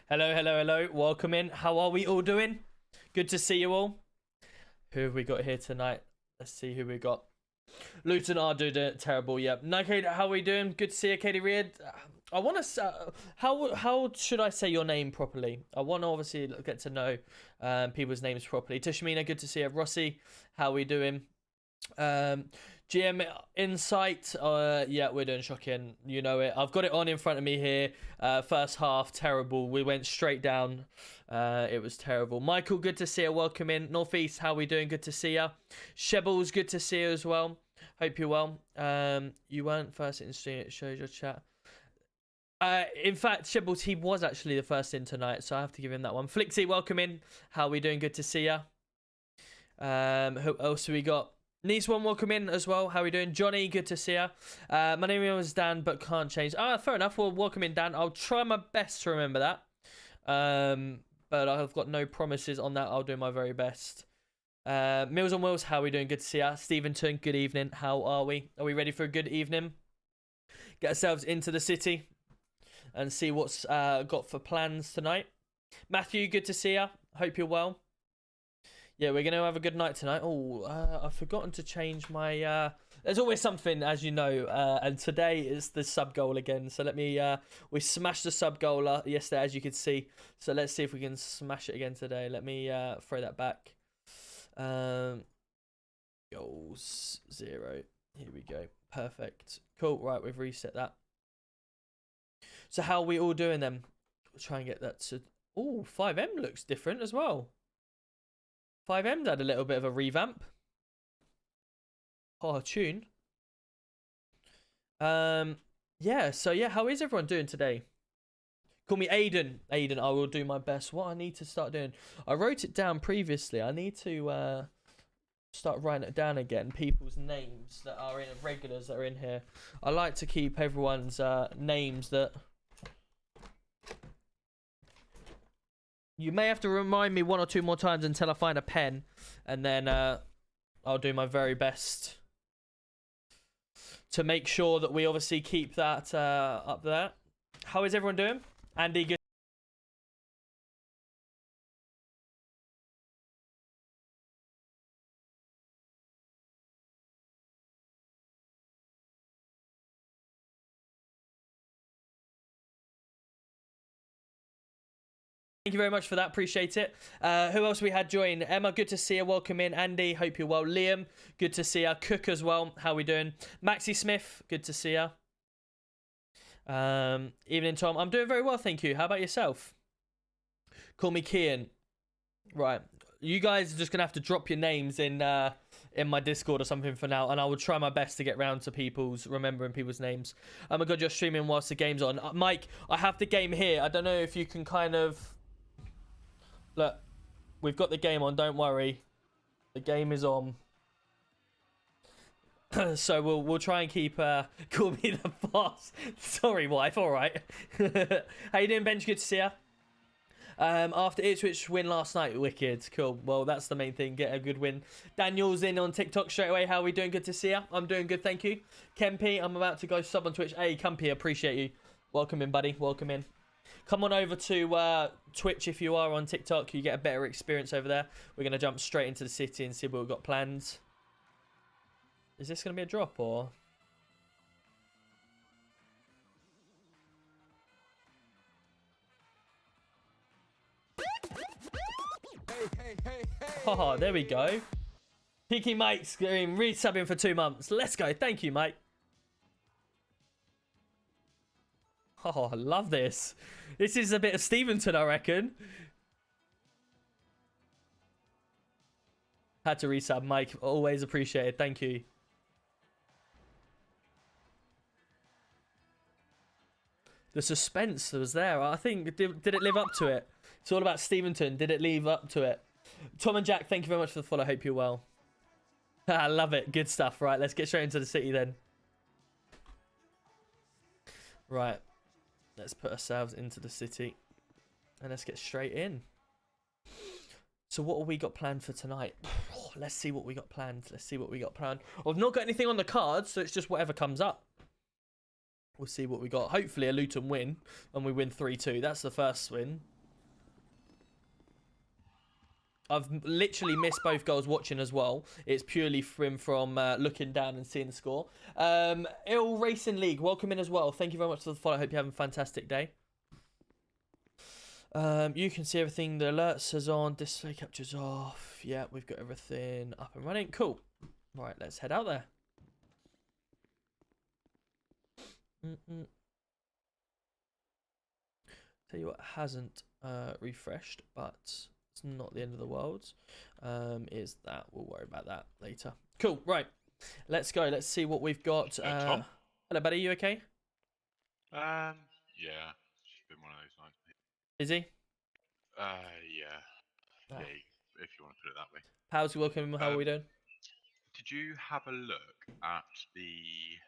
Hello, hello, hello. Welcome in. How are we all doing? Good to see you all. Who have we got here tonight? Let's see who we got. Luton are doing terrible. Yep. Nike, how are we doing? Good to see you, Katie Reid. I want to. How should I say your name properly? I want to obviously get to know people's names properly. Tushmina, good to see you. Rossi, how are we doing? GM Insight, yeah, we're doing shocking. You know it. I've got it on in front of me here. First half, terrible. We went straight down. It was terrible. Michael, good to see you. Welcome in. Northeast, how are we doing? Good to see you. Shebbles, good to see you as well. Hope you're well. You weren't first in stream. It shows your chat. In fact, Shebbles, he was actually the first in tonight, so I have to give him that one. Flixie, welcome in. How are we doing? Good to see you. Who else have we got? Nice one, welcome in as well. How are we doing? Johnny, good to see you. My name is Dan, but can't change. Fair enough. Well, welcome in, Dan. I'll try my best to remember that. But I've got no promises on that. I'll do my very best. Mills on Wheels, how are we doing? Good to see you. Steventon, good evening. How are we? Are we ready for a good evening? Get ourselves into the city and see what's got for plans tonight. Matthew, good to see you. Hope you're well. Yeah, we're going to have a good night tonight. Oh, I've forgotten to change my... There's always something, as you know, and today is the sub goal again. So let me... we smashed the sub goal yesterday, as you could see. So let's see if we can smash it again today. Let me throw that back. Goals 0. Here we go. Perfect. Cool. Right, we've reset that. So how are we all doing then? We'll try and get that to... Oh, FiveM looks different as well. FiveM's had a little bit of a revamp. Oh, tune. Yeah, so yeah, how is everyone doing today? Call me Aiden. Aiden, I will do my best. What I need to start doing, I wrote it down previously. I need to start writing it down again. People's names that are in, regulars that are in here. I like to keep everyone's names that... You may have to remind me 1 or 2 more times until I find a pen. And then I'll do my very best to make sure that we obviously keep that up there. How is everyone doing? Andy, good. Thank you very much for that. Appreciate it. Who else we had join? Emma, good to see you. Welcome in. Andy, hope you're well. Liam, good to see you. Cook as well. How we doing? Maxie Smith, good to see you. Evening, Tom. I'm doing very well, thank you. How about yourself? Call me Kian. Right. You guys are just going to have to drop your names in my Discord or something for now, and I will try my best to get round to remembering people's names. Oh my God, you're streaming whilst the game's on. Mike, I have the game here. I don't know if you can kind of... Look, we've got the game on, don't worry. The game is on. So we'll try and keep call me the boss. Sorry, wife, alright. How you doing, Benj? Good to see ya. After Ipswich win last night, wicked. Cool. Well, that's the main thing. Get a good win. Daniel's in on TikTok straight away. How are we doing? Good to see ya. I'm doing good, thank you. Kempy, I'm about to go sub on Twitch. Hey, Kempy, appreciate you. Welcome in, buddy. Welcome in. Come on over to Twitch if you are on TikTok. You get a better experience over there. We're going to jump straight into the city and see what we've got planned. Is this going to be a drop or... Hey. Oh, there we go. Peaky Mike's resubbing for 2 months. Let's go. Thank you, Mike. Oh, I love this. This is a bit of Steventon, I reckon. Had to resub, Mike. Always appreciated. Thank you. The suspense that was there. I think, did it live up to it? It's all about Steventon. Did it live up to it? Tom and Jack, thank you very much for the follow. Hope you're well. I love it. Good stuff. Right, let's get straight into the city then. Right. Let's put ourselves into the city. And let's get straight in. So what have we got planned for tonight? Let's see what we got planned. I've not got anything on the cards, so it's just whatever comes up. We'll see what we got. Hopefully a Luton win, and we win 3-2. That's the first win. I've literally missed both goals watching as well. It's purely from looking down and seeing the score. Ill Racing League, welcome in as well. Thank you very much for the follow. I hope you're having a fantastic day. You can see everything. The alerts is on. Display captures off. Yeah, we've got everything up and running. Cool. Right, let's head out there. Tell you what hasn't refreshed, but it's not the end of the world. Is that we'll worry about that later. Cool. Right, let's go. Let's see what we've got. Tom? Hello, buddy. You okay? Yeah, it's been one of those nights. Is he? Yeah. Ah. Yeah, if you want to put it that way. How's welcome? How are we doing? Did you have a look at the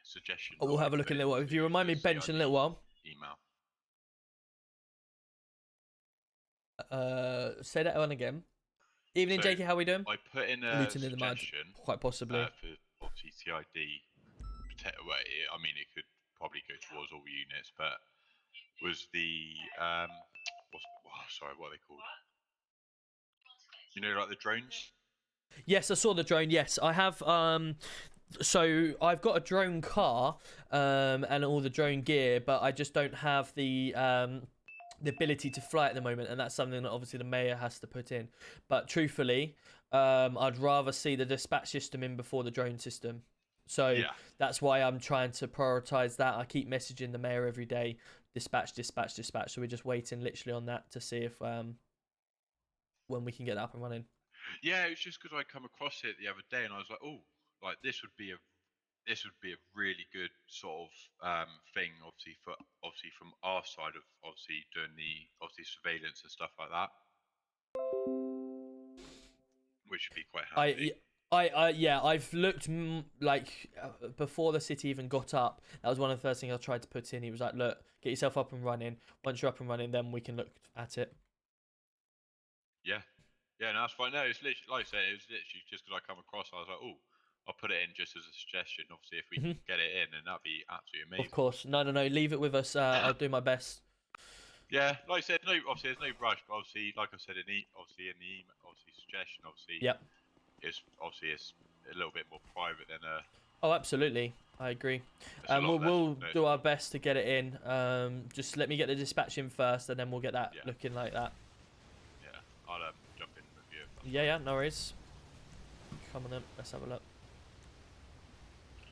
suggestion? Oh, we'll have a look in a little while. If you remind me, bench in a little while. Email. Say that one again. Evening, So, JK. How are we doing? I put in a Luton in the mud, suggestion quite possibly. for obviously CID. I mean, it could probably go towards all units, but was the what are they called? You know, like the drones. Yes, I saw the drone. Yes, I have. So I've got a drone car, and all the drone gear, but I just don't have the ability to fly at the moment, and that's something that obviously the mayor has to put in. But truthfully, I'd rather see the dispatch system in before the drone system. So Yeah. that's why I'm trying to prioritize that. I keep messaging the mayor every day, dispatch. So we're just waiting literally on that to see if when we can get that up and running. Yeah, it was just because I come across it the other day, and I was like, oh, like this would be a really good sort of thing, obviously from our side of obviously doing the surveillance and stuff like that, which would be quite handy. I've looked before the city even got up. That was one of the first things I tried to put in. He was like, "Look, get yourself up and running. Once you're up and running, then we can look at it." Yeah, no, that's fine. No, it's literally like I said, it was literally just because I come across, I was like, oh, I'll put it in just as a suggestion. Obviously, if we can get it in, then that'd be absolutely amazing. Of course, no, leave it with us. I'll do my best. Yeah, like I said, obviously there's no rush, but obviously, like I said in the email, suggestion, Yep. it's a little bit more private than Oh, absolutely, I agree. We'll do our best to get it in. Just let me get the dispatch in first, and then we'll get that looking like that. Yeah, I'll jump in with you. Yeah, no worries. Come on then, let's have a look.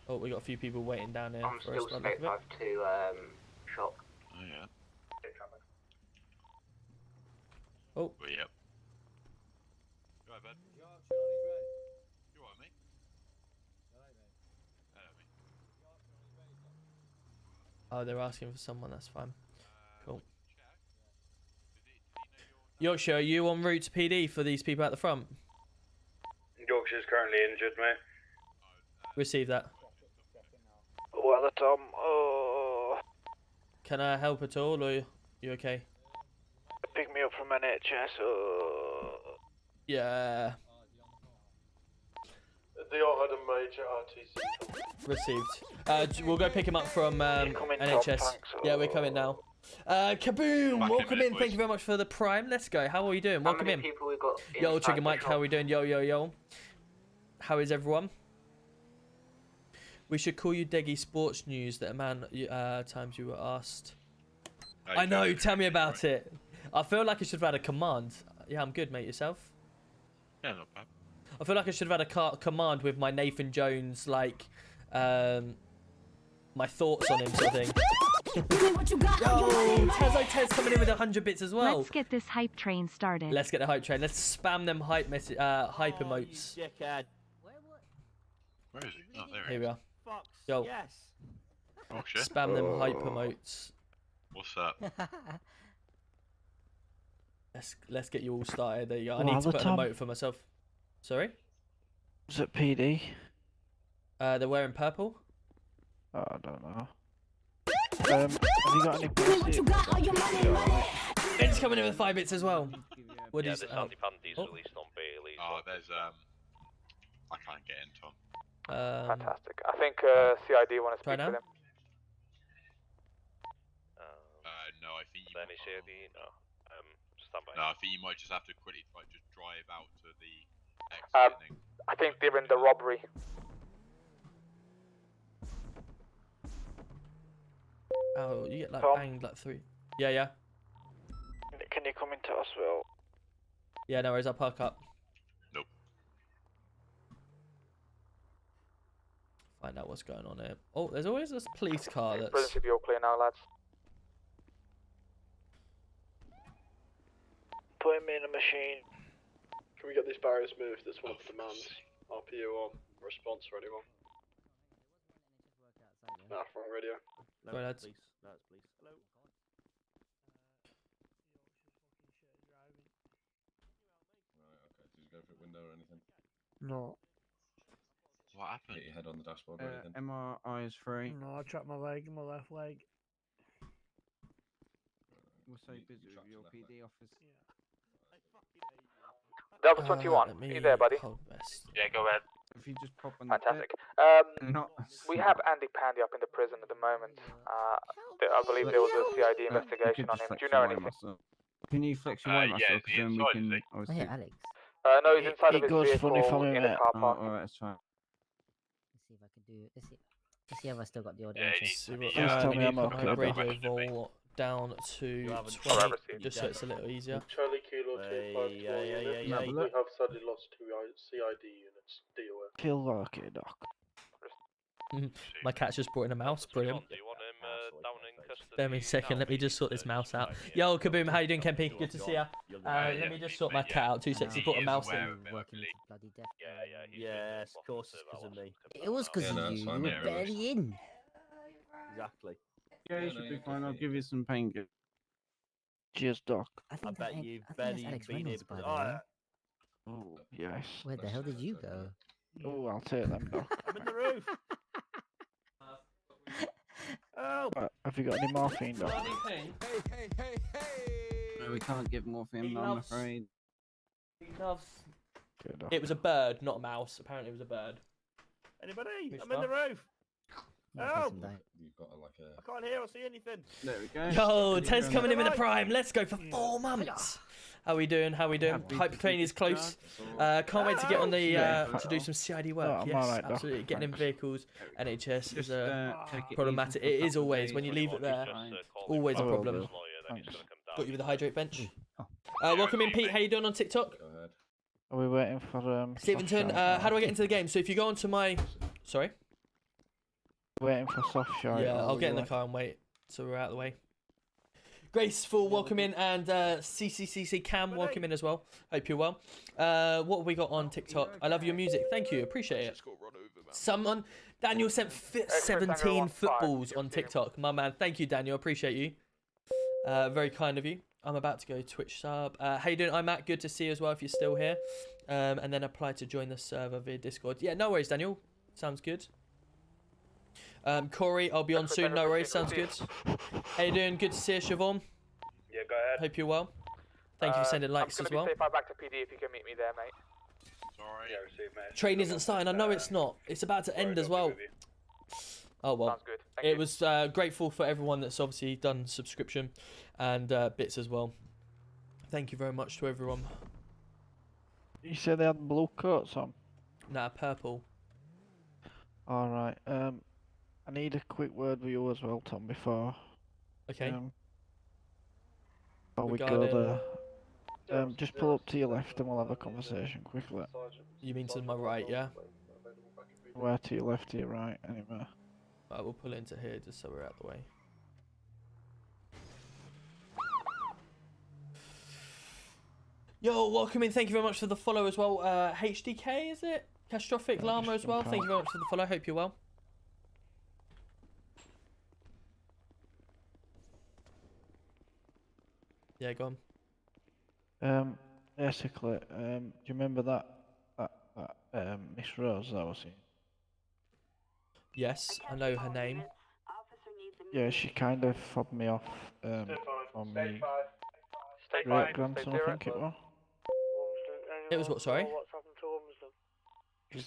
Oh, we got a few people waiting down here. I'm still state 5 to shop. Oh yeah. Oh. Well, yep. You alright, bud? You alright, mate? Hello, mate. Oh, they're asking for someone. That's fine. Cool. Yorkshire, are you en route to PD for these people at the front? Yorkshire's currently injured, mate. Receive that. Well, Tom. Oh. Can I help at all, or you okay? Pick me up from NHS. Oh. Yeah. They all had a major RTC. Received. We'll go pick him up from NHS. Yeah, we're coming now. Kaboom! Welcome in. Thank you very much for the prime. Let's go. How are you doing? Welcome in. Yo, Trigger Mike. How are we doing? Yo. How is everyone? We should call you Deggy Sports News. That amount times you were asked. I know. Tell me about it. I feel like I should have had a command. Yeah, I'm good, mate. Yourself? Yeah, not bad. I feel like I should have had a command with my Nathan Jones, like, my thoughts on him sort of thing. Yo, Tez coming in with 100 bits as well. Let's get this hype train started. Let's get the hype train. Let's spam them hype emotes. You dickhead. Where is he? Oh, there he Here is. we are. Fox. Yo. Yes. Oh shit. Spam them hype emotes. What's up? Let's get you all started. There you go. I need to put an emote for myself. Sorry? Is it PD? They're wearing purple. Oh, I don't know. Have you got any PC? It's coming in with 5 bits as well. What Yeah, is there's anti-panties released on Bailey. Oh, there's I can't get in, Tom. Fantastic. I think CID want to Try speak now? with him. No, I think you. Any CID? No. Stand by. No, I think you might just have to quickly like just drive out to the exit. Um, and then I think they're in the robbery. Oh, you get like Tom? banged like 3. Yeah, yeah. Can you come into Oswell? Yeah, no worries, I'll park up. Nope. Find out what's going on here. Oh, there's always this police car that's... Brilliant, if you're clear now, lads. Put him in a machine. Can we get these barriers moved? That's one of the demands. RPU on response for anyone. Nah, wrong radio. Sorry, lads. Hello. Right, okay. Did you go through a window or anything? No. What happened? Hit your head on the dashboard or anything? MRI is free. No, I trapped my leg, my left leg. We're so busy with your PD office. Delta 21, let are you me there, buddy? hold best. Yeah, go ahead. If you just pop on Fantastic. Not We have Andy Pandy up in the prison at the moment. I believe there was a CID investigation on him. Do you know anything? Can you flex your way muscle? yeah, is he Then we inside, can is he? obviously... Alex. No, he's inside of It his goes vehicle funny for me, in a mate. car Oh, park. alright, that's fine. Let's see if I can do. Let's see if I still got the audio. Yeah, entry. he's- See what, Yeah, let tell me me I'm put okay my with that. radio vol down to haven't 20, received just so it's a little easier. Charlie Kilo 252 unit. yeah. We have sadly lost 2 CID units. DOA. Feel like it, Doc. My cat's just brought in a mouse, brilliant. Do you want him down in custody? Bear me a second, now, let me please? just sort this mouse out. Yeah. Yo, Kaboom, how you doing, Kempy? Good to see ya. Let me just sort my cat out, 2 seconds, he brought a mouse in. Working into bloody death. Yeah, he's Yes, been of course, off it's for 'cause of about me. It was because Yeah, of no, you. it's You fine, were yeah, it barely in. Exactly. Yeah, you Yeah, should no, be you're fine. I'll good, give you some painkillers. Cheers, Doc. I I think bet that, you've I think barely that's Alex been Reynolds, able by to... the way. Oh, yes. Where the hell did you go? Oh, I'll take them, Doc. I'm in the roof. Oh, Right, have you got any morphine, Doc? Hey, hey, hey, hey! No, we can't give morphine, He I'm loves- afraid. Good, Doc. It was a bird, not a mouse. Apparently it was a bird. anybody? Which I'm in the one? roof. No, Oh! face him down. You've got like I can't hear or see anything. There we go. Yo, Keep Ted's going. coming in with a Right. prime. Let's go for 4 months. How we doing? How we doing? Happy Hype to train see is you, close. Doc. Can't wait to get on the Yeah. to do some CID work. No, I'm Yes, alright, Doc. absolutely. Getting in Thanks. vehicles, NHS Just is take it problematic. easy for a It is couple of always days. when you leave it there. Fine. Always a I will problem. do. Lawyer, then he's Thanks. gonna come down. Got you with the hydrate bench. Oh. Welcome in, Pete. How you doing on TikTok? Go ahead. Are we waiting for Steventon, how do I get into the game? So if you go onto my, sorry. Waiting for soft shine. Yeah, I'll get in the car and wait so we're out of the way. Graceful, welcome in, and CCCC Cam, welcome in as well. Hope you're well. What have we got on TikTok? I love your music. Thank you, appreciate it. Someone, Daniel sent 17 footballs on TikTok. My man, thank you, Daniel. Appreciate you. Very kind of you. I'm about to go Twitch sub. How you doing? I'm Matt. Good to see you as well if you're still here. And then apply to join the server via Discord. Yeah, no worries, Daniel. Sounds good. Corey, I'll be on soon. No worries. Sounds good. How you doing? Good to see you, Siobhan. Yeah, go ahead. Hope you're well. Thank you for sending likes I'm as gonna well. be safe out back to PD if you can meet me there, mate. Sorry. Yeah, receive, mate. Train isn't starting. I know it's not. It's about to end as well. Oh well. Sounds good. Thank It you. was grateful for everyone that's obviously done subscription and bits as well. Thank you very much to everyone. You said they had blue coats on. Nah, purple. Alright, I need a quick word with you as well, Tom, before Okay. before we go Regarding- there. Just pull up to your left and we'll have a conversation quickly. You mean to my right, yeah? Where to your left, to your right, anywhere. Right, we'll pull into here just so we're out the way. Yo, welcome in. Thank you very much for the follow as well. HDK, is it? Catastrophic Yeah, Llama just as well. jump Thank you out. very much for the follow. Hope you're well. Yeah, go on. Basically, do you remember that Miss Rose that I was seeing? Yes, I know her name. Yeah, she kind of fobbed me off on me great grandson, I think it was. It was what, sorry? What's happened to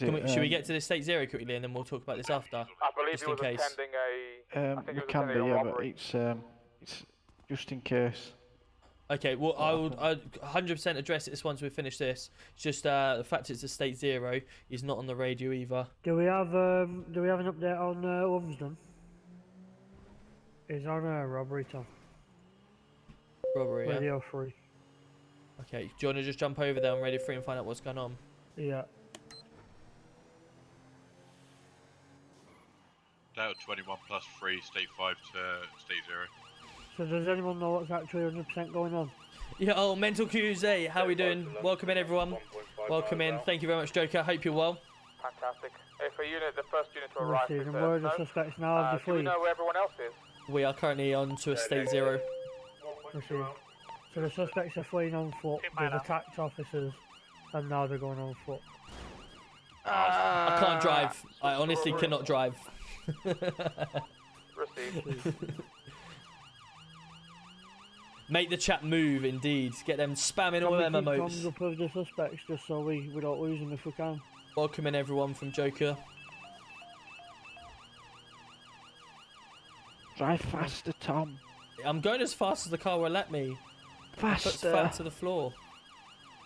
Lumsden? Should we get to the state zero quickly and then we'll talk about this after? I believe Just he in was case. attending a. I think We he was can be, attending a yeah, but robbery. it's just in case. Okay, well, I'll 100% address this once we finish this. It's just the fact it's a state 0, he's not on the radio either. Do we have an update on Lumsden? He's on a robbery, Tom. Robbery, yeah? Radio 3. Okay, do you want to just jump over there on radio 3 and find out what's going on? Yeah. Delta 21 plus 3, state 5 to state 0. So does anyone know what's actually 100% going on? Yeah, oh, Mental QZ, how we doing? Welcome in, everyone. Welcome in. Thank you very much, Joker. Hope you're well. Fantastic. If a unit, the first unit to arrive is and where are the suspects now? Have do we know where everyone else is? We are currently on to a state 0. Received. So the suspects are fleeing on foot, they've attacked officers, and now they're going on foot. I can't drive. I honestly cannot drive. Received. Make the chat move, indeed. Get them spamming all them emotes. Comes up with the suspects just so we don't lose them if we can. Welcome in, everyone, from Joker. Drive faster, Tom. I'm going as fast as the car will let me. Faster. Fat to the floor.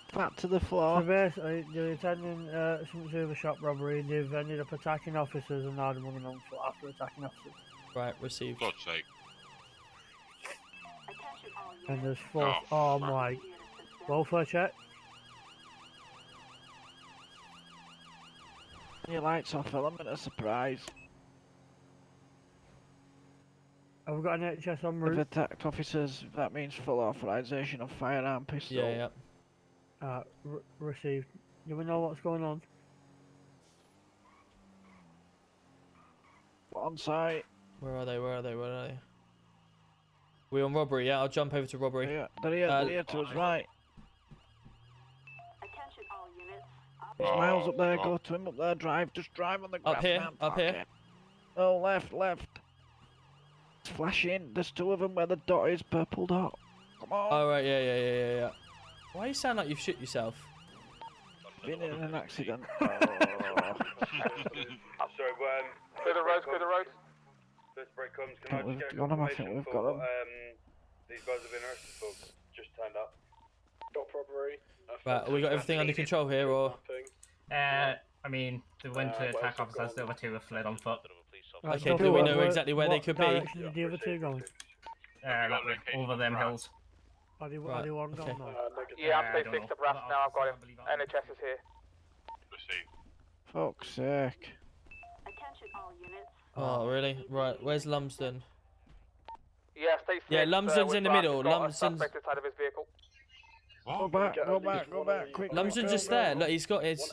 Fat to the floor. So basically, they're attending some sort of a shop robbery, and they've ended up attacking officers, and now they're running on foot after attacking officers. Right, received. God's sake. And there's 4. Oh my. Welfare check. Your lights off, element of surprise. Have we got an HS en If route? attacked officers, that means full authorization of firearm pistol. Yeah, yeah. Received. Do we know what's going on? On site. Where are they? Where are they? Where are they? We on robbery? Yeah, I'll jump over to robbery. Yeah, they're here to us, right. There's Miles up there, go to him up there, just drive on the grass. Up here, up here. Oh, left. Flash in, there's 2 of them where the dot is, purple dot. Come on. Oh, right, yeah. Why you sound like you've shit yourself? Been in an accident. I'm sorry, Clear the roads, clear the roads. First break comes, can I We've just get got 'em, I confirmation think we've for got 'em. these guys have been arrested for just turned up? Stop robbery. Right, we got everything under control here, or? I mean, they went to attack officers, the other 2 were fled on foot. Right, Okay, do we know exactly where they could be? What direction are the other 2 going? Over them hills. Are they Right, one okay. gone now? Yeah, I'm state 6 abreast now, I've got him. NHS is here. Received. Fuck's sake. Oh, really? Right, where's Lumsden? Yeah, state 6. Yeah, Lumsden's in the middle. Lumsden's Lumsden's... inside of his vehicle. Go back, quick. Lumsden's just there. Look, he's got his...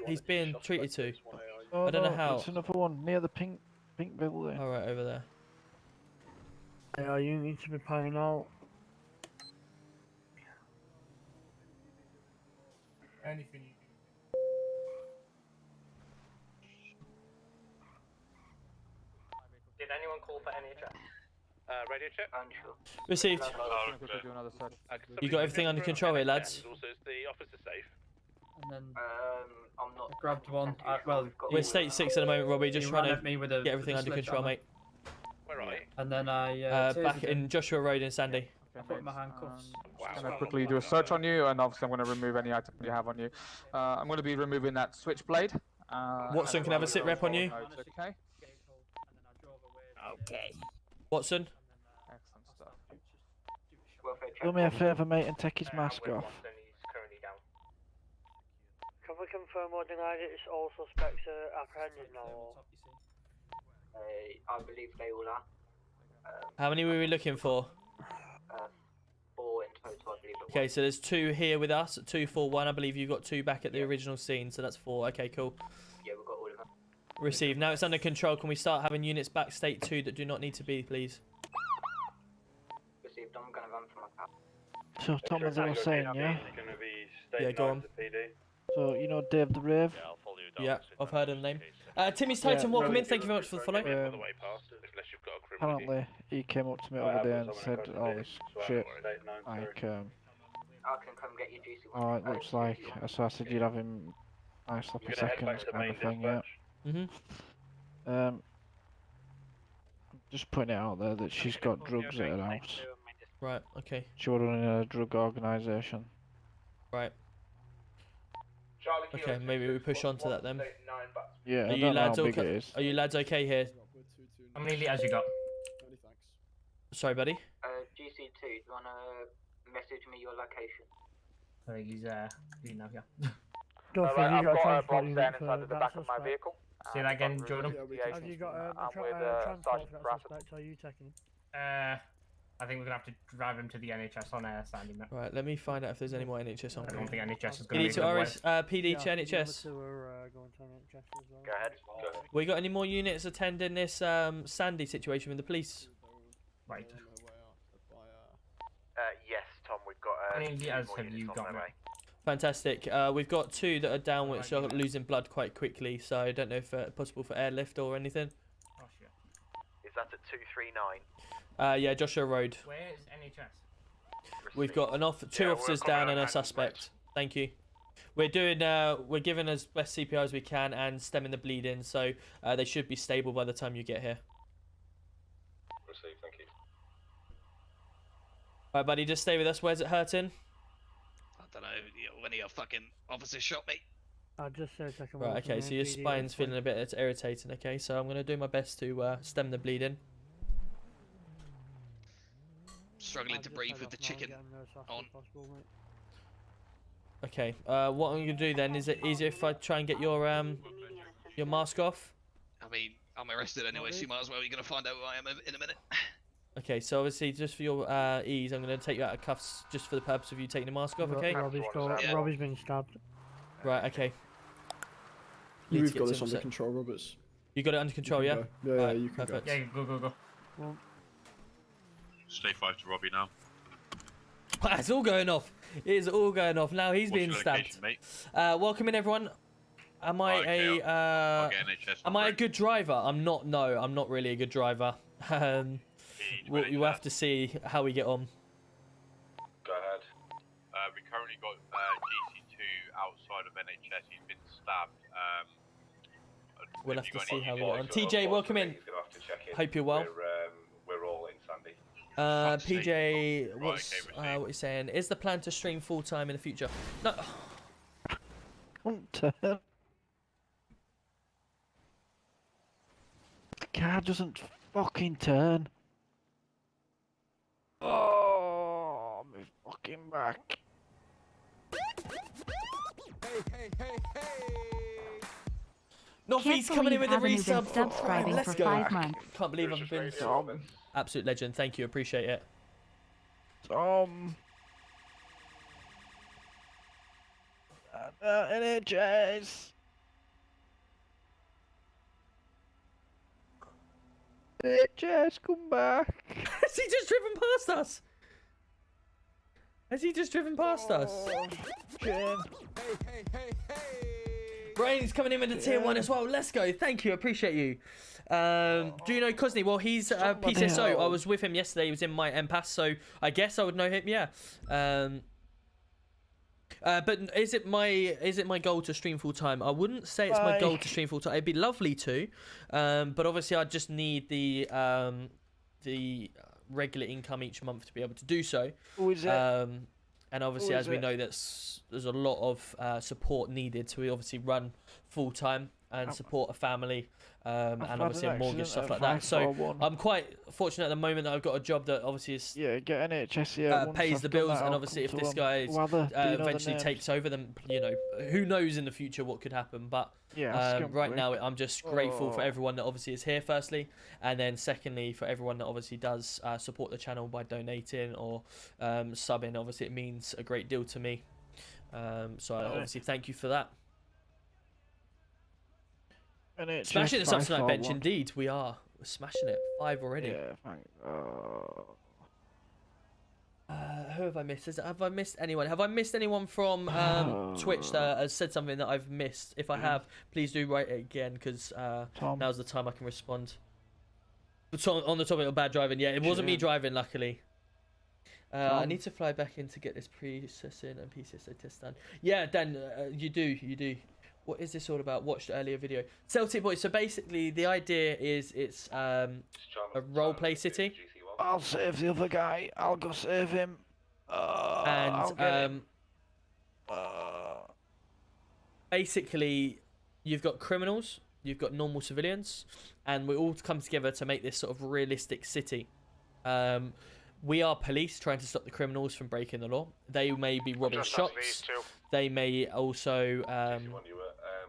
He's being treated to. Oh, I don't know how. It's another one, near the pink building. Alright, over there. Yeah, you need to be paying out. Anything you Did anyone call for NHS? Radio check. Received. You got everything under control here, lads? Also, is the officer safe? And then I'm not. grabbed one. Well, We're state 6 at the moment, Robbie. Just he trying ran to at me with a, get everything with a under control, sledgehammer. mate. Where are you? And then I Back in Joshua Road in Sandy. I put my handcuffs. Wow. I'm going to quickly do a search on you, and obviously I'm going to remove any item you have on you. I'm going to be removing that switchblade. Watson can have a sit rep on you. Okay. Okay. Watson. Excellent stuff. Do me a favour, mate, and take his mask off. Can we confirm or deny that it's all suspects are apprehended now? Or? I believe they all are. How many were we looking for? 4 in total, I believe. Okay, so there's 2 here with us. 2, 4, 1. I believe you got 2 back at the original scene, so that's 4. Okay, cool. Yeah, we've got all of them. Received. Now it's under control. Can we start having units back state 2 that do not need to be, please? Received. I'm going to run for my car. So, Tom, as I was saying, yeah? Yeah, go on. So, you know Dave the Rave? Yeah, I'll follow you down. Yeah, I've heard of the name. Timmy's Titan, Yeah, welcome in. Thank you very much for the follow. On the way past, unless you've got a criminal. Apparently, he came up to me the other day and said all this shit. Like, I can come get you, juicy one. oh, it looks like. So I said you'd have him nice sloppy seconds kind of thing, yeah. Mhm. Just putting it out there that she's got drugs at her house. Right. Okay. Children in a drug organisation. Right. Okay. Maybe we push on to that then. Yeah, Are I you don't know how lads big it okay? is. Are you lads okay here? How many liters you got? Sorry, buddy. GC2, do you wanna message me your location? I think he's you know, yeah. Alright, I've got Bob standing inside the back of my vehicle. Say that again, Jordan. Have you got I'm with transport Sergeant for that Bradford. suspect? Are you taking him? I think we're gonna have to drive him to the NHS on Sandy. Right. Let me find out if there's any more NHS on. I don't think NHS is You gonna need be to good. RS, PD to NHS. Go ahead. We got any more units attending this Sandy situation with the police? Right. Yes, Tom, we've got. How many liters have you got? Fantastic. We've got 2 that are down, which are losing blood quite quickly. So I don't know if possible for airlift or anything. Oh shit. Is that at 239? Yeah, Joshua Road. Where is NHS? We've got two officers down and a suspect. Thank you. We're doing we're giving as best CPR as we can and stemming the bleeding, so they should be stable by the time you get here. Received, thank you. Alright, buddy, just stay with us. Where's it hurting? I don't know. One of your fucking officers shot me. I just said second. Right, okay, so your spine's feeling a bit irritating, okay? So I'm going to do my best to stem the bleeding. Struggling to breathe with the chicken on. Okay, what I'm going to do then, is it easier if I try and get your mask off? I mean, I'm arrested anyway, so you might as well. You're going to find out who I am in a minute. Okay, so obviously, just for your ease, I'm going to take you out of cuffs just for the purpose of you taking the mask off, okay? Robbie's been stabbed. Right, okay. We've got this under control, Roberts. You got it under control, yeah? Yeah, right, you can perfect. go. Yeah, go. Well, Stay 5 to Robbie now. It's all going off. It is all going off. Now he's being stabbed. Mate? Welcome in, everyone. Am I I'll get NHS am I a good driver? I'm not. No, I'm not really a good driver. You have to see how we get on. Go ahead. We currently got GC2 outside of NHS. He's been stabbed. We'll have to see how we get on. TJ, welcome in. Hope you're well. We're all in Sandy. PJ, what are you saying? Is the plan to stream full time in the future? No. Hunter. The car doesn't fucking turn. Oh, my fucking back. Northeast coming in with a resub. Subscribing Let's for go. 5 months. Can't believe I've been absolute legend. Thank you, appreciate it. Tom. NHS. NHS, come back. Has he just driven past us? Has he just driven past us? Jen. Brain's coming in with the tier 1 as well. Let's go. Thank you. Appreciate you. Do you know Cosney? Well, he's PCSO. I was with him yesterday. He was in my MPass, so I guess I would know him. Yeah. But is it my goal to stream full time? I wouldn't say it's my goal to stream full time. It'd be lovely to, but obviously I just need the regular income each month to be able to do so. And obviously, as we know, there's a lot of support needed to obviously run full time and support a family, and obviously a mortgage, stuff like that. So I'm quite fortunate at the moment that I've got a job that obviously is get NHS pays the bills, and obviously if this guy eventually takes over, then who knows in the future what could happen. But right now I'm just grateful for everyone that obviously is here, firstly, and then secondly for everyone that obviously does support the channel by donating or subbing. Obviously it means a great deal to me, so I obviously thank you for that. Smashing the subs tonight, bench. Indeed, we are. We're smashing it. 5 already. Yeah, thank. Who have I missed? Have I missed anyone? Have I missed anyone from Twitch that has said something that I've missed? If I have, please do write it again, because now's the time I can respond. But on the topic of bad driving, yeah, it wasn't me driving, luckily. I need to fly back in to get this pre-assessing and PCSO test done. Yeah, Dan, you do. What is this all about? Watched the earlier video. Celtic Boys. So basically, the idea is it's a roleplay city. I'll save the other guy. I'll go save him. I'll get him. Basically, you've got criminals, you've got normal civilians, and we all come together to make this sort of realistic city. We are police trying to stop the criminals from breaking the law. They may be robbing shops. They may also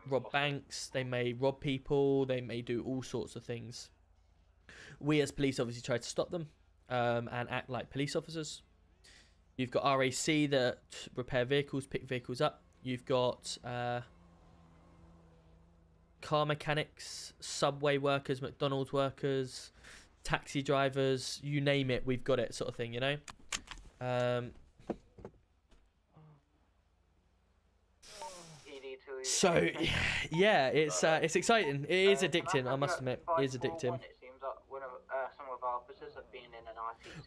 rob banks. They may rob people. They may do all sorts of things. We as police obviously try to stop them and act like police officers. You've got RAC that repair vehicles, pick vehicles up. You've got car mechanics, subway workers, McDonald's workers, taxi drivers, you name it, we've got it, sort of thing, you know. So yeah, it's exciting. It is addicting, I must admit. It is addicting.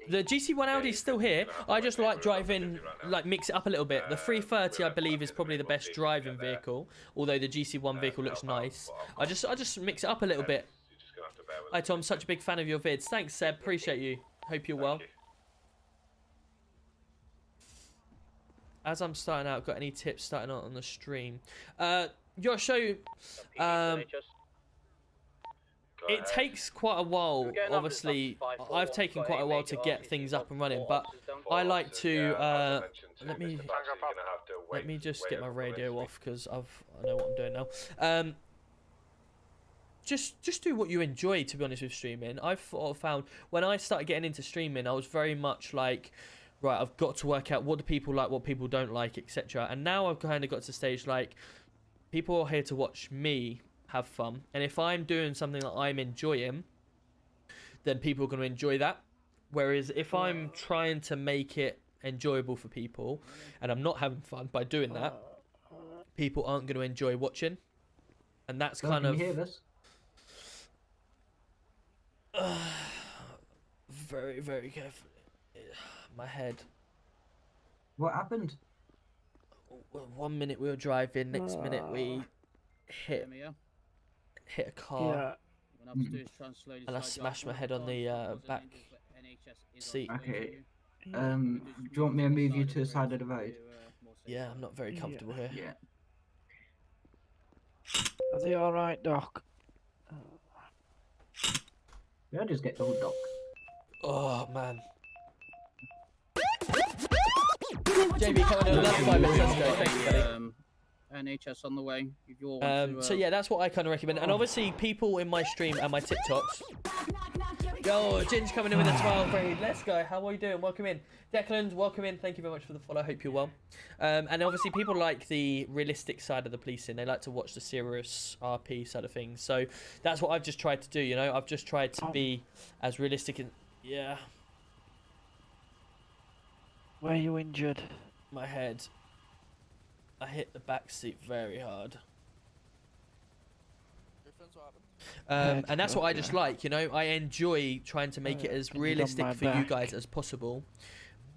The GC1 Audi is still here. I just like driving, like mix it up a little bit. The 330, I believe, is probably the best driving vehicle. Although the GC1 vehicle looks nice, I just mix it up a little bit. Hi Tom, such a big fan of your vids. Thanks Seb, appreciate you. Hope you're well. As I'm starting out, got any tips starting out on the stream? Your show, it takes quite a while. Obviously, I've taken quite a while to get things up and running, but I like to let me just get my radio off because I know what I'm doing now. Just do what you enjoy, to be honest with streaming. I've found when I started getting into streaming, I was very much like, right, I've got to work out what do people like, what people don't like, etc. And now I've kind of got to the stage like, people are here to watch me have fun, and if I'm doing something that I'm enjoying, then people are going to enjoy that. Whereas if I'm trying to make it enjoyable for people and I'm not having fun by doing that, people aren't going to enjoy watching. And that's kind of... Can you hear this? Very, very carefully. My head. What happened? 1 minute we were driving, next minute we hit a car, and I smashed my head on the back seat. Okay. Do you want me to move you to the side of the road? Yeah, I'm not very comfortable here. Yeah. Are they all right, Doc? Yeah, just get the whole Doc. Oh man. JB coming in, that's 5 minutes. Let's go. Thank you, buddy. NHS on the way. If you want so yeah, that's what I kind of recommend. And obviously, people in my stream and my TikToks. Yo, Ginge coming in with a 12 raid. Let's go. How are you doing? Welcome in, Declan. Welcome in. Thank you very much for the follow. Hope you're well. And obviously, people like the realistic side of the policing. They like to watch the serious RP side of things. So that's what I've just tried to do. You know, I've just tried to be as realistic and yeah. Where are you injured? My head. I hit the back seat very hard. And that's what I just like, you know. I enjoy trying to make it as realistic for you guys as possible.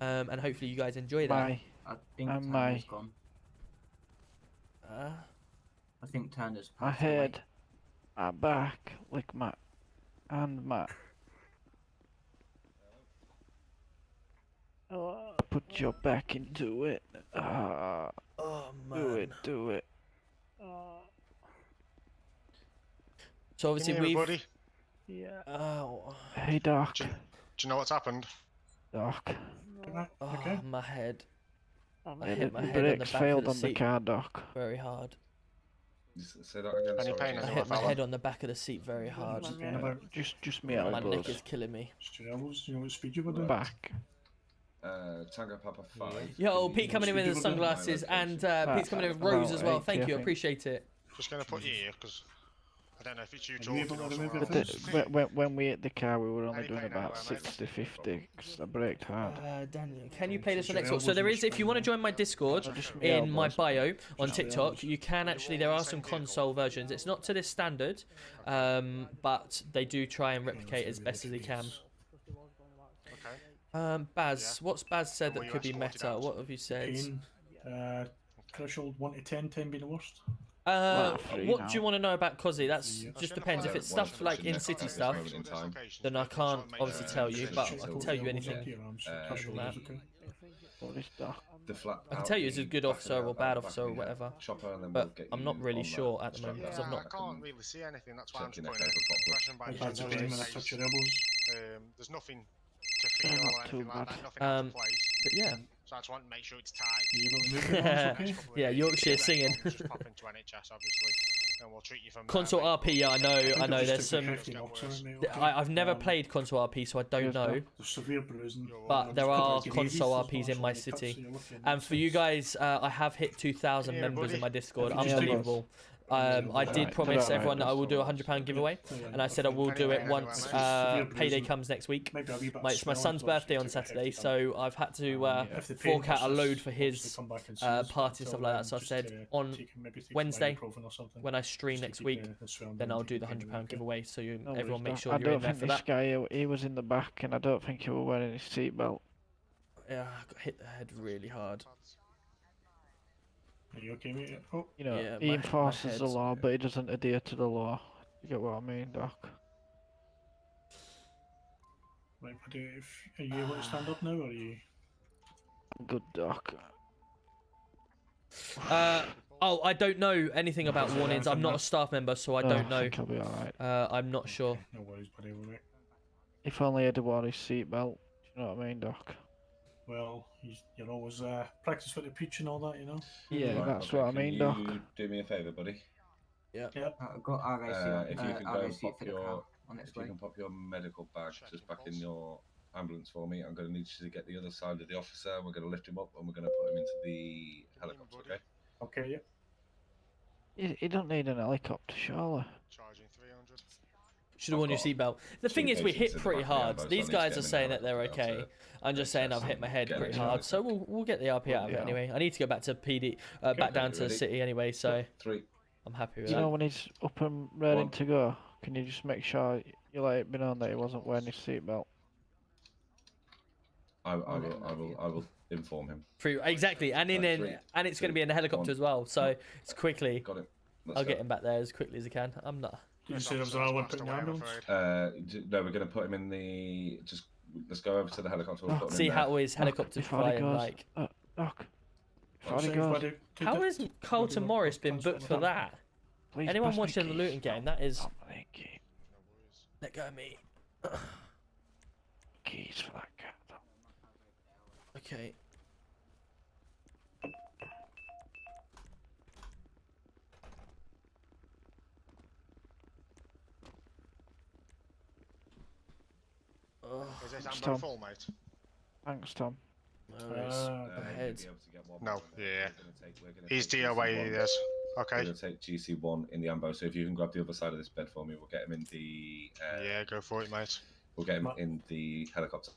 And hopefully you guys enjoy that. I think Tanner's gone. I think Tanner's my head, my back, like my and my. Put your back into it. Oh man. Do it. So obviously we've... Yeah. Oh. Hey Doc. Do you know what's happened? Doc. Okay. My head. I The hit my head brakes on the back failed of the on the seat car, Doc. very hard. Say that again. Any pain I hit my head on the back of the seat very hard. Just me My elbows. neck is killing me. Do you know what speed you were doing? Back. Tango Papa 5. Yo, Pete coming in with his sunglasses, and Pete's coming in with Rose as well. Thank you, appreciate it. Just gonna put you here because I don't know if it's you, Jordan, or somewhere else. When we hit the car, we were only doing about 60, 50 because I braked hard. Daniel, can you play this on Xbox? So there is, if you want to join my Discord in my bio on TikTok, you can actually, there are some console versions. It's not to this standard, but they do try and replicate as best as they can. Baz, what's Baz said that could be meta? What have you said? Threshold 1 to 10, 10 being the worst. What do you want to know about Cozzy? That's just depends. If it's stuff like in city stuff, then I can't obviously tell you, but I can tell you anything. I can tell you it's a good officer or bad officer or whatever, but I'm not really sure at the moment because I've not. I can't really see anything. That's why I'm just putting impression by there's nothing to feel or anything like that. Nothing out of place. But yeah. So I just want to make sure it's tight. Yeah, Yorkshire singing. Just pop into NHS, obviously, and we'll treat you from Console RP, yeah, I know. There's some. I've never played console RP, so I don't know. But there are console RPs in my city, and for you guys, I have hit 2,000 members in my Discord. Unbelievable. I did promise everyone that I will do a £100 giveaway, and I said I will do it once payday comes next week. It's my son's birthday on Saturday, so I've had to fork out a load for his party and stuff like that. So I said on Wednesday, when I stream next week, then I'll do the £100 giveaway. So everyone make sure you're in there for that. I don't think this guy, he was in the back, and I don't think he was wearing his seatbelt. Yeah, I got hit the head really hard. Are you okay, mate? Oh. You know, he enforces the law, but he doesn't adhere to the law. You get what I mean, Doc? Right, buddy, are you able to stand up now, or are you? I'm good, Doc. Oh, I don't know anything about warnings. I'm not a staff member, so I don't know. I think I'll be alright. I'm not sure. No worries, buddy, will it? If only he'd wore his seatbelt. Do you know what I mean, Doc? Well, you're always practice for the pitch and all that, you know? Yeah, Right, that's okay, what I mean, Doc. Can you do me a favour, buddy? Yeah. I've got RAC, if you can go and pop for the car on its way. pop your medical bag just back in your ambulance for me, I'm going to need you to get the other side of the officer. We're going to lift him up and we're going to put him into the helicopter. Okay? Okay, yeah. You don't need an helicopter, surely. Charging 300. Should have worn your seatbelt. The thing is, we hit pretty hard. These guys are saying that they're okay. I'm just saying I've hit my head pretty hard. So we'll get the RP out of it anyway. I need to go back to PD, back down to the city anyway. So I'm happy with that. You know when he's up and ready to go, can you just make sure you let it be known that he wasn't wearing his seatbelt? I will inform him. Exactly, and and it's going to be in the helicopter as well. So it's quickly. Got it. I'll get him back there as quickly as I can. I'm not. Did you say there was another one put in the ambulance? No, we're going to put him in the. Let's go over to the helicopter. We'll put him See in how his helicopter's flying like. Doc. How has Carlton Morris been booked for that? Anyone watching the Luton game? That is. Let go of me. Keys for that cat. Okay. Is this ammo full, mate? Thanks, Tom. No, yeah. He's DOA, he is. Okay. We're going to take GC1 in the ambo, so if you can grab the other side of this bed for me, we'll get him in the... yeah, go for it, mate. We'll get him in the helicopter.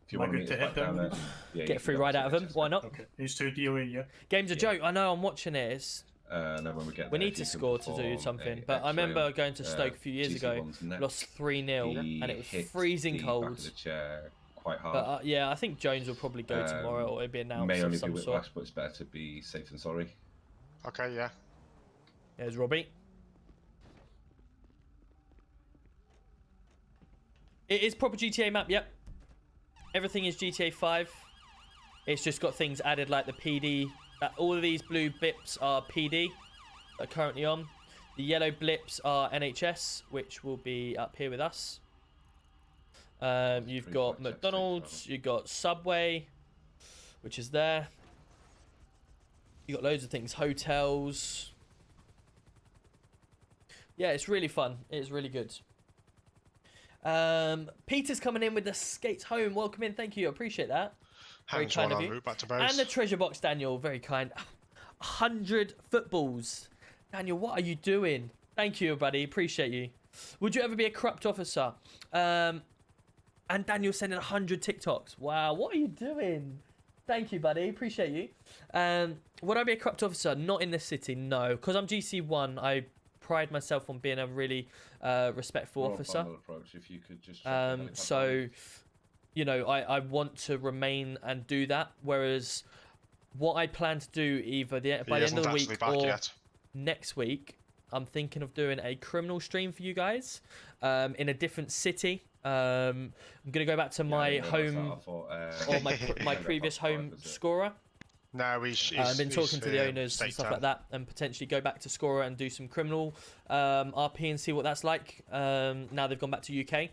If you want to meet back down there... Yeah, get a free ride out of him, why not? Okay, he's 2 DOA, yeah. Game's a joke, I know, I'm watching it. It's... no, when we get we need to score to do something, but I remember going to Stoke a few years ago, lost 3-0, and it was freezing cold. Quite hard. But yeah, I think Jones will probably go tomorrow, or it'll be announced may only of some be sort. Whiplash, but it's better to be safe than sorry. Okay, yeah. There's Robbie. It is proper GTA map, yep. Everything is GTA 5. It's just got things added like the PD. All of these blue blips are PD that are currently on. The yellow blips are NHS, which will be up here with us. You've got McDonald's, you've got Subway, which is there. You've got loads of things, hotels. Yeah, it's really fun. It's really good. Peter's coming in with the skates home. Welcome in, thank you, I appreciate that. Very kind of you. And the treasure box, Daniel, very kind. 100 footballs. Daniel, what are you doing? Thank you, buddy, appreciate you. Would you ever be a corrupt officer? And Daniel sending 100 TikToks. Wow, what are you doing? Thank you, buddy. Appreciate you. Would I be a corrupt officer? Not in this city, no. Because I'm GC1, I pride myself on being a really respectful officer. Approach, if you could just so, you know, I want to remain and do that. Whereas what I plan to do either by the end of the week or... next week, I'm thinking of doing a criminal stream for you guys in a different city. I'm going to go back to my home, or my previous home scorer. No, I've been talking to the owners and stuff like that, and potentially go back to Scorer and do some criminal RP and see what that's like. Now they've gone back to UK.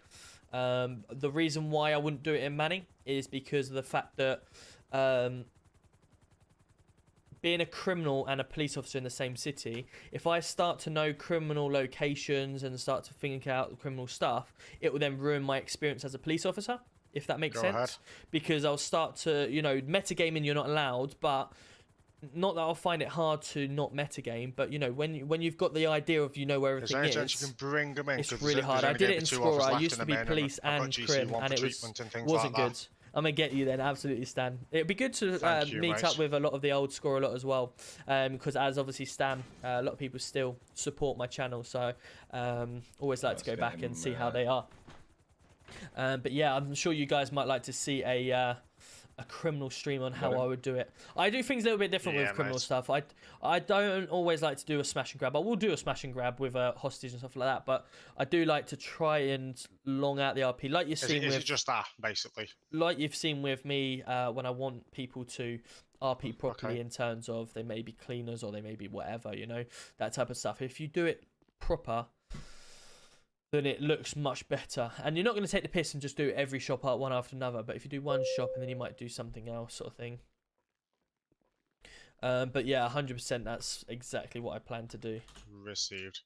The reason why I wouldn't do it in Manning is because of the fact that being a criminal and a police officer in the same city, if I start to know criminal locations and start to think out criminal stuff, it will then ruin my experience as a police officer. If that makes sense, because I'll start to, you know, metagaming you're not allowed, but not that I'll find it hard to not metagame, but you know, when you've got the idea of, you know, where everything is, you can bring them in, it's really hard. I did it in Scorer. I used to be police and crim, and it wasn't good. I'm gonna get you then, absolutely, Stan. It'd be good to meet up with a lot of the old Scorer lot as well, because as obviously Stan, a lot of people still support my channel, so always like to go back and see how they are. But yeah, I'm sure you guys might like to see a criminal stream on how I would do it. I do things a little bit different with criminal stuff. I don't always like to do a smash and grab. I will do a smash and grab with a hostage and stuff like that, but I do like to try and long out the RP, like you've seen. Is it just that, basically? Like you've seen with me when I want people to RP properly, in terms of they may be cleaners or they may be whatever, you know, that type of stuff. If you do it proper, then it looks much better. And you're not going to take the piss and just do every shop out one after another, but if you do one shop and then you might do something else, sort of thing. But yeah, 100%, that's exactly what I plan to do. Received.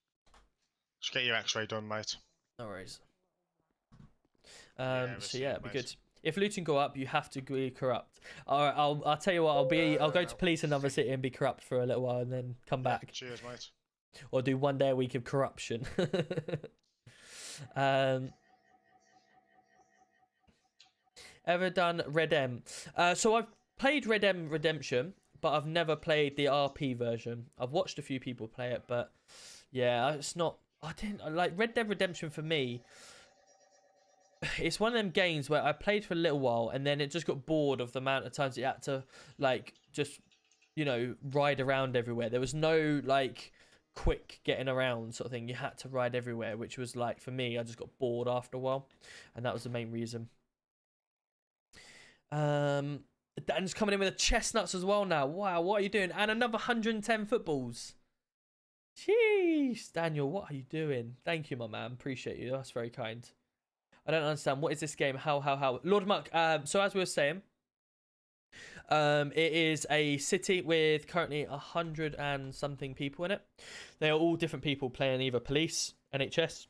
Just get your x-ray done, mate. No worries. So yeah, it'll be good. If looting go up, you have to be corrupt. Alright, I'll tell you what, I'll go to police in another city and be corrupt for a little while and then come back. Cheers, mate. Or do 1 day a week of corruption. Ever done Redem? So I've played Redem Redemption, but I've never played the RP version. I've watched a few people play it, but yeah, it's not. I didn't like Red Dead Redemption. For me, it's one of them games where I played for a little while and then it just got bored of the amount of times you had to like just, you know, ride around everywhere. There was no like quick getting around sort of thing. You had to ride everywhere, which was like, for me, I just got bored after a while, and that was the main reason. Dan's coming in with the chestnuts as well now. Wow, what are you doing? And another 110 footballs. Jeez, Daniel, what are you doing? Thank you, my man. Appreciate you. That's very kind. I don't understand. What is this game? How? Lord Muck, so as we were saying, it is a city with currently 100 and something people in it. They are all different people playing either police, NHS,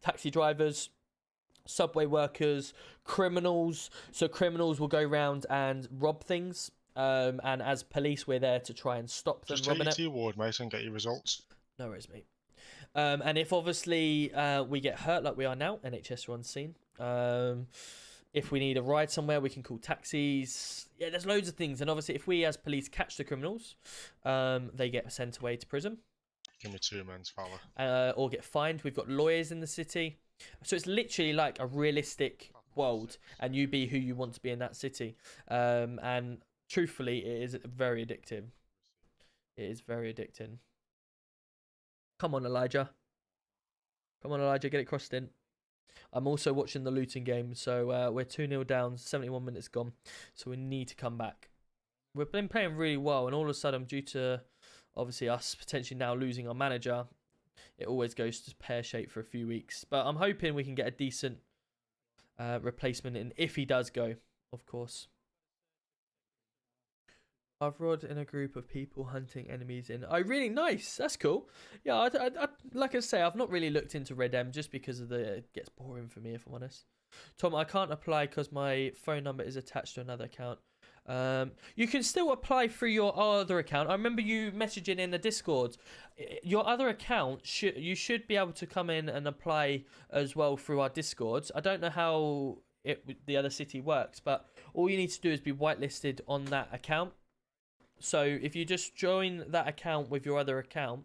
taxi drivers, subway workers, criminals. So criminals will go around and rob things, and as police, we're there to try and stop them robbing it. Just take your ward, mate, and get your results. No worries, mate. And if obviously we get hurt like we are now, NHS are on scene. If we need a ride somewhere, we can call taxis. Yeah, there's loads of things. And obviously, if we as police catch the criminals, they get sent away to prison. Give me 2 months, fella. Or get fined. We've got lawyers in the city. So it's literally like a realistic world, and you be who you want to be in that city. And truthfully, it is very addictive. It is very addicting. Come on, Elijah. Come on, Elijah, get it crossed in. I'm also watching the looting game, so we're 2-0 down, 71 minutes gone, so we need to come back. We've been playing really well, and all of a sudden, due to obviously us potentially now losing our manager, it always goes to pear-shaped for a few weeks. But I'm hoping we can get a decent replacement in if he does go, of course. I've rod in a group of people hunting enemies in. Oh, really nice. That's cool. Yeah, I like I say, I've not really looked into Redem just because of it gets boring for me, if I'm honest. Tom, I can't apply because my phone number is attached to another account. You can still apply through your other account. I remember you messaging in the Discord. Your other account, you should be able to come in and apply as well through our Discords. I don't know how the other city works, but all you need to do is be whitelisted on that account. So if you just join that account with your other account,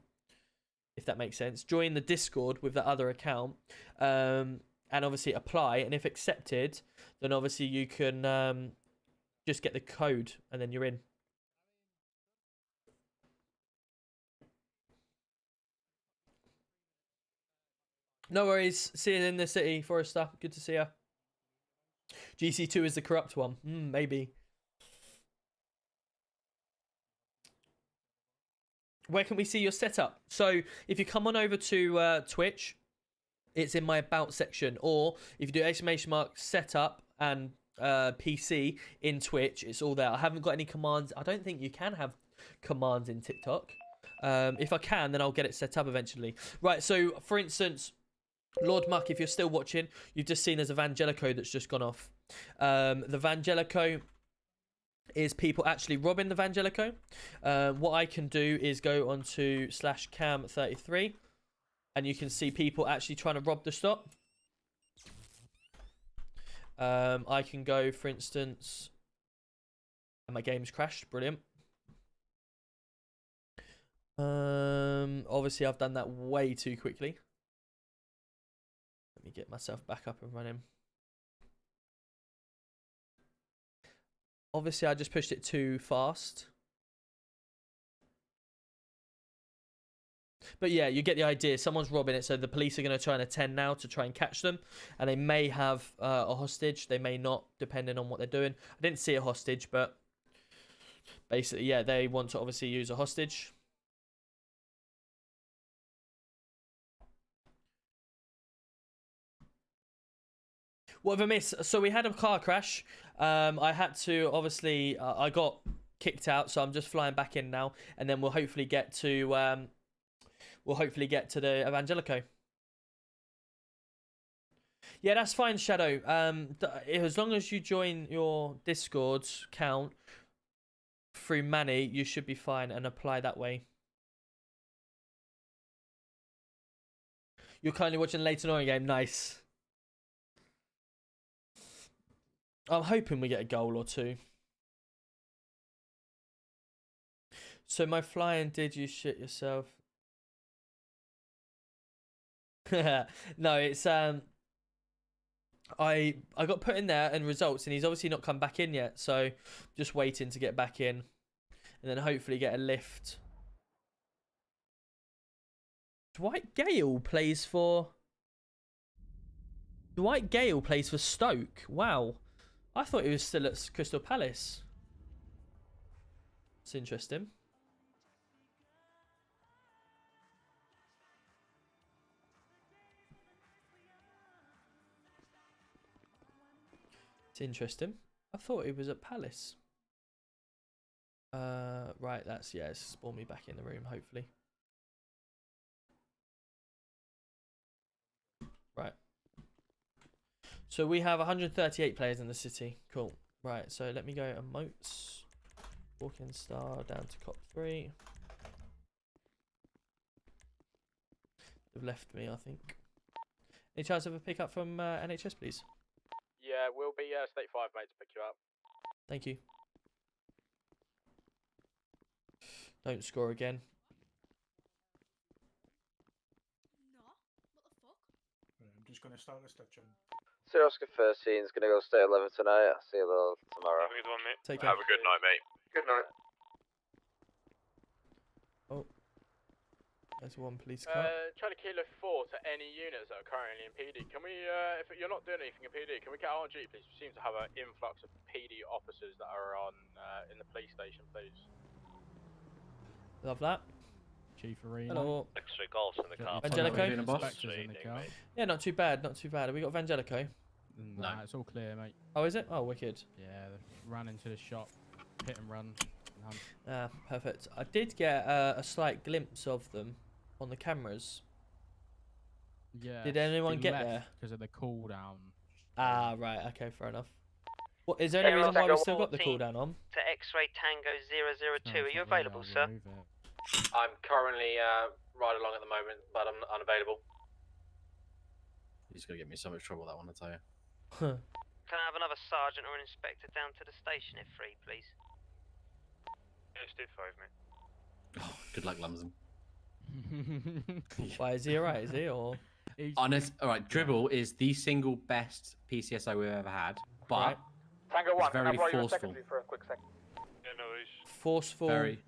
if that makes sense, join the Discord with that other account, and obviously apply, and if accepted, then obviously you can just get the code and then you're in. No worries. See you in the city, Forrester. Good to see you. GC2 is the corrupt one. Maybe. Where can we see your setup? So if you come on over to Twitch, it's in my about section. Or if you do ! setup and PC in Twitch, it's all there. I haven't got any commands. I don't think you can have commands in TikTok. If I can, then I'll get it set up eventually. Right, so for instance, Lord Muck, if you're still watching, you've just seen there's a Vangelico that's just gone off. The Vangelico is people actually robbing the Vangelico. What I can do is go onto /cam33 and you can see people actually trying to rob the stop. I can go, for instance, and my game's crashed. Brilliant. Obviously I've done that way too quickly. Let me get myself back up and running. Obviously I just pushed it too fast. But yeah, you get the idea. Someone's robbing it, so the police are going to try and attend now to try and catch them. And they may have a hostage. They may not, depending on what they're doing. I didn't see a hostage, but basically, yeah, they want to obviously use a hostage. What have I missed? So we had a car crash. I had to, obviously, I got kicked out, so I'm just flying back in now. And then we'll hopefully get to... the Evangelico. Yeah, that's fine, Shadow. As long as you join your Discord count through Manny, you should be fine and apply that way. You're currently watching Leighton Orient game. Nice. I'm hoping we get a goal or two. So my flying, did you shit yourself? No, it's I got put in there and results, and he's obviously not come back in yet, so just waiting to get back in and then hopefully get a lift. Dwight Gale plays for Stoke. Wow, I thought he was still at Crystal Palace. It's interesting. It's interesting. I thought he was at Palace. Right, that's, yeah, it's spawned me back in the room, hopefully. Right. So we have 138 players in the city. Cool. Right, so let me go emotes. Walking star down to cop 3. They've left me, I think. Any chance of a pickup from NHS, please? Yeah, we'll be State 5, mate, to pick you up. Thank you. Don't score again. I'm just going to start the stitching. So Oscar 13 is going to go stay 11 tonight. I'll see you all tomorrow. Have a good one, mate. Take care. Have a good night, mate. Good night. Oh. There's one police car. Charlie Kilo 4 to any units that are currently in PD. Can we, if you're not doing anything in PD, can we get RG, please? We seem to have an influx of PD officers that are on in the police station, please. Love that. Chief Arena. Hello. Extra golfs in the car. Vangelico? In the car. Yeah, not too bad, not too bad. Have we got Vangelico? Nah, it's all clear, mate. Oh, is it? Oh, wicked. Yeah, they ran into the shop, hit and run. Ah, perfect. I did get a slight glimpse of them on the cameras. Yeah. Did anyone get there? Because of the cooldown. Ah, right. Okay, fair enough. What is there any reason why we still got the cooldown on? To X-Ray Tango 002. Are you available, sir? I'm currently right along at the moment, but I'm unavailable. He's gonna get me in so much trouble, that one, I tell you. Can I have another sergeant or an inspector down to the station if free, please? Let's do 5, mate. Oh, good luck, Lumsden. Why, is he alright, is he? Or honest, alright, Dribble is the single best PCSO we've ever had, but right. Tango 1, very forceful. For a quick second. Yeah, no worries. Forceful. Very,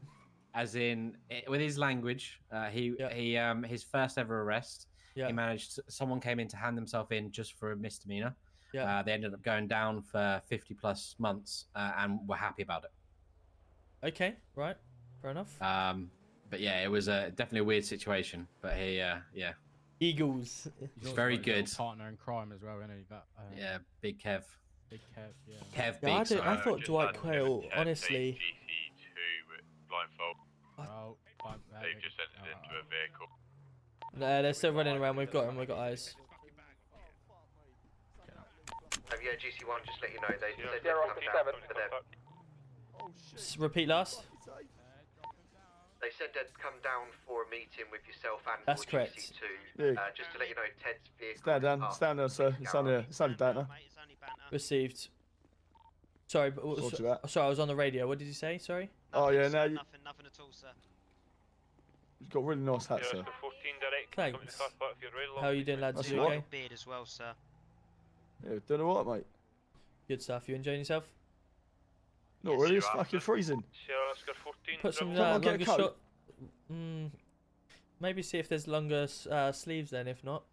as in with his language. His first ever arrest, Yeah. He managed. Someone came in to hand themselves in just for a misdemeanor. Yeah. They ended up going down for 50+ months, and were happy about it. Okay, right, fair enough. But yeah, it was definitely a weird situation. But he, yeah, Eagles. He's very good. Partner in crime as well, isn't he? That, yeah, Big Kev. Big Kev, yeah. Kev, Yeah, big. I thought Dwight Quayle, honestly. GC2 with blindfold. Oh, They've just entered into a vehicle. No, they're still running around. We've got them. We've got eyes. Yeah, GC1, just let you know, they said they'd come down for them. Repeat last. They said they'd come down for a meeting with yourself and That's for correct. GC2. Just to let you know, Ted's vehicle. Stand down, sir. It's only banter. Received. Sorry, but sorry, I was on the radio. What did you say? Sorry. Oh yeah, now you. Nothing at all, sir. You've got a really nice hat, sir. Thanks. How are you doing, lads? That's You all okay? right. Beard as well, sir. Yeah, doing alright, mate. Good stuff. You enjoying yourself? Not really. It's fucking freezing. Put some Can't I get a longer coat? short. Maybe see if there's longer sleeves then. If not.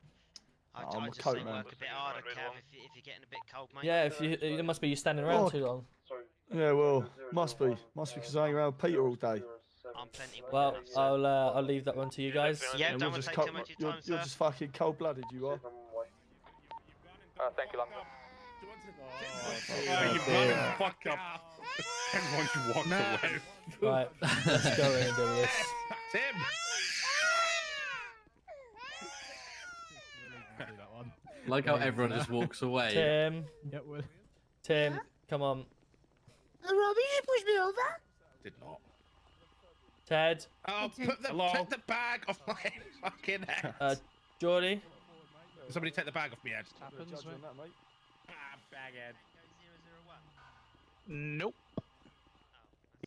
I'm a coat man. Work a bit harder, Kev, if you're getting a bit cold, mate. Yeah, if you, it must be you standing around Oh. too long. Yeah, well, must be because I hang around Peter all day. Well, I'll leave that one to you guys. Yeah, And don't we're want to just take too much of your time, you're sir. just fucking cold-blooded, you are. Thank you, London. Oh, you dear. fuck up. Everyone should walk away. Right, let's go in and do this. Tim! Like how everyone just walks away. Tim. Yep, well. Tim, come on. Robbie, you pushed me over. Did not. Ted. Oh, take the bag off my fucking head. Geordie. Somebody take the bag off my head. Happens, mate. Baghead. Nope.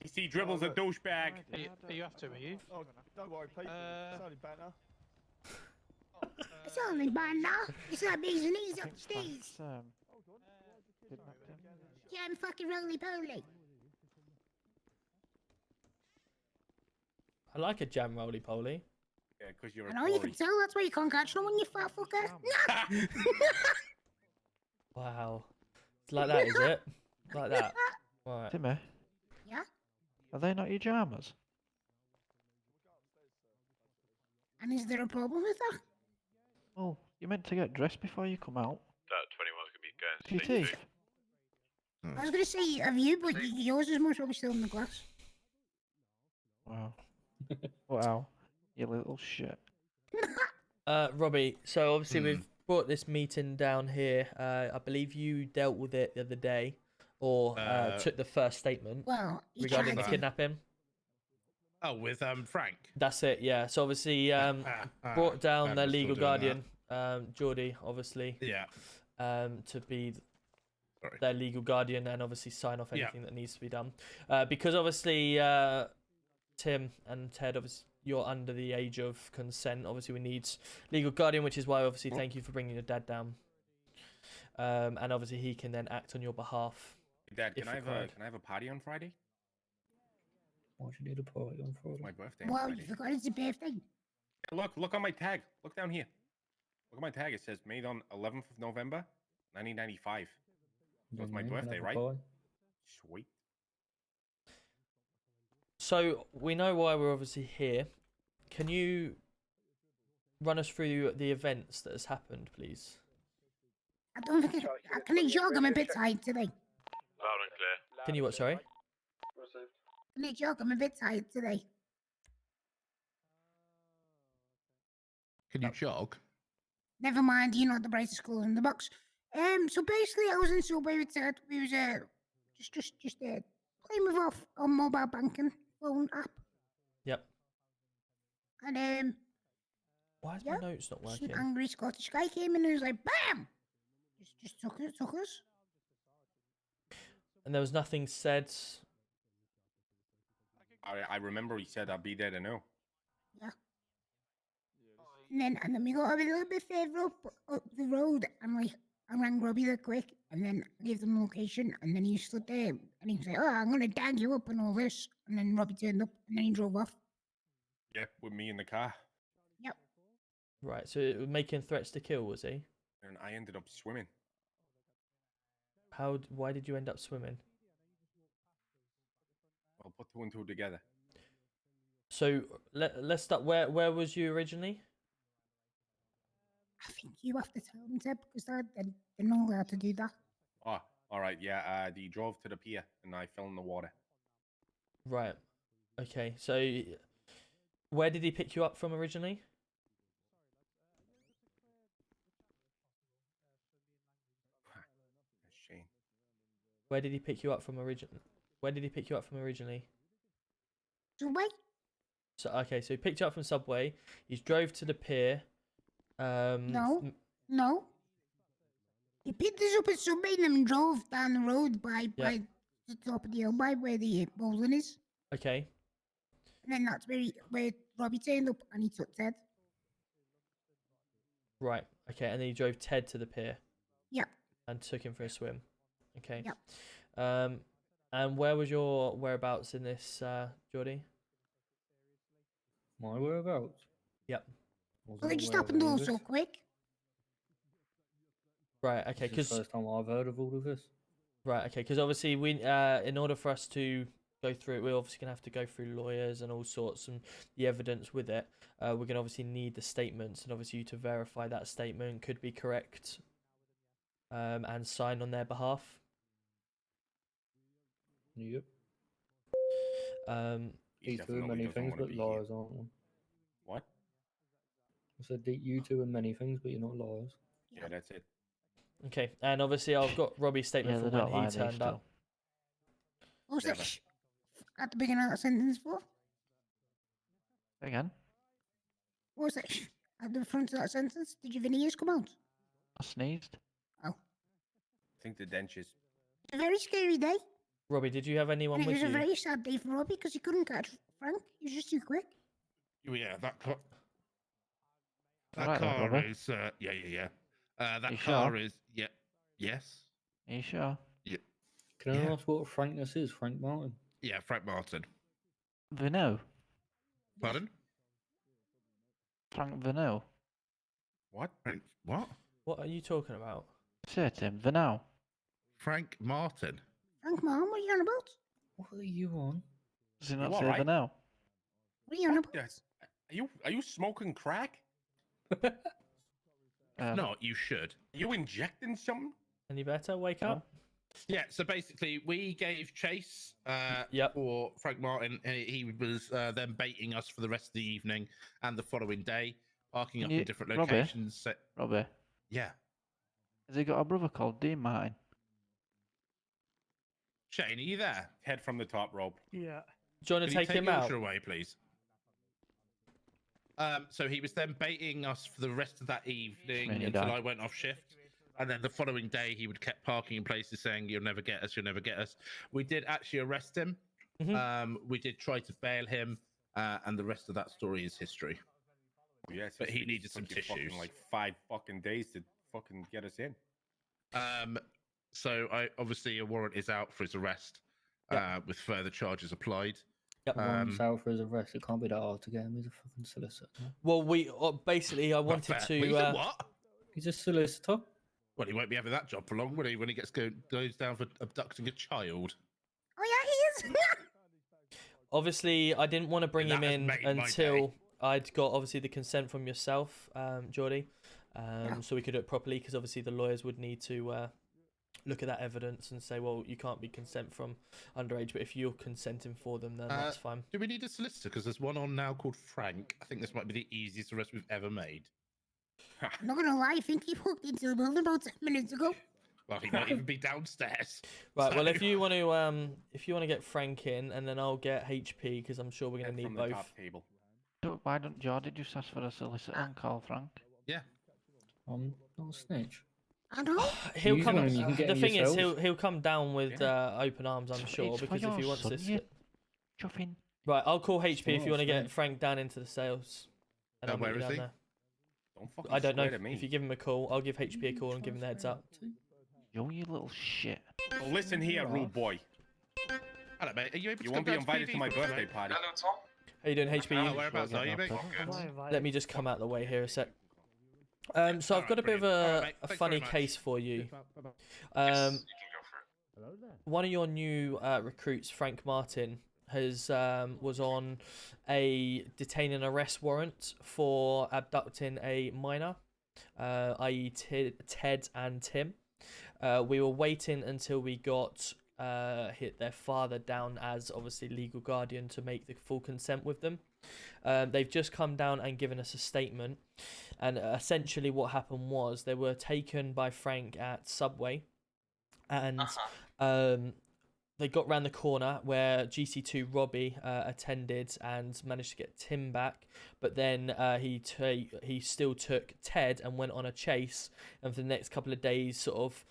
DC dribbles a douchebag. Are you after me? Oh, don't worry, Pete. It's only banter. It's only by now. It's not bees and knees upstairs. Jam fucking roly-poly. I like a jam roly-poly. Yeah, because you're I know you can tell. That's why you can't catch no one, you fat fucker. Wow. It's like that, is it? Like that. Right. Timmy, Yeah? are they not your jammers? And is there a problem with that? Oh, you're meant to get dressed before you come out. That 21's gonna be going Your straight teeth. I was going to say, have you, but yours is most probably still in the glass. Wow. Wow. You little shit. Robbie, so obviously we've brought this meeting down here. I believe you dealt with it the other day, or took the first statement Well, you regarding tried to. kidnapping. Oh, with Frank. That's it, yeah. So obviously brought down their legal guardian, Geordie, obviously. Yeah. To be their legal guardian and obviously sign off Yeah. anything that needs to be done. Because obviously Tim and Ted, obviously you're under the age of consent. Obviously we need legal guardian, which is why obviously thank you for bringing your dad down. And obviously he can then act on your behalf. Dad, if can I required. have a party on Friday? Why should you need a party on Friday? It's my birthday. on Well, Friday. you forgot it's a birthday. Yeah, look on my tag. Look down here. Look at my tag. It says made on 11th of November, 1995. So it's my birthday, right? Sweet. So we know why we're obviously here. Can you run us through the events that has happened, please? I don't think can I jog? I'm a bit tired today. Loud and clear. Can you what, sorry? Can I jog? I'm a bit tired today. Can you jog? Never mind, you know the brightest school in the box. So basically, I was in Subway with Ted. We was just playing with our mobile banking phone app. Yep. And Why is my notes not some working? angry Scottish guy came in and was like, "Bam!" Just took us. And there was nothing said. I remember he said I'll be there to know. Yeah. And then we got a little bit further up the road, and like I rang Robbie there quick, and then I gave them the location, and then he stood there, and he was like, "Oh, I'm gonna dag you up and all this," and then Robbie turned up, and then he drove off. Yeah, with me in the car. Yep. Right. So making threats to kill, was he? And I ended up swimming. Why did you end up swimming? I'll put 2 and 2 together. So let's start. Where was you originally? I think you have to tell them, Ted, because they're not allowed to do that. Oh, all right. Yeah. He drove to the pier and I fell in the water. Right. Okay. So where did he pick you up from originally? Shane. Where did he pick you up from originally? Subway? So okay, so he picked you up from Subway. He drove to the pier. No. He picked us up at Subway and then drove down the road by the top of the hill by where the bowling is. Okay. And then that's where Robbie turned up and he took Ted. Right. Okay, and then he drove Ted to the pier. Yep. And took him for a swim. Okay. Yep. And where was your whereabouts in this, Geordie? My whereabouts? Yep. Well, it just happened all so quick. Right. Okay. This is the first time I've heard of all of this. Right. Okay. Because obviously we, in order for us to go through it, we're obviously gonna have to go through lawyers and all sorts and the evidence with it. We're gonna obviously need the statements and obviously you to verify that statement could be correct. And sign on their behalf. Yep. He You two are many things, but liars, aren't you? What? I said that you two are many things, but you're not liars. Yeah, that's it. Okay, and obviously I've got Robbie's statement from when he turned up. What was that at the beginning of that sentence for? Again? What was that at the front of that sentence? Did your veneers come out? I sneezed. Oh. I think the dentures. It's a very scary day. Robbie, did you have anyone It with was you? a very sad day for Robbie because he couldn't catch Frank. He was just too quick. Oh, yeah, that car. That Right then, car Robbie. is. Yeah. That You car sure? is. Yeah. Yes. Are you sure? Yeah. Can I ask what frankness is, Frank Martin? Yeah, Frank Martin. Vino. Pardon? Frank Vino. What? What? What are you talking about? Say it to him. Vino. Frank Martin. Frank Mom, what are you on about? What are you on? Does he not You say alright? Vino? What are you on about? Yes. Are you smoking crack? No, you should. Are you injecting something? Any better? Wake up. Yeah, so basically, we gave chase for Frank Martin, and he was then baiting us for the rest of the evening and the following day, parking up in different Robbie? locations. Robbie. Yeah. Has he got a brother called Dean Martin? Shane, are you there? Head from the top rope. Yeah. Do you want to take him out? Your away, please. So he was then baiting us for the rest of that evening Really until dark. I went off shift. And then the following day, he would kept parking in places saying, "You'll never get us, you'll never get us." We did actually arrest him. We did try to bail him, and the rest of that story is history. Yes, But he needed some tissues. Like 5 fucking days to fucking get us in. So obviously a warrant is out for his arrest, with further charges applied. Warrant's out for his arrest. It can't be that hard to get him. He's a fucking solicitor. Well, we basically I wanted to. He's a what? He's a solicitor. Well, he won't be having that job for long, will he? When he goes down for abducting a child. Oh yeah, he is. Obviously, I didn't want to bring him That has in made my until I'd got obviously the consent from yourself, Geordie, so we could do it properly. Because obviously the lawyers would need to look at that evidence and say, well, you can't be consent from underage, but if you're consenting for them, then that's fine. Do we need a solicitor? Because there's one on now called Frank. I think this might be the easiest arrest we've ever made. I'm not gonna lie, I think he walked into the building about 10 minutes ago. Well, he might even be downstairs. Right. Well, if you want to get Frank in, and then I'll get HP because I'm sure we're gonna need both. Table. Why don't Geordie just ask for a solicitor and call Frank? Yeah. Not a snitch. I know. He'll Use come. one and you can get The him thing is, yourself. he'll come down with open arms, I'm sure, It's for because if he your wants son, this. you chuffing. Right. I'll call HP if not you want to get Frank. Frank down into the sales. And I'll where meet you is down he? there. Don't fucking I don't know. swear to me. If you give him a call, I'll give HP a call and give him the heads up. Yo, you little shit. Well, listen here, rude boy. Hello, mate. Are you able to You come won't be down invited to PD my for us, birthday mate? party. Hello, Tom. How you doing, HP? Whereabouts are you, mate? Let me just come out the way here a sec. So I've got a bit of a funny case for you. One of your new recruits, Frank Martin, has was on a detain and arrest warrant for abducting a minor, i.e. Ted and Tim. We were waiting until we got hit their father down as obviously legal guardian to make the full consent with them. They've just come down and given us a statement, and essentially what happened was they were taken by Frank at Subway, and they got round the corner where GC2 Robbie attended and managed to get Tim back, but then he still took Ted and went on a chase, and for the next couple of days sort of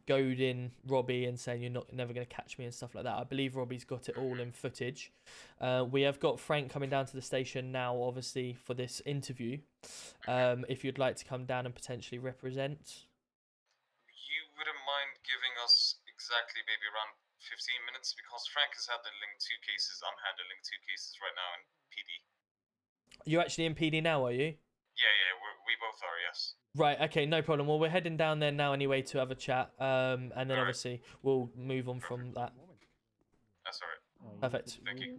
goading Robbie and saying you're never going to catch me and stuff like that. I believe Robbie's got it all in footage. We have got Frank coming down to the station now, obviously, for this interview. If you'd like to come down and potentially represent. You wouldn't mind giving us exactly maybe around 15 minutes, because Frank is handling 2 cases. I'm handling 2 cases right now in PD. You're actually in PD now, are you? Yeah, we both are, yes. Right, okay, no problem. Well, we're heading down there now anyway to have a chat, and then obviously we'll move on from that. That's alright. Perfect. Thank you.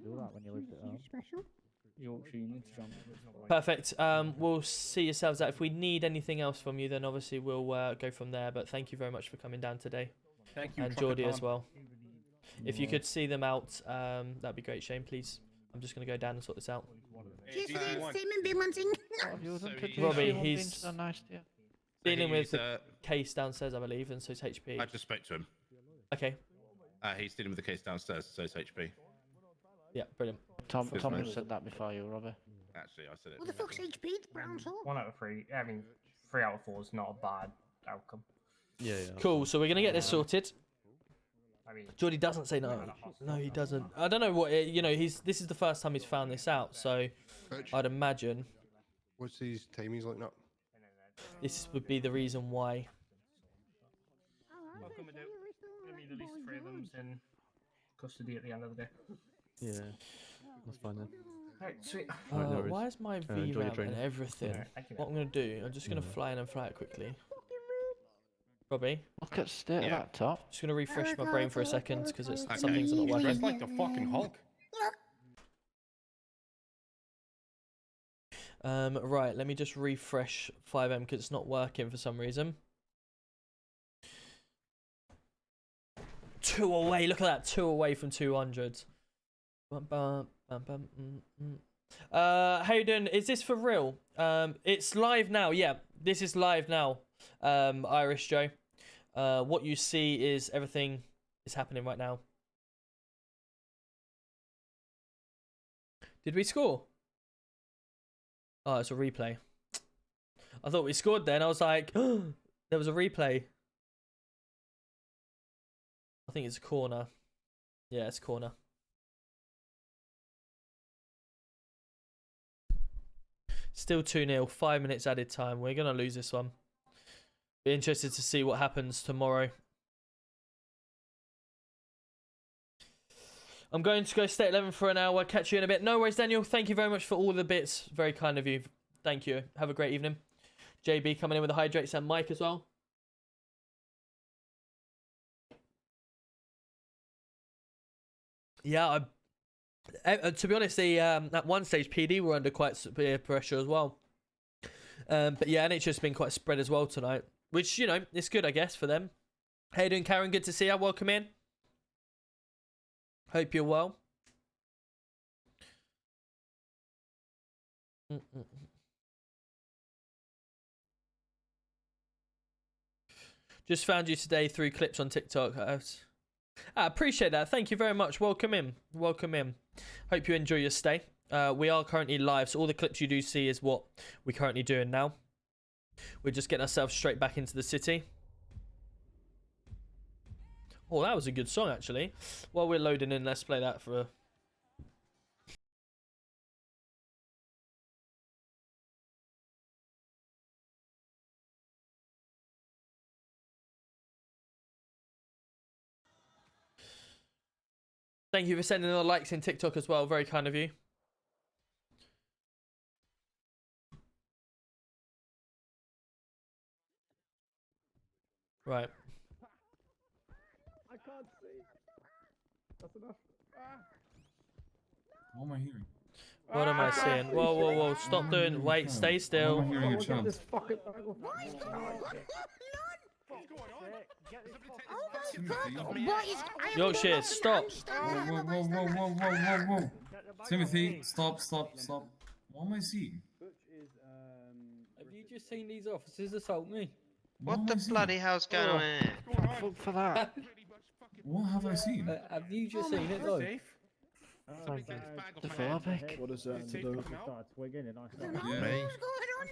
Perfect. We'll see yourselves out. If we need anything else from you, then obviously we'll go from there. But thank you very much for coming down today. Thank you, and Geordie as well. If you could see them out, that'd be great, Shane, please. I'm just going to go down and sort this out. Robbie, he's dealing with the case downstairs, I believe, and so is HP. I just spoke to him. Okay. He's dealing with the case downstairs, so is HP. Yeah, brilliant. Tom said that before you, Robbie. Actually, I said it. What the fuck's HP? The brown salt? 1 out of 3. I mean, 3 out of 4 is not a bad outcome. Yeah. Cool. So we're gonna get this sorted. I mean, Geordie doesn't say no. No, he doesn't. I don't know what this is the first time he's found this out, so I'd imagine. What's these timings like now? This would be the reason why. Welcome, I mean, at least 3 of them's in custody at the end of the day. Yeah, that's fine then. Alright, sweet. Why is my VRAM and everything? What I'm gonna do? I'm just gonna fly in and fly it quickly. Robbie? Look at the state of that top. Just gonna refresh my brain for a second because some things are not working. Dressed like the fucking Hulk. Right, let me just refresh FiveM because it's not working for some reason. 2 away, look at that, 2 away from 200. How you doing? Is this for real? It's live now, yeah. This is live now, Irish Joe. What you see is everything is happening right now. Did we score? Oh, it's a replay. I thought we scored then. I was like, oh, there was a replay. I think it's a corner. Yeah, it's a corner. Still 2-0. 5 minutes added time. We're going to lose this one. Be interested to see what happens tomorrow. I'm going to go stay at 11 for an hour. Catch you in a bit. No worries, Daniel. Thank you very much for all the bits. Very kind of you. Thank you. Have a great evening. JB coming in with the hydrates and Mike as well. Yeah, to be honest, at one stage PD were under quite severe pressure as well. But yeah, NHS has been quite spread as well tonight, which, you know, it's good, I guess, for them. How you doing, Karen? Good to see you. Welcome in. Hope you're well. Just found you today through clips on TikTok. I appreciate that. Thank you very much. Welcome in. Welcome in. Hope you enjoy your stay. We are currently live, so all the clips you do see is what we're currently doing now. We're just getting ourselves straight back into the city. Oh, that was a good song, actually. While we're loading in, let's play that for a... Thank you for sending the likes in TikTok as well. Very kind of you. Right. I can't see. That's enough. What am I hearing? What am I seeing? Whoa, whoa, whoa! Stop doing. Wait, stay still. Am I hearing a child? This fucking Yorkshire, stop. Whoa. Timothy, stop. What am I seeing? Have you just seen these officers assault me? What the bloody hell's going on here? Fuck for that. What have I seen? Have you just seen it though? The Varbeck. What is that? Yeah. What's going on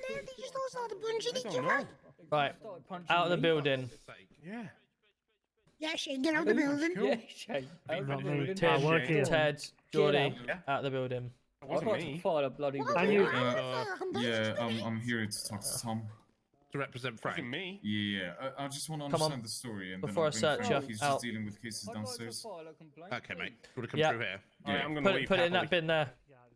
there? They just all started punching each other. Right. Out of the building. Yeah. Yeah, Shane, get out of the building. Yeah, Shane. Ted, Jordy, out of the building. I'd like to file a bloody I'm here to talk to Tom. To represent Frank. Me? Yeah, I just want to Come on. understand the story. And Before I then search you, he's out. just dealing with cases downstairs. Okay, mate. You want to come Yeah. through here? Alright, I'm gonna leave Put it in that happily. bin there.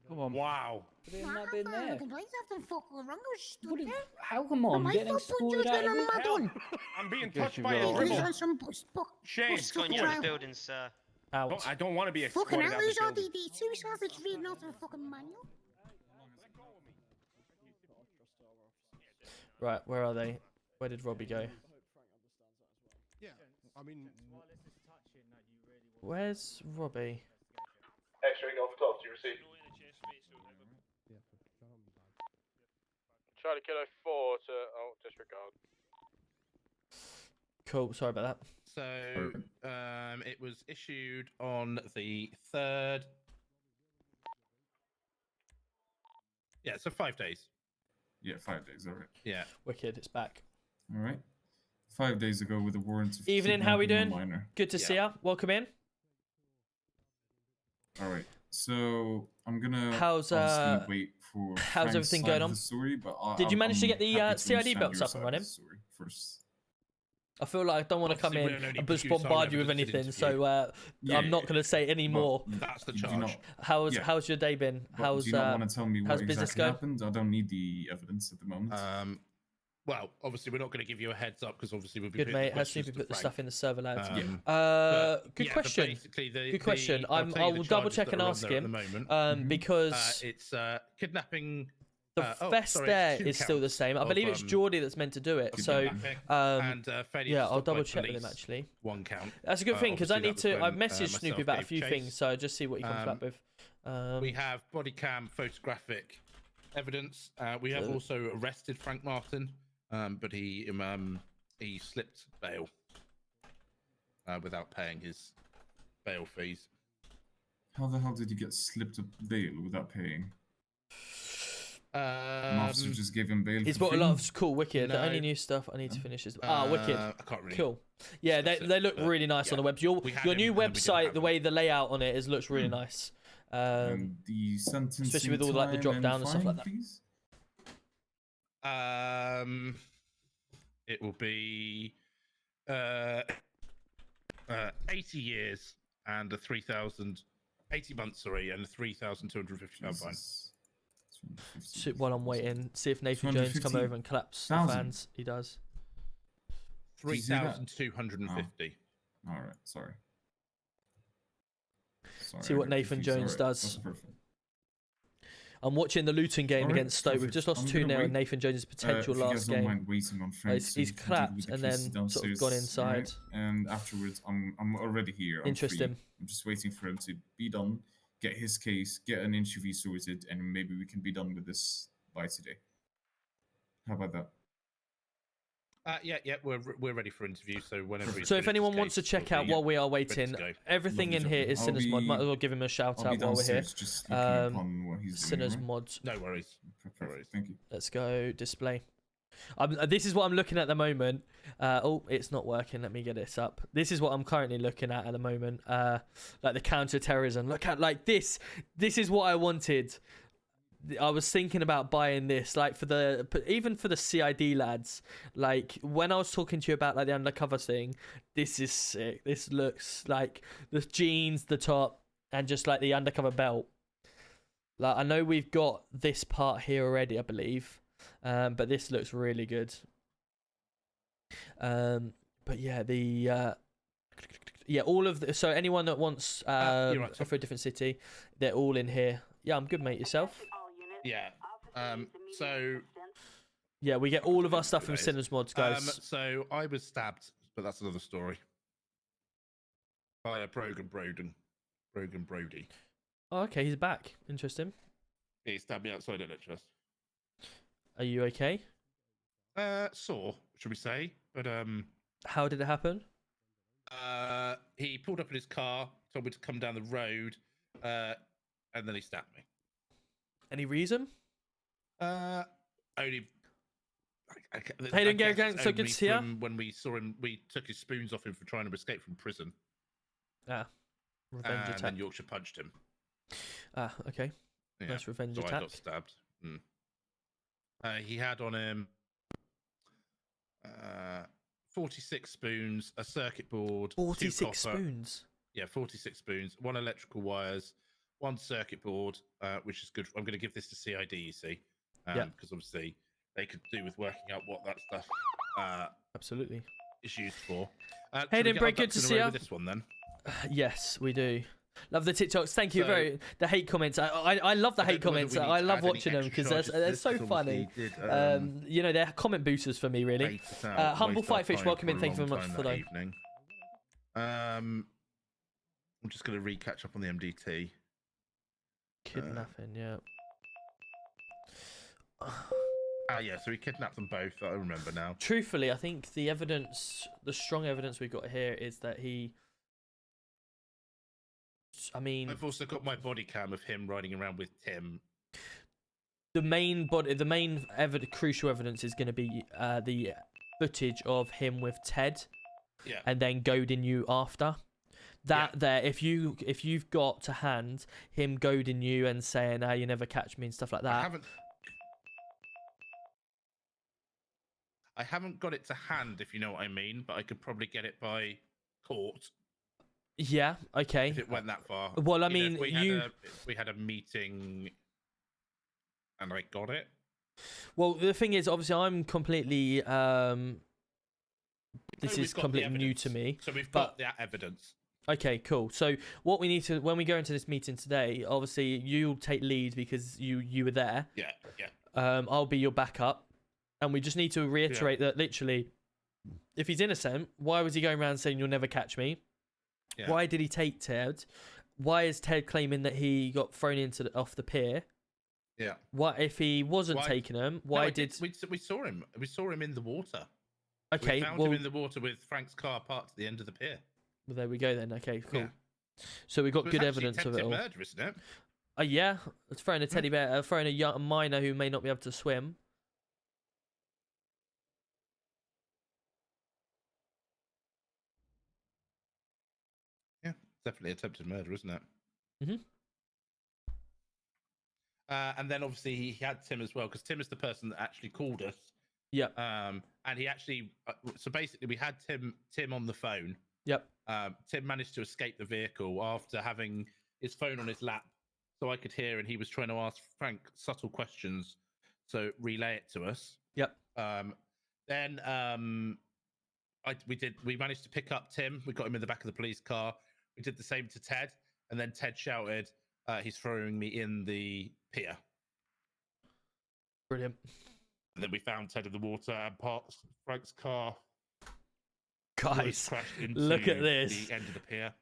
Come on. Wow. Put it in that bin there. Complaints after fuck all wrong. I was stood there. How come I'm My getting fault, escorted punches out went of on it? my done. I'm being Yes, touched you by a will. He's dribble. on some bus. Shame. Bus Going stuck into the around. building, sir. Out. I don't want to be Fucking escorted hell, out who's the on building. DD2? He sounds like he's reading out of a fucking manual. Right, where are they? Where did Robbie go? Yeah, I mean, Where's Robbie? X-ray Golf 12, do you receive? Charlie Kilo 4 to disregard. Cool, sorry about that. So, it was issued on the 3rd. Yeah, so 5 days. Yeah, 5 days. All right. Yeah. Wicked, it's back. All right. 5 days ago with a warrant. Of Evening, how we kidnapping a doing? minor. Good to see ya. Welcome in. All right. So I'm gonna How's, obviously wait for how's Frank's everything side going of on? the story, but Did you manage to I'm get the happy to CID understand belts your up and side of running? the story first. I feel like I don't want to come Obviously, in we don't and need just to use our bombard you with evidence in anything, interview. so Yeah, I'm not going to say any more. That's the You do charge. not- How's your day been? But How's do you not want to tell me how's what business exactly going? happened? I don't need the evidence at the moment. Well, obviously, we're not going to give you a heads up because obviously we'll be Good putting mate. the Has Snoopy questions to put the Frank. stuff in the server, lads? But, Good yeah, but question. basically Good question. I'll tell I you the will double charges check that and are on ask there at him the moment. because It's kidnapping. the vest sorry, there it's 2 is still the counts same. I of, believe it's Geordie that's meant to do it. So kidnapping and failure yeah, to I'll stop by double check with him police, actually. 1 count. That's a good thing because I Obviously, need that to. was I've when, messaged Snoopy myself about a gave few chase. things, so just see what he comes back with. We have body cam photographic evidence. We have also arrested Frank Martin, but he slipped bail without paying his bail fees. How the hell did you get slipped a bail without paying? An officer just gave him bail. He's for bought a free? lot of cool, wicked. The No. only new stuff I need to finish is wicked. I can't really Cool. Yeah, they discuss it, look but really nice on the web. Your we had your him new and then we didn't website, have the him. way the layout on it is looks really nice. And the sentencing especially with all like the time drop down and stuff fine, like that. please? It will be 80 years and a 80 months, sorry, and a £3,250 fine. So while I'm waiting, see if Nathan Jones come over and claps the 250,000. fans. He does. Did you see that? 3,250. All right, sorry. See I what got Nathan confused. Jones All right, does. That's perfect. I'm watching the Luton game All right, against Stoke. We've perfect. just lost I'm 2-0 gonna in wait. Nathan Jones' potential if you last guys don't game. mind waiting on Frank, so He's he can deal clapped with the and cases then sort of downstairs, gone all right? inside. And afterwards, I'm already here. I'm Interesting. free. I'm just waiting for him to be done, get his case, get an interview sorted, and maybe we can be done with this by today. How about that? Yeah, we're ready for interview. So whenever. he's So if finished anyone his wants to case, check we'll out be while we are ready to waiting, go. everything in here is I'll Sinners Mod. be- Might as well give him a shout I'll be out while we're here. downstairs just looking upon what he's doing, Sinners alright? Mods. No worries. Perfect. Thank you. Let's go display. This is what I'm looking at the moment. Oh, it's not working. Let me get this up. This is what I'm currently looking at the moment. Like the counter-terrorism. Look at like this. This is what I wanted. I was thinking about buying this, like even for the CID lads. Like when I was talking to you about like the undercover thing, this is sick. This looks like the jeans, the top, and just like the undercover belt. Like I know we've got this part here already, I believe, but this looks really good. But yeah, all of the, so anyone that wants right, for a different city, they're all in here. Yeah, I'm good, mate. Yourself? Yeah. So yeah, we get all of our stuff from Sinners Mods, guys. So I was stabbed, but that's another story. By a Brogan Brody. Oh, okay, he's back. Interesting. He stabbed me outside at Trust. Are you okay? Sore, should we say? But how did it happen? He pulled up in his car, told me to come down the road, and then he stabbed me. Any reason? Only. Hayden Gang, so good to see you. When we saw him, we took his spoons off him for trying to escape from prison. Ah, revenge and attack. then Yorkshire punched him. Ah, okay. Yeah. Nice revenge so attack. I got stabbed. He had on him 46 spoons, a circuit board, 46 spoons. Yeah, 46 spoons, 1 electrical wires, 1 circuit board, which is good. I'm going to give this to CID, you see, because obviously they could do with working out what that stuff absolutely is used for. Hey, then, Brett, good to see you. This one then. Yes, we do. Love the TikToks. Thank you the hate comments. I love the hate comments. I love watching them because they're so funny. You know, they're comment boosters for me, really. Humble Fightfish, welcome in. Thank you very much for that. I'm just going to catch up on the MDT. Kidnapping, yeah. Yeah, so he kidnapped them both. I remember now. Truthfully, I think the strong evidence we've got here is that he. I mean, I've also got my body cam of him riding around with Tim. The main crucial evidence is going to be the footage of him with Ted, and then goading you after. There, if you've got to hand him goading you and saying, "You never catch me" and stuff like that. I haven't got it to hand, if you know what I mean, but I could probably get it by court. Yeah. Okay. If it went that far. Well, I mean, if we had a meeting, and I got it. Well, the thing is, obviously, I'm completely. This is completely new to me. So we've got that evidence. Okay, cool. So what we need to, when we go into this meeting today, obviously you'll take lead because you were there. Yeah. I'll be your backup, and we just need to reiterate that literally, if he's innocent, why was he going around saying "you'll never catch me"? Yeah. Why did he take Ted? Why is Ted claiming that he got thrown off the pier? Yeah. What if he wasn't taking him? Why did we saw him? We saw him in the water. Okay, we found him in the water with Frank's car parked at the end of the pier. Well, there we go then. Okay, cool. Yeah. So we got good evidence of it all. Murder, isn't it? Yeah, it's throwing a teddy bear, throwing a young minor who may not be able to swim. Yeah, definitely attempted murder, isn't it? Mm-hmm. And then obviously he had Tim as well, because Tim is the person that actually called us. Yeah. And he actually, so basically we had Tim on the phone. Yep. Tim managed to escape the vehicle after having his phone on his lap, so I could hear, and he was trying to ask Frank subtle questions, so relay it to us. Yep. Then we managed to pick up Tim. We got him in the back of the police car. We did the same to Ted, and then Ted shouted, "He's throwing me in the pier." Brilliant. And then we found Ted in the water and parked Frank's car. Guys, look at this. The end of the pier.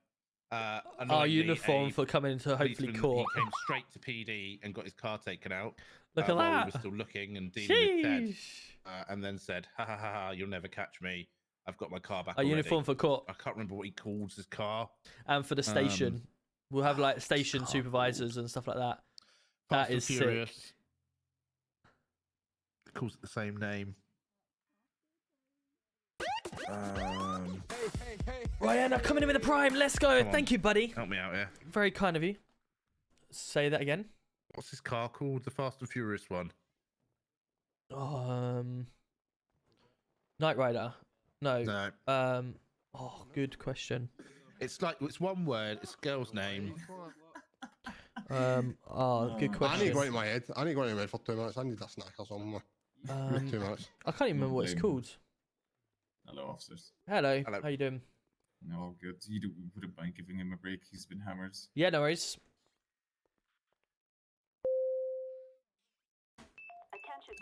Our uniform for coming into hopefully court. He came straight to PD and got his car taken out. Look at while that. We were still looking and dealing with Ted. And then said, "Ha ha ha ha! You'll never catch me. I've got my car back." Our uniform for court. I can't remember what he calls his car. And for the station, we'll have like station supervisors and stuff like that. That is sick. Calls it the same name. Ryan, coming in with a prime. Let's go. Thank you, buddy. Help me out here. Very kind of you. Say that again. What's his car called? The Fast and Furious one. Knight Rider. No. No. Good question. It's one word. It's a girl's name. Good question. I need to go in my head. I need to go in my head for 2 minutes. I need a snack or something. 2 minutes. I can't even remember what it's called. Hello, officers. Hello. How you doing? No, all good. Wouldn't mind giving him a break. He's been hammered. Yeah, no worries.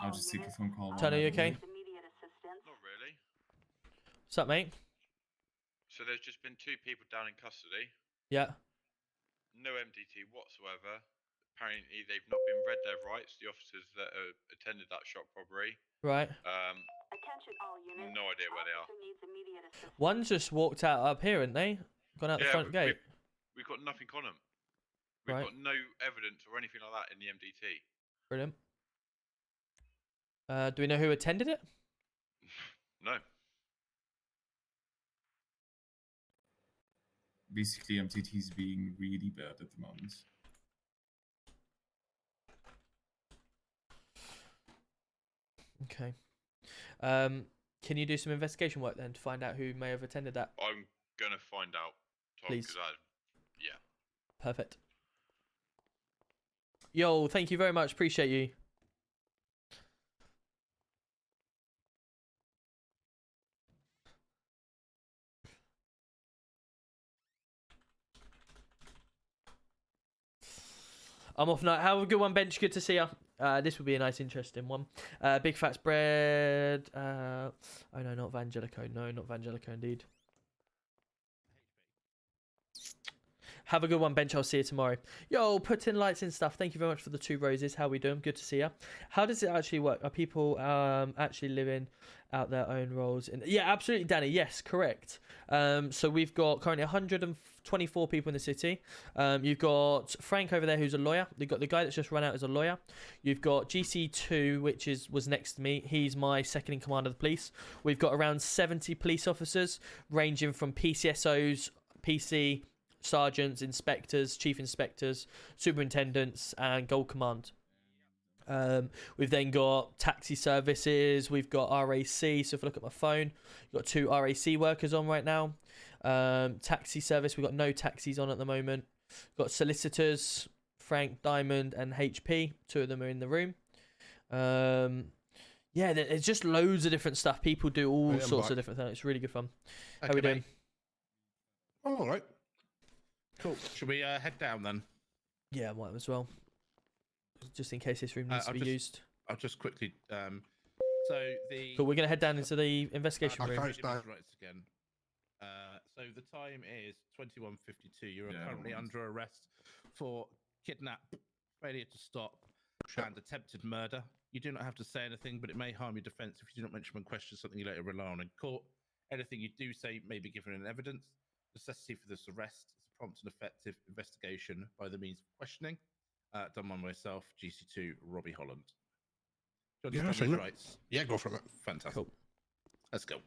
I'll just take a phone call. Tony, you okay? Not really. What's up, mate? So there's just been 2 people down in custody. Yeah. No MDT whatsoever. Apparently they've not been read their rights, the officers that attended that shop robbery. Right. No idea where they are. One just walked out up here, haven't they? Gone out the front gate. We've got nothing on them. We've got no evidence or anything like that in the MDT. Brilliant. Do we know who attended it? No. Basically, MTT's being really bad at the moment. Okay. Can you do some investigation work then to find out who may have attended that? I'm gonna find out, Tom, Please. because yeah. Perfect. Yo, thank you very much. Appreciate you. I'm off now. Have a good one, Bench. Good to see you. This will be a nice, interesting one. Big Fats Bread. Oh, no, not Vangelico. No, not Vangelico, indeed. Have a good one, Bench. I'll see you tomorrow. Yo, put in lights and stuff. Thank you very much for the 2 roses. How we doing? Good to see you. How does it actually work? Are people actually living out their own roles? Yeah, absolutely, Danny. Yes, correct. So we've got currently 124 people in the city. You've got Frank over there, who's a lawyer. You've got the guy that's just run out as a lawyer. You've got GC2, which was next to me. He's my second in command of the police. We've got around 70 police officers, ranging from PCSOs, PC, sergeants, inspectors, chief inspectors, superintendents, and Gold Command. We've then got taxi services. We've got RAC. So if I look at my phone, we've got 2 RAC workers on right now. Taxi service, we've got no taxis on at the moment. We've got solicitors, Frank, Diamond, and HP. 2 of them are in the room. Yeah, there's just loads of different stuff. People do all sorts of different things. It's really good fun. How are we doing? Oh, all right. Cool. Should we head down then? Yeah, I might as well. Just in case this room needs to be used. I'll just quickly. So the. Cool, we're gonna head down into the investigation room. Rights again. So the time is 21:52. You're currently under arrest for kidnap, failure to stop, and attempted murder. You do not have to say anything, but it may harm your defence if you do not mention when questioned something you later rely on in court. Anything you do say may be given in evidence. Necessity for this arrest is a prompt and effective investigation by the means of questioning. Done by myself, GC2, Robbie Holland. Do you understand those rights? Yeah, go for it. Fantastic. Cool. Let's go.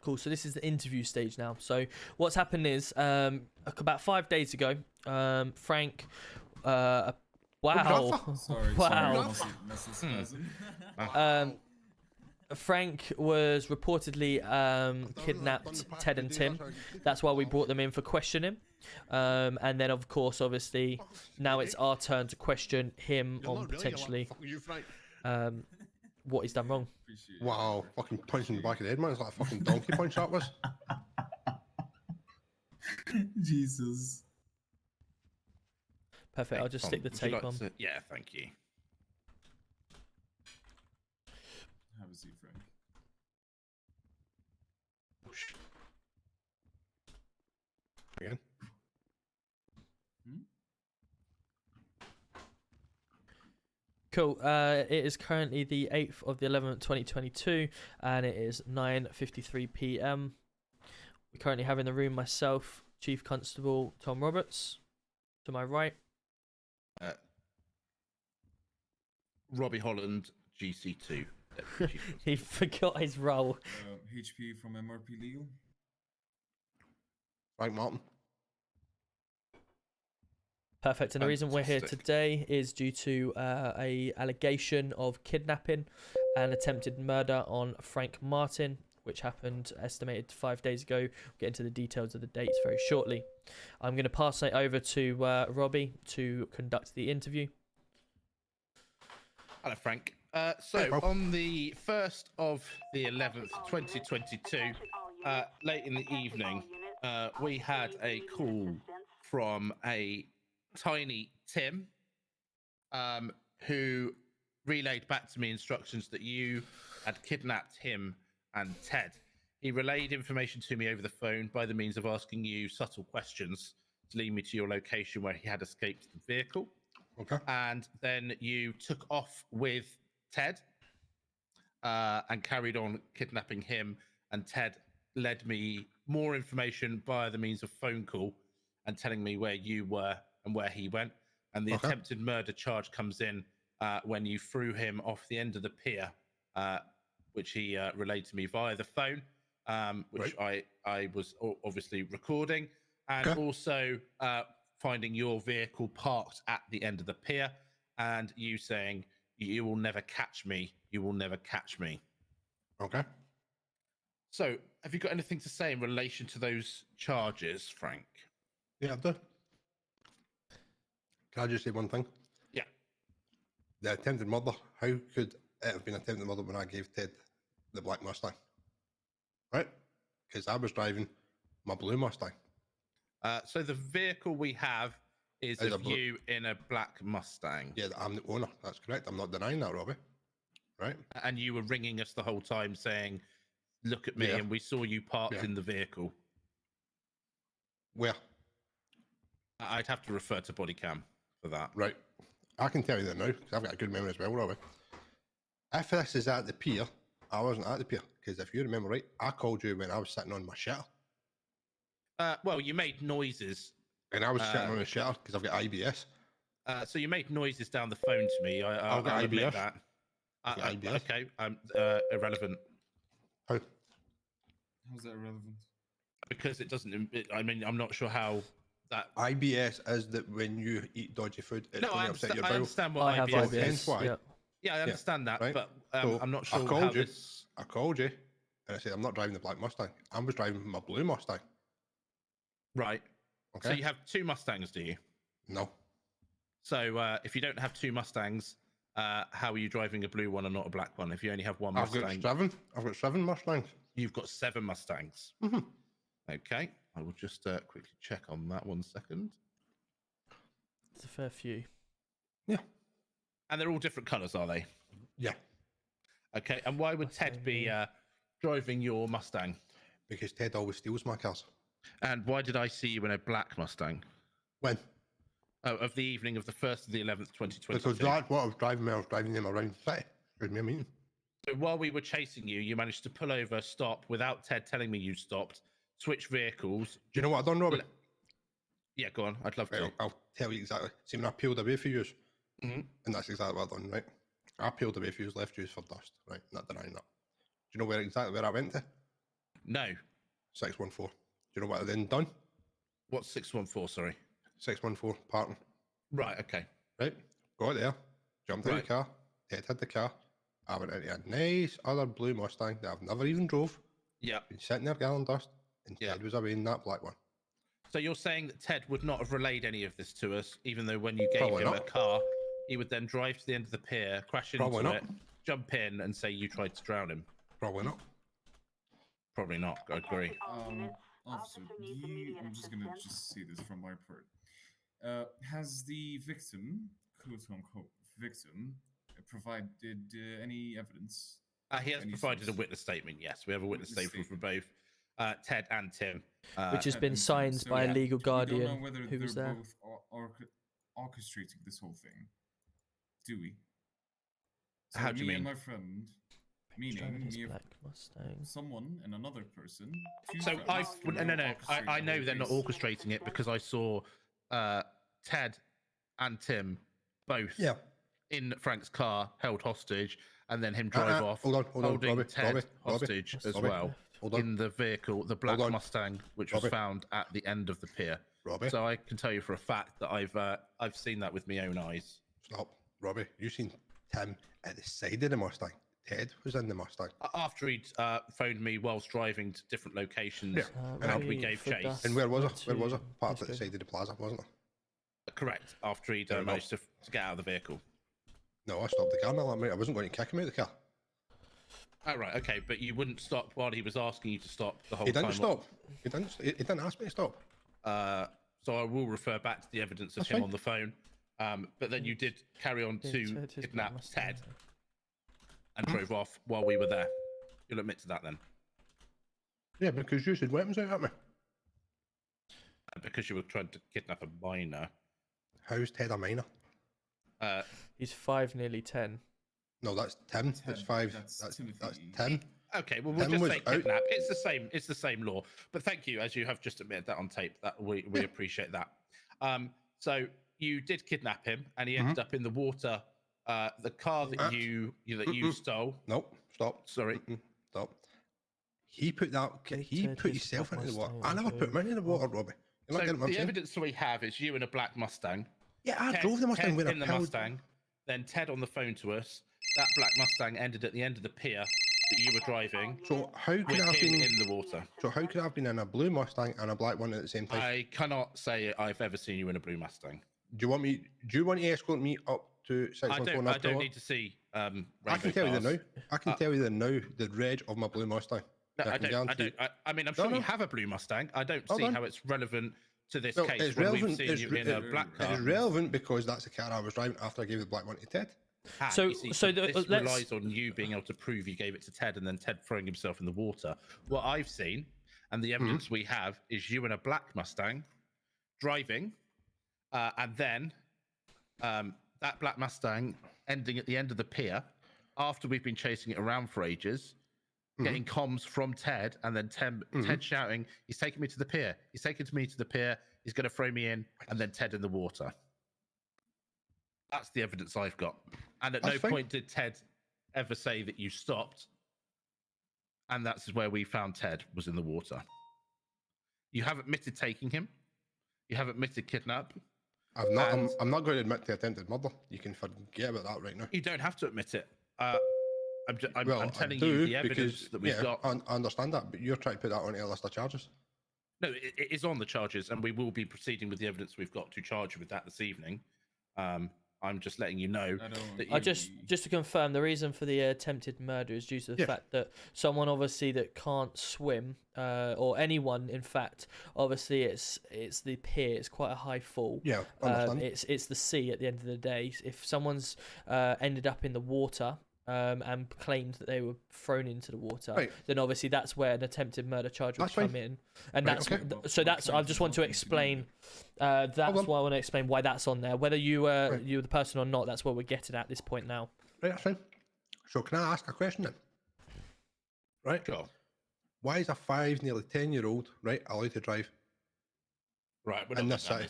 Cool, so this is the interview stage now. So what's happened is, about 5 days ago, Frank, wow. Sorry, wow. Sorry, Frank was reportedly kidnapped Ted and Tim. That's why we brought them in for questioning. And then, of course, obviously, now it's our turn to question him on potentially what he's done wrong. Wow, fucking punch in the back of the head, man. It's like a fucking donkey punch that was. Jesus. Perfect, I'll just stick the tape on. Yeah, thank you. Have a seat, Frank. Again. Cool. It is currently the 8th of the 11th, 2022, and it is 9:53 p.m. We currently have in the room myself, Chief Constable Tom Roberts, to my right. Robbie Holland, GC2. He forgot his role. HP from MRP Legal. Right, Martin. Perfect. And the reason we're here today is due to a allegation of kidnapping and attempted murder on Frank Martin, which happened estimated 5 days ago. We'll get into the details of the dates very shortly. I'm going to pass it over to Robbie to conduct the interview. Hello, Frank. So on the 1st of the 11th, 2022, late in the evening, we had a call from a tiny Tim, who relayed back to me instructions that you had kidnapped him and Ted. He relayed information to me over the phone by the means of asking you subtle questions to lead me to your location where he had escaped the vehicle. Okay. And then you took off with Ted and carried on kidnapping him, and Ted led me more information via the means of phone call and telling me where you were and where he went. And the attempted murder charge comes in when you threw him off the end of the pier, which he relayed to me via the phone, which I was obviously recording, and also finding your vehicle parked at the end of the pier, and you saying, "You will never catch me. You will never catch me." Okay. So, have you got anything to say in relation to those charges, Frank? Yeah, I do. Can I just say one thing? Yeah. The attempted murder. How could it have been attempted murder when I gave Ted the black Mustang? Right? Because I was driving my blue Mustang. So the vehicle we have is of you in a black Mustang. Yeah, I'm the owner. That's correct. I'm not denying that, Robbie. Right? And you were ringing us the whole time saying, "Look at me," and we saw you parked in the vehicle. Where? I'd have to refer to body cam for that. Right. I can tell you that now, because I've got a good memory as well, Robbie. If this is at the pier, I wasn't at the pier, because if you remember right, I called you when I was sitting on my shutter. Well, you made noises. And I was sitting on a shutter, because I've got IBS. So you made noises down the phone to me. I've got I'll admit IBS. that. IBS. Okay, irrelevant. How? How's that irrelevant? Because it doesn't. I mean, I'm not sure how that. IBS is that when you eat dodgy food, it's No, going I to upset your understand, I bowel. understand what IBS is. Hence why. Yeah, I understand that, right? but So I'm not sure I called how you. this. I called you, and I said I'm not driving the black Mustang. I was driving my blue Mustang. Right. Okay. So you have two Mustangs, do you? No. So if you don't have two Mustangs, how are you driving a blue one and not a black one? If you only have one I've Mustang, got seven. I've got 7 Mustangs. You've got 7 Mustangs. Mm-hmm. Okay, I will just quickly check on that 1 second. It's a fair few. Yeah. And they're all different colours, are they? Yeah. Okay, and why would Ted be driving your Mustang? Because Ted always steals my cars. And why did I see you in a black Mustang? When? Oh, of the evening of the 1st of the 11th, 2022. Because that's what I was driving. I was driving them around the city. With me a meeting. So while we were chasing you, you managed to pull over, stop without Ted telling me you stopped, switch vehicles. Do you know what I done, Robin? Yeah, go on. I'd love to. I'll tell you exactly. See, when I peeled away for you, Mm-hmm. and that's exactly what I done, right? I peeled away for you, left you for dust, right? Not denying that. Do you know exactly where I went to? No. 614. Do you know what I then done? What's 614, sorry? 614, parking. Right, okay. Right? Got there, jumped in the car, Ted had the car. I went into a nice other blue Mustang that I've never even drove. Yeah. Been sitting there gathering dust, and Ted was away in that black one. So you're saying that Ted would not have relayed any of this to us, even though when you gave Probably him not. a car, he would then drive to the end of the pier, crash into Probably not. it, jump in, and say you tried to drown him? Probably not. Probably not. I agree. Officer, I'm just gonna say this from my part. Has the victim, quote unquote victim, provided any evidence? He has provided a witness statement. Yes, we have a witness statement for both Ted and Tim, Which has been signed by a legal We guardian don't know whether who was they're there. both orchestrating this whole thing, do we? So How do you me mean? and my friend, Driving meaning his me, black Mustang. someone and another person. So no. I know they're not orchestrating it because I saw Ted and Tim both in Frank's car held hostage, and then him drive off, hold on, holding Robbie, Ted hostage as well in the vehicle, the black Mustang, which was found at the end of the pier. Robbie. So I can tell you for a fact that I've seen that with my own eyes. Stop, Robbie. You seen Tim at the side of the Mustang. Ted was in the Mustang. After he'd phoned me whilst driving to different locations, and we gave chase. And where was I? Where was I? Parked at the side of the plaza, wasn't I? Correct. After he'd managed to get out of the vehicle. No, I stopped the car, mate. I wasn't going to kick him out of the car. Oh, right, okay, but you wouldn't stop while he was asking you to stop the whole He time. didn't stop. He didn't ask me to stop. So I will refer back to the evidence of That's him fine. on the phone. But then you did carry on to kidnap Ted and drove off while we were there. You'll admit to that then? Yeah, because you said weapons out at me. Because you were trying to kidnap a minor. How's Ted a minor? He's 5, nearly 10. No, that's Tim. That's 5. That's Tim. Okay, well, we'll Tim just was say out. kidnap. It's the same. It's the same law. But thank you, as you have just admitted that on tape. That we appreciate that. So you did kidnap him, and he ended up in the water. The car that you stole. Nope. Stop. Sorry. Stop. He put that. He put himself into the water. I never put mine in the water, Robbie. You're not getting what I'm the saying. evidence we have is you in a black Mustang. Yeah, I Ted, drove the Mustang Ted with a in the pill. Mustang. Then Ted on the phone to us. That black Mustang ended at the end of the pier that you were driving. So how could with I have him been in the water? So how could I have been in a blue Mustang and a black one at the same time? I cannot say I've ever seen you in a blue Mustang. Do you want to escort me up to 614? I don't need to see. I can tell you the now. I can tell you the reg of my blue Mustang. No, I don't. I mean, I'm sure you have a blue Mustang. I don't see how it's relevant to this case. It's when relevant. We've seen you in a black car. It's relevant because that's the car I was driving after I gave the black one to Ted. This relies on you being able to prove you gave it to Ted and then Ted throwing himself in the water. What I've seen and the evidence we have is you in a black Mustang driving, and then that black Mustang ending at the end of the pier after we've been chasing it around for ages, getting comms from Ted, and then Ted shouting, "He's taking me to the pier. He's taking me to the pier. He's going to throw me in," and then Ted in the water. That's the evidence I've got. And at no point did Ted ever say that you stopped. And that's where we found Ted, was in the water. You have admitted taking him. You have admitted kidnap. I'm not going to admit to attempted murder. You can forget about that right now. You don't have to admit it. I'm telling you the evidence that we've got. I understand that, but you're trying to put that on a list of charges. No, it is on the charges, and we will be proceeding with the evidence we've got to charge you with that this evening. I'm just letting you know. That just to confirm, the reason for the attempted murder is due to the fact that someone obviously that can't swim, or anyone, in fact, obviously it's the pier. It's quite a high fall. Yeah, it's the sea at the end of the day. If someone's ended up in the water. And claimed that they were thrown into the water, then obviously that's where an attempted murder charge would come in, and I just want to explain. That's why I want to explain why that's on there. Whether you were the person or not, that's what we're getting at this point now. Right, that's fine. So can I ask a question then? Right. Sure. Why is a 5, nearly 10-year-old allowed to drive? Right. In this city.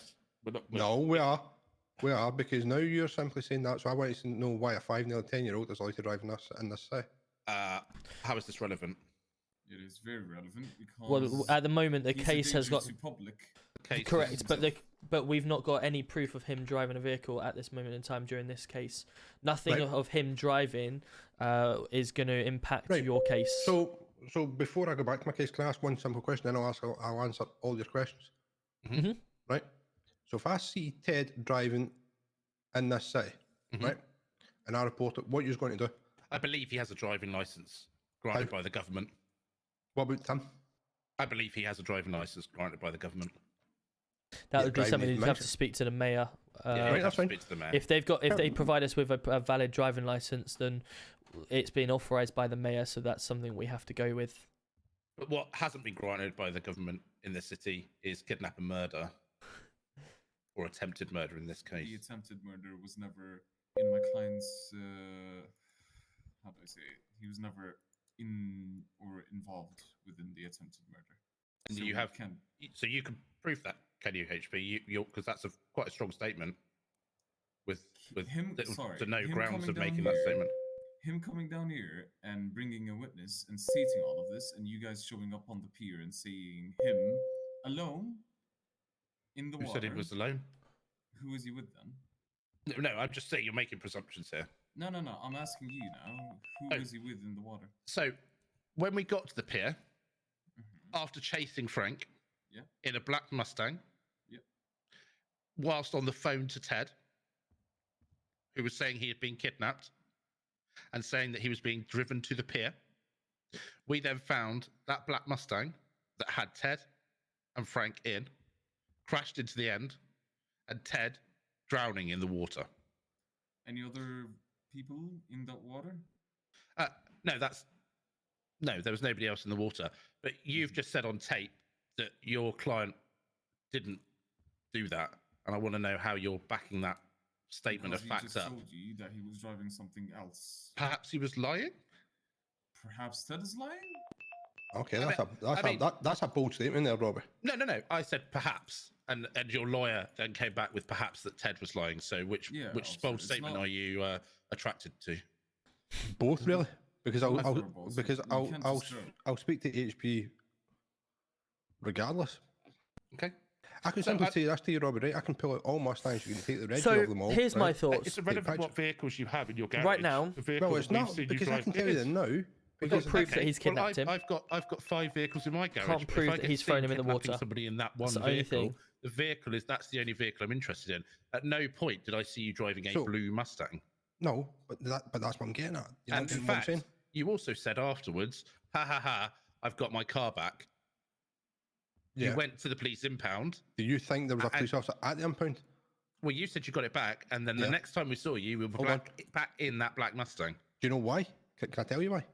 No, we are. We are, because now you're simply saying that, so I want to know why a 5, nearly 10-year-old is allowed to drive in this city. How is this relevant? It is very relevant because well, at the moment the case has got public. Correct, but we've not got any proof of him driving a vehicle at this moment in time during this case. Nothing of him driving is going to impact your case. So before I go back to my case, can I ask one simple question? Then I'll answer all your questions. Mm-hmm. Right. So if I see Ted driving in this city, right, and I report it, what are you going to do? I believe he has a driving license granted by the government. What about Tim? I believe he has a driving license granted by the government. That would be something you'd have to speak to the mayor. That's fine. Speak to the mayor. If they provide us with a valid driving license, then it's been authorized by the mayor, so that's something we have to go with. But what hasn't been granted by the government in this city is kidnap and murder. Or attempted murder in this case. The attempted murder was never in my client's. How do I say it? He was never in or involved within the attempted murder. And so you can prove that, can you, HP? Because that's quite a strong statement. With him, no grounds of making that statement. Him coming down here and bringing a witness and stating all of this, and you guys showing up on the pier and seeing him alone. In the Who water. said he was alone? Who is he with then? No, I'm just saying you're making presumptions here. No. I'm asking you now. Who is he with in the water? So, when we got to the pier, after chasing Frank in a black Mustang, whilst on the phone to Ted, who was saying he had been kidnapped and saying that he was being driven to the pier. We then found that black Mustang that had Ted and Frank in, crashed into the end, and Ted drowning in the water. Any other people in that water? No, there was nobody else in the water. But you've just said on tape that your client didn't do that, and I want to know how you're backing that statement Because of fact he just up. told you that he was driving something else. Perhaps he was lying. Perhaps Ted is lying. Okay, that's a bold statement there, Robbie. No. I said perhaps, and your lawyer then came back with perhaps that Ted was lying. So which bold statement are you attracted to? Both, really, because I'll speak to HP regardless. Okay. I can simply say this to you, Robbie, right? I can pull out all Mustangs, you can take the red So, of them all. here's my right? thoughts. It's irrelevant what vehicles you have in your garage. Right now, well, it's not because I can tell you that now. We've got proof that he's kidnapped him. I've got 5 vehicles in my garage. Can't prove that he's thrown him in the water. Somebody in that one That's the only vehicle. thing. The vehicle that's the only vehicle I'm interested in. At no point did I see you driving a blue Mustang. No, but that's what I'm getting at. You And in fact, you also said afterwards, I've got my car back. Yeah. You went to the police impound. Do you think there was a police officer at the impound? Well, you said you got it back, and then the next time we saw you, we were back in that black Mustang. Do you know why? Can I tell you why?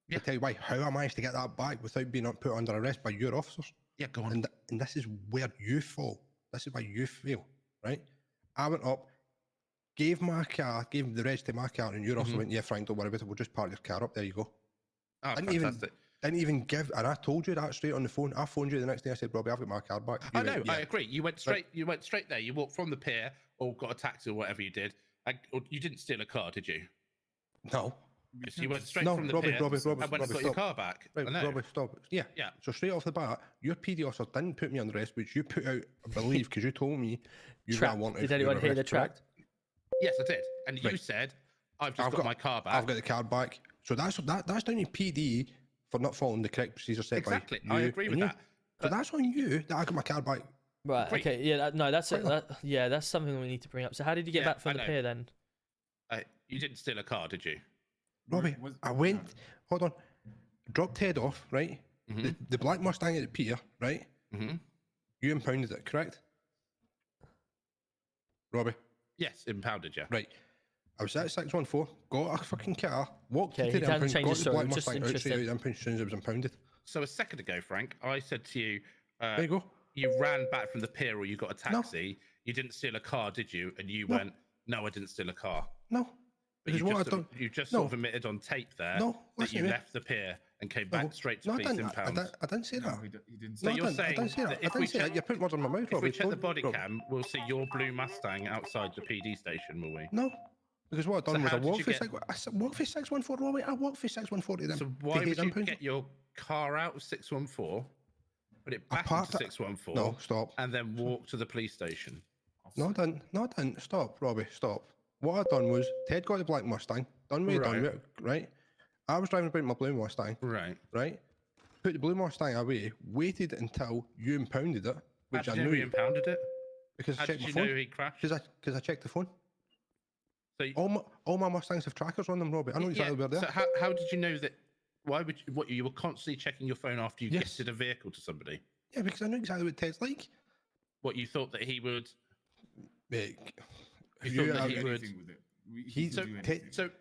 Yeah. Can I tell you why? How I managed to get that back without being put under arrest by your officers? Yeah, go on. And this is where you fall. This is why you fail, right? I went up, gave the rest to my car, and your officer went, yeah, Frank, don't worry about it. We'll just park your car up. There you go. Oh, fantastic. Didn't even give, and I told you that straight on the phone. I phoned you the next day. I said, Robbie, I've got my car back. I know. I agree. You went straight. You went straight there. You walked from the pier, or got a taxi, or whatever you did. Or you didn't steal a car, did you? No. So you went straight from the pier and went and got your car back. Right, Robbie, stop. Yeah. So straight off the bat, your PD officer didn't put me on arrest, which you put out, I believe, because you told me you got wanted. Did anyone hear the track? Yes, I did. And you said, I've got my car back. I've got the car back. So that's down to PD for not following the correct procedure set by you. Exactly. I agree with that. So that's on you that I got my car back. Right. Okay. Yeah. That's something we need to bring up. So how did you get back from the pier then? You didn't steal a car, did you? Robbie, I went. Hold on. Dropped Ted off, right? The black Mustang at the pier, right? You impounded it, correct? Robbie. Yes, impounded, yeah. Right. I was at 614, got a fucking car, walked into the impound, got the black Mustang out straight out the impound as soon as it was impounded. So a second ago, Frank, I said to you, there you go. You ran back from the pier or you got a taxi. No. You didn't steal a car, did you? And you went, no, I didn't steal a car. No. Because you just sort of admitted on tape there that you left the pier and came back straight to police impound. I didn't say that. No, he didn't So you're saying that if we check, you put words in my mouth. If we check the body cam, we'll see your blue Mustang outside the PD station, will we? No. Because what I've done was I walked for 614, Robbie. I walked for 614 to them. So why would you get your car out of 614, put it back into 614, no, stop, and then walk to the police station? No, I didn't. Stop, Robbie, stop. What I'd done was, Ted got the black Mustang, done with it, right? I was driving about my blue Mustang, right? Put the blue Mustang away, waited until you impounded it, which How I did knew you impounded it. Because I checked my you phone. know he crashed? Because I checked the phone. So all my Mustangs have trackers on them, Robbie. I know exactly where they are. So how did you know that? Why would you were constantly checking your phone after you gifted a vehicle to somebody? Yeah, because I knew exactly what Ted's like. What, you thought that he would? Mate, you thought that he would.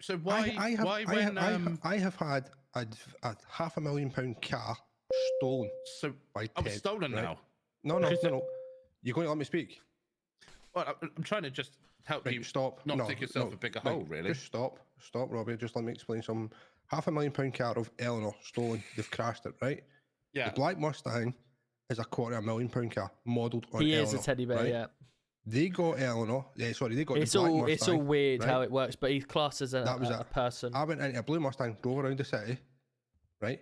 So why I have had a £500,000 car stolen. So by I Ted, was stolen now. No. You're going to let me speak? Well, I'm trying to just help you stop. Not dig yourself a bigger hole, really. Just stop, Robbie. Just let me explain something. £500,000 car of Eleanor stolen. They've crashed it, right? Yeah. The black Mustang is a £250,000 car modelled on He Eleanor. is a teddy bear, right? yeah. They got Eleanor. Yeah, sorry, they got it's the black all Mustang. It's all weird right? how it works, but he's classed as a person. I went into a blue Mustang, drove around the city, right?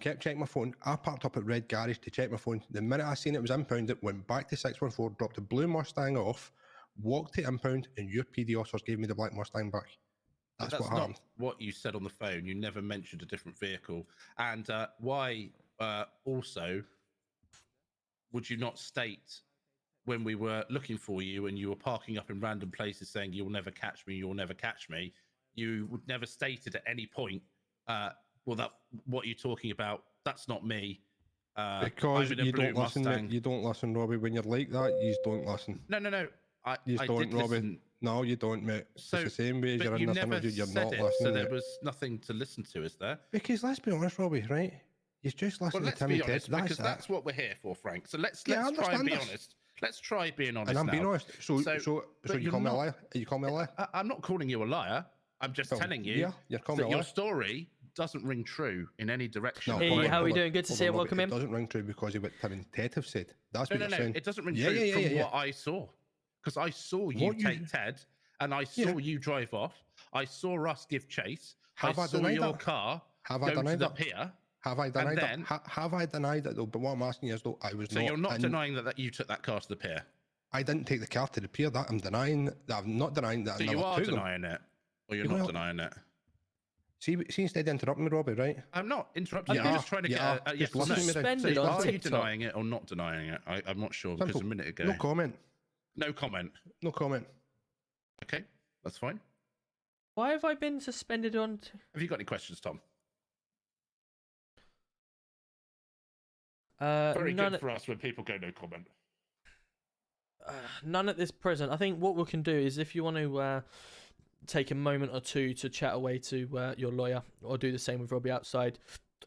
Kept checking my phone. I parked up at Red Garage to check my phone. The minute I seen it was impounded, went back to 614, dropped the blue Mustang off, walked to impound, and your PD officers gave me the black Mustang back. That's what happened. Not what you said on the phone. You never mentioned a different vehicle. And why also would you not state when we were looking for you and you were parking up in random places saying you'll never catch me, you'll never catch me, you would never stated at any point, well, that what you're talking about, that's not me. Because I'm in a you blue don't listen, Mustang. you don't listen, Robbie. When you're like that, you don't listen. No. I don't, did Robbie. listen. No, you don't, mate. So, it's the same way as but you're in you this never interview. You're said not it, listening. so there mate. was nothing to listen to, is there? Because let's be honest, Robbie, right? You just listen Well, to let's Tim be and honest, Ted. because that's what we're here for, Frank. So let's try and understand be this. honest. Let's try being honest. And I'm being now. honest. So but you you're call me a not- liar? You call me a liar? I'm not calling you a liar. I'm just Well, telling you yeah, you're calling me that a your liar. story doesn't ring true in any direction. No, Hey, hold on, how are we hold on, doing? Good to hold see on, you. Robbie. Welcome It in. doesn't ring true because of what Tim and Ted have said. That's No, what you're saying. It doesn't ring Yeah, true yeah, from yeah. what I saw. Because I saw you What you- take Ted, and I saw you drive off. I saw us give chase. Have I saw denied your that? car Have go I denied to the that? pier. Have I denied then, that? Have I denied that though? But what I'm asking you is though, I was So not. you're not in- denying that you took that car to the pier? I didn't take the car to the pier. That I'm denying. That I'm not denying that. So I you never are took them. denying it, or you're You not know- denying it? See, instead of interrupting me, Robbie, right? I'm not interrupting. You I'm are, just trying to you get are. a Just yes or no. listen to me then. Suspended on Are you TikTok. denying it or not denying it? I'm not sure because a Simple. minute ago. No comment. No comment. No comment. Okay, that's fine. Why have I been suspended on? Have you got any questions, Tom? Very None good at, for us when people go no comment. none at this present. I think what we can do is if you want to take a moment or two to chat away to your lawyer, or do the same with Robbie outside,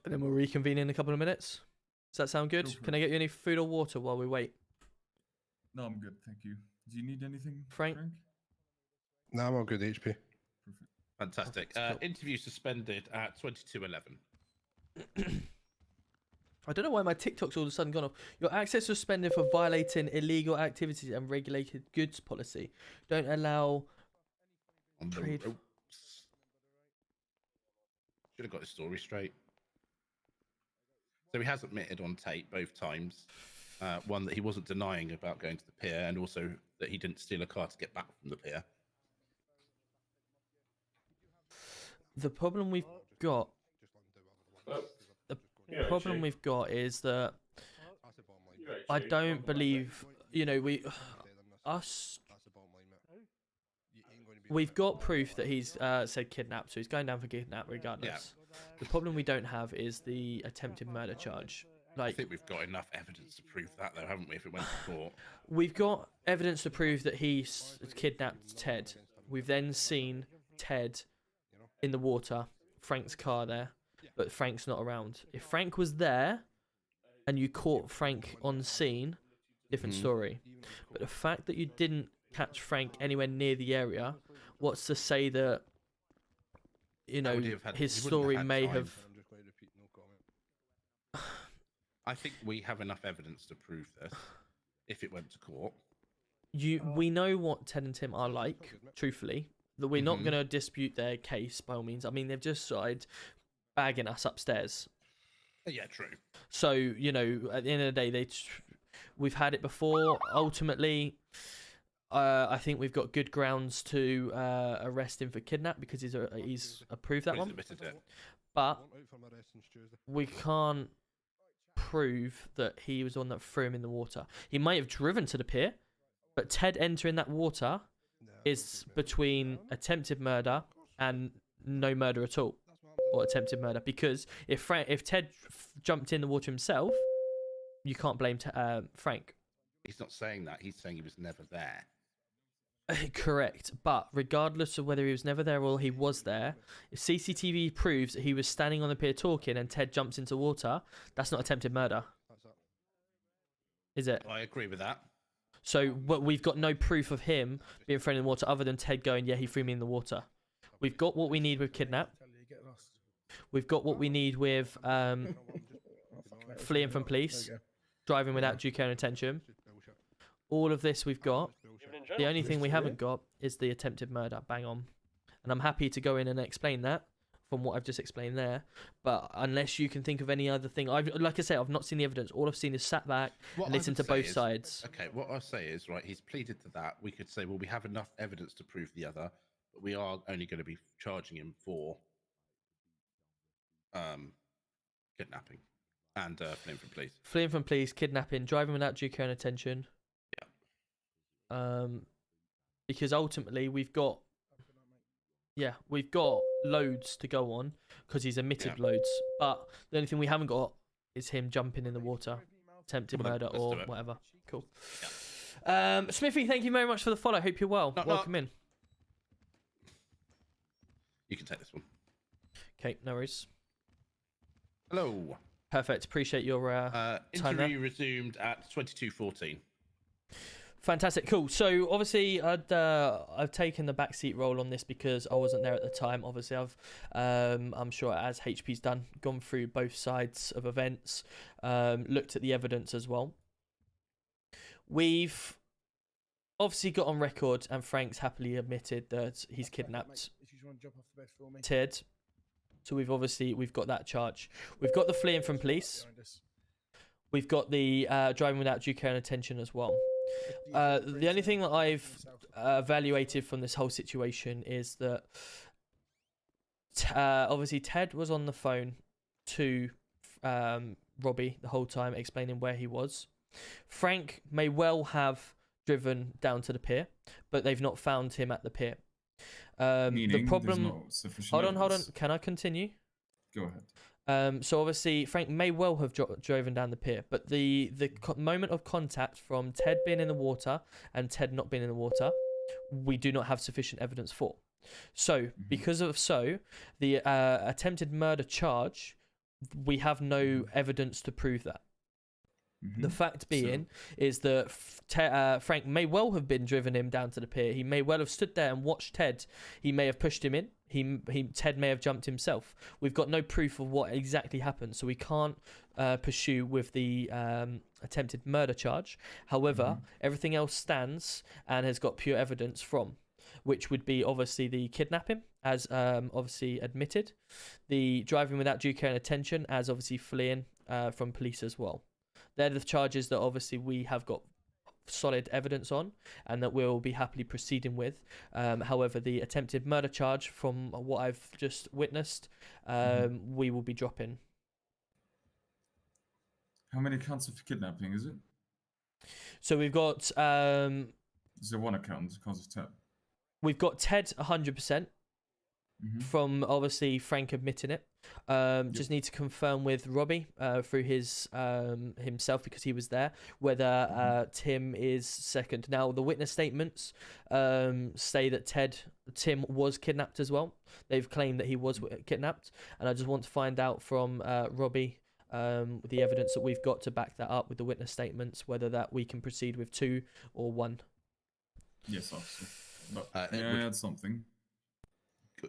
and then we'll reconvene in a couple of minutes. Does that sound good? Can I get you any food or water while we wait? No, I'm good, thank you. Do you need anything, Frank? No, I'm all good, HP. Fantastic. Interview suspended at 22:11. I don't know why my TikTok's all of a sudden gone off. Your access suspended for violating illegal activities and regulated goods policy. Don't allow On the trade. ropes. Should have got his story straight. So he has admitted on tape both times. One, that he wasn't denying about going to the pier, and also that he didn't steal a car to get back from the pier. The problem we've got. The problem we've got is that I don't believe, we've got proof that he's said kidnapped, so he's going down for kidnap regardless. The problem we don't have is the attempted murder charge. I think we've got enough evidence to prove that, though, haven't we? If it went to court. We've got evidence to prove that he kidnapped Ted. We've then seen Ted in the water, Frank's car there, but Frank's not around. If Frank was there and you caught Frank on scene, different story. But the fact that you didn't catch Frank anywhere near the area, what's to say that, his story may have... I think we have enough evidence to prove this if it went to court. We know what Ted and Tim are like, truthfully. That we're not going to dispute their case by all means. I mean, they've just started bagging us upstairs. Yeah, true. So, at the end of the day, we've had it before. Ultimately, I think we've got good grounds to arrest him for kidnap because he's approved that one. Admitted it. But we can't prove that he was the one that threw him in the water. He might have driven to the pier, but Ted entering that water is between attempted murder and no murder at all, or attempted murder. Because if Ted jumped in the water himself, you can't blame Frank. He's not saying that. He's saying he was never there. Correct. But regardless of whether he was never there or he was there, if CCTV proves that he was standing on the pier talking and Ted jumps into water, that's not attempted murder. Is it? I agree with that. So we've got no proof of him being thrown in the water other than Ted going, yeah, he threw me in the water. We've got what we need with kidnap. We've got what we need with fleeing from police, driving without due care and attention. All of this we've got. The only thing we haven't got is the attempted murder. Bang on. And I'm happy to go in and explain that from what I've just explained there. But unless you can think of any other thing, like I say, I've not seen the evidence. All I've seen is sat back and listened to both sides. Okay, what I'll say is, right, he's pleaded to that. We could say, well, we have enough evidence to prove the other, but we are only going to be charging him for kidnapping and fleeing from police. Fleeing from police, kidnapping, driving without due care and attention. Yeah. Because ultimately we've got loads to go on because he's admitted loads, but the only thing we haven't got is him jumping in the water, attempted murder or whatever. Cool. Smithy, thank you very much for the follow. Hope you're well. Welcome in. You can take this one. Okay, no worries. Hello. Perfect. Appreciate your time there. Interview resumed at 22:14. Fantastic, cool. So obviously, I've taken the backseat role on this because I wasn't there at the time. Obviously, I'm sure as HP's done, gone through both sides of events, looked at the evidence as well. We've obviously got on record, and Frank's happily admitted that he's kidnapped Ted. So we've got that charge. We've got the fleeing from police. We've got the driving without due care and attention as well. The only thing that I've evaluated from this whole situation is that obviously Ted was on the phone to Robbie the whole time, explaining where he was. Frank may well have driven down to the pier, but they've not found him at the pier. The problem. Hold on. Can I continue? Go ahead. So obviously Frank may well have driven down the pier, but the moment of contact from Ted being in the water and Ted not being in the water, we do not have sufficient evidence for. So because of the attempted murder charge, we have no evidence to prove that. The fact being is that Frank may well have been driven him down to the pier. He may well have stood there and watched Ted. He may have pushed him in. Ted may have jumped himself. We've got no proof of what exactly happened, so we can't pursue with the attempted murder charge. However, everything else stands and has got pure evidence from, which would be obviously the kidnapping, as obviously admitted, the driving without due care and attention, as obviously fleeing from police as well. They're the charges that obviously we have got solid evidence on and that we'll be happily proceeding with. However, the attempted murder charge, from what I've just witnessed, we will be dropping. How many counts of kidnapping is it? So we've got... Is there one account because of Ted? We've got Ted 100%. From obviously Frank admitting it. Just need to confirm with Robbie through his himself, because he was there, whether Tim is second. Now the witness statements say that Tim was kidnapped as well. They've claimed that he was kidnapped, and I just want to find out from Robbie the evidence that we've got to back that up with the witness statements, whether that we can proceed with 2 or 1. Yes, officer. But may I add something?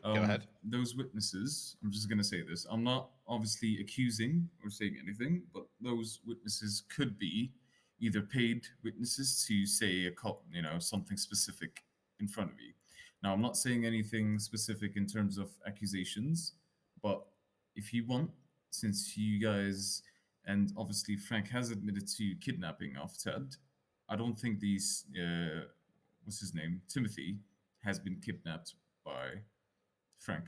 Go ahead. Those witnesses, I'm just going to say this. I'm not obviously accusing or saying anything, but those witnesses could be either paid witnesses to say something specific in front of you. Now, I'm not saying anything specific in terms of accusations, but if you want, since you guys, and obviously Frank has admitted to kidnapping of Ted, I don't think these, what's his name, Timothy, has been kidnapped by Frank.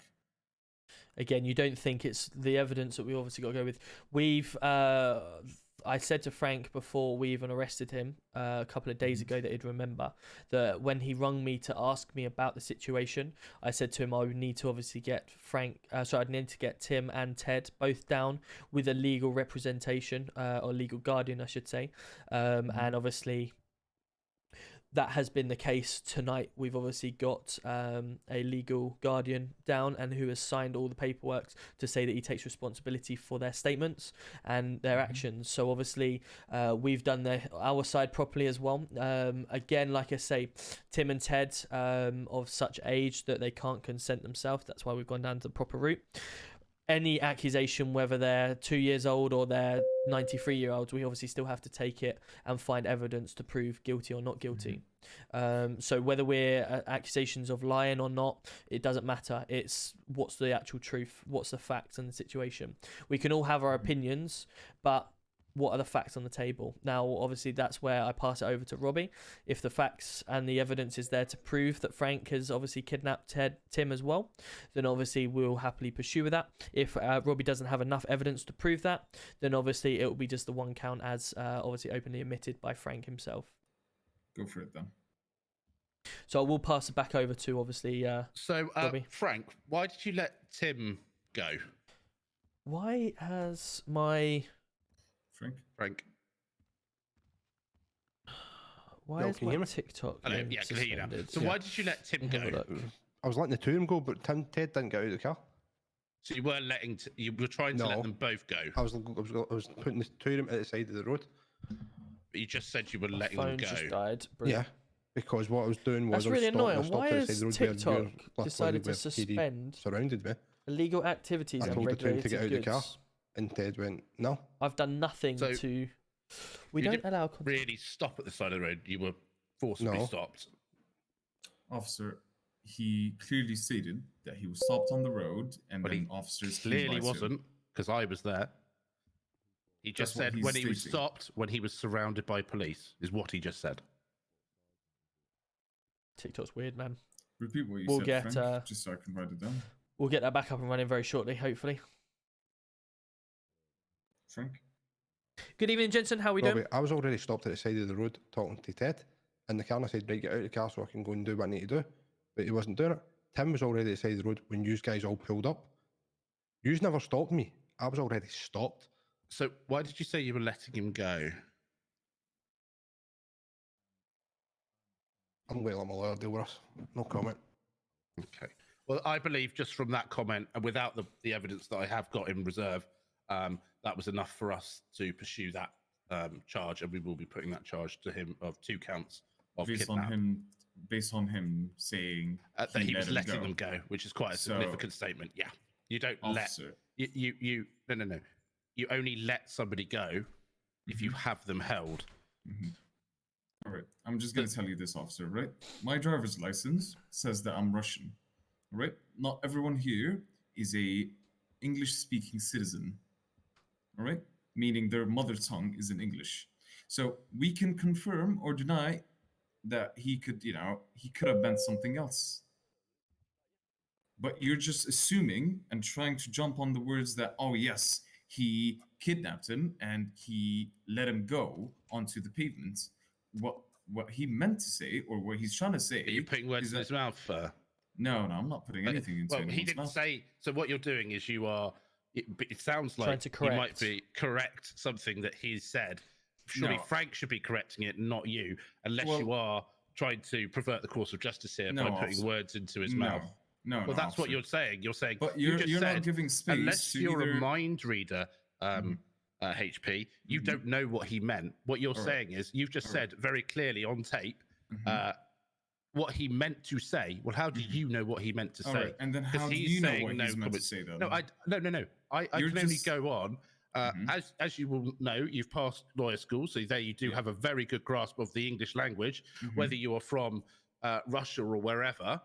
Again, you don't think it's the evidence that we obviously got to go with. We've I said to Frank before we even arrested him a couple of days ago that he'd remember that when he rung me to ask me about the situation, I said to him I would need to obviously get I'd need to get Tim and Ted both down with a legal representation or legal guardian, I should say, and obviously that has been the case tonight. We've obviously got a legal guardian down and who has signed all the paperwork to say that he takes responsibility for their statements and their actions. So obviously we've done our side properly as well. Again, like I say, Tim and Ted of such age that they can't consent themselves. That's why we've gone down the proper route. Any accusation, whether they're 2 years old or they're 93-year-olds, we obviously still have to take it and find evidence to prove guilty or not guilty. So whether we're accusations of lying or not, it doesn't matter. It's what's the actual truth, what's the facts and the situation. We can all have our opinions, but what are the facts on the table? Now, obviously, that's where I pass it over to Robbie. If the facts and the evidence is there to prove that Frank has obviously kidnapped Tim as well, then obviously we'll happily pursue with that. If Robbie doesn't have enough evidence to prove that, then obviously it will be just the 1 count as obviously openly admitted by Frank himself. Go for it then. So I will pass it back over to obviously. Robbie. Frank, why did you let Tim go? Why has my Frank. Why is my TikTok Hello, being yeah, I can hear you now. suspended? So why did you let Tim go? I was letting the two of them go, but Ted didn't get out of the car. So you weren't letting. You were trying to let them both go. I was putting the two of them at the side of the road. But you just said you were letting phone them go. just died. Yeah, Brilliant. because what I was doing was That's really annoying. I stopped Why at the has side of the road TikTok where luckily decided to with PD suspend surrounded me. illegal activities I and told the two of them regulated to get out of goods? the car, and Ted went no. I've done nothing So, to. We You don't didn't allow. really stop at the side of the road. You were forcibly No. stopped. Officer, he clearly stated that he was stopped on the road, and then officers came Clearly by to him. wasn't, because I was there. He just That's what said he's when he was stating. stopped, when he was surrounded by police, is what he just said. TikTok's weird, man. Repeat what you We'll said, get Frank, just so I can write it down. we'll get that back up and running very shortly, hopefully. Frank? Good evening, Jensen. How we Robbie, doing? I was already stopped at the side of the road talking to Ted, and the car, and I said, right, get out of the car so I can go and do what I need to do. But he wasn't doing it. Tim was already at the side of the road when you guys all pulled up. You never stopped me. I was already stopped. So why did you say you were letting him go? I'm well, I'm a lawyer, deal with us. No comment. Okay. Well, I believe just from that comment, and without the evidence that I have got in reserve, that was enough for us to pursue that charge, and we will be putting that charge to him of 2 counts of kidnapping. Based on him saying That he was letting them go, which is quite a significant statement. Yeah, you don't Officer. let you no. You only let somebody go if you have them held. All right, I'm just going to tell you this, officer, right? My driver's license says that I'm Russian, right? Not everyone here is a English-speaking citizen, all right? Meaning their mother tongue is in English. So we can confirm or deny that he could, he could have meant something else. But you're just assuming and trying to jump on the words that, oh yes, he kidnapped him and he let him go onto the pavement. What he meant to say, or what he's trying to say, Are you putting words in his mouth? No, I'm not putting anything into Well, he anyone's didn't mouth. say. So what you're doing is you are. It sounds Trying like to you might correct. be correct something that he said. Surely No. Frank should be correcting it, not you, unless Well- you are trying to pervert the course of justice here No, by putting officer. words into his No. mouth. No, Well, no, that's what officer. you're saying. You're saying, But you you're just not said, giving space unless to you're either- a mind reader, HP, you don't know what he meant. What you're All right. saying is, you've just All said very clearly on tape what he meant to say. Well, how do you know what he meant to All say? right, and then 'Cause how do he's you know saying what no he's meant to comments. say, then? No, no. I You're can only just- go on. As you will know, you've passed lawyer school, so there you do have a very good grasp of the English language. Whether you are from Russia or wherever,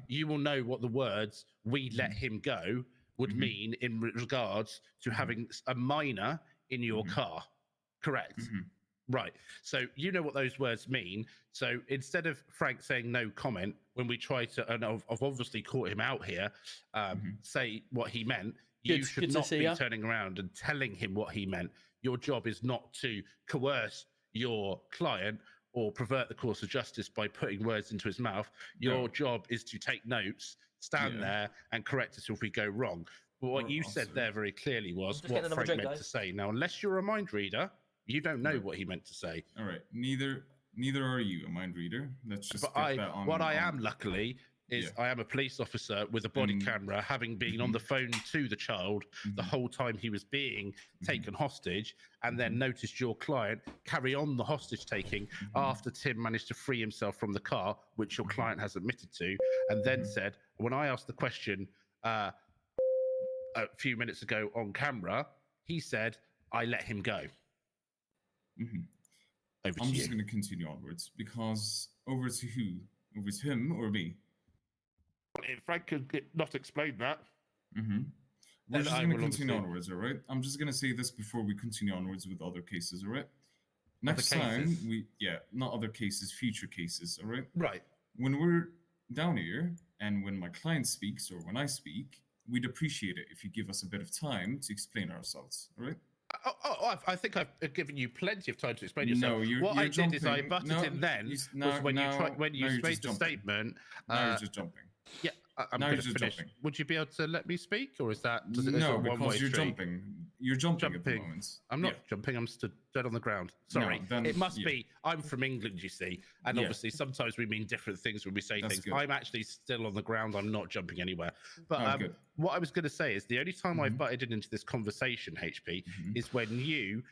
you will know what the words "we let him go" would mean in regards to having a minor in your car. Correct. Right. So you know what those words mean. So instead of Frank saying no comment, when we try to, and I've obviously caught him out here, say what he meant, you should good to not see be ya. turning around and telling him what he meant. Your job is not to coerce your client or pervert the course of justice by putting words into his mouth. Your No. job is to take notes, stand there, and correct us if we go wrong. But what Well, you said officer. there very clearly was just what getting another Frank drink, meant to guys. say. Now, unless you're a mind reader, you don't know what he meant to say. All right, neither are you a mind reader. Let's just But get that on. what I on- am, luckily, is Yeah. I am a police officer with a body camera, having been on the phone to the child the whole time he was being taken hostage, and then noticed your client carry on the hostage taking after Tim managed to free himself from the car, which your client has admitted to, and then said, when I asked the question a few minutes ago on camera, he said, I let him go. Over I'm to just you. going to continue onwards because over to who? Over to him or me? If Frank could not explain that, We're then just I going to will continue obviously- onwards, all right? I'm just going to say this before we continue onwards with other cases, all right? Next time, cases? not other cases, future cases, all right? Right. When we're down here and when my client speaks or when I speak, we'd appreciate it if you give us a bit of time to explain ourselves, all right? I think I've given you plenty of time to explain yourself. No, you're what I did is I jumping. butted No, in then now- was when now- you now you're made just the jumping. statement. Now you're just jumping. Yeah, I'm Now going you're to just finish. jumping. Would you be able to let me speak, or is that is it No, a one-way because you're street? jumping. You're jumping at the moment. I'm not Yeah. jumping. I'm stood dead on the ground. Sorry. then- it must yeah. be. I'm from England, you see, and Yeah. obviously sometimes we mean different things when we say That's things. good. I'm actually still on the ground. I'm not jumping anywhere. But Oh, good. what I was going to say is the only time I butted into this conversation, HP, is when you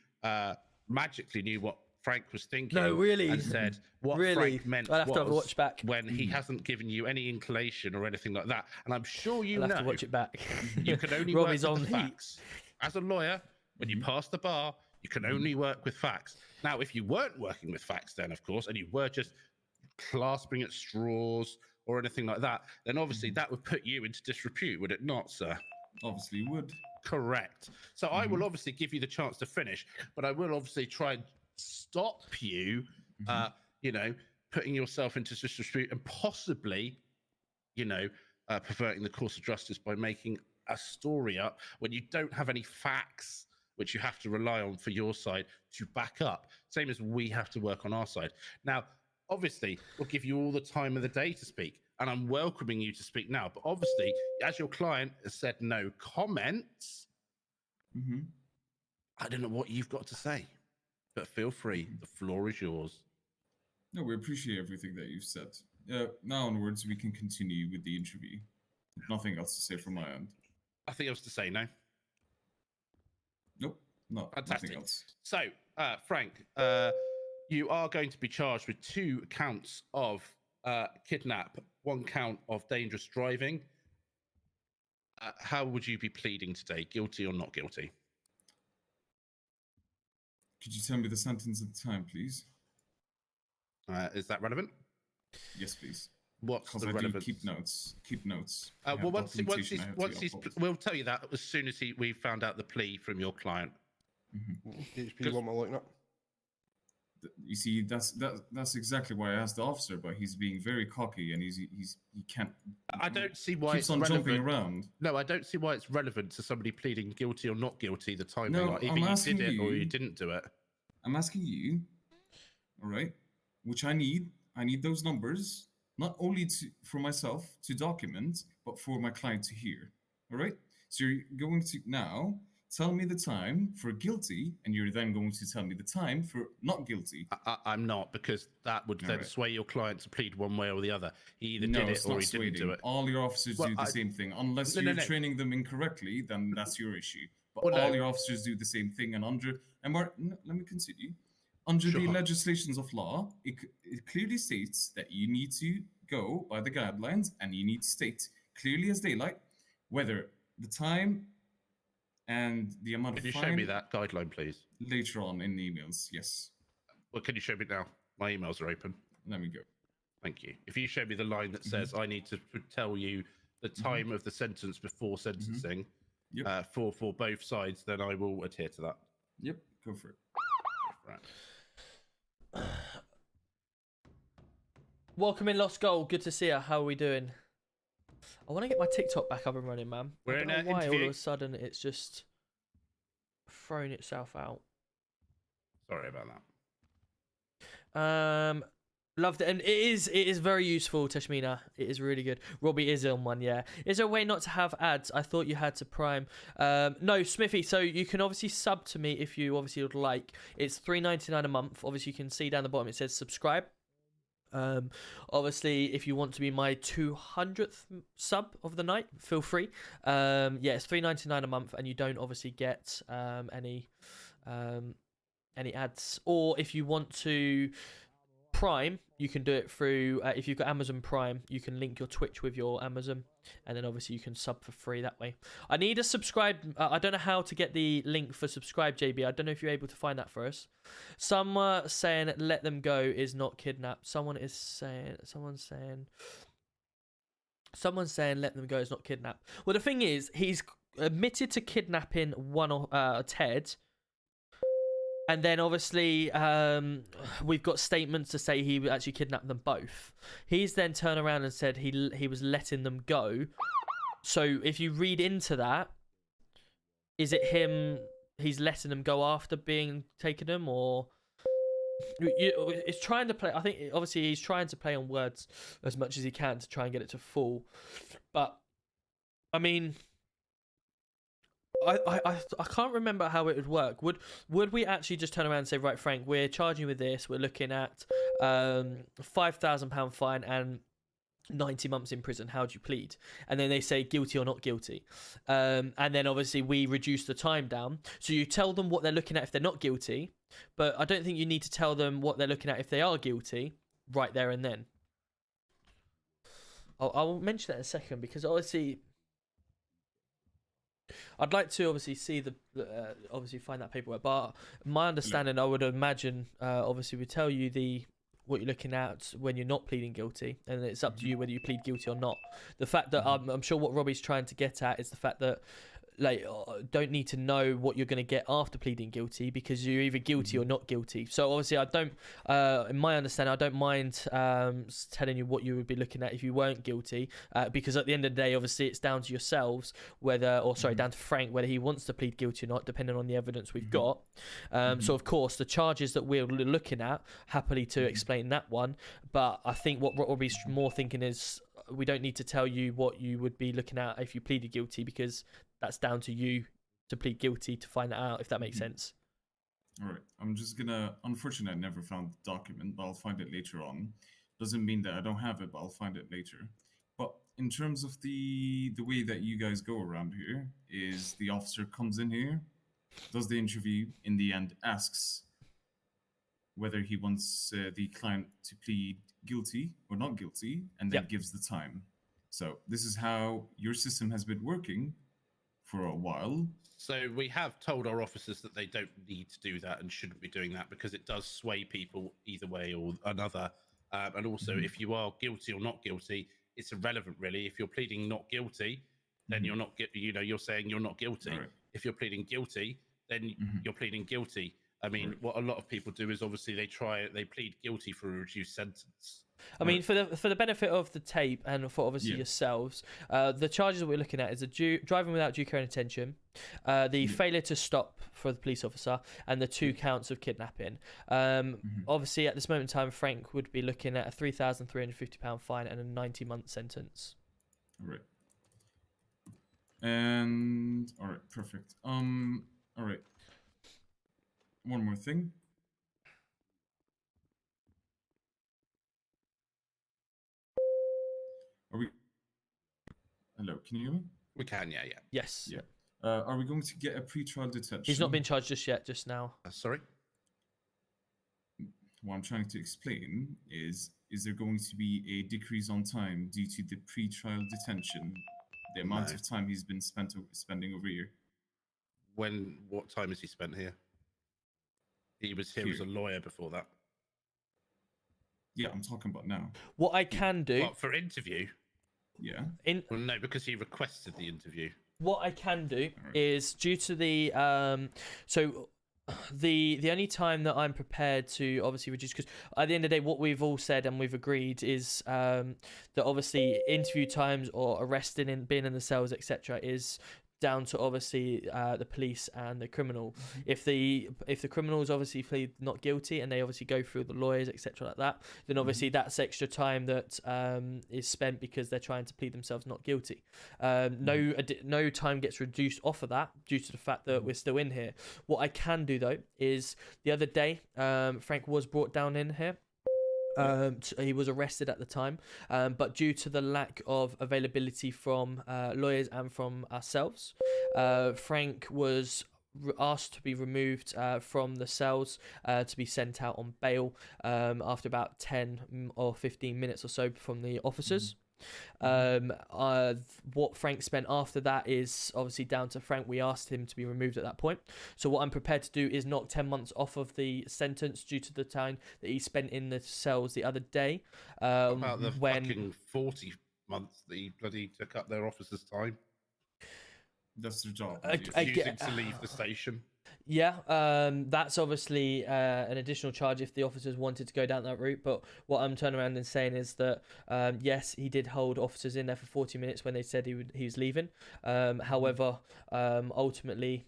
magically knew what Frank was thinking. No, really? And said what Really? Frank meant I'll have to have a was watch back. when he hasn't given you any inclination or anything like that. And I'm sure you I'll know have to watch it back. you can only Robbie's work on with the heat. facts. As a lawyer, when you pass the bar, you can only work with facts. Now, if you weren't working with facts then, of course, and you were just clasping at straws or anything like that, then obviously that would put you into disrepute, would it not, sir? Obviously would. Correct. So I will obviously give you the chance to finish, but I will obviously try and stop you, you know, putting yourself into disrepute and possibly, you know, perverting the course of justice by making a story up when you don't have any facts which you have to rely on for your side to back up. Same as we have to work on our side. Now, obviously, we'll give you all the time of the day to speak, and I'm welcoming you to speak now. But obviously, as your client has said no comments, I don't know what you've got to say, but feel free. The floor is yours. No, we appreciate everything that you've said. Now onwards, we can continue with the interview. Nothing else to say from my end. Nothing else to say, no? Nope, Fantastic. nothing else. So, Frank, you are going to be charged with 2 counts of kidnap, 1 count of dangerous driving. How would you be pleading today? Guilty or not guilty? Could you tell me the sentence at the time, please? Is that relevant? Yes, please. What's Because the I do relevance? keep notes. Keep notes. I have Well, once documentation I have to upload. we'll tell you that as soon as we found out the plea from your client. HP, what am I looking at? You see, that's exactly why I asked the officer, but he's being very cocky and he can't. I don't see why keeps it's on relevant. jumping around. No, I don't see why it's relevant to somebody pleading guilty or not guilty. The timing, No, like, either I'm you asking did it or you- you didn't do it. I'm asking you, all right, which I need. I need those numbers not only for myself to document, but for my client to hear. All right. So you're going to now tell me the time for guilty, and you're then going to tell me the time for not guilty. I'm not, because that would then Alright. sway your client to plead one way or the other. He either No, did it's it or not he didn't do swaying. it. All your officers Well, do the same thing. Unless No, you're no. training them incorrectly, then that's your issue. But Well, all no. your officers do the same thing, and let me continue. Under the Sure. legislations of law, it clearly states that you need to go by the guidelines, and you need to state clearly as daylight whether the time and the amount Can of you fine. show me that guideline, please? Later on in the emails, yes. Well, can you show me now? My emails are open. Let me go. Thank you. If you show me the line that says I need to tell you the time of the sentence before sentencing for both sides, then I will adhere to that. Yep, go for it. Right. Welcome in, Lost Gold. Good to see you. How are we doing? I want to get my TikTok back up and running, man. We're I don't in know an why all interview. of a sudden it's just thrown itself out. Sorry about that. Loved it, and it is very useful, Tashmina. It is really good. Robbie is on one, yeah. Is there a way not to have ads? I thought you had to Prime. No, Smithy. So you can obviously sub to me if you obviously would like. It's $3.99 a month. Obviously, you can see down the bottom it says subscribe. Obviously, if you want to be my 200th sub of the night, feel free. Yeah, it's $3.99 a month, and you don't obviously get any ads. Or if you want to Prime, you can do it through if you've got Amazon Prime, you can link your Twitch with your Amazon, and then obviously you can sub for free that way. I need a subscribe. I don't know how to get the link for subscribe, JB. I don't know if you're able to find that for us. Some saying let them go is not kidnap. Someone's saying let them go is not kidnap. Well, the thing is, he's admitted to kidnapping Ted. And then obviously we've got statements to say he actually kidnapped them both. He's then turned around and said he was letting them go. So if you read into that, is it him he's letting them go after being taken them, or it's trying to play. I think obviously he's trying to play on words as much as he can to try and get it to fall. But I mean, I can't remember how it would work. Would we actually just turn around and say, right, Frank, we're charging you with this. We're looking at £5,000 fine and 90 months in prison. How do you plead? And then they say guilty or not guilty. And then obviously we reduce the time down. So you tell them what they're looking at if they're not guilty, but I don't think you need to tell them what they're looking at if they are guilty right there and then. I'll mention that in a second, because obviously I'd like to obviously see obviously find that paperwork, but my understanding, I would imagine, obviously we tell you what you're looking at when you're not pleading guilty, and it's up to you whether you plead guilty or not. The fact that I'm sure what Robbie's trying to get at is the fact that don't need to know what you're going to get after pleading guilty, because you're either guilty or not guilty. So obviously I don't, in my understanding, I don't mind telling you what you would be looking at if you weren't guilty, because at the end of the day, obviously it's down to yourselves down to Frank, whether he wants to plead guilty or not, depending on the evidence we've got. So of course the charges that we're looking at, happily to explain that one, but I think what Robbie's more thinking is we don't need to tell you what you would be looking at if you pleaded guilty, because that's down to you to plead guilty to find that out, if that makes sense. All right. I'm just gonna. Unfortunately, I never found the document, but I'll find it later on. Doesn't mean that I don't have it, but I'll find it later. But in terms of the way that you guys go around here, is the officer comes in here, does the interview, in the end asks whether he wants the client to plead guilty or not guilty, and then gives the time. So this is how your system has been working for a while. So we have told our officers that they don't need to do that and shouldn't be doing that, because it does sway people either way or another. And also, if you are guilty or not guilty, it's irrelevant really. If you're pleading not guilty, then you're not, you're saying you're not guilty. Right. If you're pleading guilty, then you're pleading guilty. I mean, what a lot of people do is obviously they plead guilty for a reduced sentence. I mean, for the benefit of the tape and for obviously yourselves, the charges that we're looking at is driving without due care and attention, the failure to stop for the police officer, and the 2 counts of kidnapping. Obviously, at this moment in time, Frank would be looking at a £3,350 fine and a 90-month sentence. All right. And all right, perfect. All right. One more thing. Are we? Hello, can you hear me? We can, yeah. Yes. Yeah. Are we going to get a pre-trial detention? He's not been charged just yet, just now. Sorry? What I'm trying to explain is there going to be a decrease on time due to the pre-trial detention? The amount of time he's been spending over here. What time has he spent here? He was here as a lawyer before that. Yeah, I'm talking about now. What I can do... What, for interview? Yeah. Well, no, because he requested the interview. What I can do is, due to the... the only time that I'm prepared to obviously reduce, because at the end of the day, what we've all said and we've agreed is that obviously interview times or arresting and being in the cells, etc., is down to obviously the police and the criminal. If the criminals obviously plead not guilty and they obviously go through the lawyers, etc., like that, then obviously that's extra time that is spent because they're trying to plead themselves not guilty. No time gets reduced off of that due to the fact that we're still in here. What I can do though is, the other day Frank was brought down in here. He was arrested at the time, but due to the lack of availability from lawyers and from ourselves, Frank was asked to be removed from the cells to be sent out on bail after about 10 or 15 minutes or so from the officers. What Frank spent after that is obviously down to Frank. We asked him to be removed at that point. So what I'm prepared to do is knock 10 months off of the sentence due to the time that he spent in the cells the other day. About the fucking 40 months that he bloody took up their officers' time. That's their job. Refusing to leave the station. Yeah, that's obviously an additional charge if the officers wanted to go down that route. But what I'm turning around and saying is that, yes, he did hold officers in there for 40 minutes when they said he was leaving. However, ultimately,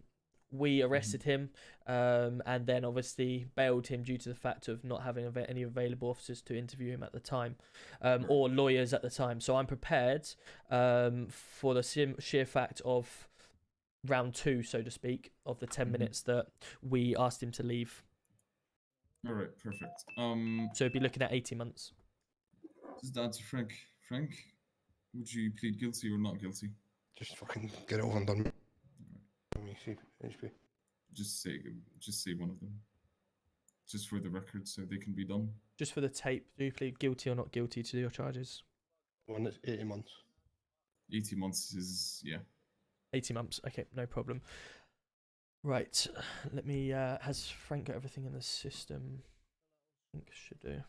we arrested him, and then obviously bailed him due to the fact of not having any available officers to interview him at the time, or lawyers at the time. So I'm prepared for the sheer fact of round 2, so to speak, of the 10 minutes that we asked him to leave. All right, perfect. So we'd be looking at 18 months. Just to answer Frank. Frank, would you plead guilty or not guilty? Just fucking get it over and done with. Let me see, HP. Just say one of them. Just for the record, so they can be done. Just for the tape, do you plead guilty or not guilty to your charges? One that's 80 months. 80 months is, yeah. 80 months, okay, no problem. Right, let me, has Frank got everything in the system? I think should do.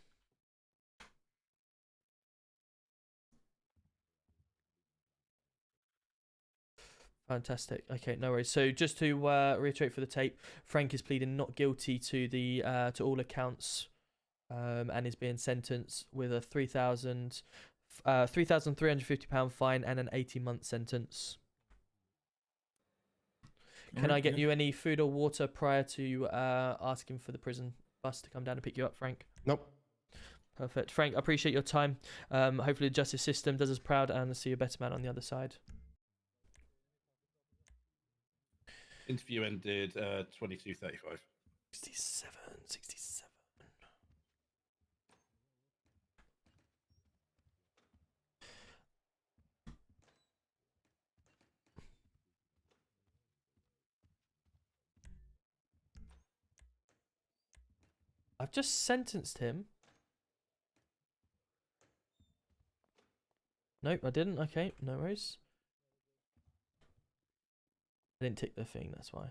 Fantastic. Okay, no worries. So just to reiterate for the tape, Frank is pleading not guilty to the to all accounts, and is being sentenced with a £3,350 fine and an 18-month sentence. Can I get you any food or water prior to asking for the prison bus to come down and pick you up, Frank? Nope. Perfect. Frank, I appreciate your time. Hopefully the justice system does us proud and see a better man on the other side. Interview ended 22:35. 67. I've just sentenced him. Nope, I didn't. Okay, no worries. I didn't tick the thing, that's why.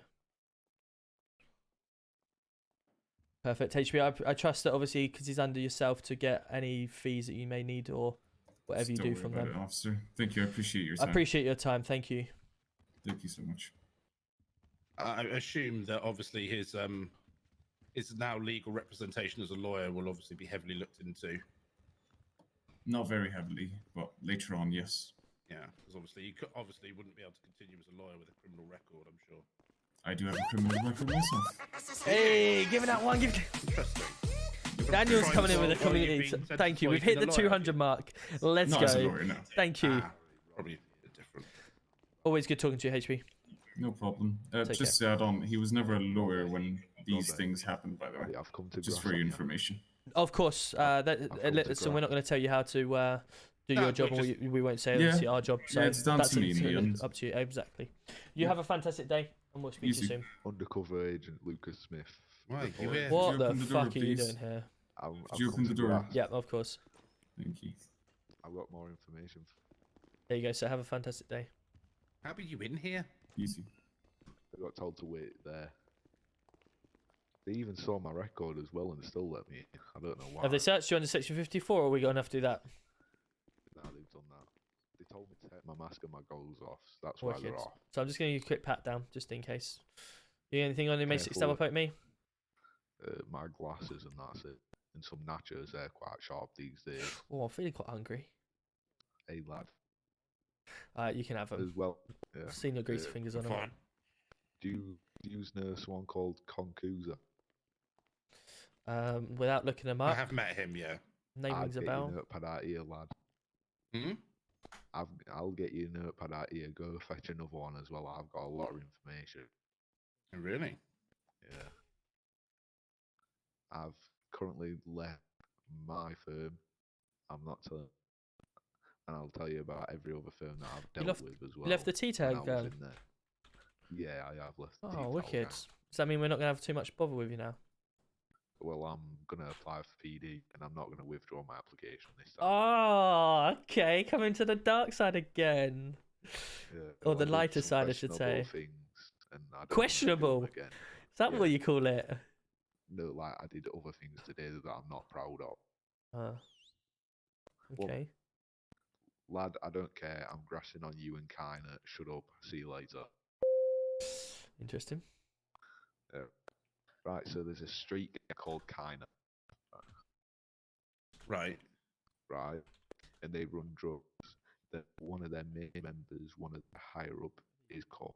Perfect. HP, I trust that obviously because he's under yourself to get any fees that you may need or whatever you do from them. Officer. Thank you. I appreciate your time. I appreciate your time. Thank you. Thank you so much. I assume that obviously his now legal representation as a lawyer will obviously be heavily looked into. Not very heavily, but later on, yes. Yeah, because obviously you obviously wouldn't be able to continue as a lawyer with a criminal record, I'm sure. I do have a criminal record myself. Hey, giving that one. Interesting. Daniel's coming in with a community. Thank you. We've hit the 200 mark. Let's Not go. as a lawyer, no. Thank you. Probably a bit different. Always good talking to you, HP. No problem. Take Just to add on, he was never a lawyer when these things happened, by the way. I've come to just for your information. Of course. Listen, we're not going to tell you how to do your job, or we won't say it's our job. So it's down that's to me. up to you. Exactly. You have a fantastic day, and we'll speak to you soon. Undercover agent Lucas Smith. Right, you here? What the fuck are you doing here? Did you open the door? Yeah, of course. Thank you. I've got more information. There you go. So have a fantastic day. How are you in here? Easy. I got told to wait there. They even saw my record as well and still let me in. I don't know why. Have they searched you under section 54, or are we going to have to do that? No, they've done that. They told me to take my mask and my goggles off. So that's why they're off. So I'm just going to give you a quick pat down, just in case. You got anything on your basic stab up at me? My glasses and that's it. And some nachos, they're quite sharp these days. Oh, I'm feeling quite hungry. Hey, lad. You can have them. As well. Yeah. I've seen your greasy fingers on them. Do you know someone called Concusa? Without looking them up. I have met him, yeah. Name rings a bell. I'll get you a notepad out here, lad. I'll get you a notepad out here. Go fetch another one as well. I've got a lot of information. Really? Yeah. I've currently left my firm. I'm not telling. And I'll tell you about every other firm that I've dealt with as well. You left the T-tag gang? Yeah, I have left the Oh, T-tag wicked. gang. Does that mean we're not going to have too much bother with you now? Well, I'm going to apply for PD and I'm not going to withdraw my application this time. Oh, okay. Coming to the dark side again. Yeah, Or the I did lighter some side, I should say. questionable things, and I don't want to do them Questionable? again. Is that what you call it? No, like I did other things today that I'm not proud of. Okay. Well, lad, I don't care. I'm grassing on you and Kiner. Shut up. See you later. Interesting. Yeah. Right, so there's a street called Kiner. Right. Right. And they run drugs. One of their main members, one of the higher up, is caught.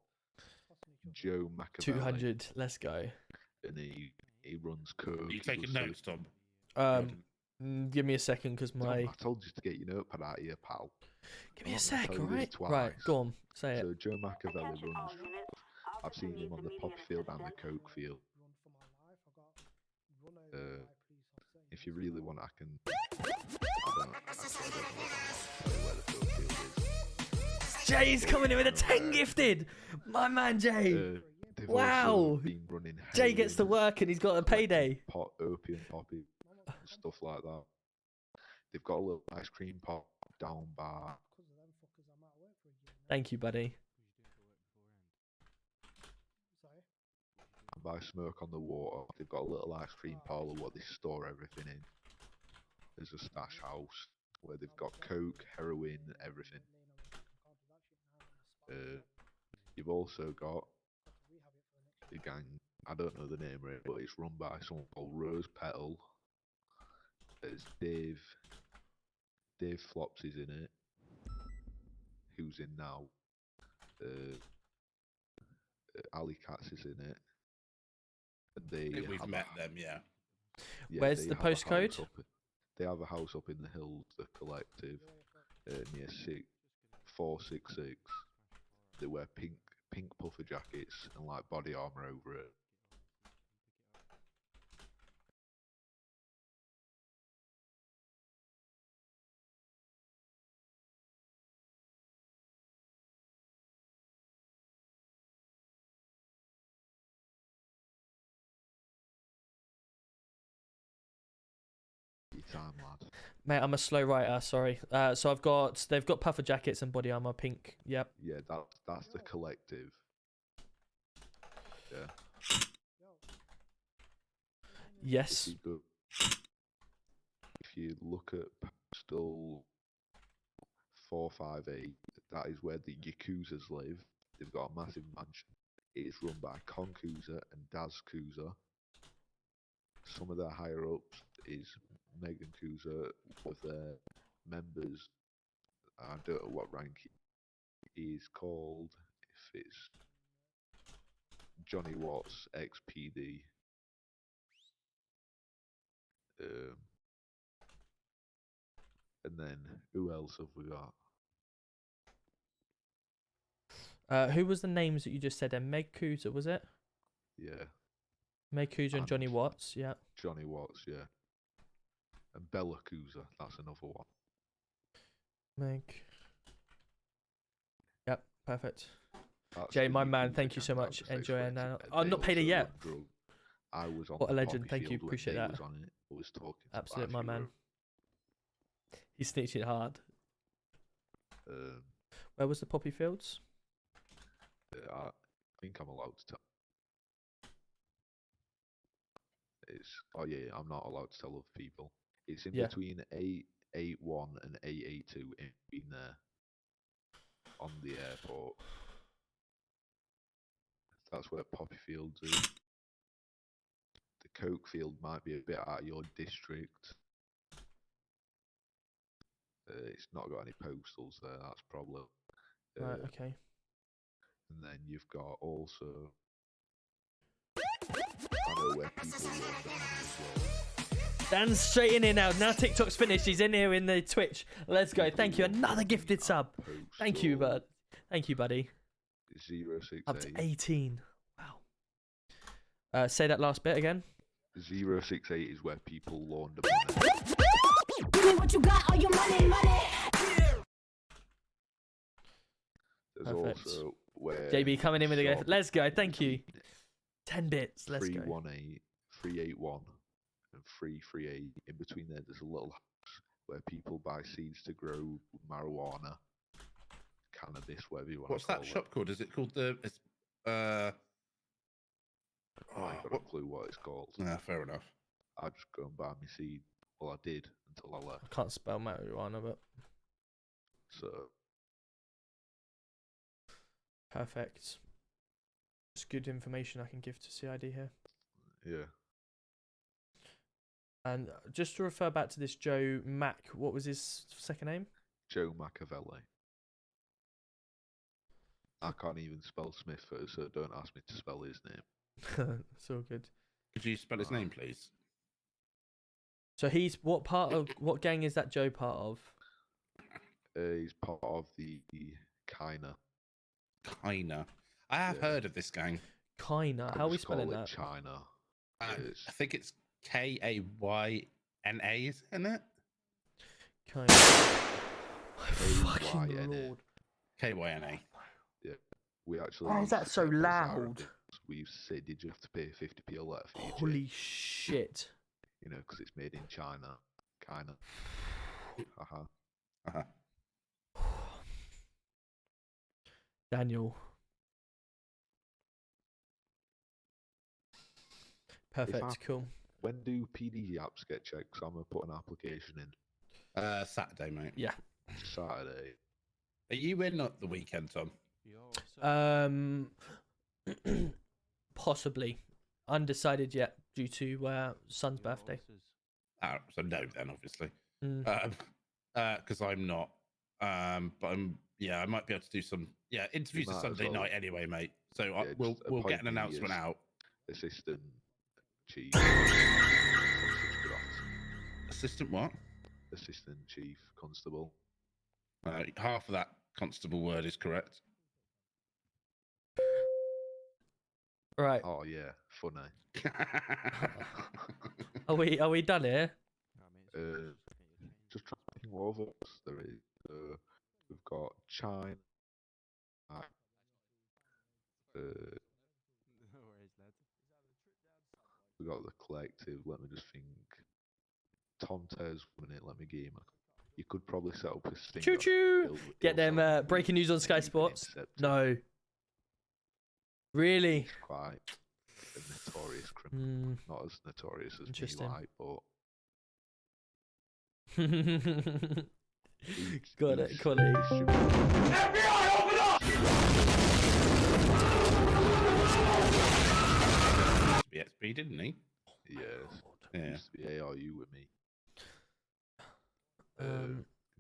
Joe Machiavelli. 200. Let's go. And he runs coke. Are you he taking does notes, Tom? Give me a second, because Tom, my. I told you to get your notepad out of here, pal. Give me I'm a not gonna sec, tell you this alright? twice. Right, go on, say it. So Joe Machiavelli runs. I've seen him on the poppy field and the coke field. If you really want, I can. I don't know where the coke field is. Jay's coming in with a 10 gifted. My man Jay. They've Wow. also been running Jay gets to work and he's got a payday. Pot, opium poppy, and stuff like that. They've got a little ice cream pop down bar. Thank you, buddy. And by Smoke on the Water, they've got a little ice cream parlour where they store everything in. There's a stash house where they've got coke, heroin, everything. You've also got a gang, I don't know the name of it, but it's run by someone called Rose Petal. There's Dave Flops is in it, who's in now. Ali Katz is in it. And We've met them, yeah. Where's the postcode? They have a house up in the hills, the collective, near 466. They wear pink puffer jackets and like body armor over it. Time, lad. Mate, I'm a slow writer, sorry. So they've got puffer jackets and body armor, pink. Yep. Yeah, that's the collective. Yeah. Yes. If you look at postal 458, that is where the Yakuzas live. They've got a massive mansion. It is run by Con Kuza and Daz Kuza. Some of their higher ups is Megan Kuza with their members. I don't know what rank he is called. If it's Johnny Watts, XPD. And then who else have we got? Who was the names that you just said then? Meg Kuza, was it? Yeah. Meg Kuza and Johnny Watts, yeah. Johnny Watts, yeah. And Bella Kuza, that's another one. Meg. Yep, perfect. That's Jay, the my man, Yakuza thank you so gang, much. that was Enjoy it expensive. now. I've not paid it also yet. run drugs. I was on What a the legend, poppy thank you, field when appreciate Nate that. was on it. I was talking to Absolute, quite my a few man. of He's snitching hard. them. Where was the poppy fields? I think I'm allowed to tell. Oh yeah, I'm not allowed to tell other people. It's in between 881 and 882 in between there. On the airport. That's where poppy fields is. The coke field might be a bit out of your district. It's not got any postals there, that's a problem. Right, okay. And then you've got also. I know where people run down as well. Dan's straight in here now. Now TikTok's finished. He's in here in the Twitch. Let's go. Thank you. Another gifted sub. Thank you, bud. Thank you, buddy. 068. Up to 18. Wow. Say that last bit again. 068 is where people launder money. Give me what you got, all your money. There's Perfect. also where JB coming in with a gift. Let's go. Thank you. 10 bits. Let's go. 318, 381, and 338. In between there's a little house where people buy seeds to grow marijuana, cannabis, whatever you want What's to call that it. shop called? Is it called the? I ain't got a clue what it's called. Nah, fair enough. I just go and buy my seed. Well, I did until I left. I can't spell marijuana, but So perfect. It's good information I can give to CID here. yeah, And just to refer back to this Joe Mac, what was his second name? Joe Machiavelli. I can't even spell Smith, so don't ask me to spell his name. It's all good. Could you spell his name, please? So he's what gang is that Joe part of? He's part of the Kina. Kina. I have heard of this gang. Kina. How are we spelling that? China. I think it's Kayna, isn't it? Kina. Fucking Lord. Kyna. Yeah. We actually. Why is that so loud? We used to say, "Did you have to pay 50p a letter for your Holy change?" shit. You know, because it's made in China. Kinda. Daniel. Perfect. Cool. When do PD apps get checked? 'Cause I'm gonna put an application in. Saturday, mate. Yeah. Saturday. Are you in at the weekend, Tom? Possibly. Undecided yet due to son's birthday. So no, then obviously. Mm. Because I'm not. But I might be able to do some. Yeah, interviews are Sunday night anyway, mate. So we'll get an announcement out. Assistant chief. Assistant what? Assistant chief constable. Half of that constable word is correct. Right. Oh yeah, funny. Are we done here? Just trying to think what others there is. We've got China. We got the collective. Let me just think. Tom Tears 1 minute. Let me game. You could probably set up a thing. Choo choo. Get them breaking news on Sky Sports. No. Really? He's quite a notorious criminal. Not as notorious as me, like, but. Got it, colleague. FBI, open up! BXB, didn't he? Yes. Yeah. Used to be ARU with me.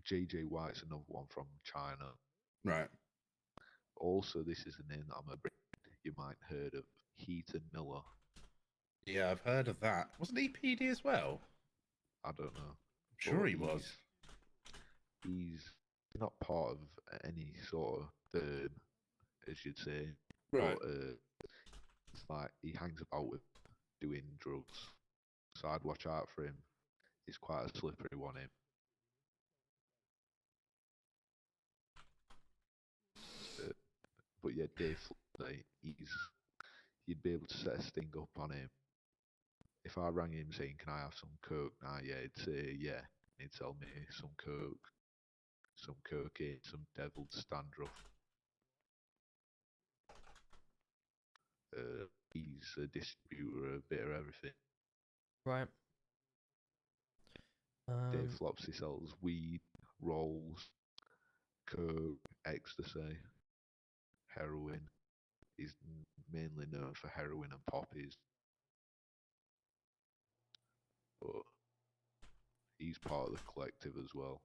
JJ White's another one from China. Right. Also, this is a name that I'm a bit you might heard of. Heaton Miller. Yeah, I've heard of that. Wasn't he PD as well? I don't know. I'm sure he was. He's not part of any sort of firm, as you'd say. Right. But it's like he hangs about with doing drugs. So I'd watch out for him. He's quite a slippery one, him. But yeah, Dave, you'd be able to set a sting up on him. If I rang him saying, "Can I have some coke?" Now, yeah, he'd say, "Yeah." He'd tell me some coke, some cocaine, some deviled standruff. He's a distributor, a bit of everything. Right. Dave Flopsy sells weed, rolls, coke, ecstasy, heroin. He's mainly known for heroin and poppies. But he's part of the collective as well.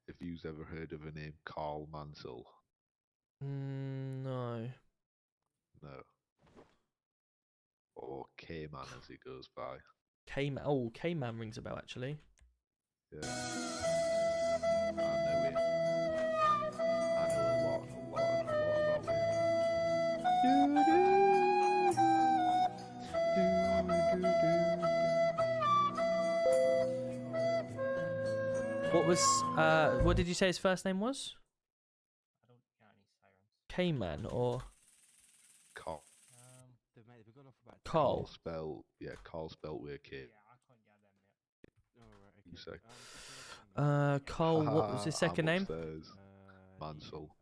If you've ever heard of a name Carl Mansell? No. No. Or K-Man as he goes by. K-Man. Oh, K-Man rings a bell, actually. Yeah. I know him. I know a lot about him. What did you say his first name was? K-Man or Carl. Carl. Carl spelled with a K. Carl, what was his second name? Mansell.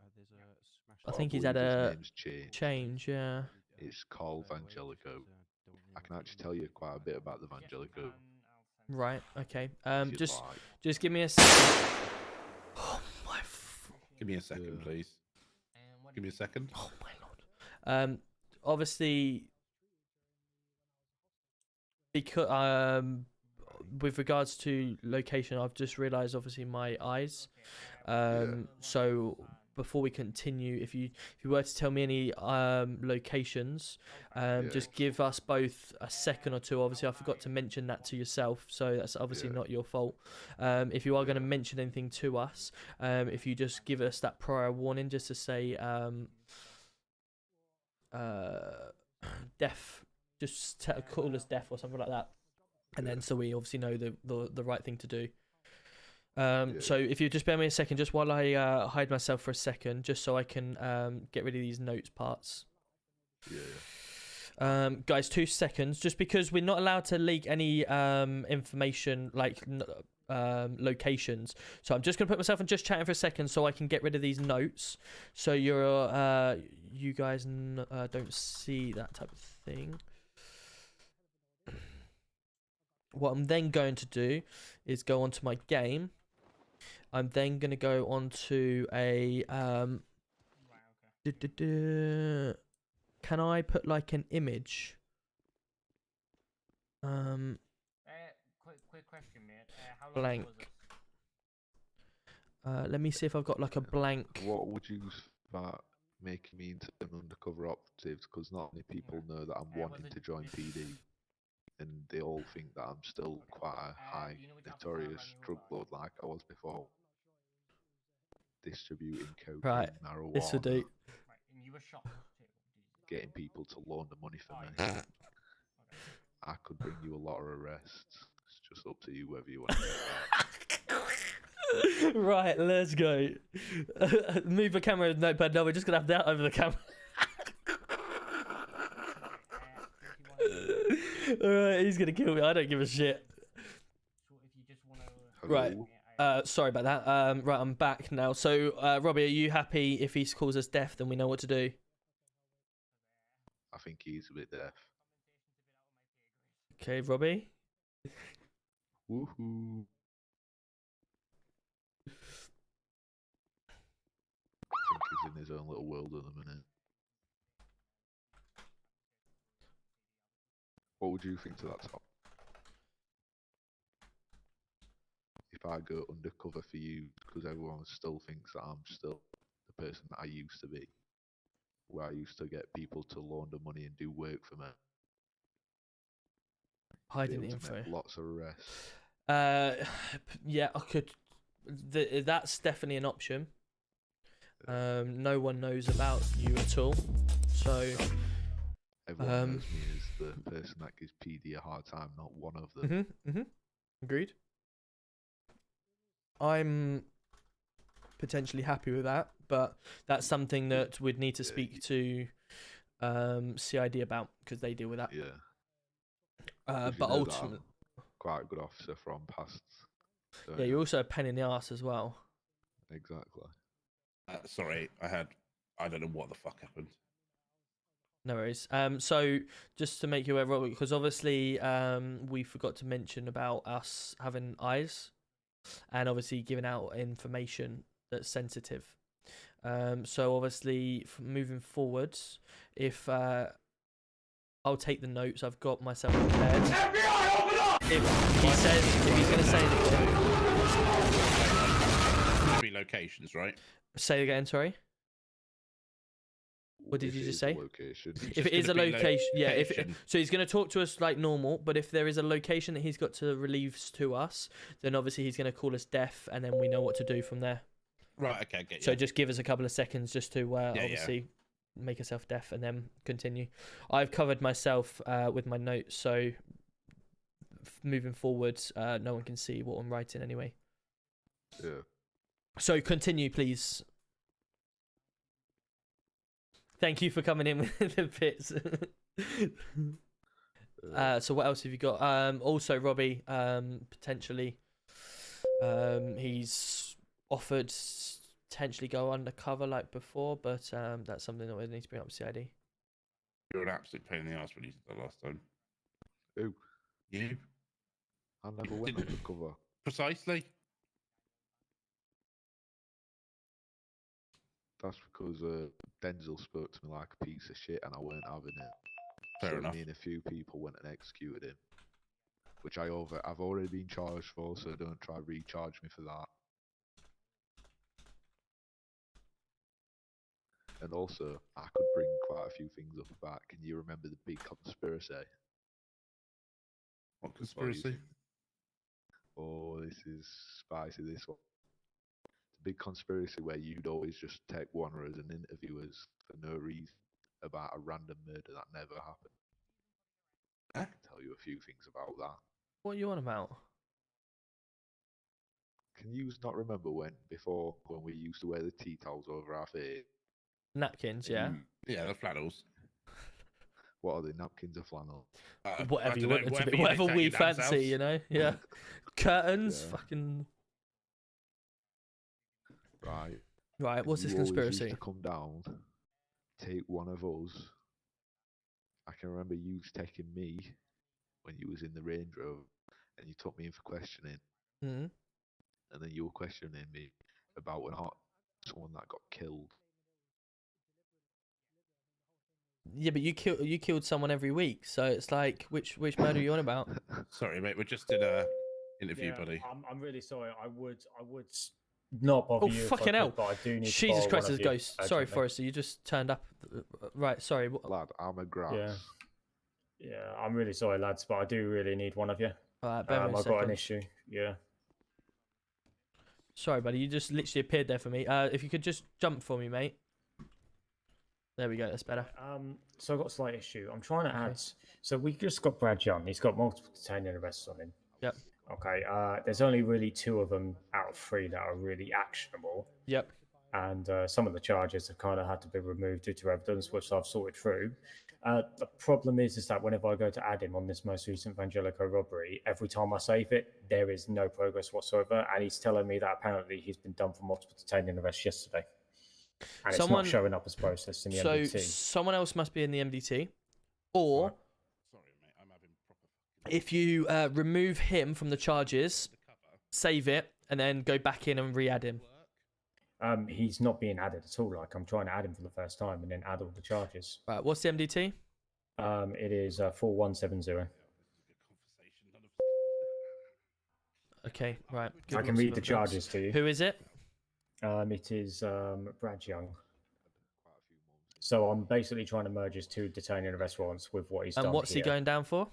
I think he's had a change, yeah. It's Carl Vangelico. I can actually tell you quite a bit about the Vangelico. Right, okay. Just give me a Oh my Give me a second, please. Give me a second. Oh my lord. Obviously because with regards to location, I've just realised obviously my eyes. So before we continue, if you were to tell me any locations, just give us both a second or two. Obviously, I forgot to mention that to yourself, so that's obviously not your fault. If you are going to mention anything to us, if you just give us that prior warning, just to say deaf, just call us deaf or something like that, and then so we obviously know the right thing to do. So if you just bear me a second, just while I hide myself for a second, just so I can get rid of these notes parts. Guys, 2 seconds, just because we're not allowed to leak any information like locations. So I'm just gonna put myself in just chatting for a second so I can get rid of these notes. So you guys don't see that type of thing. What I'm then going to do is go onto my game. I'm then going to go onto a can I put like an image? Quick question, mate. How long Blank. was this? Let me see if I've got like a blank. What would you start making me into an undercover operative? Because not many people know that I'm wanting to join PD, and they all think that I'm still quite a high notorious drug lord like I was before. Distributing cocaine, Right, marijuana, this will do. Right, and you were shot too. getting people to launder money for me. I could bring you a lot of arrests. It's just up to you whether you want to. Right, let's go. Move the camera, notepad. No, we're just gonna have that over the camera. Alright, he's gonna kill me. I don't give a shit. Right. Sorry about that. Right, I'm back now. So, Robbie, are you happy if he calls us deaf? Then we know what to do. I think he's a bit deaf. Okay, Robbie. Woohoo! I think he's in his own little world at the minute. What would you think to that, Tom? If I go undercover for you, because everyone still thinks that I'm still the person that I used to be, where I used to get people to launder money and do work for me. Hiding Be able to info. make lots of arrests. Yeah, I could. That's definitely an option. No one knows about you at all, so. Everyone knows me as the person that gives PD a hard time, not one of them. Agreed. I'm potentially happy with that, but that's something that we'd need to speak to CID about because they deal with that. Yeah. But ultimately, quite a good officer from past. So yeah, you're also a pain in the ass as well. Exactly. Sorry, I don't know what the fuck happened. No worries. So just to make you aware, Robert, because obviously we forgot to mention about us having eyes, and obviously giving out information that's sensitive. So obviously, moving forwards, if I'll take the notes, I've got myself prepared. FBI, open up! If he's going to say anything, Three locations, right? Say again, sorry. What did you just say? Location. If it is a location, yeah. So he's going to talk to us like normal, but if there is a location that he's got to relieve to us, then obviously he's going to call us deaf, and then we know what to do from there. Right. Okay. Get you. So just give us a couple of seconds just to obviously make yourself deaf, and then continue. I've covered myself with my notes, so moving forwards, no one can see what I'm writing anyway. Yeah. So continue, please. Thank you for coming in with the bits. So what else have you got? Also, Robbie, potentially, he's offered potentially go undercover like before, but that's something that we need to bring up with CID. You're an absolute pain in the ass when you did that last time. Who? You? I never went undercover. Precisely. That's because Denzel spoke to me like a piece of shit and I weren't having it. Fair so enough. Me and a few people went and executed him which I've already been charged for, so don't try recharge me for that. And also, I could bring quite a few things up about. Can you remember the big conspiracy? What conspiracy? Oh, this is spicy. This one. It's a big conspiracy where you'd always just take one as an interviewers for no reason about a random murder that never happened. I can tell you a few things about that. What are you on about? Can you not remember when we used to wear the tea towels over our face? Napkins, yeah. Yeah, the flannels. What are they? Napkins or flannel? Whatever you want it to be, whatever we fancy, you know. Yeah. Curtains, fucking. Right. Right. What's this conspiracy? Used to come down, take one of us. I can remember you taking me when you was in the Range Rover, and you took me in for questioning. Mm-hmm. And then you were questioning me about someone that got killed. Yeah, but you killed someone every week, so it's like which murder are you on about? Sorry, mate. We're just in a interview, buddy. I'm really sorry. I would not bother you. Fucking hell! But I do need Jesus to Christ, there's a ghost. Sorry, Forrester, you just turned up. Right, sorry. Lad, I'm a grass. Yeah, I'm really sorry, lads, but I do really need one of you. Alright, I've got an issue. Yeah. Sorry, buddy. You just literally appeared there for me. If you could just jump for me, mate. There we go. That's better. So I've got a slight issue. I'm trying to add. So we just got Brad Young. He's got multiple detainee arrests on him. Yep. Okay. There's only really 2 of them out of 3 that are really actionable. Yep. And some of the charges have kind of had to be removed due to evidence, which I've sorted through. The problem is that whenever I go to add him on this most recent Vangelico robbery, every time I save it, there is no progress whatsoever. And he's telling me that apparently he's been done for multiple detainee arrests yesterday. And it's not showing up as processed in the MDT. So someone else must be in the MDT. Or, if you remove him from the charges, save it, and then go back in and re-add him. He's not being added at all. Like, I'm trying to add him for the first time and then add all the charges. Right, what's the MDT? It is 4170. Okay, right. I can read the charges to you. Who is it? It is Brad Young. So I'm basically trying to merge his 2 detainee arrest warrants with what he's done. And what's he going down for?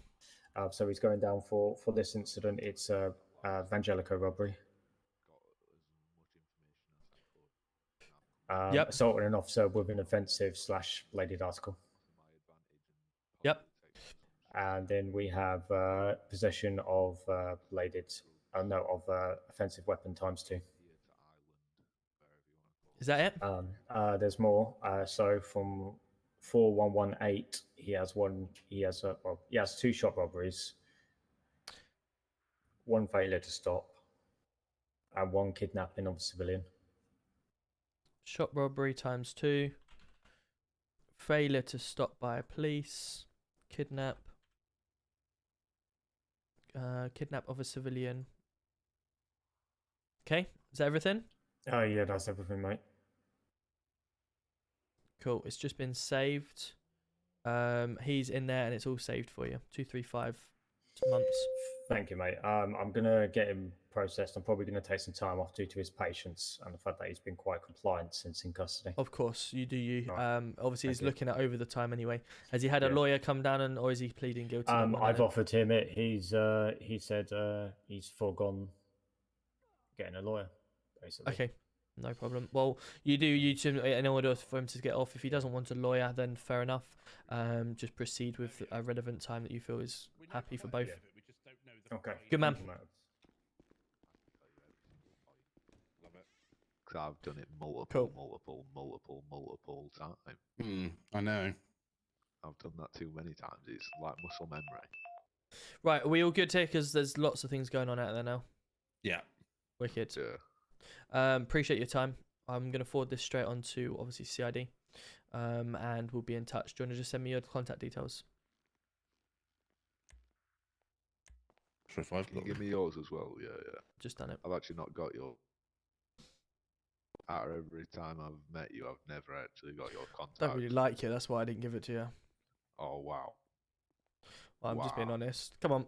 So he's going down for this incident. It's Vangelico robbery. Assaulting an officer with an offensive/bladed article. Yep. And then we have possession of offensive weapon × 2. Is that it? There's more. So from 4118, he has 2 shop robberies, 1 failure to stop, and 1 kidnapping of a civilian. Shop robbery × 2. Failure to stop by police. Kidnap of a civilian. Okay, is that everything? Oh yeah, that's everything, mate. Cool. It's just been saved. He's in there and it's all saved for you. 235 months. Thank you, mate. I'm gonna get him processed. I'm probably gonna take some time off due to his patience and the fact that he's been quite compliant since in custody. Of course, you do you. Right. Obviously he's Thank you. looking at over the time anyway. Has he had a lawyer come down or is he pleading guilty? I've offered him it. He said he's foregone getting a lawyer, basically. Okay. No problem. Well, you do in order for him to get off. If he doesn't want a lawyer, then fair enough. Just proceed with a relevant time that you feel is happy for both. Okay. Good man. Because I've done it multiple times. I know. I've done that too many times. It's like muscle memory. Right, are we all good here? Because there's lots of things going on out there now. Yeah. Wicked. Yeah. Appreciate your time. I'm going to forward this straight on to, obviously, CID. And we'll be in touch. Do you want to just send me your contact details? Can you give me yours as well? Yeah. Just done it. I've actually not got your... Out of every time I've met you, I've never actually got your contact. Don't really like you. That's why I didn't give it to you. Oh, wow. Well, I'm just being honest. Come on.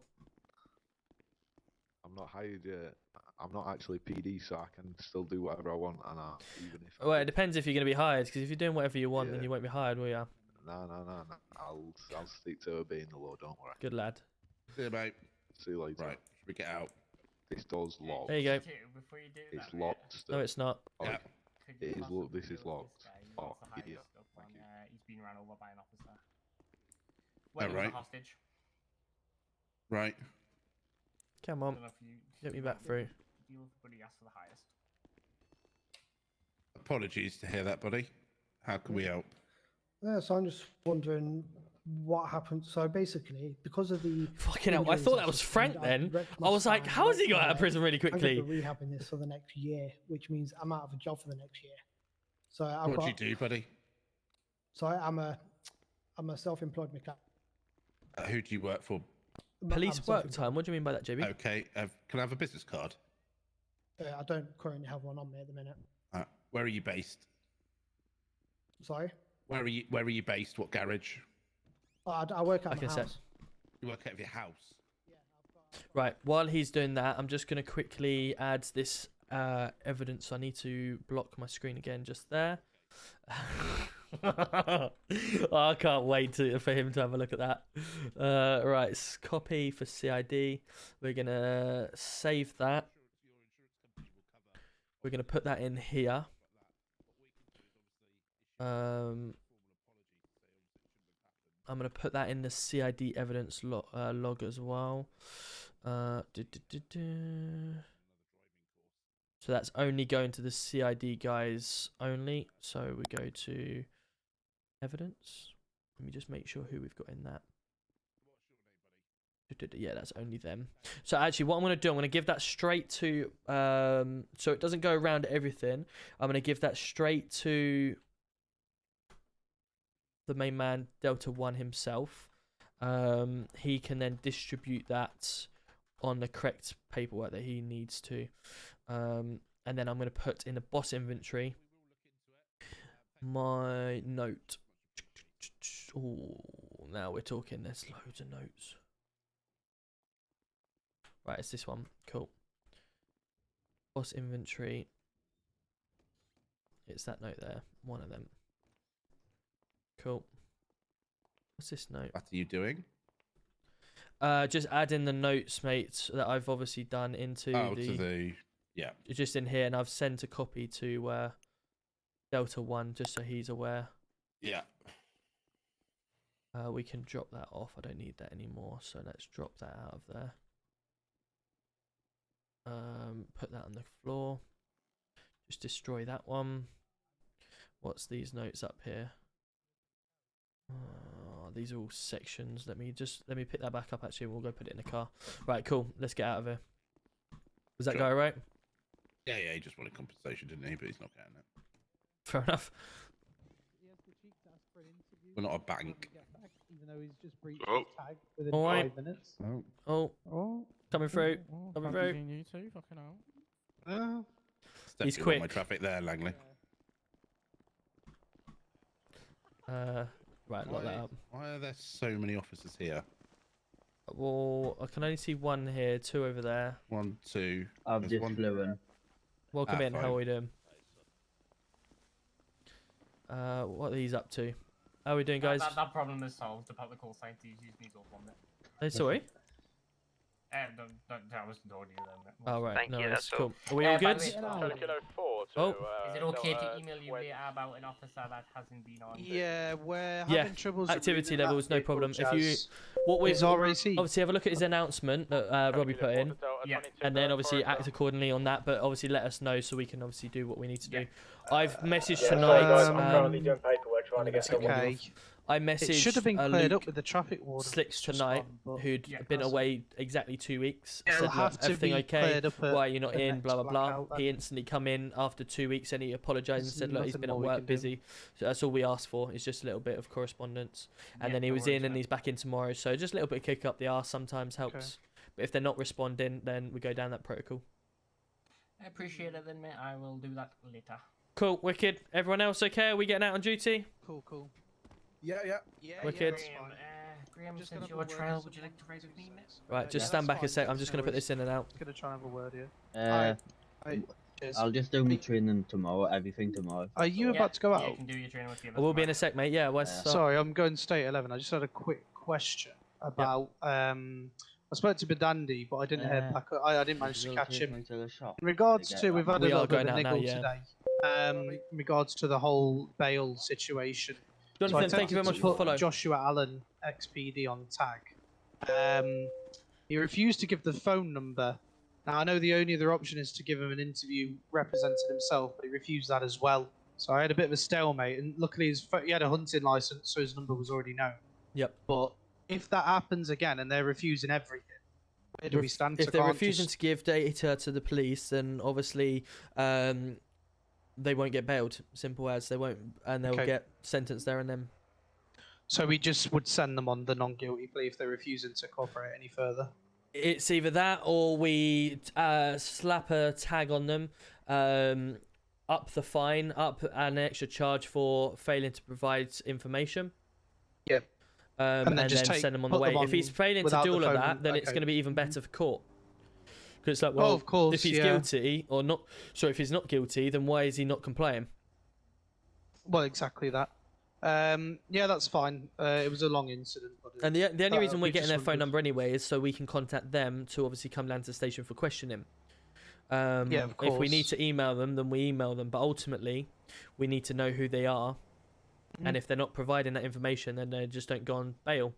not hired yet. I'm not actually PD, so I can still do whatever I want, and even if. Well, it depends if you're going to be hired, because if you're doing whatever you want, then Yeah. you won't be hired, will you? No. I'll stick to obeying the law. Don't worry. Good lad. See you, mate. See you later. Right, should we get out? This door's locked. There you go. Before you do It's that, locked. Still. No, it's not. Oh, Yeah. It is. Look, this is locked. Oh, What's the highest idiot. up on, he's been run over by an officer. Oh, When he was right. a hostage. Right. Come on. Don't know if you Get me back through. deal with everybody asked for the highest. Apologies to hear that, buddy. How can we help? Yeah, so I'm just wondering what happened. So basically, because of the Fucking hell, I injuries thought I that was sustained, Frank then. wrecked I was like, Mustang, how has he wrecked got my out of leg. prison really I'm gonna quickly? be rehabbing this for the next year, which means I'm out of a job for the next year. So I've What do got, you do, buddy? So I'm a self-employed mechanic. Who do you work for? Police work time? What do you mean by that, JB? Okay. Can I have a business card? I don't currently have one on me at the minute. Where are you based? Sorry, Where are you based? What garage? I work at Like my I said. house. You work out of your house. Right, while he's doing that, I'm just going to quickly add this evidence. I need to block my screen again just there. I can't wait for him to have a look at that. Right, copy for CID. We're going to save that. We're going to put that in here. I'm going to put that in the CID evidence log as well. So that's only going to the CID guys only. So we go to evidence. Let me just make sure who we've got in that. Yeah, that's only them. So actually what I'm going to do, I'm going to give that straight to, so it doesn't go around everything. I'm going to give that straight to the main man, Delta 1 himself. He can then distribute that on the correct paperwork that he needs to. And then I'm going to put in the boss inventory my note. Oh, now we're talking. There's loads of notes. Right, it's this one. Cool. Boss inventory. It's that note there. One of them. Cool. What's this note? What are you doing? Just add in the notes, mate, that I've obviously done into yeah. Just in here, and I've sent a copy to Delta 1 just so he's aware. Yeah. We can drop that off. I don't need that anymore, so let's drop that out of there. Put that on the floor. Just destroy that one. What's these notes up here? These are all sections. Let me pick that back up actually, and we'll go put it in the car. Right, cool. Let's get out of here. Does that go right? Yeah, he just wanted compensation, didn't he? But he's not getting it. Fair enough. We're not a bank. Even though he's just breached Oh. his tag within All right. 5 minutes. Oh. Coming through. Coming through. You too, fucking hell. He's Definitely quick. my traffic there, Langley. Right, lock that up. Why are there so many officers here? Well, I can only see one here, two over there. 1, 2. I've There's just one. flew in. Welcome in. fine. How are we doing? What are these up to? How are we doing, guys? That problem is solved. The public call sign to use needs all from it. Hey, sorry. I wasn't told you then. Oh, right. Thank No, you, it's that's cool. all. Are we all By good? the way, Oh. Is it okay to email you later about an officer that hasn't been on? Yeah, we're Yeah, having troubles. activity reading that levels, no vehicle, problem. If you, Jazz. what we Is RAC. obviously have a look at his announcement that Robbie put in, and then obviously act accordingly on that. But obviously let us know so we can obviously do what we need to do. I've messaged tonight. I'm currently doing paperwork trying to get someone Okay. off. I messaged It should have been cleared Luke up with the traffic warden. Slicks tonight, who'd been away exactly 2 weeks. It'll Said, have "Look, to everything be okay? cleared up at Why are you not the in? next Blah blah blah." blackout then. He instantly come in after 2 weeks, and he apologised and There's said, "Look, he's nothing been at more we work can do. busy." So that's all we asked for. It's just a little bit of correspondence, and Yeah, then he no was worries, in, and mate. he's back in tomorrow. So just a little bit of kick up the arse sometimes helps. But if they're not responding, then we go down that protocol. I appreciate it then, mate. I will do that later. Cool, wicked. Everyone else okay? Are we getting out on duty? Cool. Yeah. Yeah. Wicked. that's fine. Graham sent you a trail. Would you like to raise with me, miss? Right, just stand back a sec. I'm just going to put this in and out. Gonna try and have a word here. I'll just do my training tomorrow, everything tomorrow. Are you about to go out? Yeah, you can do your training with you. We'll be in a sec, mate. Yeah, what's up? Sorry, I'm going state 11. I just had a quick question about. I spoke to Bedandi, but I didn't hear back. I didn't manage to catch him. In regards to, we've had a little bit of a niggle today. In regards to the whole bail situation. Jonathan, so thank you very much for the follow. Joshua Allen, XPD, on tag. He refused to give the phone number. Now I know the only other option is to give him an interview representing himself, but he refused that as well. So I had a bit of a stalemate, and luckily he had a hunting license, so his number was already known. Yep. But if that happens again and they're refusing everything, where do we stand? If they're refusing to give data to the police, then obviously they won't get bailed. Simple as. They won't, and they'll get sentenced there and then. So we just would send them on the non-guilty plea if they're refusing to cooperate any further. It's either that or we slap a tag on them, up the fine, up an extra charge for failing to provide information. Yeah. And then send them on the way. If he's failing to do all of that, then it's going to be even better for court. Because it's like, well, of course, if he's guilty or not, sorry, if he's not guilty, then why is he not complying? Well, exactly that. Yeah, that's fine. It was a long incident. But and the only reason we're getting their phone number anyway is so we can contact them to obviously come down to the station for questioning. Yeah, of course. If we need to email them, then we email them. But ultimately, we need to know who they are. And if they're not providing that information, then they just don't go on bail.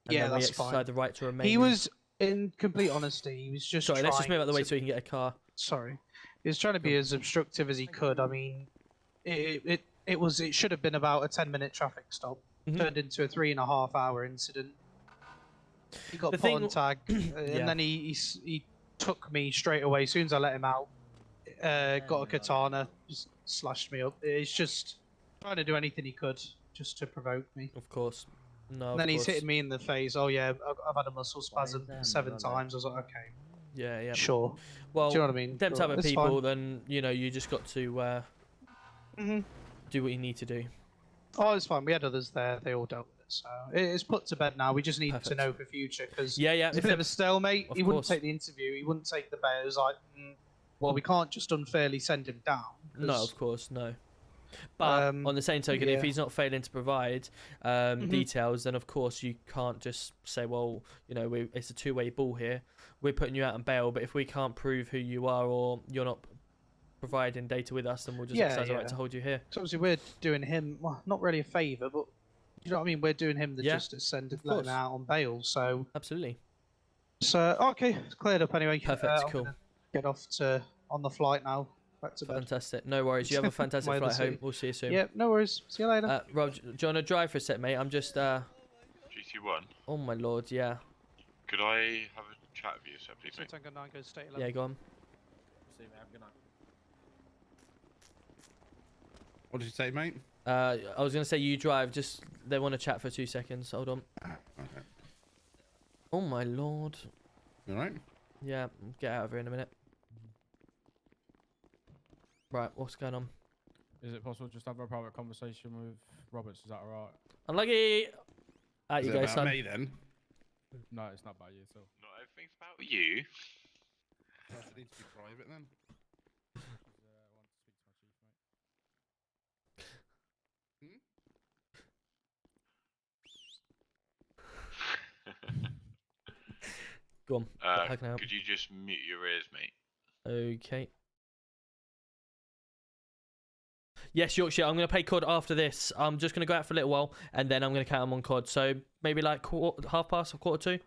And yeah, then that's we exercise fine. the right to remain. He was, in complete honesty, he was just sorry, let's just move out of the way so he can get a car. Sorry. He was trying to be as obstructive as he could. I mean, it should have been about a 10-minute traffic stop. Turned into a 3.5-hour incident. He got put on tag, and then he took me straight away. As soon as I let him out, got a katana, just slashed me up. It's just trying to do anything he could just to provoke me. Of course. No. And then he's hitting me in the face. Oh yeah, I've had a muscle spasm 7 times. I was like, okay. Yeah. Sure. Well, do you know what I mean? Them type of It's people, fine. then you just got to do what you need to do. Oh, it's fine. We had others there. They all dealt with it. So it's put to bed now. We just need to know for future because it's a bit of a stalemate. He wouldn't take the interview. He wouldn't take the bail. It was like, well, we can't just unfairly send him down. No, of course, no. But on the same token, if he's not failing to provide details, then of course you can't just say, well, it's a two-way ball here. We're putting you out on bail, but if we can't prove who you are or you're not providing data with us, then we'll just exercise the right to hold you here. So obviously we're doing him, well, not really a favour, but you know what I mean? We're doing him the justice and letting him out on bail, so... Absolutely. So, okay, it's cleared up anyway. Perfect, cool. Get off on the flight now. Back to bed. Fantastic. No worries. You have a fantastic flight home. We'll see you soon. Yeah, no worries. See you later. Rob, do you want to drive for a sec, mate? I'm just... GT1? Oh, my lord, yeah. Could I have a chat with you, sir, please, mate? Tango 9 goes state 11. Yeah, go on. See you, mate. Have a good night. What did you say, mate? I was going to say you drive. Just they want to chat for 2 seconds. Hold on. Okay. Oh, my lord. You all right? Yeah, get out of here in a minute. Right, what's going on? Is it possible just to have a private conversation with Roberts? Is that alright? Unlucky! Out you go, son. Me, then? No, it's not about you, so. Not everything's about you. It needs to be private, then. Go on. How can I help? Could you just mute your ears, mate? Okay. Yes, Yorkshire, I'm going to play COD after this. I'm just going to go out for a little while, and then I'm going to count them on COD. So maybe like half past or 1:45.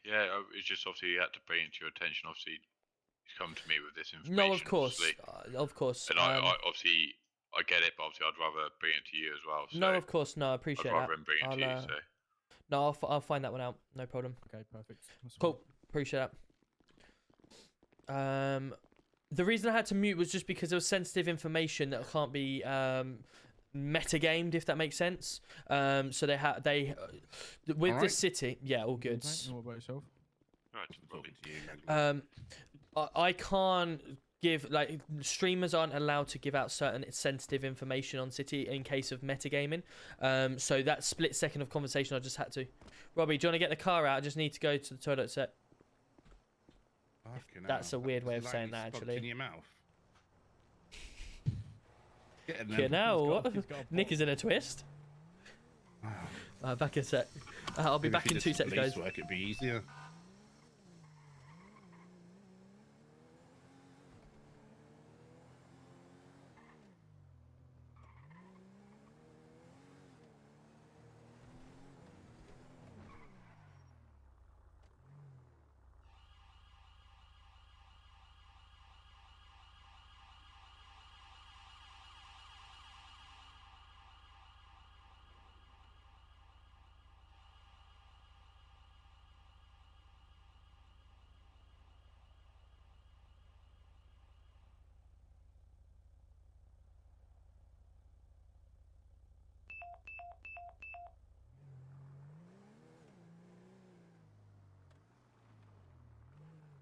Yeah. It's just obviously you had to bring it to your attention. Obviously, he's come to me with this information. No, of course, obviously. of course. And I obviously I get it, but obviously I'd rather bring it to you as well. So No, of course, no. I appreciate I'd rather that. him bring it to you. So. No, I'll find that one out. No problem. Okay, perfect. That's Cool. Appreciate that. The reason I had to mute was just because there was sensitive information that can't be metagamed, if that makes sense. So they with All this right. city, yeah, all good. And what about yourself? I can't give, like, streamers aren't allowed to give out certain sensitive information on City in case of metagaming. So that split second of conversation, I just had to. Robbie, do you want to get the car out? I just need to go to the toilet set. That's a weird way of saying that, actually. In your mouth. Yeah, now what? Nick is in a twist. Back in a sec. I'll be back in 2 seconds, guys. Work, it'd be easier.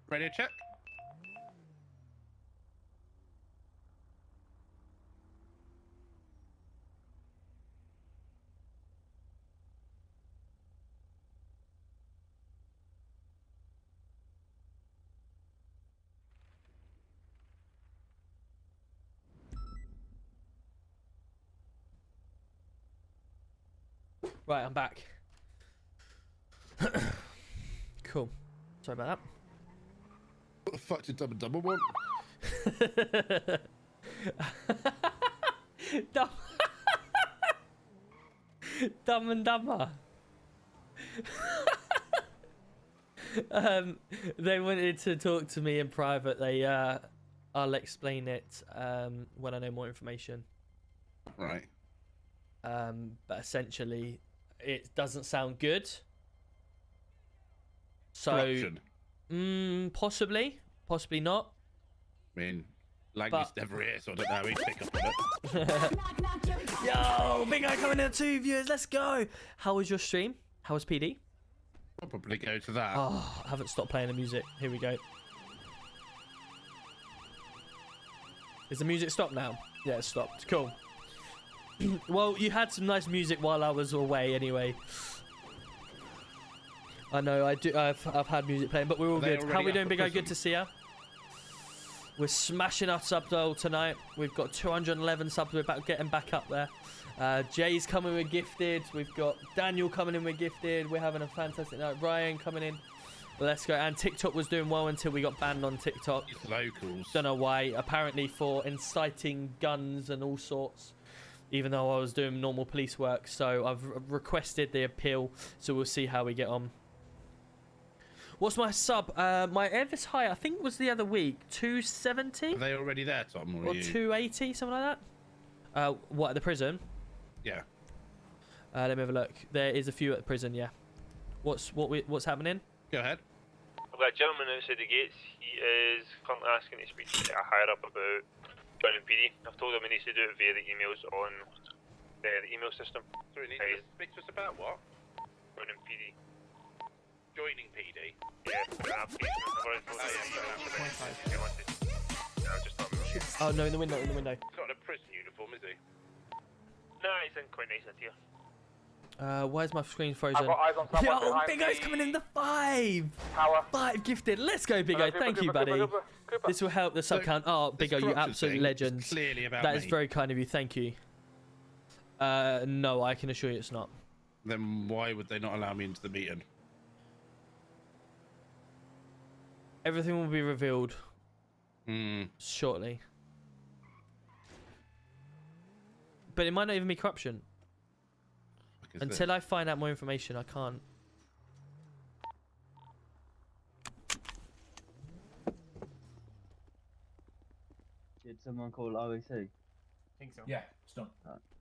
Radio check. Right, I'm back. Cool. Sorry about that. What the fuck did Dumb and Dumber want? Dumb and Dumber. They wanted to talk to me in private. I'll explain it when I know more information. Right. But essentially, it doesn't sound good. So, Corruption. possibly not. I mean, language never is, so I don't know how he'd pick up on it. Yo, big guy coming in, 2 viewers. Let's go. How was your stream? How was PD? I'll probably go to that. Oh, I haven't stopped playing the music. Here we go. Is the music stopped now? Yeah, it's stopped. Cool. Well, you had some nice music while I was away anyway. I know, I've had music playing, but we're all good. How are we doing, Big Guy? Good to see ya. We're smashing our sub goal tonight. We've got 211 subs. We're getting back up there. Jay's coming with gifted. We've got Daniel coming in with gifted. We're having a fantastic night. Ryan coming in. Let's go. And TikTok was doing well until we got banned on TikTok. It's locals. Don't know why. Apparently for inciting guns and all sorts. Even though I was doing normal police work. So I've requested the appeal. So we'll see how we get on. What's my sub? My Everest high, I think, was the other week. 270? Are they already there, Tom? Or 280, something like that? What, at the prison? Yeah. Let me have a look. There is a few at the prison, yeah. What's happening? Go ahead. I've got a gentleman outside the gates. He is currently asking to speak to a higher up about joining PD. I've told him he needs to do it via the emails on the email system. So he needs to speak to us about what? Joining PD. Joining PD? Yeah, for an application. I've already told him. I just thought it was Oh, no, in the window, in the window. He's not in a prison uniform, is he? No, he's in quite nice at here. Why is my screen frozen? I've got eyes on someone Yo, behind Big O's the coming in the 5! Tower. 5 gifted. Let's go, Big O. Thank you, buddy. This will help the sub count. Oh, Big O, you absolute legend. Clearly about That is me. very kind of you. Thank you. No, I can assure you it's not. Then why would they not allow me into the meeting? Everything will be revealed shortly. But it might not even be corruption. Until I find out more information, I can't. Did someone call OEC? Think so. Yeah, it's done.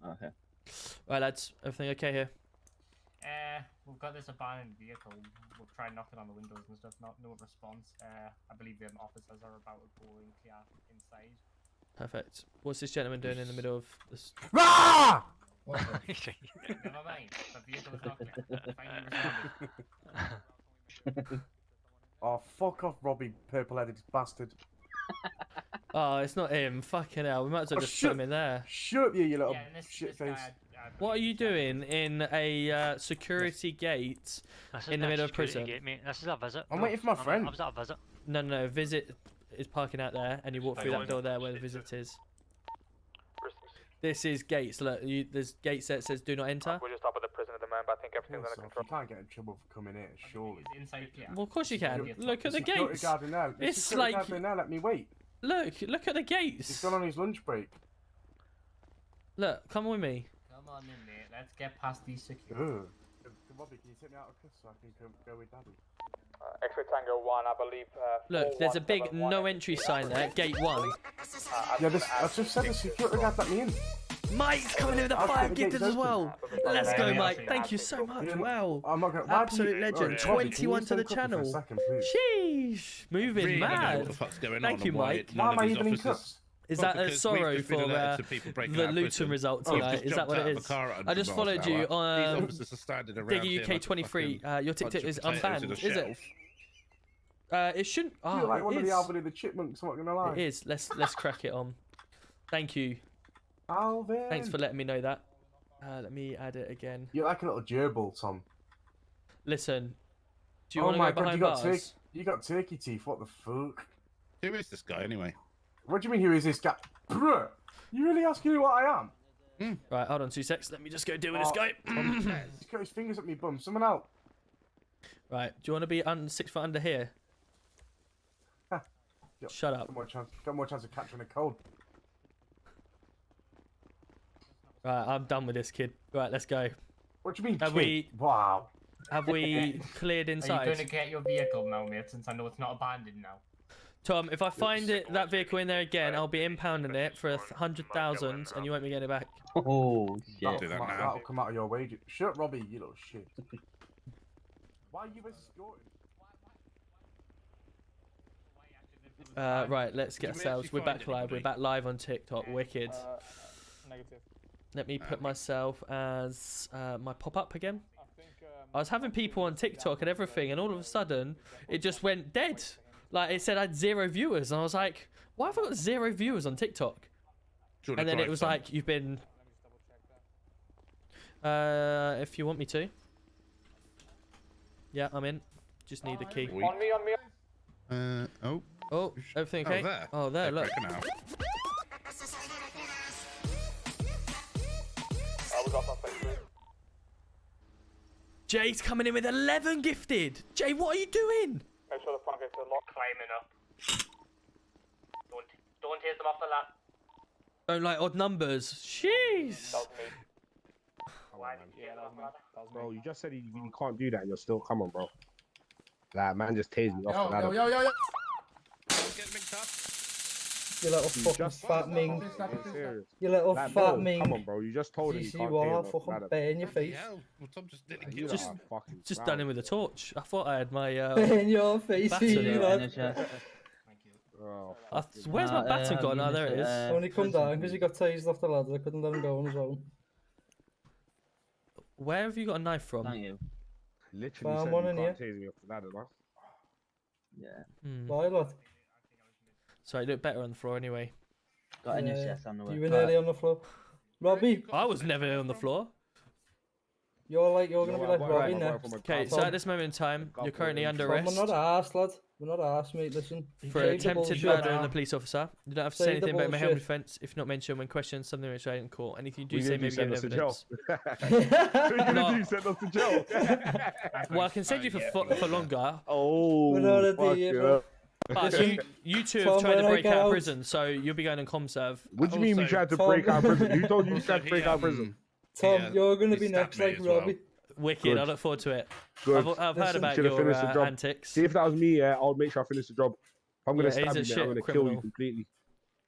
Okay. Right, lads. Everything okay here? We've got this abandoned vehicle. We've tried knocking on the windows and stuff. No response. I believe the officers are about to go and clear inside. Perfect. What's this gentleman doing in the middle of this? Ah! Never mind. The vehicle is not clear. Finally responded. Oh, fuck off, Robbie, purple-headed bastard. Oh, it's not him. Fucking hell. We might as well just put him in there. Shut up, you little shit face. What are you doing in a security gate in the middle of prison? Gate, mate. This is a visit. I'm waiting for my friend. I was at a visit. No. Visit is parking out there, and you walk through that door there where the visit is. This is gates. Look, there's gates that says "Do not enter." We're just up at the prison at the moment, but I think everything's under control. You can't get in trouble for coming here, surely. Inside clear. Well, of course you can. Look at the Security gates. guard in there. It's Security like guard in there, let me wait. look at the gates. He's gone on his lunch break. Look, come with me. Come on in, mate. Let's get past these security. Ugh. Robbie, can you take me out of this so I can go with Daddy? X-ray Tango 1, I believe. Look, there's a big no entry sign there. Gate 1. Yeah, I just said the security guard let me in. Mike's coming in with a I'll fire keep the gates gifted as open. well. Let's go, Mike. Thank you so much. Wow. I'm not gonna, Absolute legend. 21 to the channel. Sheesh. Moving Really don't know mad. what the fuck's going on Thank you, and why Mike. none of these officers- Is Well, that a because sorrow we've just been for alerted to people breaking the out of Luton prison. result We've tonight? just Is that jumped what out it of is? the car at I just 100 followed miles you an hour. on These officers are standing around Digger here UK like a 23. fucking Your TikTok bunch is of potatoes unbanned, in a is it? shelf. It shouldn't. You're Oh, like one it of the is. Alvin and the Chipmunks, I'm not gonna lie. It is. Let's crack it on. Thank you. Alvin. Thanks for letting me know that. Let me add it again. You're like a little gerbil, Tom. Listen. Do you Oh want to my go god, behind you got bars? you got turkey teeth, what the fuck? Who is this guy anyway? What do you mean, who is this guy? Bruh! You really asking me what I am? Right, hold on 2 secs. Let me just go deal with this guy. He's got his fingers at me bum. Someone out. Right, do you want to be 6 foot under here? Shut up. Got more chance of catching a cold. Right, I'm done with this kid. Right, let's go. What do you mean, Have kid? we? Wow. Have we cleared Are you inside? going to get your vehicle now, mate, since I know it's not abandoned now? Tom, if I find that vehicle in there again, I'll be impounding it for 100,000, and you won't be getting it back. Oh, That'll come out of your wages. Shut up, Robbie, you little shit. Why are you escorting? Right, let's get ourselves. We're back live. We're back live on TikTok. Wicked. Negative. Let me put myself as my pop-up again. I was having people on TikTok and everything, and all of a sudden, it just went dead. Like, it said I had 0 viewers, and I was like, why have I got 0 viewers on TikTok? And then it was like, you've been... if you want me to. Yeah, I'm in. Just need the key. On me. Oh. Oh, everything okay? there. Oh, there, look. We got some space. Jay's coming in with 11 gifted. Jay, what are you doing? Make sure the front gates are locked. Climbing up. Don't hit them off the lap. Don't like odd numbers. Jeez. Bro, you just said you can't do that and you're still... Come on, bro. Like, man just tased me off the ladder. Yo. You little fucking fat ming. Serious. You little Like, fat bro, ming. Come on, bro. You just told him you See can't you do are, it. fucking bear in your face. Well, Tom just didn't You kill Just done him with a torch. I thought I had my Bear in your face, baton. you lad. Where's my baton gone? Oh, there it is. Only come down because he got tased off the ladder. I couldn't let him go on his own. Where have you got a knife from? Thank you. Literally Found said one you in can't here. tase me off the ladder, man. Yeah. Why, lad? Sorry, look better on the floor anyway. Got NSS on the way. You were nearly on the floor. Robbie, I was never on the floor. you're gonna be like Robbie next. Okay, so at this moment in time, you're currently under Tom, arrest we're not arsed, lad. We're not arsed, mate. Listen. for Save the attempted bullshit. murder on the police officer. You don't have to say Save the anything about my home bullshit. defence if not mentioned when questioned, something which I didn't call. Anything you do We say need may you be send given us to jail. evidence. What are you No. gonna do? Send us to jail? Well, I can send you for longer. Oh, We're not at the fuck year, yeah. bro. But Listen, you two have Tom, tried to when I break get out of out- prison, so you'll be going on ComServe. What do you mean we tried to Tom- break out of prison? Who told you we Also, tried to break out of prison? Tom, you're gonna he be stabbed next me like as well. Robbie. Wicked, Good. I look forward to it. Good. I've heard Listen, about Should have your finished the job. antics. See, if that was me, I'll make sure I finish the job. If I'm gonna Yeah, he's stab a you, mate, shit I'm gonna kill criminal. you completely.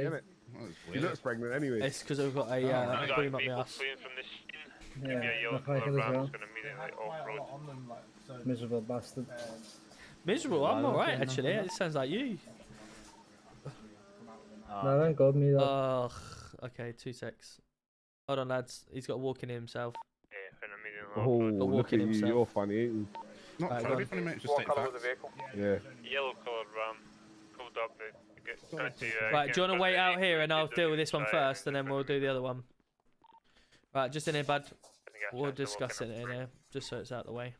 three. innit? She looks pregnant anyway. It's because I've got a cream up my ass. Yeah, the Piker as well. Miserable bastard. Miserable? I'm alright actually. It sounds like you. No, thank God, me though. Oh, okay, 2 secs. Hold on, lads. He's got to walk in himself. Oh, look at you. You're funny, ain't you? Not Right, trying go to be on. funny, mate. Just What state colour was the facts. vehicle? Yeah. Yellow coloured ram. Pulled up. Right, do you want to wait out here and I'll deal with this one first, and then we'll do the other one? Right, just in here, bud. We'll discuss it in here, just so it's out of the way.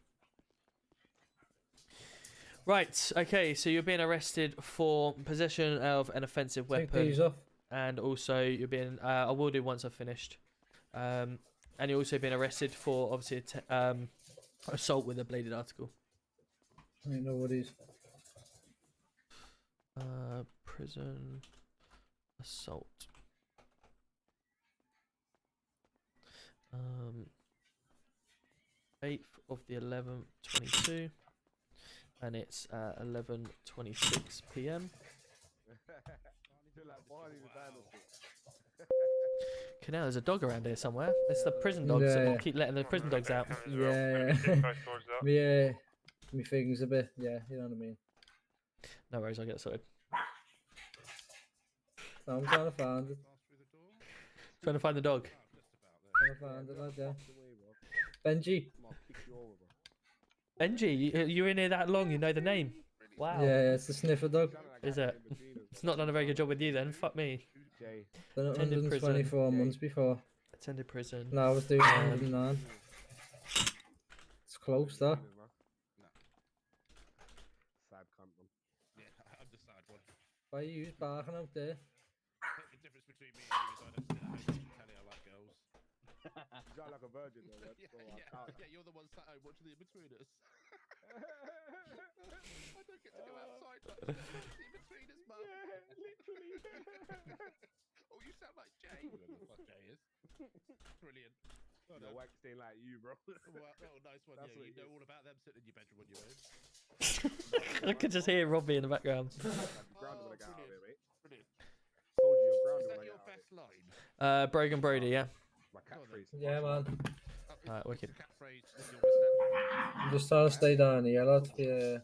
Right, okay, so you're being arrested for possession of an offensive Take weapon. these off. And also, you're being... I will do once I've finished. And you're also being arrested for, obviously, assault with a bladed article. Ain't no worries. Prison assault. 8th of the 11th, 22, and it's 11:26 p.m. Okay, now there's a dog around here somewhere. It's the prison dogs. Yeah. And keep letting the prison dogs out. Yeah. Yeah. Me things a bit. Yeah, you know what I mean. No worries, I'll get it sorted. So I'm trying to find it. Trying to find the dog. Trying to find it, lad, yeah. Benji. Benji, you're in here that long, you know the name. Wow. Yeah, it's the sniffer dog. Is it? It's not done a very good job with you then. Fuck me. Done it Attended 124 months before. Attended prison. No, I was doing 109. It's close, though. Sad cunt, man. Yeah, I'm the sad one. Why are you barking out there? The difference between me and you is I don't sit at home and tell you I like girls. You sound like a virgin, though. Yeah, you're the one sat home watching the In-Betweeners. I don't get to go outside like the In-Betweeners, mum. Yeah, literally. Oh, you sound like Jay. What Jay is. Brilliant. Oh, no, wax ain't like you, bro. Well, oh, nice one. That's Yeah, you what know all about them sitting in your bedroom on your own. I could just hear Robbie in the background. Grounded when I get out of here, mate. Brilliant. Told you, you're grounded when I get out of Best line. Brogan Brody, yeah. My catchphrase. Yeah, man. Alright, wicked. I'm just trying to stay down here, lad. Yeah.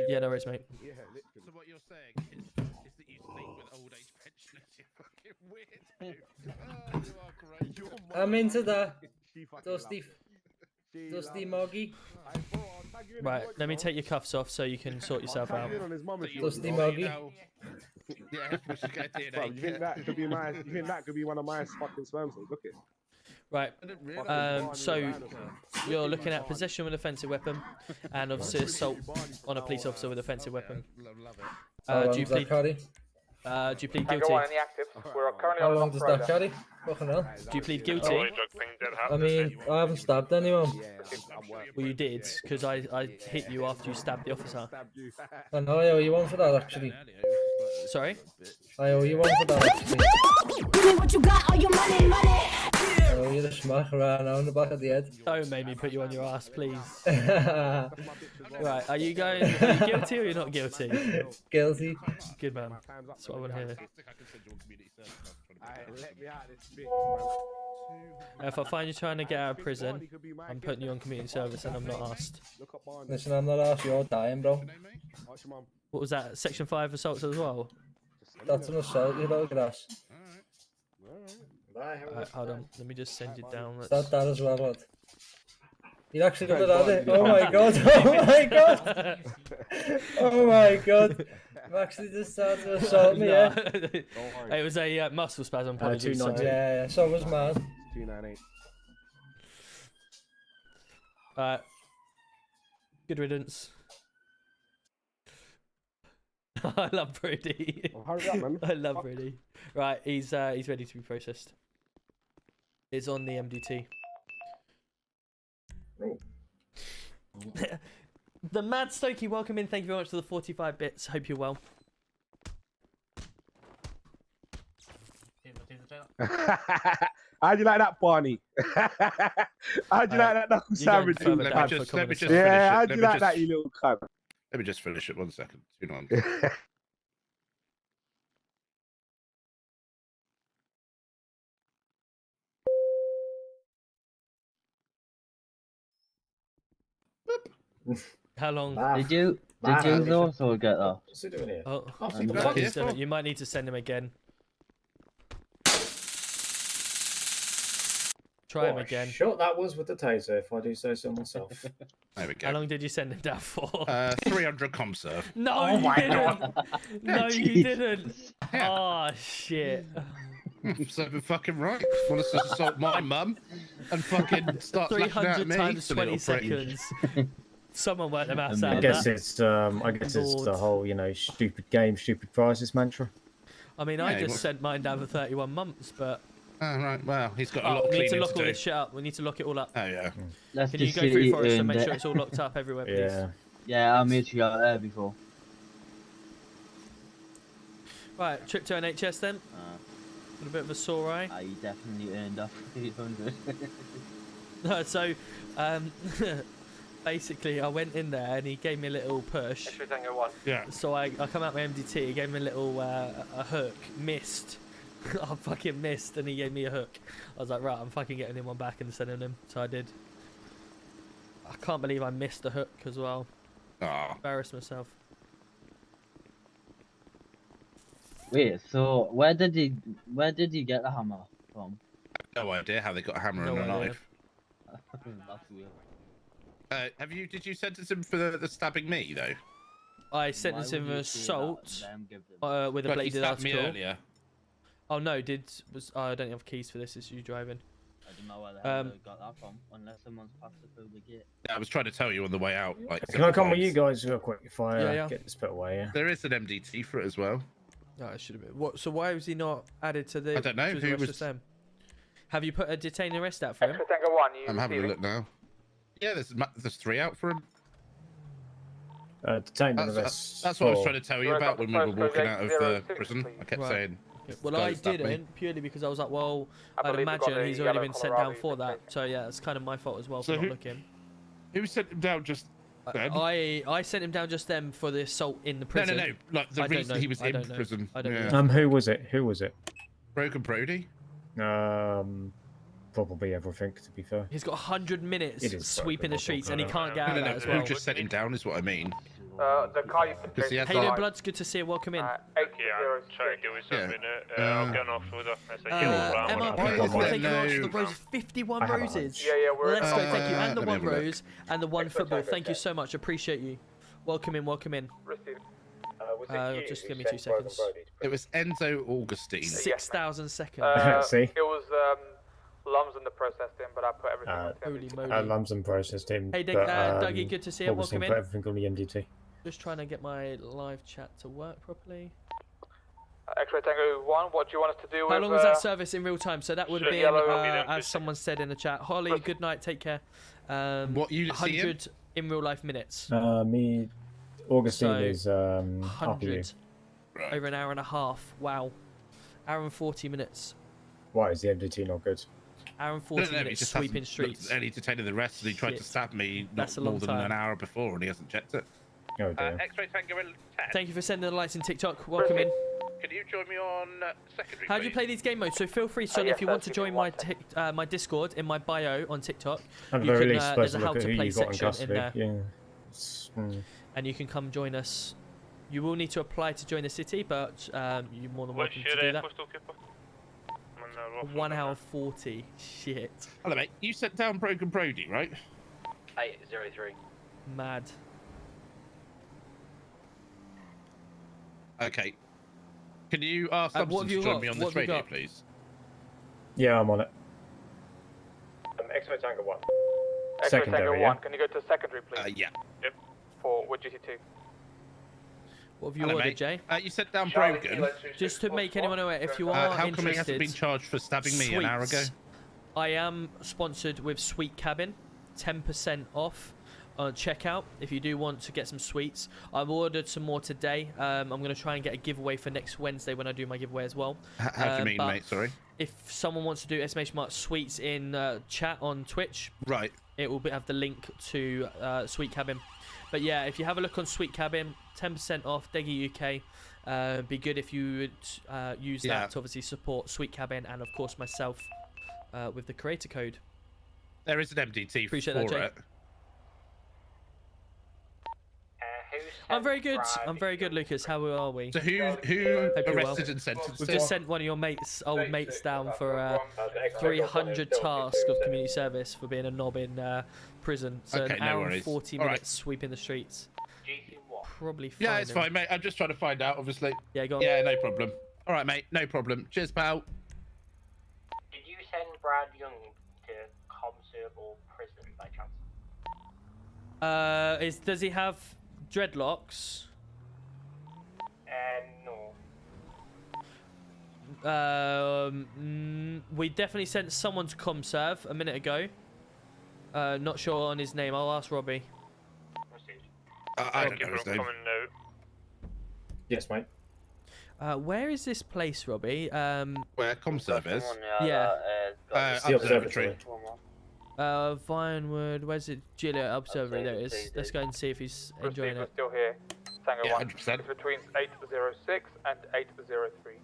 Yeah, no worries, mate. Yeah, literally. So what you're saying is that you sleep with old age pensioners. You're fucking weird, dude. Oh, you are great. I'm into that. Dusty Moggy. Right, let me take your cuffs off so you can sort yourself out. Dusty Moggy. Yeah, we should get DNA. Bro, you think that could be my? You think that could be one of my fucking sperm cells? Look it. Right, so you're looking at possession of an offensive weapon and obviously assault on a police officer with an offensive weapon. Do you plead guilty? How long does that carry? Fucking hell. Do you plead guilty? I mean, I haven't stabbed anyone. Well, you did, because I hit you after you stabbed the officer. I know, I owe you one for that, actually. Sorry? I owe you one for that, actually. Give me what you got, all your money, money. I owe you the smack around on the back of the head. Don't make me put you on your ass, please. Right, are you guilty or you're not guilty? Guilty. Good man. That's what I want to hear. Let me out this bitch, If I find you trying to get out of prison, I'm putting you on community service and I'm not asked. Listen, I'm not asked, you're dying, bro. What was that? Section 5 assaults as well? That's an assault, you little grass. Hold on, let me just send it down. Start that as well, lad. You're actually good at it. Oh my god, oh my god! Oh my god! I've actually just started to assault me, yeah? It was a muscle spasm, apologies. Yeah, so was mine. 298. Good riddance. I love Brody. Oh, hurry up, man. I love Brody. Right, he's ready to be processed. It's on the MDT. The Mad Stokey, welcome in. Thank you very much for the 45 bits. Hope you're well. How'd you like that, Barney? How'd you like that knuckle sandwich? Let me just finish yeah, it. how'd you like that, you little cunt? Let me just finish it 1 second. You know. How long? Did you also get that? Oh, You you might need to send him again. Try him again. Shot that was with the taser, if I do say so myself. There we go. How long did you send him down for? 300 comserve. No, Oh you my didn't. God. No, you Jesus. didn't. Oh shit. So fucking right. Want to assault my mum and fucking start lashing out at 300 me? times silly 20 little prick. seconds. Someone worked the maths out I of guess that. it's the whole, you know, stupid game, stupid prizes mantra. I mean, I just sent mine down for 31 months, but... Oh, right. Well, he's got a lot of we need to cleaning lock to all do. this shit up. We need to lock it all up. Oh, yeah. Can you go through for us and make sure it's all locked up everywhere, please? Yeah, I made sure there before. Right, trip to NHS then. Got a bit of a sore eye. I definitely earned off 800. No, so, basically, I went in there and he gave me a little push. Yeah. So I come out my MDT, he gave me a little a hook, missed. I fucking missed, and he gave me a hook. I was like, right, I'm fucking getting him one back and sending him. So I did. I can't believe I missed the hook as well. Embarrassed myself. Wait, so where did you get the hammer from? No idea how they got a hammer and a knife. That's weird. Did you sentence him for the stabbing me though? I sentenced him for assault with a But he bladed stabbed me article. earlier. Oh no, I don't have keys for this. It's you driving. I don't know where the hell they got that from, unless someone's passed it through the gate. I was trying to tell you on the way out. Like, Can I come with times. you guys real quick if I Yeah. get this put away? Yeah. There is an MDT for it as well. Oh, it should have been. What? So why was he not added to the? I don't know, to the who rest was- of them? Have you put a detain arrest out for him? I'm having a look now. Yeah, there's 3 out for him. Detained and arrest. That's what I was for- trying to tell you about when we were walking out of the prison. I kept Right. saying. Well, "This I guy stabbed me." didn't purely because I was like, well, I'd believe we've got imagine a he's already yellow been sent down Colorado for that. So yeah, it's kind of my fault as well So for who- not looking. Who sent him down just then? I sent him down just then for the assault in the prison. No. Like the I don't reason know. he was I in don't know. prison. I don't Yeah. know. Who was it? Who was it? Broken Brody. Probably everything. To be fair. He's got 100 minutes It is sweeping the streets and he broken. can't get out of that as well. Who just sent him down is what I mean. The car you Because he has Hayden that- Blood's good to see you. Welcome in. Okay, I'm trying to deal with something. I'll get an offloader. That's a yellow ram. MRP, Why is there thank you very much for the no- roses. 51 I have a roses. Yeah, we're Let's go, thank you. And the let me one have a look. rose and the one football. Thank you so much. Appreciate you. Welcome in, welcome in. Just give me 2 seconds. It was Enzo Augustine. 6,000 seconds. See? It was Lumsden that processed him, but I put everything on the Holy moly. Lumsden processed him. Hey, but, Dougie, good to see you. Augustine Welcome put in. everything on the MDT. Just trying to get my live chat to work properly. X-ray Tango 1, what do you want us to do How with... long was that service in real time? So that would have Sure, been, yellow will be there in as someone said in the chat. Holly, good night, take care. What unit see him? 100 in real life minutes. Me, Augustine So, is RPU. 100 over an hour and a half. Wow. Hour and 40 minutes. Why is the MDT not good? Hour and No, 40 he minutes just sweeping hasn't streets. looked at any detained the rest, and he tried to Shit. stab me That's not a more long than time. an hour before, and he hasn't checked it. Oh dear. X-ray Tango 10. Thank you for sending the lights in TikTok. Welcome in. Can you join me on secondary? How do you please? play these game modes? So feel free, son, yes, if you want to that's join my my Discord in my bio on TikTok. At the you very can, least, there's supposed a to how look at to who play you got in section in custody. there, Yeah. It's, and you can come join us. You will need to apply to join the city, but you're more than welcome to do that. postal keeper? 1 hour 40. Shit. Hello, mate. You sent down Broken Brody, right? 803. Mad. Okay. Can you ask what Thompson have to you join got? me on What this have you radio, got? please? Yeah, I'm on it. X-ray Tango 1. Secondary, X-ray Tango yeah? 1, can you go to secondary, please? Yeah. For with GT2. What have you Hello, ordered, mate. Jay? You sent down Brogan. Just to make anyone aware, if you are How come he hasn't interested, been charged for stabbing me an hour ago? Sweets. I am sponsored with Sweet Cabin, 10% off on checkout if you do want to get some sweets. I've ordered some more today. I'm going to try and get a giveaway for next Wednesday when I do my giveaway as well. How do you mean, but mate? Sorry. If someone wants to do exclamation mark sweets in chat on Twitch, Right. it will have the link to Sweet Cabin. But yeah, if you have a look on Sweet Cabin, 10% off, Deggy UK. Be good if you would use Yeah. that to obviously support Sweet Cabin and of course myself with the creator code. There is an MDT Appreciate for that, Jay. it. Who's I'm very good. I'm very good, Lucas. How are we? So who Hope you're arrested and sentenced? We've just sent one of your old mates down for 300 tasks of community service for being a knob in prison. So Okay, an no hour and worries. 40 All right. minutes sweeping the streets. Probably fine. Yeah, it's fine, mate. I'm just trying to find out, obviously. Yeah, go on. Yeah, no problem. All right, mate. No problem. Cheers, pal. Did you send Brad Young to ComServe or prison by chance? Does he have dreadlocks? No. We definitely sent someone to ComServe a minute ago. Not sure on his name. I'll ask Robbie. I don't know his name. Yes, mate. Where is this place, Robbie? Where ComServe is? Yeah. Observatory. Vinewood. Where's it? Julia Observatory. There it is. Let's go and see if he's enjoying it. Still here. Tango Yeah, 1. 100%. It's between 806 and 803.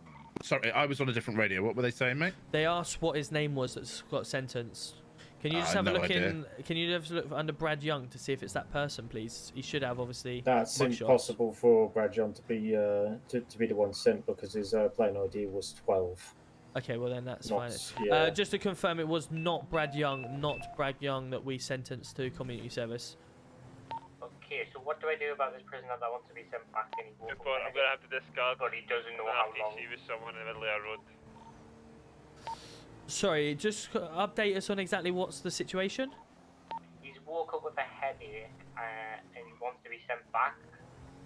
Sorry, I was on a different radio. What were they saying, mate? They asked what his name was that's got sentenced. Can you just have a no look idea. in? Can you just look under Brad Young to see if it's that person, please? He should have obviously. That's mugshots. impossible for Brad John to be the one sent because his plain ID was 12. Okay, well then that's Not- fine. yeah. Just to confirm, it was not Brad Young that we sentenced to community service. Okay, so what do I do about this prisoner that wants to be sent back and he's I'm gonna have to discard. But he doesn't know I'm how gonna have to long. see with someone in the middle of a road. Sorry, just update us on exactly what's the situation. He's woke up with a headache and he wants to be sent back,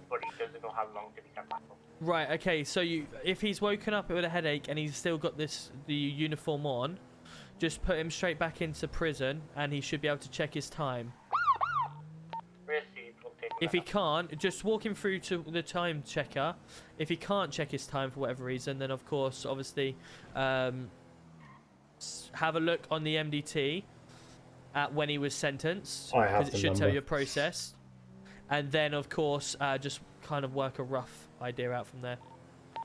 but he doesn't know how long to be sent back for. Right. Okay. So if he's woken up with a headache and he's still got the uniform on, just put him straight back into prison, and he should be able to check his time. Received, we'll take If he can't, just walk him through to the time checker. If he can't check his time for whatever reason, then of course, obviously, have a look on the MDT at when he was sentenced, I have because it the should tell number. you a process. And then, of course, just kind of work a rough idea out from there.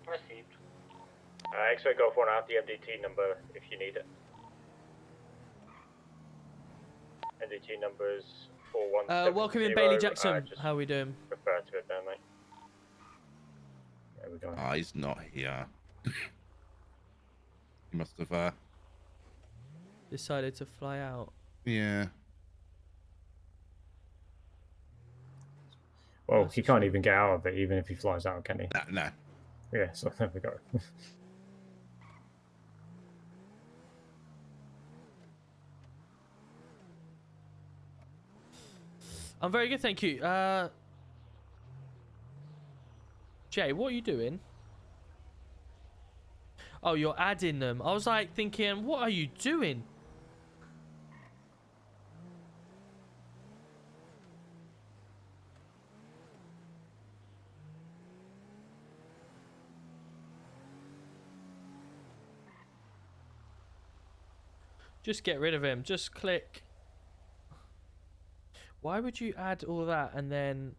Received. X-ray Golf 1, I have the MDT number if you need it. MDT number is 4170. Welcome in, Bailey Jackson. How are we doing? Refer to it there, mate. There we go. Ah, he's not here. He must have. Decided to fly out. Yeah. Well, he can't even get out of it, even if he flies out, can he? No. Yeah, so there we go. I'm very good, thank you. Jay, what are you doing? Oh, you're adding them. I was like thinking, what are you doing? Just get rid of him. Just click. Why would you add all that and then...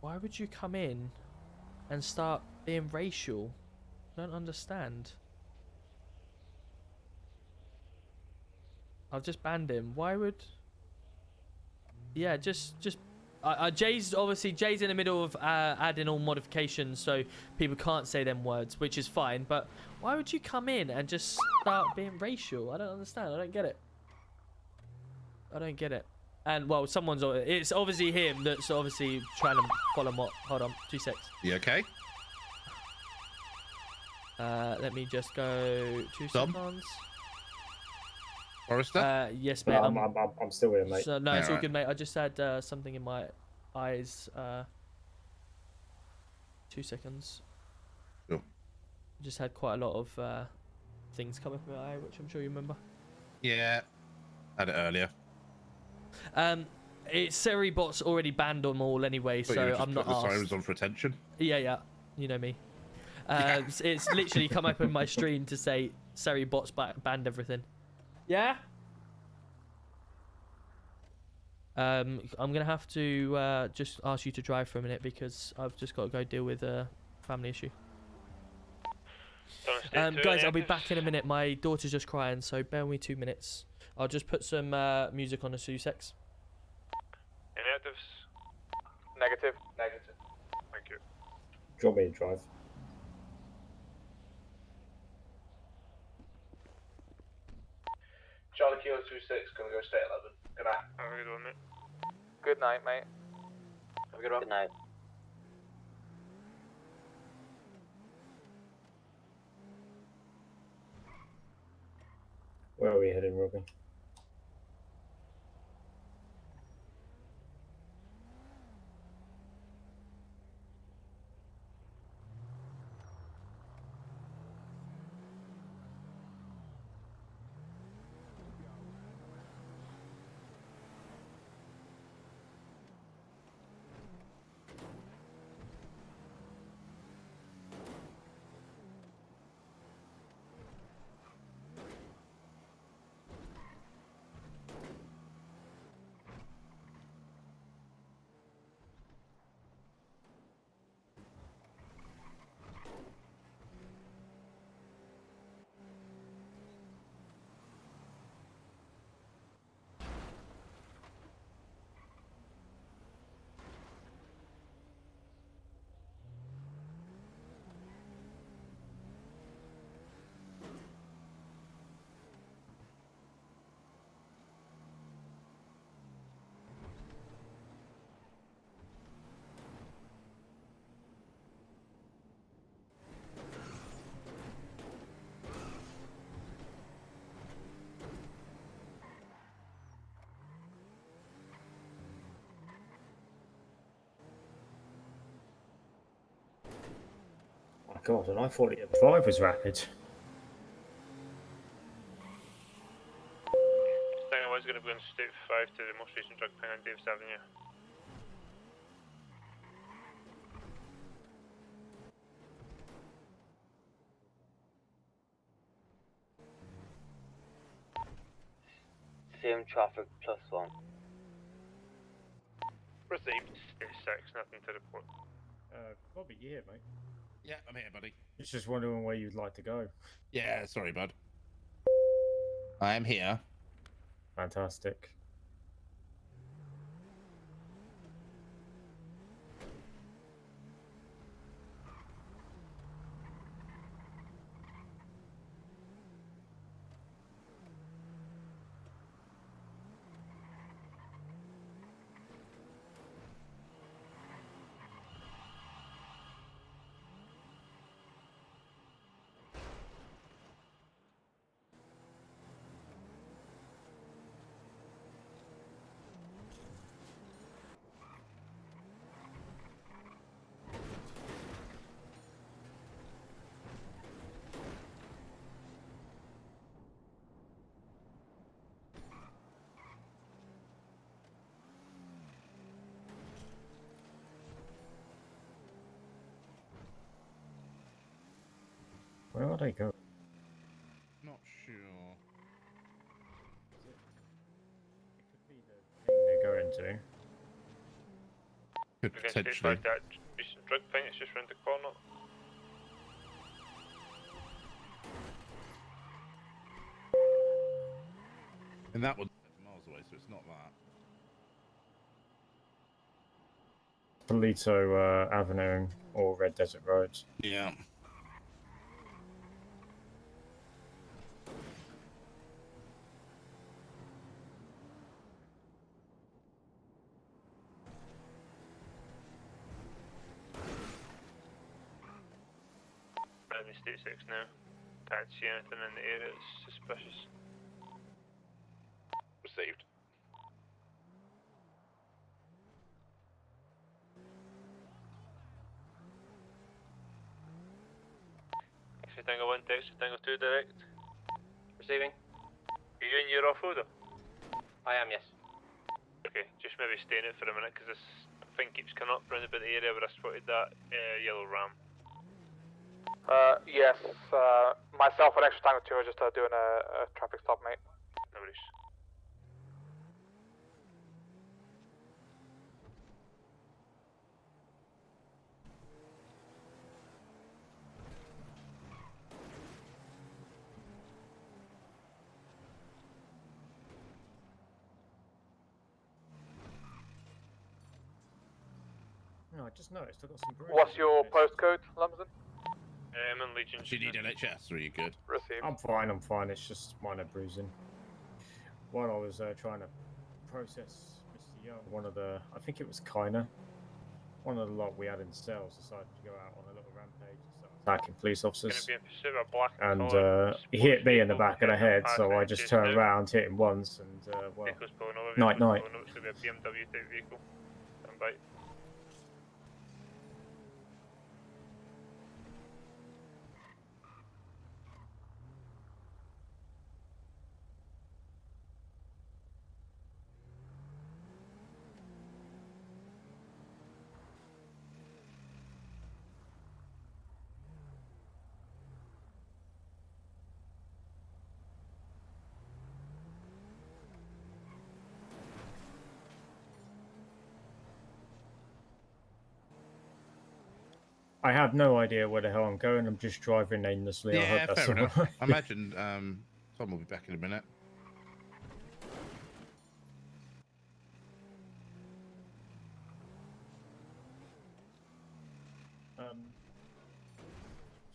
Why would you come in and start being racial? I don't understand. I've just banned him. Why would... Yeah, just... Jay's in the middle of adding all modifications so people can't say them words, which is fine, but why would you come in and just start being racial? I don't understand. I don't get it. I don't get it. And well, it's obviously him that's obviously trying to follow what. Hold on, 2 secs. You okay? Let me just go 2 Dom? seconds. Forrester? Yes, mate. I'm still here, mate. So, no, it's Yeah, all good, mate. I just had something in my eyes. 2 seconds. Sure. Just had quite a lot of things come up in my eye, which I'm sure you remember. Yeah. Had it earlier. It's Seribot's already banned them all anyway, But you so just I'm not put the asked. sirens on for attention. Yeah, you know me. It's literally come up in my stream to say Seribot's banned everything. Yeah. I'm gonna have to just ask you to drive for a minute because I've just got to go deal with a family issue. Guys, I'll be back in a minute. My daughter's just crying, so bear with me 2 minutes. I'll just put some music on the Sussex. Any actives? Negative. Negative. Thank you. Do you want me to drive? Charlie Kilo 26, gonna go stay 11. Good night. Have a good one, mate. Good night, mate. Have a good one. Good night. Where are we heading, Robbie? Oh God, and I thought the drive was rapid. Thing I was going to go in State 5 to the most recent drug ping on Davis Avenue. Same traffic +1. Received. State 6, nothing to report. Bobby, you here, mate? Yeah, I'm here, buddy. It's just wondering where you'd like to go. Yeah, sorry, bud. I am here. Fantastic. Where would I go? Not sure. They're going to. Could We're going to State potentially. 5 that recent drug ping, it's just round the corner. And that one's 7 miles away, so it's not that. Polito Avenue or Red Desert Road. Yeah. I'm in State 6 now. Can't see anything in the area that's suspicious. Received. Extra Tango 1 to Extra Tango 2 direct. Receiving. Are you in your offroader? I am, yes. Okay, just maybe stay in it for a minute because this thing keeps coming up round about the area where I spotted that yellow ram. Yes, myself and Extra Tango 2 are just doing a traffic stop, mate. No worries. No, I just noticed I got some bruises. What's your postcode, Lumsden? I'm in Legion. Do you need NHS or are you good? Received. I'm fine. It's just minor bruising. While I was trying to process Mr. Young, I think it was Kiner, one of the lot we had in cells decided to go out on a little rampage and start attacking police officers. Be in pursuit of a black And colour he hit me in the vehicle back of the heading head, past so I it just just turned now. around, hit him once, and well, Vehicle's pulling over. night. Pulling over. It's going to be a BMW type vehicle. Stand by. I have no idea where the hell I'm going. I'm just driving aimlessly. I Yeah, hope that's fair all enough. right. I imagine Tom will be back in a minute.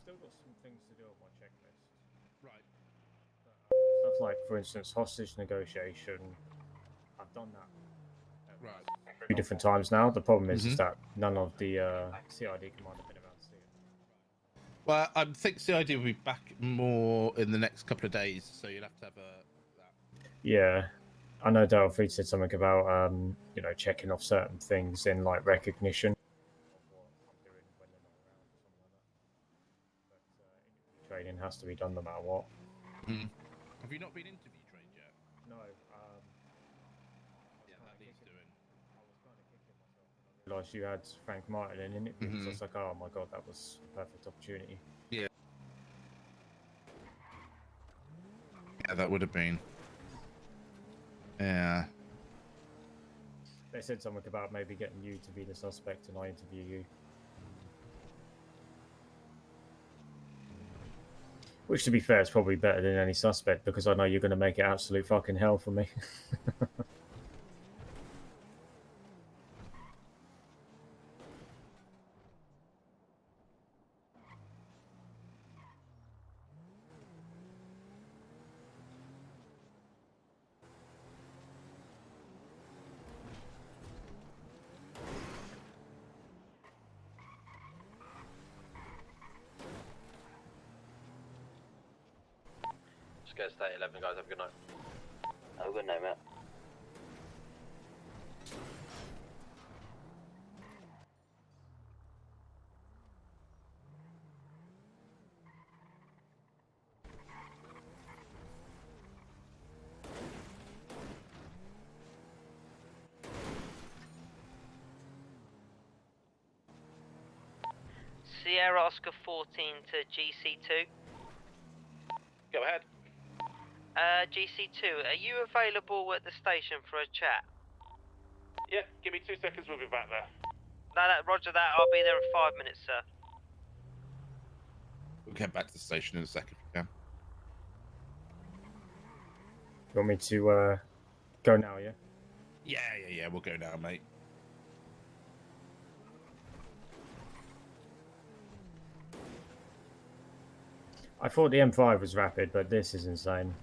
Still got some things to do on my checklist. Right. Stuff like, for instance, hostage negotiation. I've done that. Right. 3 different times now. The problem is that none of the CID command have been around to see it. Well, I think CID will be back more in the next couple of days, so you'll have to have a. Yeah, I know Delphi said something about checking off certain things in like recognition of what I'm doing when they're not around or something like that. But interview training has to be done no matter what. Have you not been interview trained yet? No. Yeah, that needs doing. I was kind of kicking myself when I realised you had Frank Martin in interviews. I was like, oh my god, that was a perfect opportunity. Yeah. Yeah, that would have been. Yeah. They said something about maybe getting you to be the suspect and I interview you. Which, to be fair, is probably better than any suspect because I know you're going to make it absolute fucking hell for me. Just go stay 11, guys. Have a good night. Have a good night, mate. Sierra Oscar 14 to GC2. Go ahead. GC2, are you available at the station for a chat? Yeah, give me 2 seconds, we'll be back there. No, roger that. I'll be there in 5 minutes, sir. We'll get back to the station in a second if we can. You want me to go now, yeah? Yeah, we'll go now, mate. I thought the M5 was rapid, but this is insane.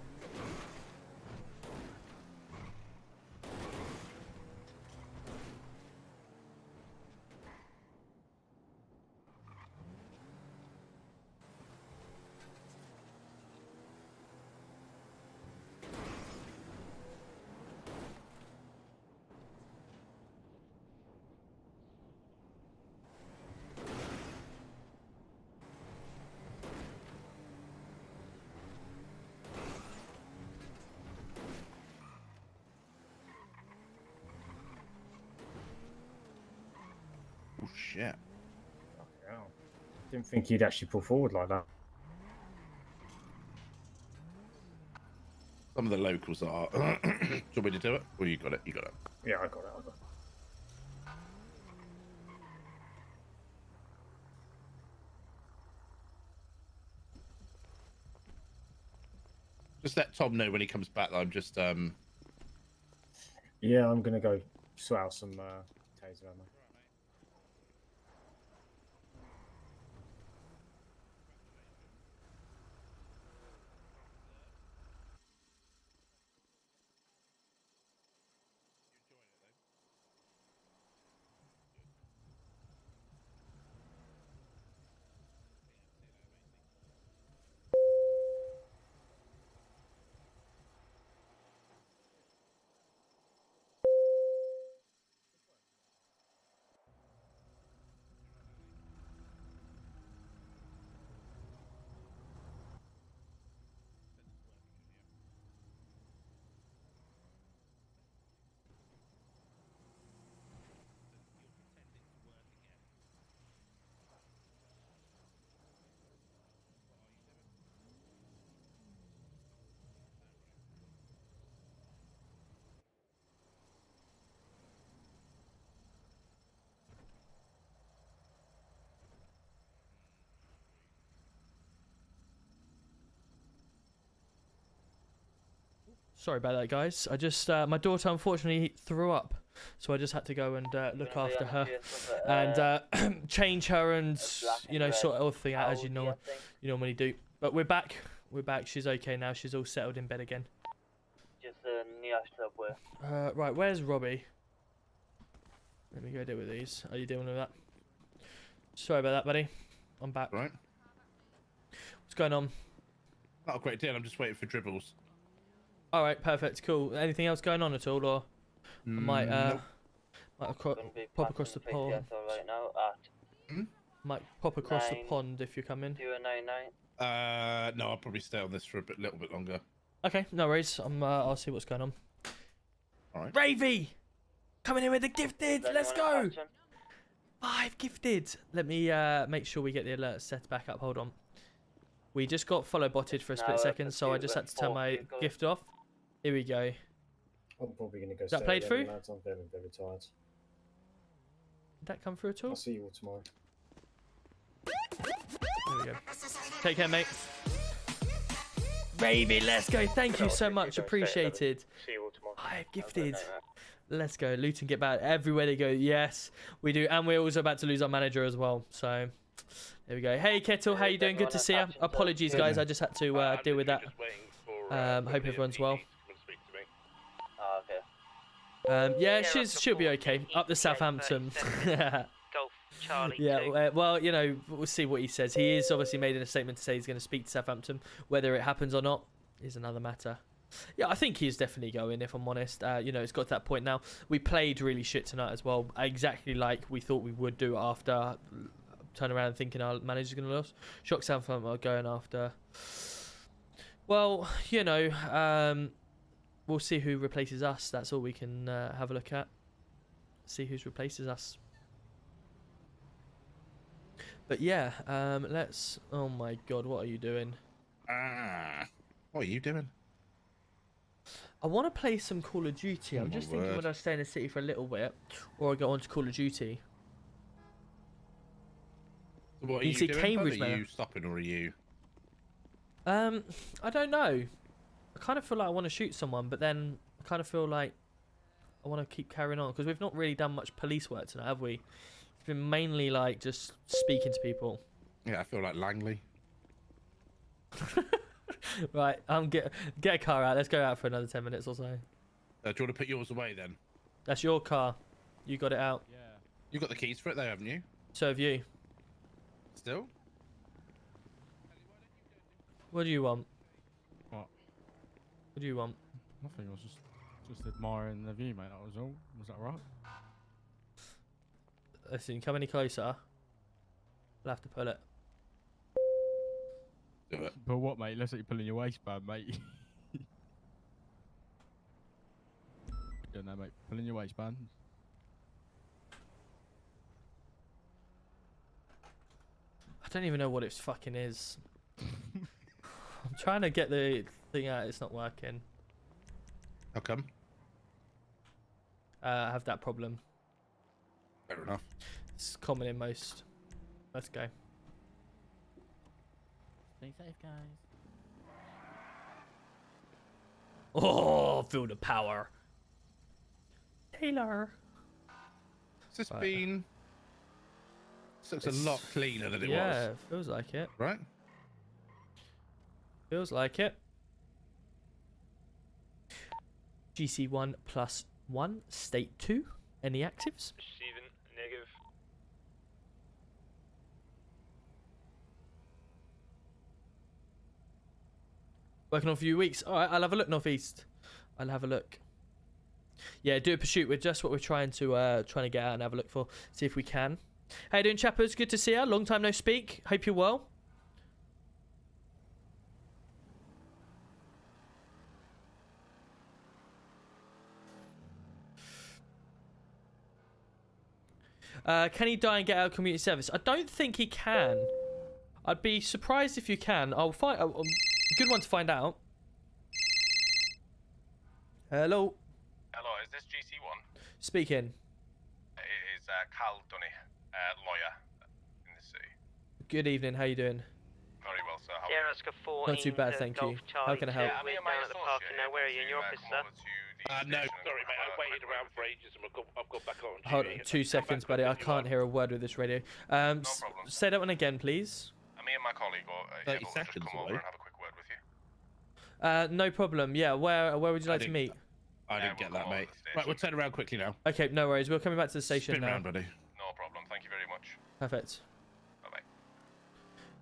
Oh shit. Fucking hell. Didn't think he'd actually pull forward like that. Some of the locals are. Do you want me to do it? Or you got it? You got it. Yeah, I got it. Just let Tom know when he comes back that I'm just Yeah, I'm gonna go sort out some taser ammo. Sorry about that, guys. I just my daughter unfortunately threw up, so I just had to go and look after her and change her and sort everything out as you normally do. But we're back. We're back. She's okay now. She's all settled in bed again. Just near subway. Right, where's Robbie? Let me go deal with these. Are you dealing with that? Sorry about that, buddy. I'm back. Right. What's going on? Not a great deal. I'm just waiting for dribbles. All right, perfect, cool. Anything else going on at all, or I might nope. pop across the pond. Right now at Might pop across the pond if you're coming. 099. No, I'll probably stay on this for a little bit longer. Okay, no worries. I'll see what's going on. All right. Ravy, coming in with the gifted. Let's go. 5 gifted. Let me make sure we get the alert set back up. Hold on. We just got follow botted for a split second, so I just had to turn my gift off. Here we go. I'm probably going to go. Is that played through? Lads. I'm very, very tired. Did that come through at all? I'll see you all tomorrow. There we go. Take care, mate. Ravy, let's go. Thank you so much. Appreciated. See you all tomorrow. 5 gifted. Let's go. Loot and get back. Everywhere they go. Yes, we do. And we're also about to lose our manager as well. So, there we go. Hey, Kettle. How you doing? Good to see you. Apologies, guys. I just had to deal with that. Hope everyone's well. Yeah, she'll be okay. Up to Southampton. Golf Charlie. Yeah, well, we'll see what he says. He is obviously made a statement to say he's going to speak to Southampton. Whether it happens or not is another matter. Yeah, I think he's definitely going, if I'm honest. It's got to that point now. We played really shit tonight as well, exactly like we thought we would do after turning around thinking our manager's going to lose. Shock Southampton are going after. Well, we'll see who replaces us. That's all we can have a look at. See who replaces us. But yeah, let's... Oh my god, what are you doing? What are you doing? I want to play some Call of Duty. I'm just thinking whether I stay in the city for a little bit or I go on to Call of Duty. So what are you doing? Cambridge, are you stopping or are you... I don't know. I kind of feel like I want to shoot someone, but then I kind of feel like I want to keep carrying on because we've not really done much police work tonight, have we? It's been mainly like just speaking to people. Yeah, I feel like Langley. Right, get a car out. Let's go out for another 10 minutes or so. Do you want to put yours away then? That's your car. You got it out. Yeah. You got the keys for it though, haven't you? So have you. Still? What do you want? What? What do you want? Nothing. I was just admiring the view, mate. That was all. Was that right? Listen, come any closer, I'll have to pull it. Do it. But what, mate? Looks like you're pulling your waistband, mate. Don't know, mate. Pulling your waistband. I don't even know what it fucking is. I'm trying to get the thing out. It's not working. How come? I have that problem. Fair enough. It's common in most. Let's go. Stay safe, guys. Oh, feel the power. Taylor. It's just been... This looks a lot cleaner than it was. Yeah, feels like it. Right? Feels like it. GC1 +1, state 2. Any actives? Receiving negative. Working on for a few weeks. All right, I'll have a look, Northeast. I'll have a look. Yeah, do a pursuit with just what we're trying to get out and have a look for. See if we can. How you doing, chappers? Good to see you. Long time no speak. Hope you're well. Can he die and get out of community service? I don't think he can. I'd be surprised if you can. I'll find a good one to find out. Hello. Hello, is this GC1? Speaking. It is Carl Dunny, lawyer in the city. Good evening. How you doing? Very well, sir. How Sierra Oscar 14. Not too bad, thank you. How can I help? We're down at the parking now. Where are you? In your office, sir? No. Sorry, mate. I waited around for ages and I've got back on. Hold on, 2 seconds, buddy. I can't hear a word with this radio. Say that one again, please. Me and my colleague are 30 able to seconds just come away. over and have a quick word with you. No problem. Yeah, where would you like to meet? I didn't get that, mate. Right, we'll turn around quickly now. Okay, no worries. We're coming back to the station Spin now. round, buddy. No problem. Thank you very much. Perfect. Bye-bye.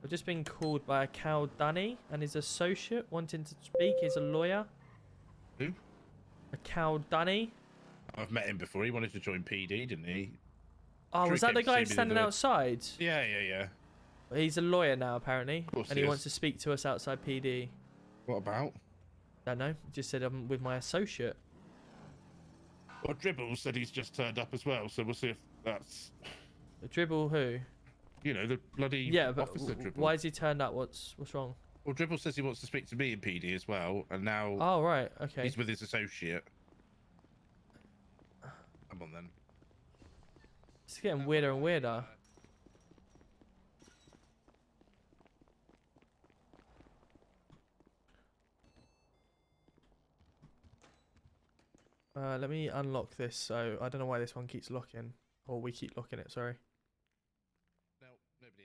I've just been called by a cow Danny and his associate wanting to speak. He's a lawyer. Who? A cow Danny. I've met him before. He wanted to join PD, didn't he? Oh, Sure, was he that the came to guy see me the standing other day. outside? Yeah. He's a lawyer now, apparently. course And he he is. wants to speak to us outside PD. What about? Don't know. He just said I'm with my associate. Well, Dribble said he's just turned up as well, so we'll see if that's... Dribble who? You know, the bloody Yeah, but officer Dribble. why has he turned up? What's wrong? Well, Dribble says he wants to speak to me in PD as well, and now... Oh, right. Okay. He's with his associate. Come on, then. It's getting weirder and weirder. Let me unlock this. So I don't know why this one keeps locking, or we keep locking it. Sorry. No, nobody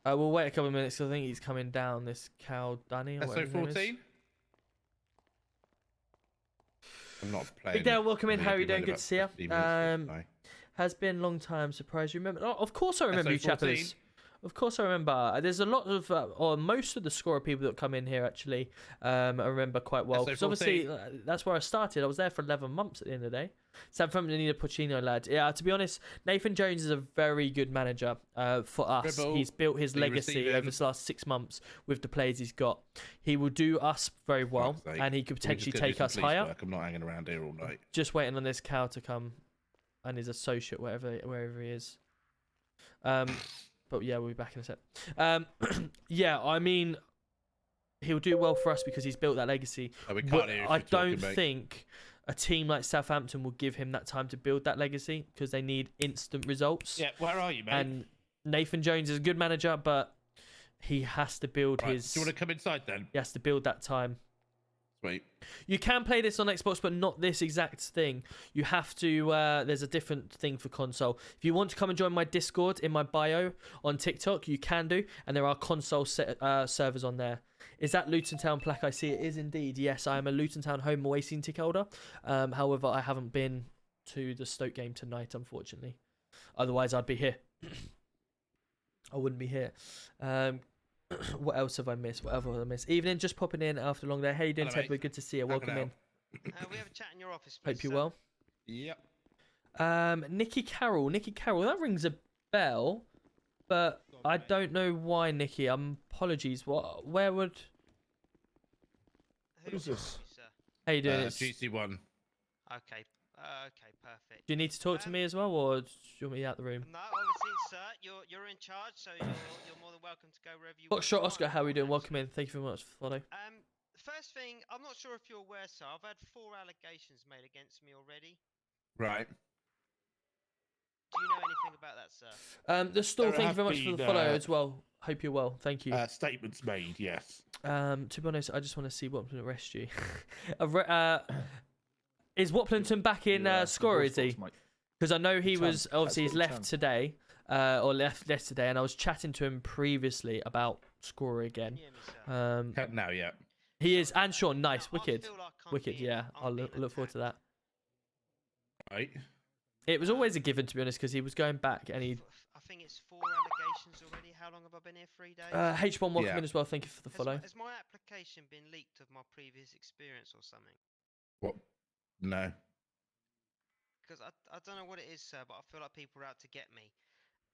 here. We'll wait a couple of minutes 'cause I think he's coming down. This cow Danny. Or whatever his name is. SO14? I'm not playing. Big Dale, welcome in. Really How are you good doing? about Good to see you. 15 minutes before. Has been long time. Surprised you remember? Oh, of course I remember you, SO14. chappers. Of course I remember. There's a lot of, or most of the scorer people that come in here actually. I remember quite well because obviously that's where I started. I was there for 11 months at the end of the day. Southampton need a Pochettino lad. Yeah, to be honest, Nathan Jones is a very good manager for us. Dribble, He's built his do you legacy receive over him? the last 6 months with the players he's got. He will do us very well, Fuck's sake. and he could We're just potentially gonna do take some us police higher. work. I'm not hanging around here all night. Just waiting on this cow to come, and his associate, wherever he is. But yeah, we'll be back in a sec. Yeah, I mean, he'll do well for us because he's built that legacy. Oh, we can't But hear if I you're don't talking, mate. think a team like Southampton will give him that time to build that legacy because they need instant results. Yeah, where are you, mate? And Nathan Jones is a good manager, but he has to build Right, his. do you want to come inside then? He has to build that time. Sweet. You can play this on Xbox, but not this exact thing. You have to. There's a different thing for console. If you want to come and join my Discord in my bio on TikTok, you can do, and there are console servers on there. Is that Luton Town plaque? I see it is indeed. Yes, I am a Luton Town home away scene ticket holder. However, I haven't been to the Stoke game tonight, unfortunately. Otherwise, I'd be here. I wouldn't be here. What else have I missed? What have I missed? Evening, just popping in after a long day. How you doing, Hello, Ted? mate. Good to see you. How can Welcome I in. We have a chat in your office, please. Hope you're well. Yep. Nikki Carroll. Nikki Carroll. That rings a bell, but I don't know why, Nikki. Apologies. What? Where would? Who's this? How you doing? It's- GC1. Okay. Okay, perfect. Do you need to talk to me as well, or do you want me out the room? No, obviously, sir, you're in charge, so you're more than welcome to go wherever you want. Foxtrot Oscar, how are we doing? Welcome in. Thank you very much for following. First thing, I'm not sure if you're aware, sir. I've had 4 allegations made against me already. Right. Do you know anything about that, sir? The store. There Thank you have very much for the been, follow as well. Hope you're well. Thank you. Statements made, yes. To be honest, I just want to see Watplinton arrest you. Is Watplinton back in scorer? Is he? Because I know he was obviously he's left today, or left yesterday, and I was chatting to him previously about scorer again. Now, yeah. He is, and Sean, nice, wicked, wicked. Yeah, I'll look forward to that. Right. It was always a given, to be honest, because he was going back and he. I think it's 4 allegations already. How long have I been here? 3 days? H1, welcome in as well. Thank you for the follow. Has my application been leaked of my previous experience or something? What? No. Because I don't know what it is, sir, but I feel like people are out to get me.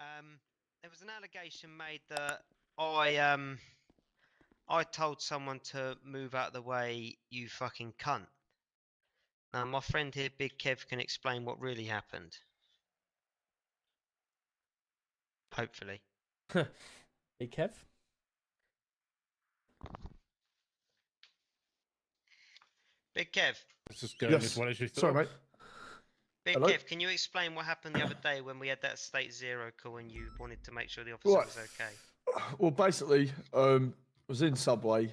There was an allegation made that I told someone to move out of the way, you fucking cunt. Now, my friend here, Big Kev, can explain what really happened. Hopefully. Big Kev? Big Kev. Let's just go Yes. with what is your Sorry, thought? mate. Big Hello? Kev, can you explain what happened the other day when we had that state zero call and you wanted to make sure the officer was okay? Well, basically, I was in Subway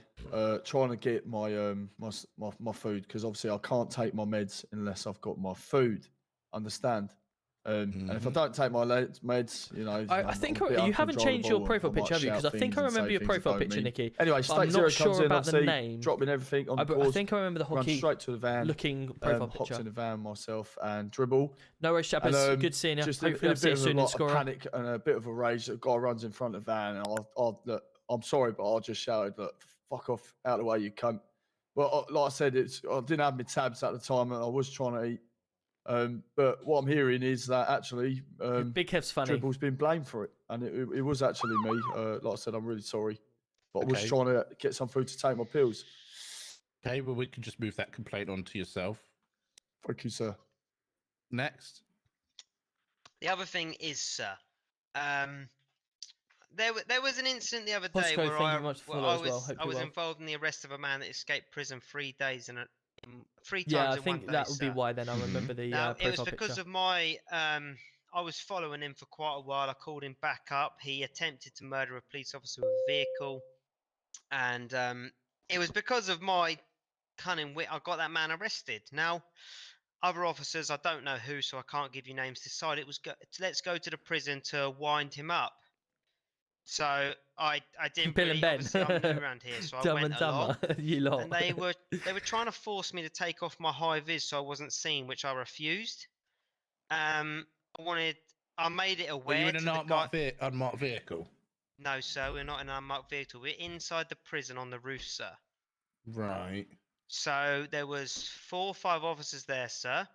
trying to get my my food because obviously I can't take my meds unless I've got my food. Understand? And if I don't take my meds, you know, I think you haven't changed your profile picture, have you? Because I think I remember your profile picture, Nikki. Anyway, but State I'm Zero not comes sure in, about the obviously, name. dropping everything on the I think I remember the run hockey straight to the van, looking profile hopped picture. in the van myself and dribble. No worries, chappers. Good seeing you. Just Hopefully I'll see you soon in of Scorer. panic and a bit of a rage. The guy runs in front of the van, and look, I'm sorry, but I just shouted, "Look, fuck off out of the way, you cunt." Well, like I said, I didn't have my tabs at the time, and I was trying to eat. But what I'm hearing is that actually, Big Kev's funny. Dribble's been blamed for it, and it was actually me. Like I said, I'm really sorry, but I was Okay. trying to get some food to take my pills. Okay, well, we can just move that complaint on to yourself. Thank you, sir. Next. The other thing is, sir, there was an incident the other day Postcode, where thank you very much for follow as well. Hope I you're was well. involved in the arrest of a man that escaped prison 3 days and 3 times Yeah, I in think 1 day. that would be sir. why then I remember the Now, it was profile because picture. of my I was following him for quite a while. I called him back up. He attempted to murder a police officer with a vehicle, and it was because of my cunning wit I got that man arrested. Now, other officers, I don't know who, so I can't give you names, decided it was let's go to the prison to wind him up. So I didn't Bill really, and Ben. obviously I'm new around here, so I Dumb went and Dumber. along. You lot. And they were trying to force me to take off my high vis so I wasn't seen, which I refused. I made it aware. Were you in to an the unmarked vehicle? No, sir, we're not in an unmarked vehicle. We're inside the prison on the roof, sir. Right. So there was 4 or 5 officers there, sir.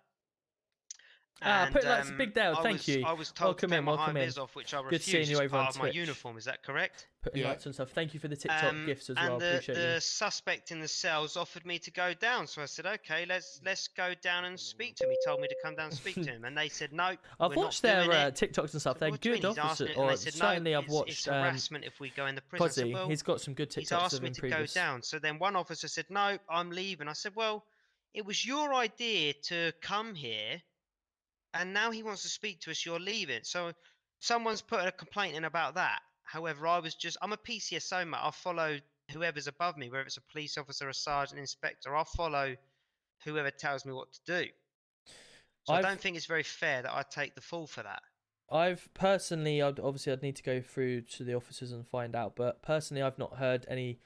Put like Big Dale, thank you. I was told Welcome to take in, my welcome high in. vis off, which I Good refused. seeing you It's over on part of my Twitch. uniform, is that correct? Putting lights and stuff. Thank you for the TikTok gifts as well. And Appreciate the you. suspect in the cells offered me to go down, so I said, "Okay, let's go down and speak to him." He told me to come down and speak to him, and they said, "No." I've watched their TikToks and stuff. They're What do you good mean? He's asked officers. me- and Or they said, certainly no, I've watched. It's harassment if we go in the prison. I said, Pozzy, well, he's got some good he's TikToks asked of me him to previous. go down. So then one officer said, "No, I'm leaving." I said, "Well, it was your idea to come here, and now he wants to speak to us. You're leaving." So someone's put a complaint in about that. However, I'm a PCSO, mate. I follow whoever's above me, whether it's a police officer, a sergeant, inspector. I'll follow whoever tells me what to do. So I don't think it's very fair that I take the fall for that. I've personally, I'd need to go through to the officers and find out. But personally, I've not heard any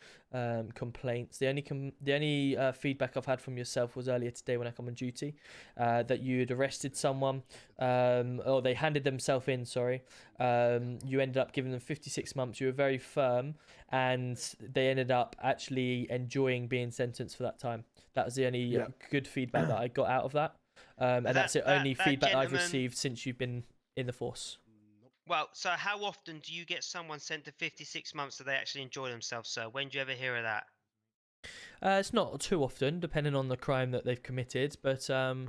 complaints. The only feedback I've had from yourself was earlier today when I come on duty, that you had arrested someone, or they handed themselves in. Sorry, you ended up giving them 56 months. You were very firm, and they ended up actually enjoying being sentenced for that time. That was the only good feedback that I got out of that, and that's the only feedback I've received since you've been in the force. Well, so how often do you get someone sent to 56 months so they actually enjoy themselves, sir? When do you ever hear of that? It's not too often, depending on the crime that they've committed. But no,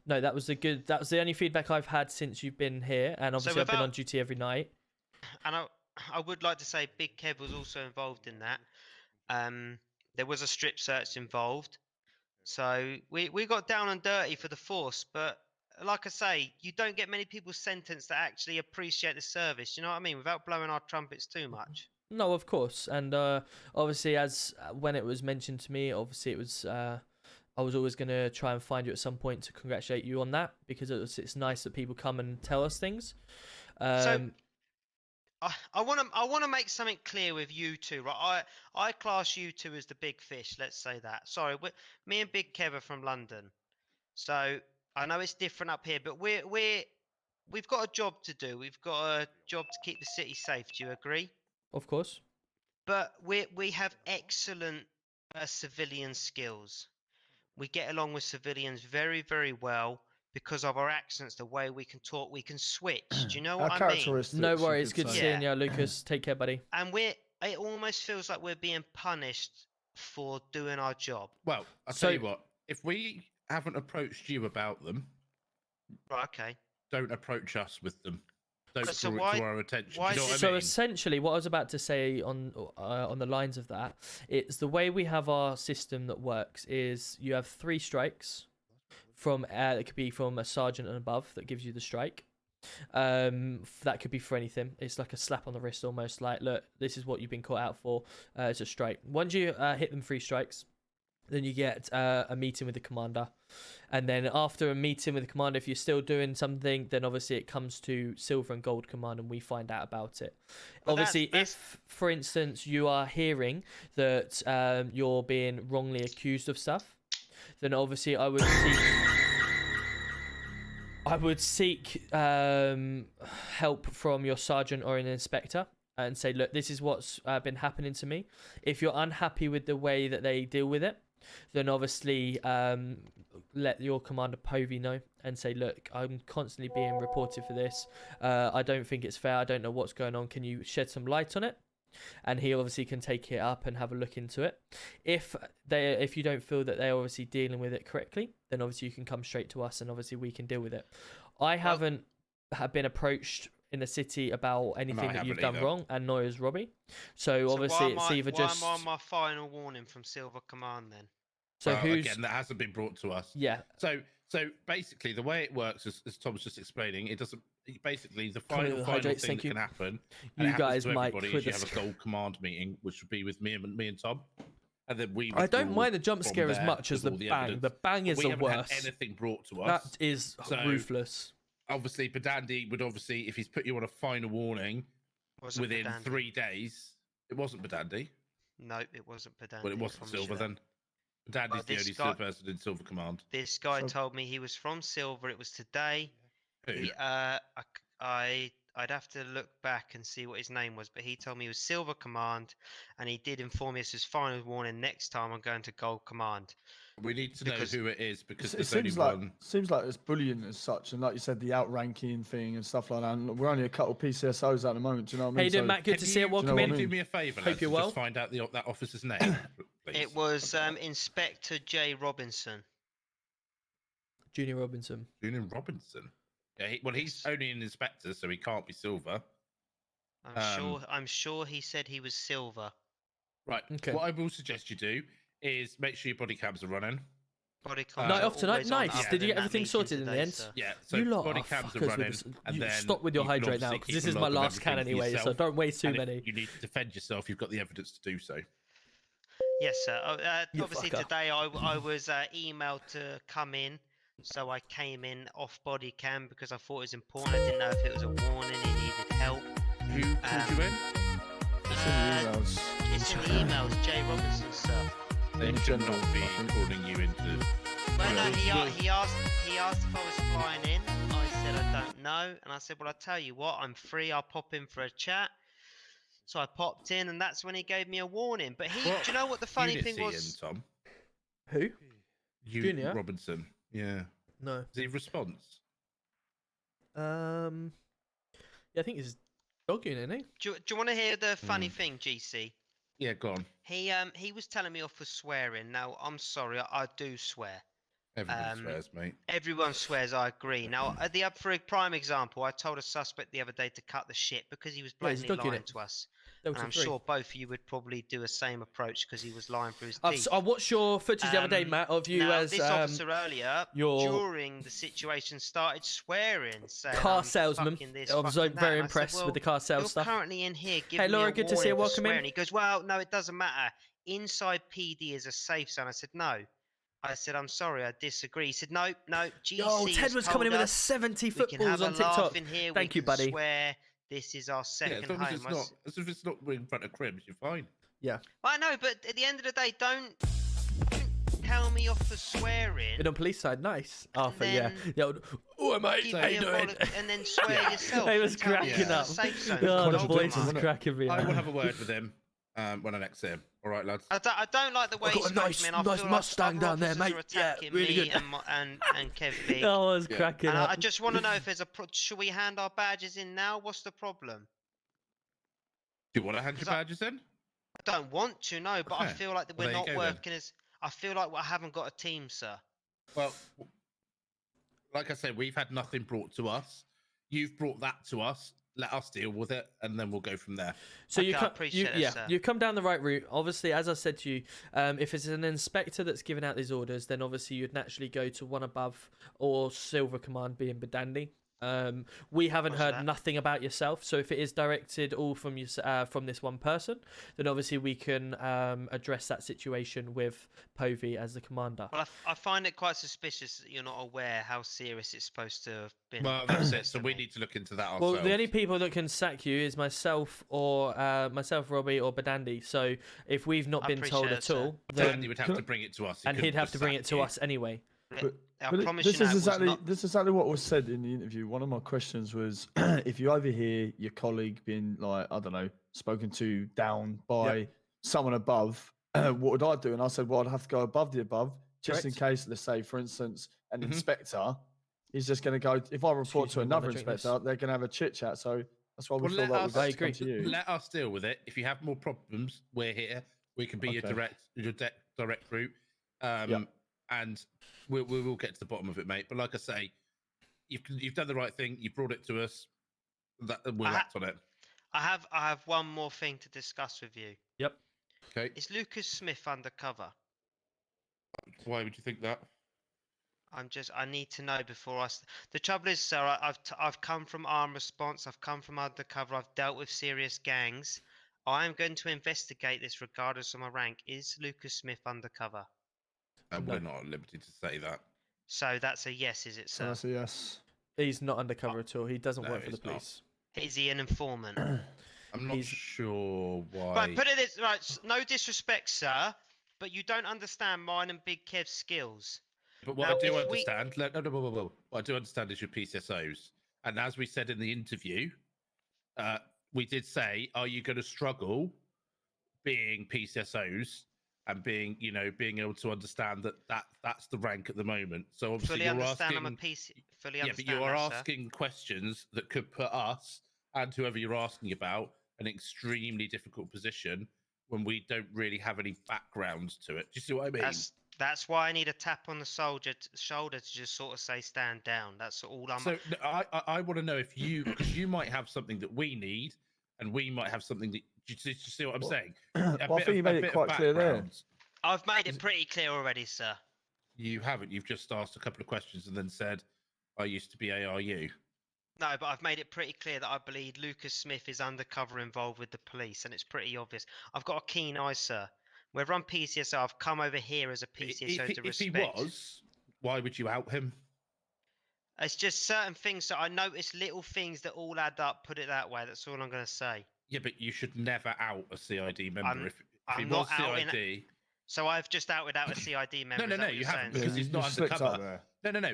that was the only feedback I've had since you've been here, and obviously I've been on duty every night. And I would like to say Big Kev was also involved in that. There was a strip search involved, so we got down and dirty for the force, but like I say, you don't get many people sentenced that actually appreciate the service. You know what I mean? Without blowing our trumpets too much. No, of course, and obviously, as when it was mentioned to me, obviously it was. I was always gonna try and find you at some point to congratulate you on that, because it's nice that people come and tell us things. So I want to make something clear with you two, right? I class you two as the big fish. Let's say that. Sorry, me and Big Kev are from London, so I know it's different up here, but we've got a job to do. We've got a job to keep the city safe. Do you agree? Of course. But we have excellent civilian skills. We get along with civilians very, very well because of our accents, the way we can talk, we can switch. Do you know what I mean? No worries. Good seeing you, Lucas. Take care, buddy. And it almost feels like we're being punished for doing our job. Well, I'll tell you what. If we haven't approached you about them, right? Okay. Don't approach us with them. Don't So draw it to our attention. why You know what I So mean? essentially, what I was about to say on the lines of that, it's the way we have our system that works is you have 3 strikes. from it could be from a sergeant and above that gives you the strike. That could be for anything. It's like a slap on the wrist, almost like, look, this is what you've been caught out for. It's a strike. Once you hit them 3 strikes, then you get a meeting with the commander. And then after a meeting with the commander, if you're still doing something, then obviously it comes to Silver and Gold Command and we find out about it. But obviously, if, for instance, you are hearing that you're being wrongly accused of stuff, then obviously I would seek help from your sergeant or an inspector and say, look, this is what's been happening to me. If you're unhappy with the way that they deal with it, then obviously let your commander Povey know and say, look, I'm constantly being reported for this. I don't think it's fair. I don't know what's going on. Can you shed some light on it? And he obviously can take it up and have a look into it. If you don't feel that they're obviously dealing with it correctly, then obviously you can come straight to us and obviously we can deal with it. I haven't been approached in the city about anything that you've done wrong, and nor has Robbie. So obviously it's either just... Why am I on my final warning from Silver Command then? So again, that hasn't been brought to us. Yeah. So basically, the way it works, as Tom was just explaining, it doesn't. Basically, the final thing that can happen. And you guys might is you have a Gold Command meeting, which would be with me and Tom, and then we. I don't mind the jump scare as much as the bang. Evidence. The bang is we the haven't worst. Had anything brought to us. That is ruthless. Obviously, Badandi would obviously, if he's put you on a final warning within 3 days, it wasn't Badandi. No, it wasn't Badandi. Well, it wasn't Silver then. Badandi's the only Silver person in Silver Command. This guy told me he was from Silver. It was today. Who? I'd have to look back and see what his name was, but he told me he was Silver Command, and he did inform me as his final warning. Next time I'm going to Gold Command. We need to know who it is because it there's seems like it's bullying as such, and like you said, the outranking thing and stuff like that. And we're only a couple of PCSOs at the moment. Do you know what I mean? Hey, doing Matt? Good to see you. Welcome in. Do me a favour. Hope you're well. Just find out that officer's name. It was Inspector J. Robinson. Junior Robinson. Junior Robinson. Yeah, he's only an inspector, so he can't be Silver. I'm sure he said he was Silver. Right. Okay. What I will suggest you do is make sure your body cams are running. Body cams. Night off tonight. Nice. Did you get everything sorted in the end? Yeah. So you lot body cams are running. And then stop with your hydrate now, because this is my last can anyway. So don't waste too many. You need to defend yourself. You've got the evidence to do so. Yes, sir. Obviously today I was emailed to come in. So I came in off body cam because I thought it was important. I didn't know if it was a warning, he needed help. Who called you in? It's in the emails. It's in the emails, Jay Robinson, sir. They should not be calling you into... Well, no, he asked if I was flying in. I said I don't know. And I said, well, I'll tell you what, I'm free, I'll pop in for a chat. So I popped in, and that's when he gave me a warning. But do you know what the funny thing was? Tom? Who? Junior Robinson. Yeah. No. Is he response? Yeah, I think he's dog unit, isn't he? Do you want to hear the funny thing, GC? Yeah, go on. He was telling me off for swearing. Now, I'm sorry, I do swear. Everyone swears, mate. Everyone swears, I agree. Now, for a prime example, I told a suspect the other day to cut the shit because he was blatantly lying to us. And I'm sure both of you would probably do a same approach because he was lying through his teeth. I watched your footage the other day, Matt, of you as this officer earlier, during the situation, started swearing, saying, car salesman. I was very impressed with the car sales stuff. You're currently in here giving hey, Laura, me a good to see you. Welcome in. And he goes, well, no, it doesn't matter. Inside PD is a safe zone. I said, no. I said, I'm sorry, I disagree. He said, no, GC. Yo, Ted was coming in with a 70 footballs on TikTok. Thank you, buddy. Swear. This is our second home. As if it's not in front of cribs, you're fine. Yeah. I know, but at the end of the day, don't tell me off for swearing. And on police side, nice. Arthur, yeah. Oh, mate, how you doing? And then swear yourself. He was cracking up. Oh, the voice was cracking me up. I will have a word with him when I next see him. All right, lads. I don't like the way he's got a nice Mustang down there, mate. Yeah, really good. And Kev Big. I was cracking up. I just want to know if there's should we hand our badges in now? What's the problem? Do you want to hand your badges in? I don't want to, no, but I feel like that we're not working as... I feel like I haven't got a team, sir. Well, like I said, we've had nothing brought to us. You've brought that to us. let us deal with it, and then we'll go from there. So Okay, I appreciate it, sir. you come down the right route. Obviously, as I said to you, if it's an inspector that's giving out these orders, then obviously you'd naturally go to one above or Silver Command, being Badandi. We haven't heard nothing about yourself, so if it is directed all from you, from this one person, then obviously we can address that situation with Povey as the commander. Well, I find it quite suspicious that you're not aware how serious it's supposed to have been. Well, that's it. So we need to look into that ourselves. Well, the only people that can sack you is myself or Robbie or Badandi. So if we've not been told at all, then Badandi would have to bring it to us, and he'd have to bring it to us anyway. This is exactly what was said in the interview. One of my questions was, if you overhear your colleague being, like, I don't know, spoken to down by someone above, what would I do? And I said, well, I'd have to go above the above, just in case, let's say, for instance, an inspector is just going to go, if I report to another inspector, they're going to have a chit chat. So that's why we feel like we've got to come to you. Let us deal with it. If you have more problems, we're here. We can be your direct route. And we will get to the bottom of it, mate. But like I say, you've done the right thing. You brought it to us. We'll act on it. I have one more thing to discuss with you. Yep. Okay. Is Lucas Smith undercover? Why would you think that? I need to know before the trouble is, sir, I've come from armed response. I've come from undercover. I've dealt with serious gangs. I am going to investigate this regardless of my rank. Is Lucas Smith undercover? We're not at liberty to say that. So that's a yes, is it, sir? That's a yes. He's not undercover at all. He doesn't work for the police. Is he an informant? I'm not sure why. Right, put it this right. No disrespect, sir, but you don't understand mine and Big Kev's skills. But what I do understand, what I do understand is your PCSOs, and as we said in the interview, we did say, are you going to struggle being PCSOs? And being able to understand that's the rank at the moment. So obviously fully you're understand asking, I'm a PC. Fully understand. But you are that, asking questions that could put us and whoever you're asking about an extremely difficult position when we don't really have any background to it. Do you see what I mean? That's why I need a tap on the shoulder to just sort of say stand down. That's all I'm. So I want to know if because you might have something that we need, and we might have something that. Do you see what I'm saying? I think you made it quite clear there. I've made it pretty clear already, sir. You haven't. You've just asked a couple of questions and then said, I used to be ARU. No, but I've made it pretty clear that I believe Lucas Smith is undercover involved with the police, and it's pretty obvious. I've got a keen eye, sir. Whether I'm PCSO, I've come over here as a PCSO to respect. If he was, why would you out him? It's just certain things that I notice, little things that all add up, put it that way. That's all I'm going to say. Yeah, but you should never out a CID member. If I'm he not was CID... So I've just outed out a CID member. No, you haven't, because he's not undercover. No.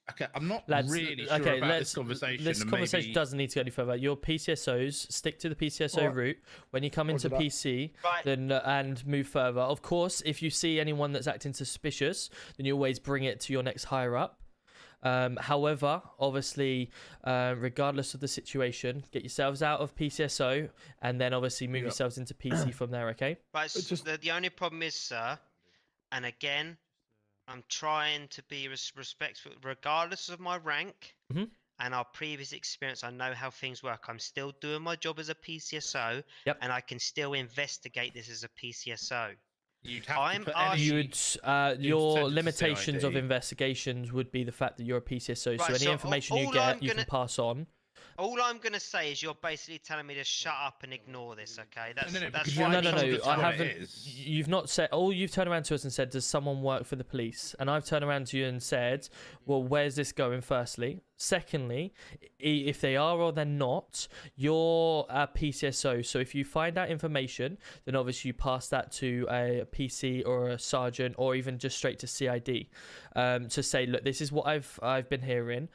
Okay, I'm not really sure about this conversation. This conversation doesn't need to go any further. Your PCSOs, stick to the PCSO route. When you come into PC, then and move further. Of course, if you see anyone that's acting suspicious, then you always bring it to your next higher up. However, obviously, regardless of the situation, get yourselves out of PCSO and then obviously move yourselves into PC from there, okay? Right, the only problem is, sir, and again, I'm trying to be respectful, regardless of my rank and our previous experience. I know how things work. I'm still doing my job as a PCSO, and I can still investigate this as a PCSO. Your limitations of investigations would be the fact that you're a PCSO. Right, so any information you get, you can pass on. All I'm going to say is you're basically telling me to shut up and ignore this, okay? No. I haven't. You've not said. All you've turned around to us and said, "Does someone work for the police?" And I've turned around to you and said, "Well, where's this going?" Firstly, secondly, if they are or they're not, you're a PCSO. So if you find out information, then obviously you pass that to a PC or a sergeant, or even just straight to CID, to say, "Look, this is what I've been hearing."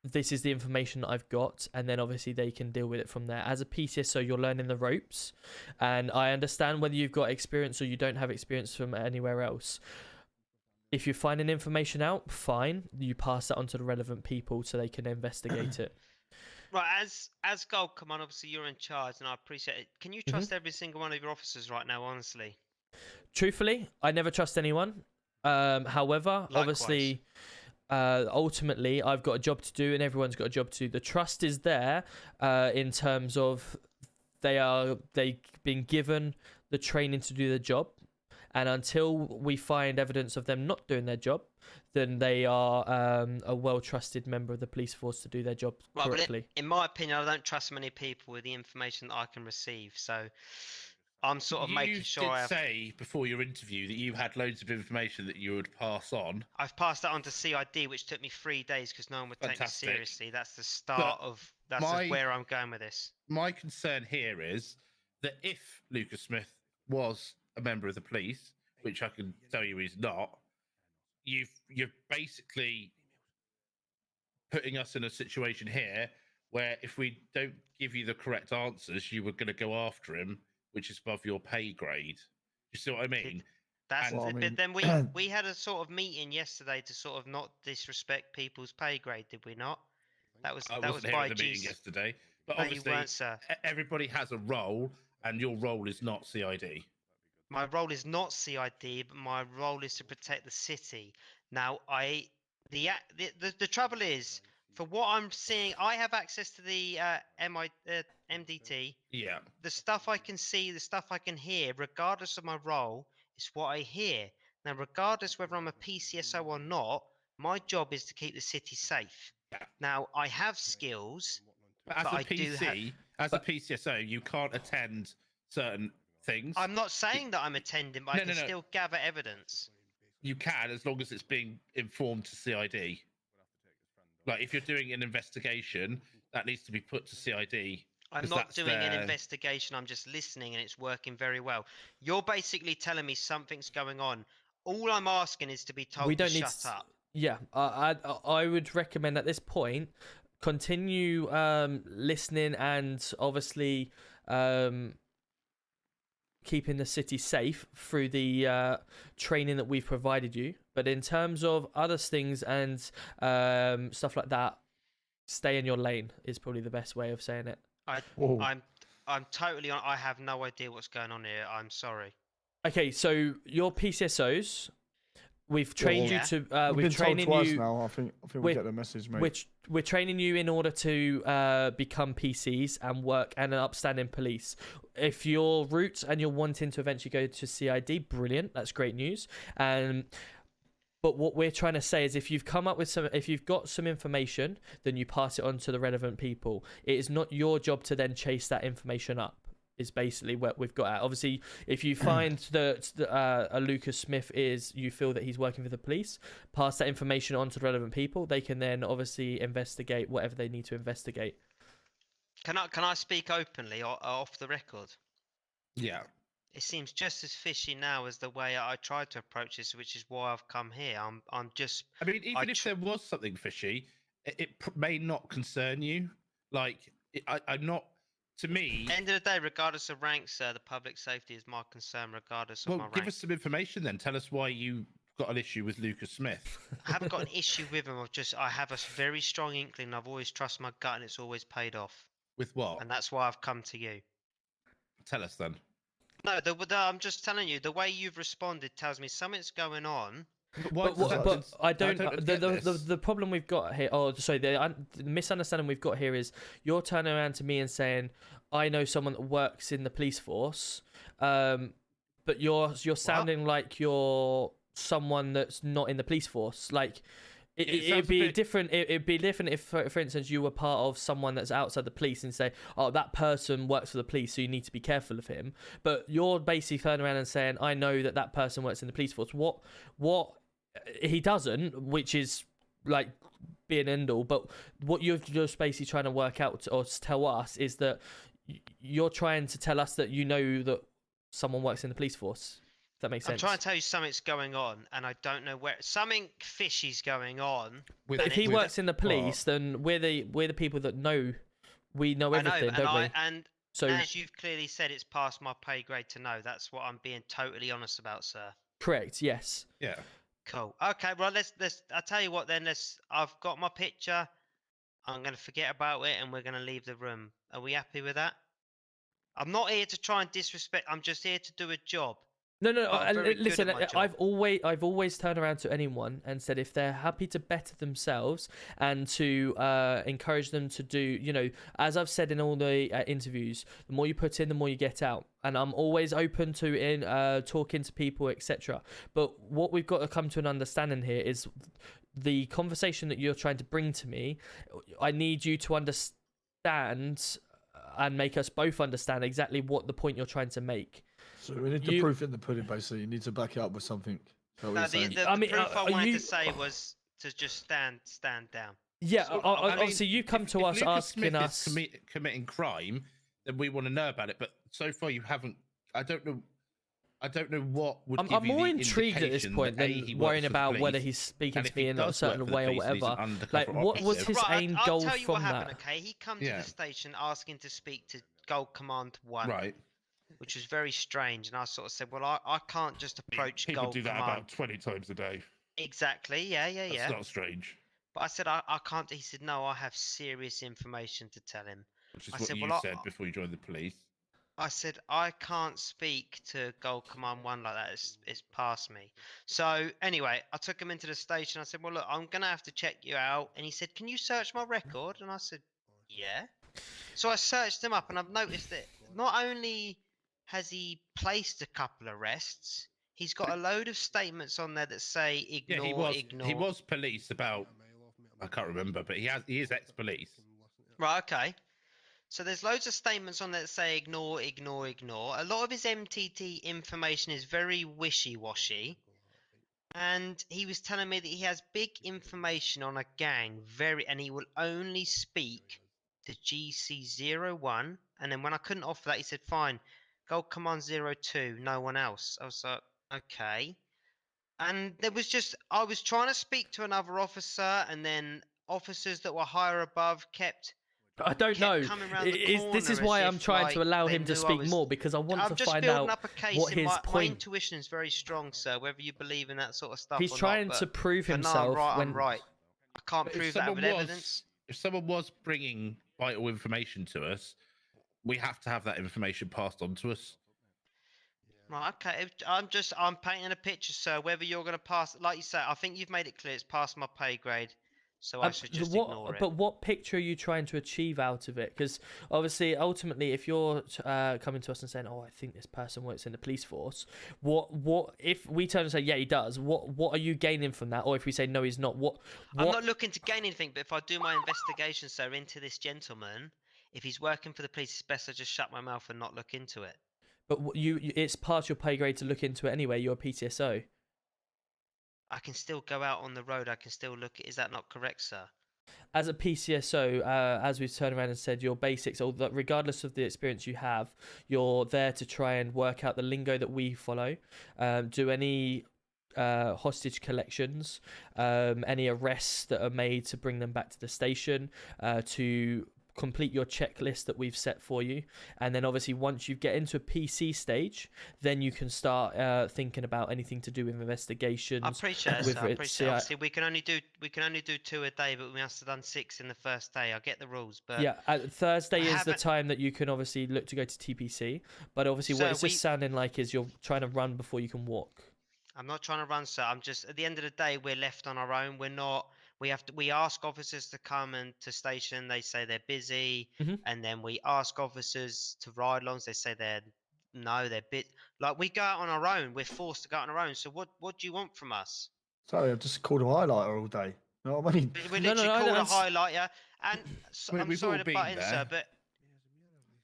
This is the information that I've got, and then obviously they can deal with it from there. As a PCSO, you're learning the ropes, and I understand whether you've got experience or you don't have experience from anywhere else. If you're finding information out, fine, you pass that on to the relevant people so they can investigate it. Right, as Gold Command, obviously you're in charge, and I appreciate it. Can you trust every single one of your officers right now, honestly? Truthfully, I never trust anyone. However, Likewise. obviously, ultimately I've got a job to do and everyone's got a job to do. The trust is there in terms of they've been given the training to do the job, and until we find evidence of them not doing their job, then they are a well-trusted member of the police force to do their job correctly. In my opinion, I don't trust many people with the information that I can receive, so I'm sort of making sure You did say before your interview that you had loads of information that you would pass on. I've passed that on to CID, which took me 3 days because no one would take me seriously. That's the start of where I'm going with this. My concern here is that if Lucas Smith was a member of the police, which I can tell you he's not, you're basically putting us in a situation here where if we don't give you the correct answers, you were going to go after him, which is above your pay grade. You see what I mean? But then we had a sort of meeting yesterday to sort of not disrespect people's pay grade, did we not? That was here by at the meeting yesterday, but No, you obviously weren't, sir. Everybody has a role, and your role is not CID. My role is not CID, but my role is to protect the city. Now, the trouble is, for what I'm seeing, I have access to the MDT. Yeah. The stuff I can see, the stuff I can hear, regardless of my role, is what I hear. Now, regardless whether I'm a PCSO or not, my job is to keep the city safe. Now, I have skills, But as but a I do have... PC, as a PCSO, you can't attend certain things. I'm not saying that I'm attending, but I can still gather evidence. You can, as long as it's being informed to CID. Like, if you're doing an investigation, that needs to be put to CID. I'm not doing an investigation, I'm just listening, and it's working very well. You're basically telling me something's going on. All I'm asking is to be told to shut up. Yeah, I would recommend at this point, continue listening and obviously keeping the city safe through the training that we've provided you. But in terms of other things and stuff like that, stay in your lane is probably the best way of saying it. I'm totally on. I have no idea what's going on here. I'm sorry. Okay, so your PCSOs, we've trained you to. We've been told twice now. I think we get the message, mate. We're training you in order to become PCs and work and an upstanding police. If your route and you're wanting to eventually go to CID, brilliant. That's great news. But what we're trying to say is, if you've got some information, then you pass it on to the relevant people. It is not your job to then chase that information up. Is basically what we've got at. Obviously, if you find that a Lucas Smith you feel that he's working for the police, pass that information on to the relevant people. They can then obviously investigate whatever they need to investigate. Can I speak openly or off the record? Yeah. It seems just as fishy now as the way I tried to approach this, which is why I've come here. I'm just. I mean, even if there was something fishy, it may not concern you. Like, I'm not. To me, end of the day, regardless of rank, sir, the public safety is my concern, regardless of my rank. Give us some information then. Tell us why you got an issue with Lucas Smith. I haven't got an issue with him. I have a very strong inkling. I've always trusted my gut, and it's always paid off. With what? And that's why I've come to you. Tell us then. No, I'm just telling you. The way you've responded tells me something's going on. But I don't. The problem we've got here. Oh, sorry. The misunderstanding we've got here is you're turning around to me and saying, "I know someone that works in the police force," but you're sounding like you're someone that's not in the police force. Like it'd be different. It'd be different if, for instance, you were part of someone that's outside the police and say, "Oh, that person works for the police, so you need to be careful of him." But you're basically turning around and saying, "I know that person works in the police force." What he doesn't, which is like be an end all. But what you're just basically trying to work out or tell us is that you're trying to tell us that you know that someone works in the police force. If that makes sense. I'm trying to tell you something's going on, and I don't know where. Something fishy's going on. But if he works in the police, then we're the people that know. We know everything, don't we? So, as you've clearly said, it's past my pay grade to know. That's what I'm being totally honest about, sir. Correct. Yes. Yeah. Cool. Okay. Well, let's. I'll tell you what. Then I've got my picture. I'm gonna forget about it, and we're gonna leave the room. Are we happy with that? I'm not here to try and disrespect. I'm just here to do a job. No, I'm very good listen. at my job. I've always turned around to anyone and said if they're happy to better themselves and to encourage them to do, you know, as I've said in all the interviews, the more you put in, the more you get out. And I'm always open to talking to people, etc. But what we've got to come to an understanding here is the conversation that you're trying to bring to me. I need you to understand and make us both understand exactly what the point you're trying to make. So we need the proof in the pudding, basically. You need to back it up with something. No, the proof I wanted to say was to just stand down. Yeah, So, obviously you come to us Lucas asking Smith us is committing crime, then we want to know about it. But so far you haven't. I don't know what would. I'm more intrigued at this point than worrying about whether he's speaking to me in a certain way or whatever. Like, what was his aim goal I'll tell you from what happened, that? okay? He come to the station asking to speak to Gold Command 1. Right. Which was very strange, and I sort of said, well, I can't just approach People Gold do that Command. about 20 times a day. Exactly, yeah. That's not strange. But I said, I can't. He said, no, I have serious information to tell him. Which is I what said, you well, said before you joined the police. I said, I can't speak to Gold Command 1 like that. It's past me. So anyway, I took him into the station. I said, well, look, I'm going to have to check you out. And he said, can you search my record? And I said, yeah. So I searched him up, and I've noticed that not only has he placed a couple of arrests, he's got a load of statements on there that say ignore, ignore. He was police about, I can't remember, but he is ex-police. Right, okay. So there's loads of statements on there that say ignore, ignore, ignore. A lot of his MTT information is very wishy-washy. And he was telling me that he has big information on a gang, and he will only speak to GC01. And then when I couldn't offer that, he said, fine, Gold Command 02, no one else. I was like, okay. And there was just, I was trying to speak to another officer, and then officers that were higher above kept I don't know. This is why I'm trying to allow him to speak more, because I want to find out what his My point. intuition is very strong, sir. Whether you believe in that sort of stuff, He's or trying not, to prove but himself. No, when... I'm right. I can't prove that with evidence. If someone was bringing vital information to us, we have to have that information passed on to us. Right, okay. I'm painting a picture, sir. Whether you're going to pass, like you say, I think you've made it clear it's past my pay grade, so I should just ignore it. But what picture are you trying to achieve out of it? Because obviously, ultimately, if you're coming to us and saying, "Oh, I think this person works in the police force," what if we turn and say, "Yeah, he does"? What are you gaining from that? Or if we say, "No, he's not," what? I'm not looking to gain anything, but if I do my investigation, sir, into this gentleman, if he's working for the police, it's best I just shut my mouth and not look into it. But it's past your pay grade to look into it anyway. You're a PTSO. I can still go out on the road. I can still look. Is that not correct, sir? As a PCSO, as we've turned around and said, your basics, regardless of the experience you have, you're there to try and work out the lingo that we follow. Do any hostage collections, any arrests that are made to bring them back to the station, to complete your checklist that we've set for you, and then obviously once you get into a PC stage, then you can start thinking about anything to do with investigations. I appreciate it. I appreciate it. Obviously, we can only do 2 a day, but we must have done 6 in the first day. I get the rules, but yeah, Thursday is the time that you can obviously look to go to TPC. But obviously, what it's just sounding like is you're trying to run before you can walk. I'm not trying to run, sir. I'm just, at the end of the day, we're left on our own. We're not. We ask officers to come and to station. They say they're busy, and then we ask officers to ride-alongs. They say they're like we go out on our own. We're forced to go out on our own. So what do you want from us? Sorry, I've just called a highlighter all day. You know what I mean? We literally called a highlighter, and I'm sorry to butt in, sir, but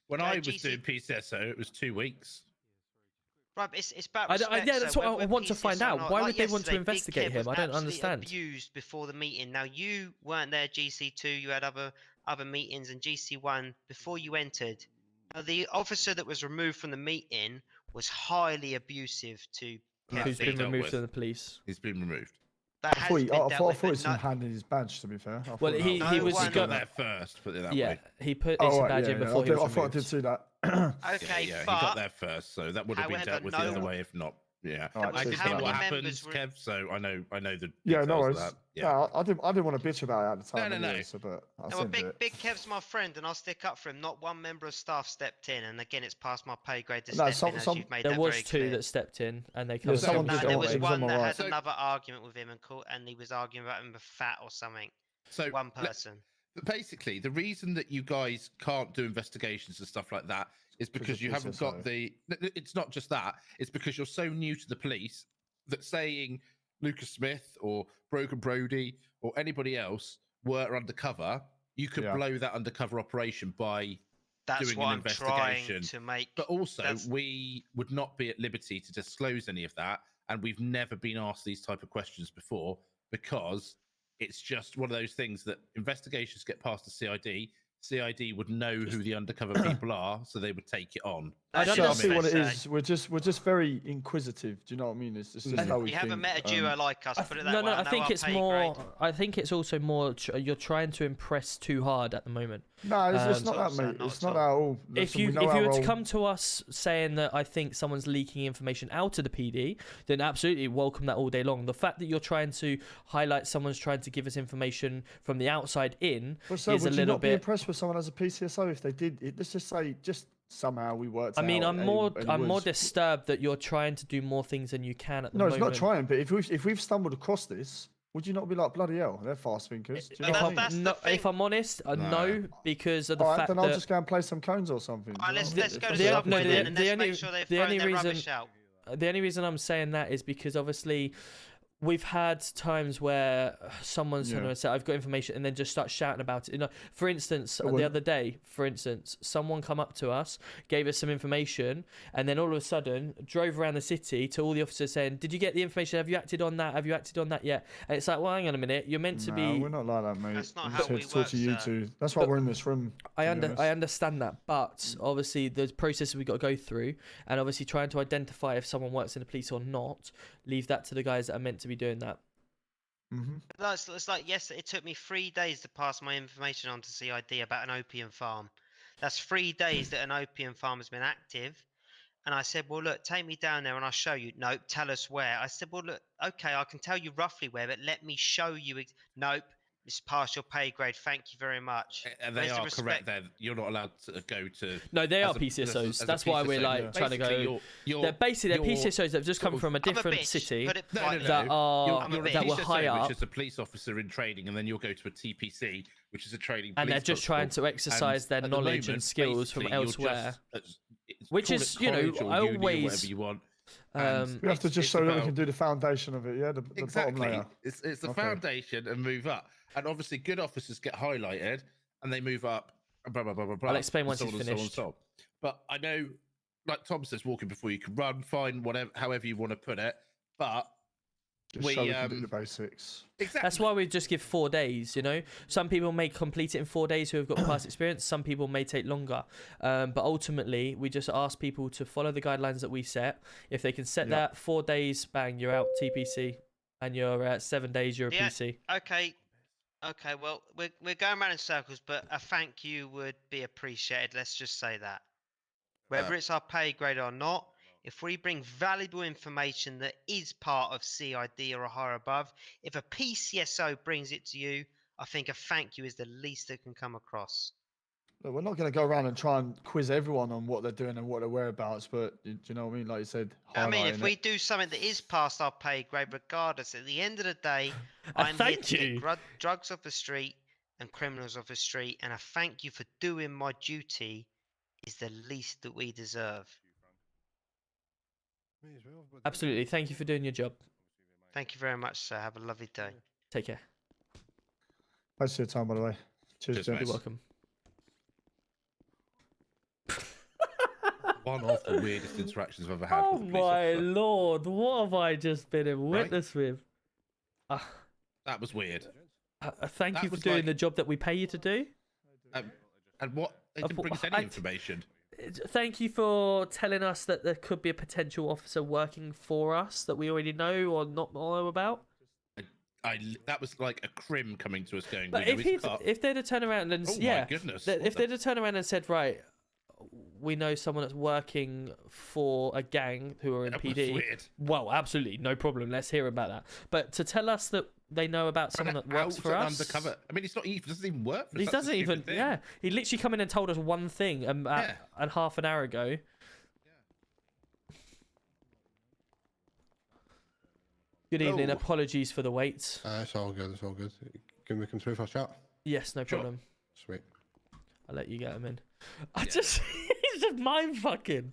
when I was doing PCSO, it was 2 weeks. Right, but it's about respect. Yeah, that's what I want to find out. Why would they want to investigate him? I don't understand. Abused before the meeting. Now you weren't there, GC2. You had other meetings, and GC1 before you entered. The officer that was removed from the meeting was highly abusive to. Who's been removed from the police? He's been removed. I thought it was him handing his badge, to be fair. Well, he got there first, put it that way. Yeah, he put his badge in before he was I thought I did see that. Okay, he got there first, so that would have been dealt with the other way if not. Yeah, All right, I cheers just for know that, what man. happens, Kev. So I know the Yeah, details no of worries. that. Yeah, Yeah. I didn't want to bitch about it at the time. No. Anyway, so, but I Well, sent it. Big Kev's my friend, and I'll stick up for him. Not one member of staff stepped in, and again, it's past my pay grade to No, step in, as you've made There that was very two clear. that stepped in, and they Yeah, covered someone some did No, there shit was away. it was on one my that right. had another argument with him, and he was arguing about him with fat or something. So One person. Basically, the reason that you guys can't do investigations and stuff like that is because you haven't got the. It's not just that. It's because you're so new to the police that saying Lucas Smith or Broken Brody or anybody else were undercover, you could blow that undercover operation by That's doing what an I'm investigation. trying to make. But also, we would not be at liberty to disclose any of that, and we've never been asked these type of questions before because it's just one of those things that investigations get past the CID. CID would know who the undercover people are, so they would take it on. I see what it is. We're just very inquisitive. Do you know what I mean? It's just how we You haven't think. met a duo like us. Put it that No, way. no. I I know think our it's pay more. grade. I think it's also more. You're trying to impress too hard at the moment. No, it's not that, mate. It's not that at all. If Listen, you we know if our you were to role. come to us saying that I think someone's leaking information out of the PD, then absolutely welcome that all day long. The fact that you're trying to highlight someone's trying to give us information from the outside in But so, is a would you little not be bit. impressed with someone as a PCSO if they did? Let's just say, just somehow we worked. I mean, out I'm and more it I'm more was- disturbed that you're trying to do more things than you can at the No, moment. it's not trying. But if we've stumbled across this, would you not be like bloody hell? They're fast thinkers. Do you know what I mean? If I'm honest, no, because of the All right, fact then that I'll just go and play some cones or something. Alright, let's go to the- Subway no, then, and the let's only- make sure they've the thrown only their reason- rubbish out. The only reason I'm saying that is because obviously we've had times where someone's trying to say I've got information and then just start shouting about it. You know, for instance, the other day, someone come up to us, gave us some information, and then all of a sudden drove around the city to all the officers saying, "Did you get the information? Have you acted on that? Have you acted on that yet?" And it's like, well, hang on a minute, you're meant to be. We're not like that, mate. That's not I'm how just here we to talk work, to you sir. two. That's why But we're in this room. I to be honest. understand that, but obviously there's processes we've got to go through, and obviously trying to identify if someone works in the police or not, leave that to the guys that are meant to be doing that. It's like, yes, it took me 3 days to pass my information on to CID about an opium farm. That's 3 days that an opium farm has been active. And I said, well, look, take me down there and I'll show you. Nope, tell us where. I said, well, look, okay, I can tell you roughly where, but let me show you. Nope, it's past your pay grade. Thank you very much. And they Where's the are respect? correct. Then you're not allowed to go to. No, they as are a- PCSOs. as a That's why we're PCSO. like trying to Basically, go. you're They're PCSOs that have just come sort of- from a I'm a different bitch, city put it No, politely. that are You're a that were PCSO, high up, which is a police officer in training, and then you'll go to a TPC, which is a training. and they're police just trying constable. to exercise And their at the knowledge and moment, skills from basically, you're just- elsewhere. Which call is, it you know, college or I uni or always- whatever you want. We have to just show that we can do the foundation of it, yeah, the bottom Exactly. layer. It's the Okay. foundation and move up. And obviously, good officers get highlighted and they move up. And blah blah blah blah blah. I'll explain and once so he's on and so on and finished. so on. But I know, like Tom says, walking before you can run. Fine, whatever, however you want to put it. But Just show we can do the basics. Exactly. That's why we just give 4 days, you know? Some people may complete it in 4 days who have got past experience. Some people may take longer. But ultimately, we just ask people to follow the guidelines that we set. If they can set that, 4 days, bang, you're out TPC. And you're at 7 days, you're a Yeah, PC. Okay, well, we're going around in circles, but a thank you would be appreciated. Let's just say that. Whether it's our pay grade or not, if we bring valuable information that is part of CID or a higher above, if a PCSO brings it to you, I think a thank you is the least that can come across. Look, we're not going to go around and try and quiz everyone on what they're doing and what their whereabouts, but do you know what I mean? Like you said, I mean, if highlighting we it. do something that is past our pay grade, regardless, at the end of the day, I'm here thank to you. get drugs off the street and criminals off the street, and a thank you for doing my duty is the least that we deserve. Absolutely. Thank you for doing your job. Thank you very much, sir. Have a lovely day. Take care. Thanks for your time, by the way. Cheers, Cheers, gents. You're welcome. one of the weirdest interactions I've ever had. Oh with a police my officer. lord, what have I just been in witness with? That was weird. Thank That you for was doing like- the job that we pay you to do. And what? They didn't bring us any information. Thank you for telling us that there could be a potential officer working for us that we already know or not know about. That was like a crim coming to us going. But "We know his car." if they'd have turned around and Oh my yeah, goodness, if what they'd have turned around and said, right, we know someone that's working for a gang who are in That was PD, weird. well, absolutely, no problem. Let's hear about that. But to tell us that they know about someone that works for us, undercover. I mean, it's not even doesn't even work for us. he That's the doesn't even. stupid thing. Yeah, he literally come in and told us one thing and half an hour ago. Good evening. Apologies for the wait. It's all good. It's all good. Can we come through for a chat? Yes, no problem. Sweet. I'll let you get him in. I just, he's just mind fucking.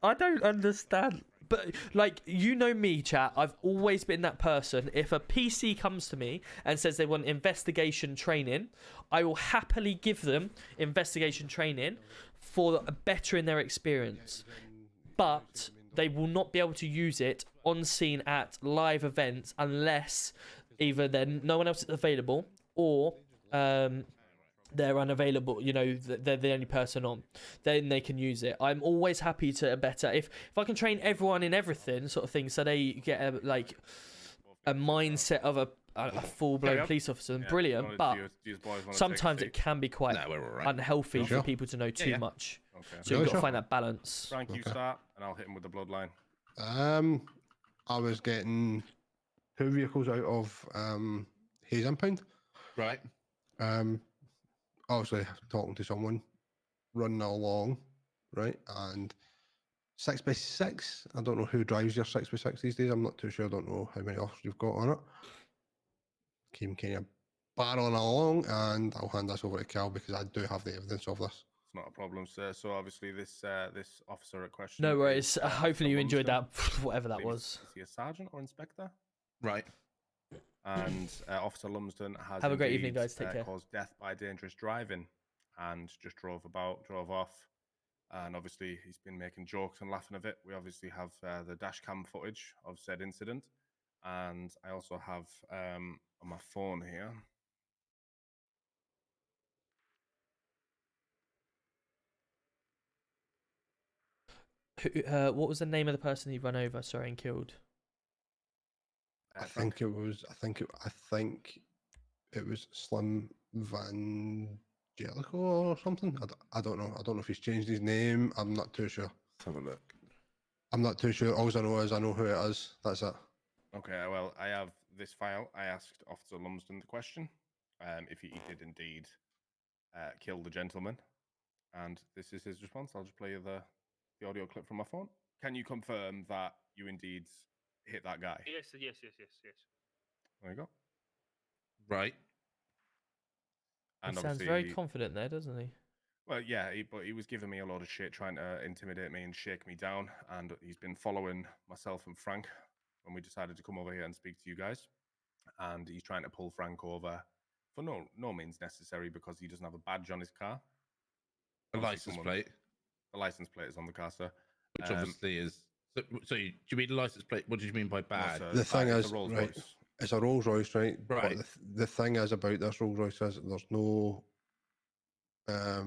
I don't understand. But, like, you know me, chat. I've always been that person. If a PC comes to me and says they want investigation training, I will happily give them investigation training for bettering their experience. But they will not be able to use it on scene at live events unless either then no one else is available or they're unavailable, you know, they're the only person on, then they can use it. I'm always happy to better if I can train everyone in everything sort of thing, so they get a mindset of a full-blown police officer. Yeah, brilliant, but sometimes it can be quite unhealthy for people to know too much. Okay. So you've got to find that balance. Frank, you start, and I'll hit him with the bloodline. I was getting 2 vehicles out of Hayes Impound. Right. Obviously talking to someone, running along, right, and 6x6. I don't know who drives your 6x6 these days. I'm not too sure. I don't know how many officers you've got on it. Came kind of barreling along, and I'll hand this over to Cal because I do have the evidence of this. It's not a problem, sir. So obviously this this officer at question. No worries. is, Hopefully you enjoyed that, Lumsden. whatever I that believe was. Is he a sergeant or inspector? Right. And Officer Lumsden has Have a great evening, indeed, guys. Take care. caused death by dangerous driving, and just drove off, and obviously he's been making jokes and laughing of it. We obviously have the dash cam footage of said incident, and I also have on my phone here. What was the name of the person he run over? Sorry, and killed. I think it was Slim Van Jellico or something. I don't know. I don't know if he's changed his name. I'm not too sure. Let's have a look. I'm not too sure. All I know is I know who it is. That's it. Okay, well, I have this file. I asked Officer Lumsden the question, if he did indeed kill the gentleman, and this is his response. I'll just play you the audio clip from my phone. Can you confirm that you indeed hit that guy? Yes. There you go. Right. He And sounds obviously very confident there, doesn't he? Well, yeah, but he was giving me a lot of shit, trying to intimidate me and shake me down, and he's been following myself and Frank when we decided to come over here and speak to you guys, and he's trying to pull Frank over for no means necessary because he doesn't have a badge on his car. A license plate. The license plate is on the car, sir. Which obviously is. So do you mean license plate? What did you mean by badge? The thing is, right, Royce. it's a Rolls Royce, right? Right. But the thing is about this Rolls Royce is there's no, I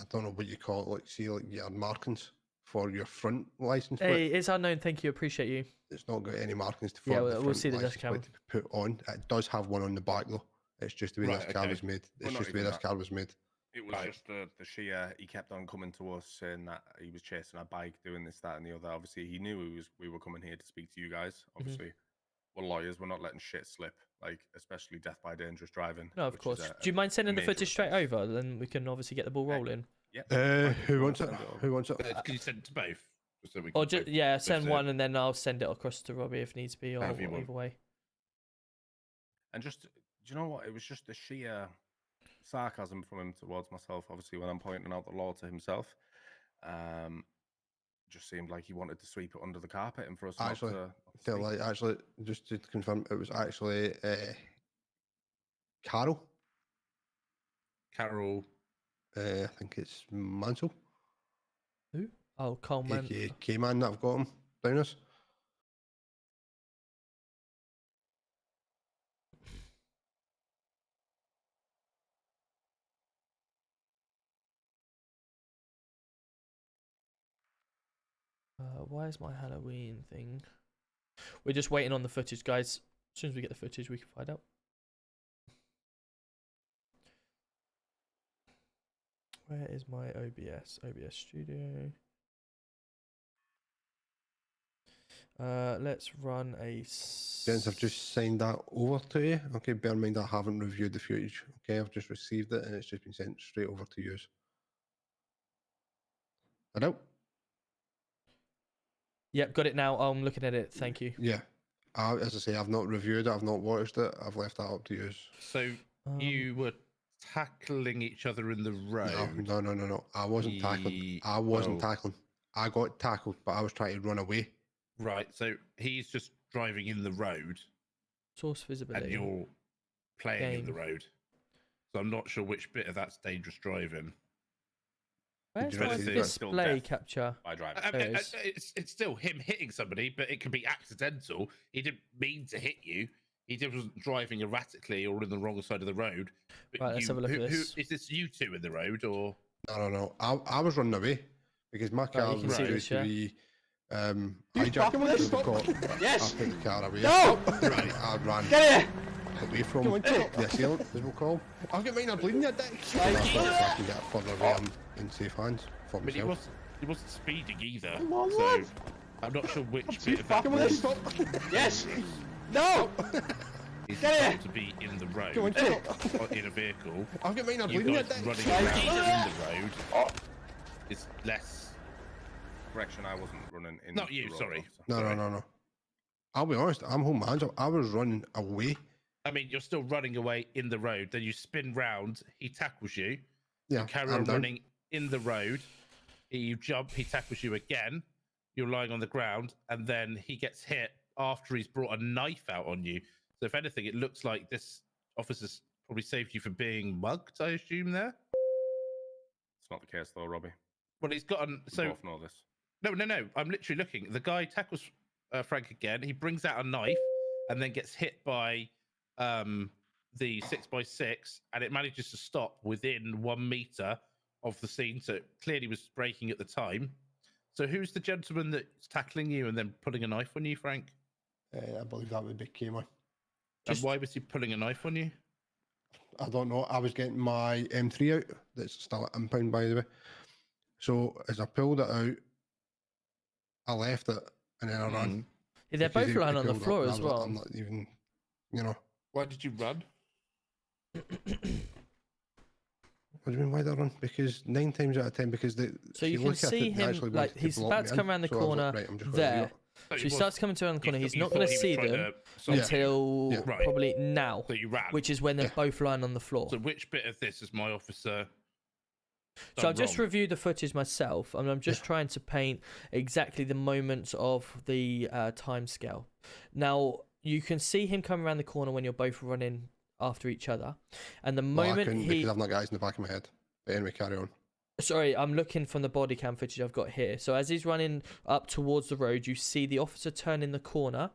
don't know what you call it, like, see, like your markings for your front license plate. Hey, it's unknown. Thank you. Appreciate you. It's not got any markings for Yeah, the we'll front see the license dash cam. plate to put on. It does have one on the back though. It's just the way Right, this car okay. was made. Well, It's not just the way even this that. car was made. It was just the sheer. He kept on coming to us saying that he was chasing our bike, doing this, that, and the other. Obviously, he knew we were coming here to speak to you guys. Mm-hmm. Obviously, we're lawyers. We're not letting shit slip, like especially death by dangerous driving. No, of which course. is Do you mind sending the major footage straight over? Then we can obviously get the ball rolling. Yeah. Who wants it? Who wants it? Can you send it to both? So we Or can just, both yeah, send see one it? and then I'll send it across to Robbie if needs be, or However you want. either way. And just, do you know what? It was just the sheer sarcasm from him towards myself. Obviously, when I'm pointing out the law to himself, just seemed like he wanted to sweep it under the carpet and for us Actually, not to. actually, just to confirm, it was actually Carol. Carol. I think it's Mansell. Who? Oh, Coleman. K-Man that I've got him down us. Why is my Halloween thing? We're just waiting on the footage, guys. As soon as we get the footage, we can find out. Where is my OBS? OBS Studio. Let's run a. Gents, I've just signed that over to you. Okay, bear in mind I haven't reviewed the footage. Okay, I've just received it and it's just been sent straight over to you. Hello? Yep, got it now. I'm looking at it. Thank you. Yeah. As I say, I've not reviewed it. I've not watched it. I've left that up to you. So you were tackling each other in the road? No. I wasn't tackling. I wasn't tackling. I got tackled, but I was trying to run away. Right. So he's just driving in the road. Source visibility. And you're playing in the Game. road. So I'm not sure which bit of that's dangerous driving. Where's But my it's display capture? By driving. I There mean, it is. it's still him hitting somebody, but it can be accidental. He didn't mean to hit you. He wasn't driving erratically or in the wrong side of the road. But Right, let's have a look at this. Is this you two in the road or? No. I was running away because my car you can was see due this, to yeah? be hijacked. Yes! I put the car away. No! Right. I ran away from the assailant, as we'll call him. I've got mine, I'm bleeding you, dick. So I can get further away. I'm in safe hands for I mean, he myself. wasn't speeding either. Come on, so lad. I'm not sure which bit of that Come on, was. stop. Yes! No! He's Get here. supposed to be in the road Go on, or in a vehicle. I've got mine, I'm You bleeding you, guys dick. running around in the road is less. Correction, I wasn't running in. Not you, the road, sorry. officer. No. I'll be honest, I'm home manager. I was running away. I mean, you're still running away in the road. Then you spin round. He tackles you. Yeah, You carry I'm on down. running in the road. You jump. He tackles you again. You're lying on the ground, and then he gets hit after he's brought a knife out on you. So if anything, it looks like this officer's probably saved you from being mugged. I assume there. It's not the case though, Robbie. Well, he's got an. We So both know this. no. I'm literally looking. The guy tackles Frank again. He brings out a knife and then gets hit by the 6x6, and it manages to stop within 1 meter of the scene. So it clearly was braking at the time. So who's the gentleman that's tackling you and then putting a knife on you, Frank? I believe that would be Kmart. And why was he pulling a knife on you? I don't know. I was getting my M3 out. That's still at impound, by the way. So as I pulled it out, I left it and then I ran. Yeah, they're Because both he lying on the pulled up floor and I as was like, well. I'm not even, you know. Why did you run? What do you mean, why did I run? Because 9 times out of 10, because they. So you can see him, like, he's about to come around the corner there. So he starts coming around the corner. He's not going to see them until probably now, So you ran. which is when they're both lying on the floor. So which bit of this is my officer? So I've just reviewed the footage myself, and I'm just trying to paint exactly the moments of the time scale. Now, you can see him come around the corner when you're both running after each other, and the Well, I moment couldn't he... because I've not got eyes in the back of my head. But anyway, carry on. Sorry, I'm looking from the body cam footage I've got here. So as he's running up towards the road, you see the officer turn in the corner.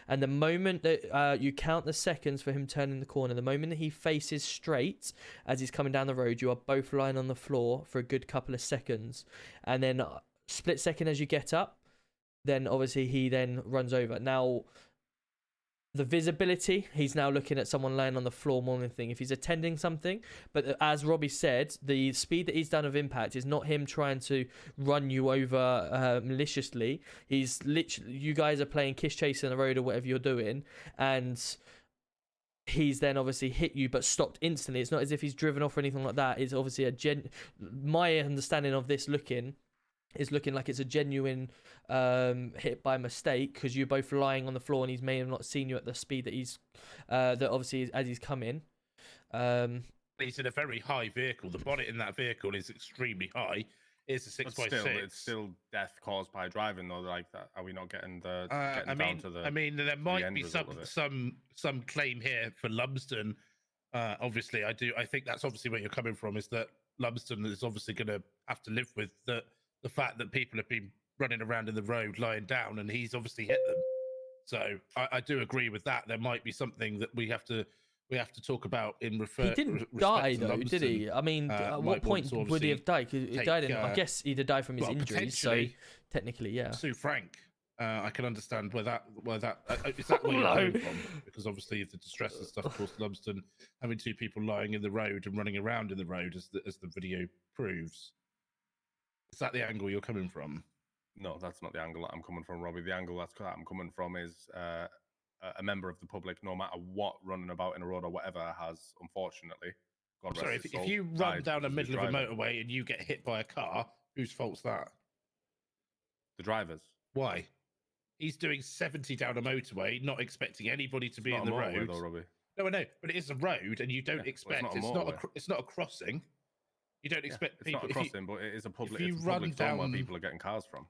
And the moment that you count the seconds for him turning the corner, the moment that he faces straight as he's coming down the road, you are both lying on the floor for a good couple of seconds. And then split second as you get up, then obviously he then runs over. Now, the visibility, he's now looking at someone laying on the floor more than anything. If he's attending something, but as Robbie said, the speed that he's done of impact is not him trying to run you over maliciously. He's literally, you guys are playing kiss chase on the road or whatever you're doing, and he's then obviously hit you but stopped instantly. It's not as if he's driven off or anything like that. It's obviously my understanding of this is looking like it's a genuine hit by mistake, because you're both lying on the floor and he's may have not seen you at the speed that he's that obviously as he's come in. He's in a very high vehicle. The bonnet in that vehicle is extremely high. It's a 6x6. It's still death caused by driving, though. Like that, are we not getting the? Down to the? I mean, there might be some claim here for Lumsden. Obviously, I think that's obviously where you're coming from. Is that Lumsden is obviously going to have to live with the fact that people have been running around in the road lying down, and he's obviously hit them. So I do agree with that. There might be something that we have to talk about in He didn't die though, did he? I mean, at what point would he have died? 'Cause he died in, I guess he'd have died from his injuries. So technically, yeah. Sue Frank. I can understand where that is that where you're coming from, because obviously the distress and stuff caused Lumsden having 2 people lying in the road and running around in the road, as the video proves. Is that the angle you're coming from? No, that's not the angle that I'm coming from, Robbie. The angle that I'm coming from is a member of the public, no matter what, running about in a road or whatever, has unfortunately. I'm sorry, if you run down the middle of a motorway and you get hit by a car, whose fault's that? The driver's. Why? He's doing 70 down a motorway, not expecting anybody to be in the road. Though, Robbie. No, I know, but it is a road, and you don't expect it's not a crossing. You don't expect it's people. Not a crossing, but it is a public. If you it's a run public down zone where people are getting cars from.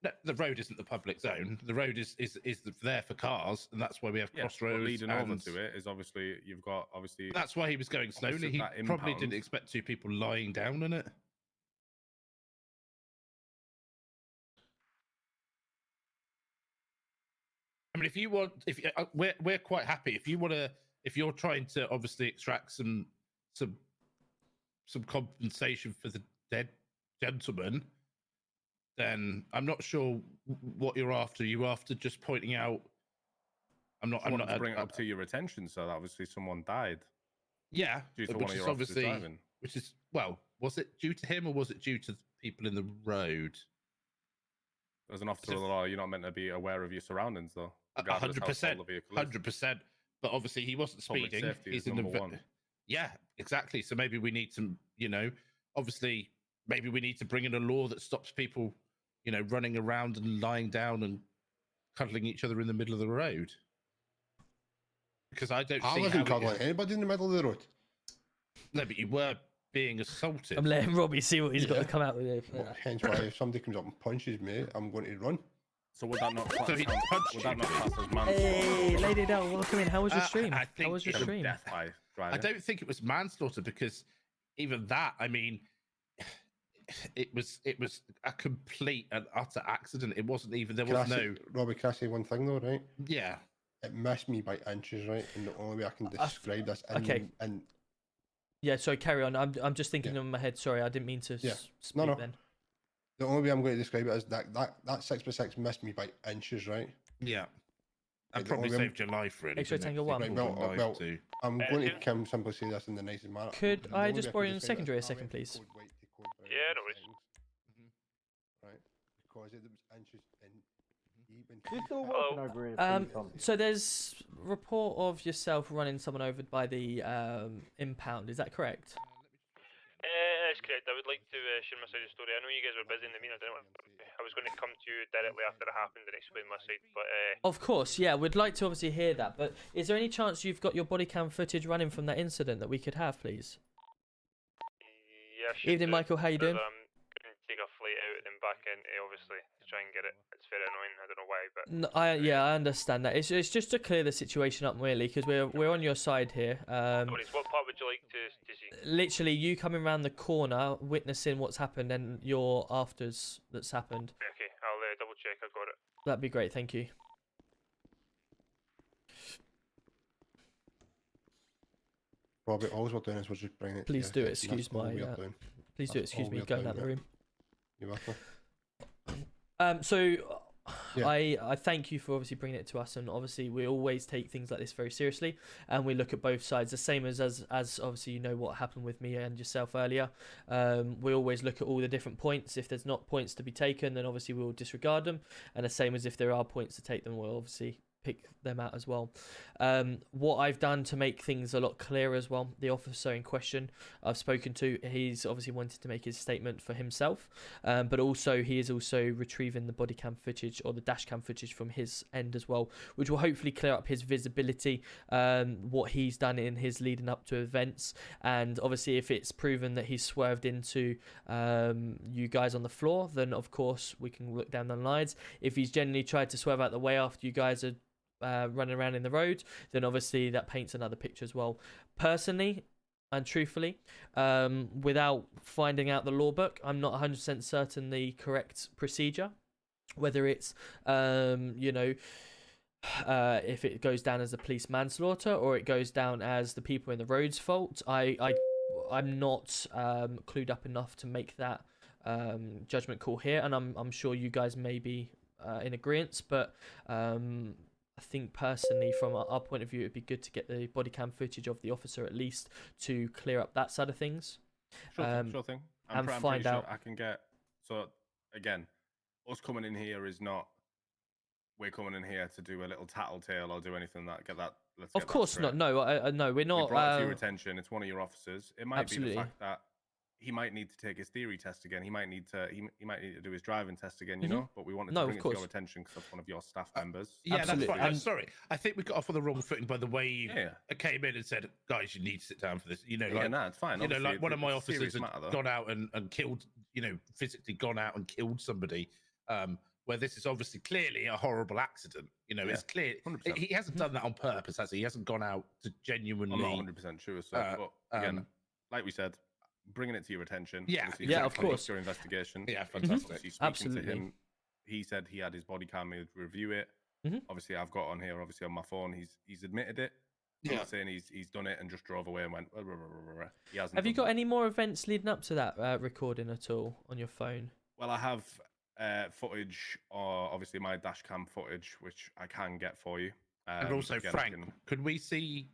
No, the road isn't the public zone. The road is there for cars, and that's why we have crossroads. Leading over to it is obviously you've got obviously. That's why he was going slowly. He probably didn't expect 2 people lying down in it. I mean, if you want, we're quite happy. If you're trying to obviously extract some compensation for the dead gentleman, then I'm not sure what you're after. You're after just pointing out. I'm not to bring it up to your attention. So that obviously someone died. Yeah, due to one of your officers driving. Which is, well, was it due to him or was it due to people in the road? As an officer of the law, you're not meant to be aware of your surroundings, though. 100%. 100%. But obviously, he wasn't speeding. He's in the one. Yeah, exactly. So maybe we need to, obviously, maybe we need to bring in a law that stops people, running around and lying down and cuddling each other in the middle of the road. Because I don't see how wasn't cuddling anybody in the middle of the road. No, but you were being assaulted. I'm letting Robbie see what he's got to come out with. Well, hence why if somebody comes up and punches me, I'm going to run. So would that not class as manslaughter? Hey, Lady Del, welcome in. How was your stream? How was your stream? I don't think it was manslaughter, because even that, I mean, it was a complete and utter accident. It wasn't even, there was no... Robbie, can I say one thing though, right? Yeah. It missed me by inches, right? And the only way I can describe this in yeah, sorry, carry on. I'm just thinking in my head. Sorry, I didn't mean to speak then. The only way I'm going to describe it is that 6x6 missed me by inches, right? Yeah. That probably saved your life, really. X-ray Tango 1. Right, well, I'm going to simply say this in the nicest manner. Could I just borrow you in secondary a second, please? Yeah, no worries. Right, because it was inches in. So there's report of yourself running someone over by the impound. Is that correct? That's correct. I would like to share my side of the story. I know you guys were busy in the meeting. I was going to come to you directly after it happened and explain my side, but... Of course, yeah. We'd like to obviously hear that, but is there any chance you've got your body cam footage running from that incident that we could have, please? Yeah, Evening, Michael. How you doing? I'm going to take a flight out and then back in, obviously, to try and get it. It's very annoying. I don't know why, but... No, I understand that. It's just to clear the situation up, really, because we're on your side here. What part would you like to see? Literally, you coming around the corner, witnessing what's happened, and your afters that's happened. Okay, I'll double check. I've got it. That'd be great. Thank you. Robert, all we're doing is we're just bringing it. Please do it. Excuse my. Please do it. Excuse me. Going out the room. You're welcome. So I thank you for obviously bringing it to us, and obviously we always take things like this very seriously, and we look at both sides, the same as obviously what happened with me and yourself earlier. We always look at all the different points. If there's not points to be taken, then obviously we'll disregard them, and the same as if there are points to take them, we'll obviously pick them out as well. What I've done to make things a lot clearer as well, the officer in question I've spoken to, he's obviously wanted to make his statement for himself, but also he is also retrieving the body cam footage or the dash cam footage from his end as well, which will hopefully clear up his visibility, what he's done in his leading up to events, and obviously if it's proven that he's swerved into you guys on the floor, then of course we can look down the lines. If he's generally tried to swerve out the way after you guys are running around in the road, then obviously that paints another picture as well. Personally and truthfully, without finding out the law book, I'm not 100% certain the correct procedure, whether it's if it goes down as a police manslaughter or it goes down as the people in the road's fault. I'm not clued up enough to make that judgment call here, and I'm sure you guys may be in agreement, but I think personally, from our point of view, it'd be good to get the body cam footage of the officer at least to clear up that side of things. Sure thing. And I'm find pretty out. sure I can get. So again, us coming in here is not. We're coming in here to do a little tattletale or do anything that get that. Of course not. No, no, we're not. We brought it to your attention. It's one of your officers. It might be Absolutely. the fact that he might need to take his theory test again. He might need to. He might need to do his driving test again. You know. But we wanted to bring it to your attention because that's one of your staff members. Yeah, Absolutely. that's right. I'm sorry. I think we got off on the wrong footing by the way you came in and said, "Guys, you need to sit down for this." You know, like, no, it's fine. You know, Obviously, like one of my it's a serious officers matter, though. had gone out and killed. You know, physically gone out and killed somebody. Where this is obviously clearly a horrible accident. You know, it's clear 100%. he hasn't done that on purpose, has he? He hasn't gone out to genuinely. I'm not 100% sure, sir. But again, like we said, bringing it to your attention. Yeah, obviously, yeah, of course. Your investigation. Yeah, fantastic. Obviously, speaking Absolutely. to him, he said he had his body cam. He'd review it. Obviously, I've got on here. Obviously, on my phone, he's admitted it. I'm not saying he's done it and just drove away and went. He hasn't. Have you got any more events leading up to that recording at all on your phone? Well, I have footage, or obviously my dash cam footage, which I can get for you. And also, again, Frank, could we see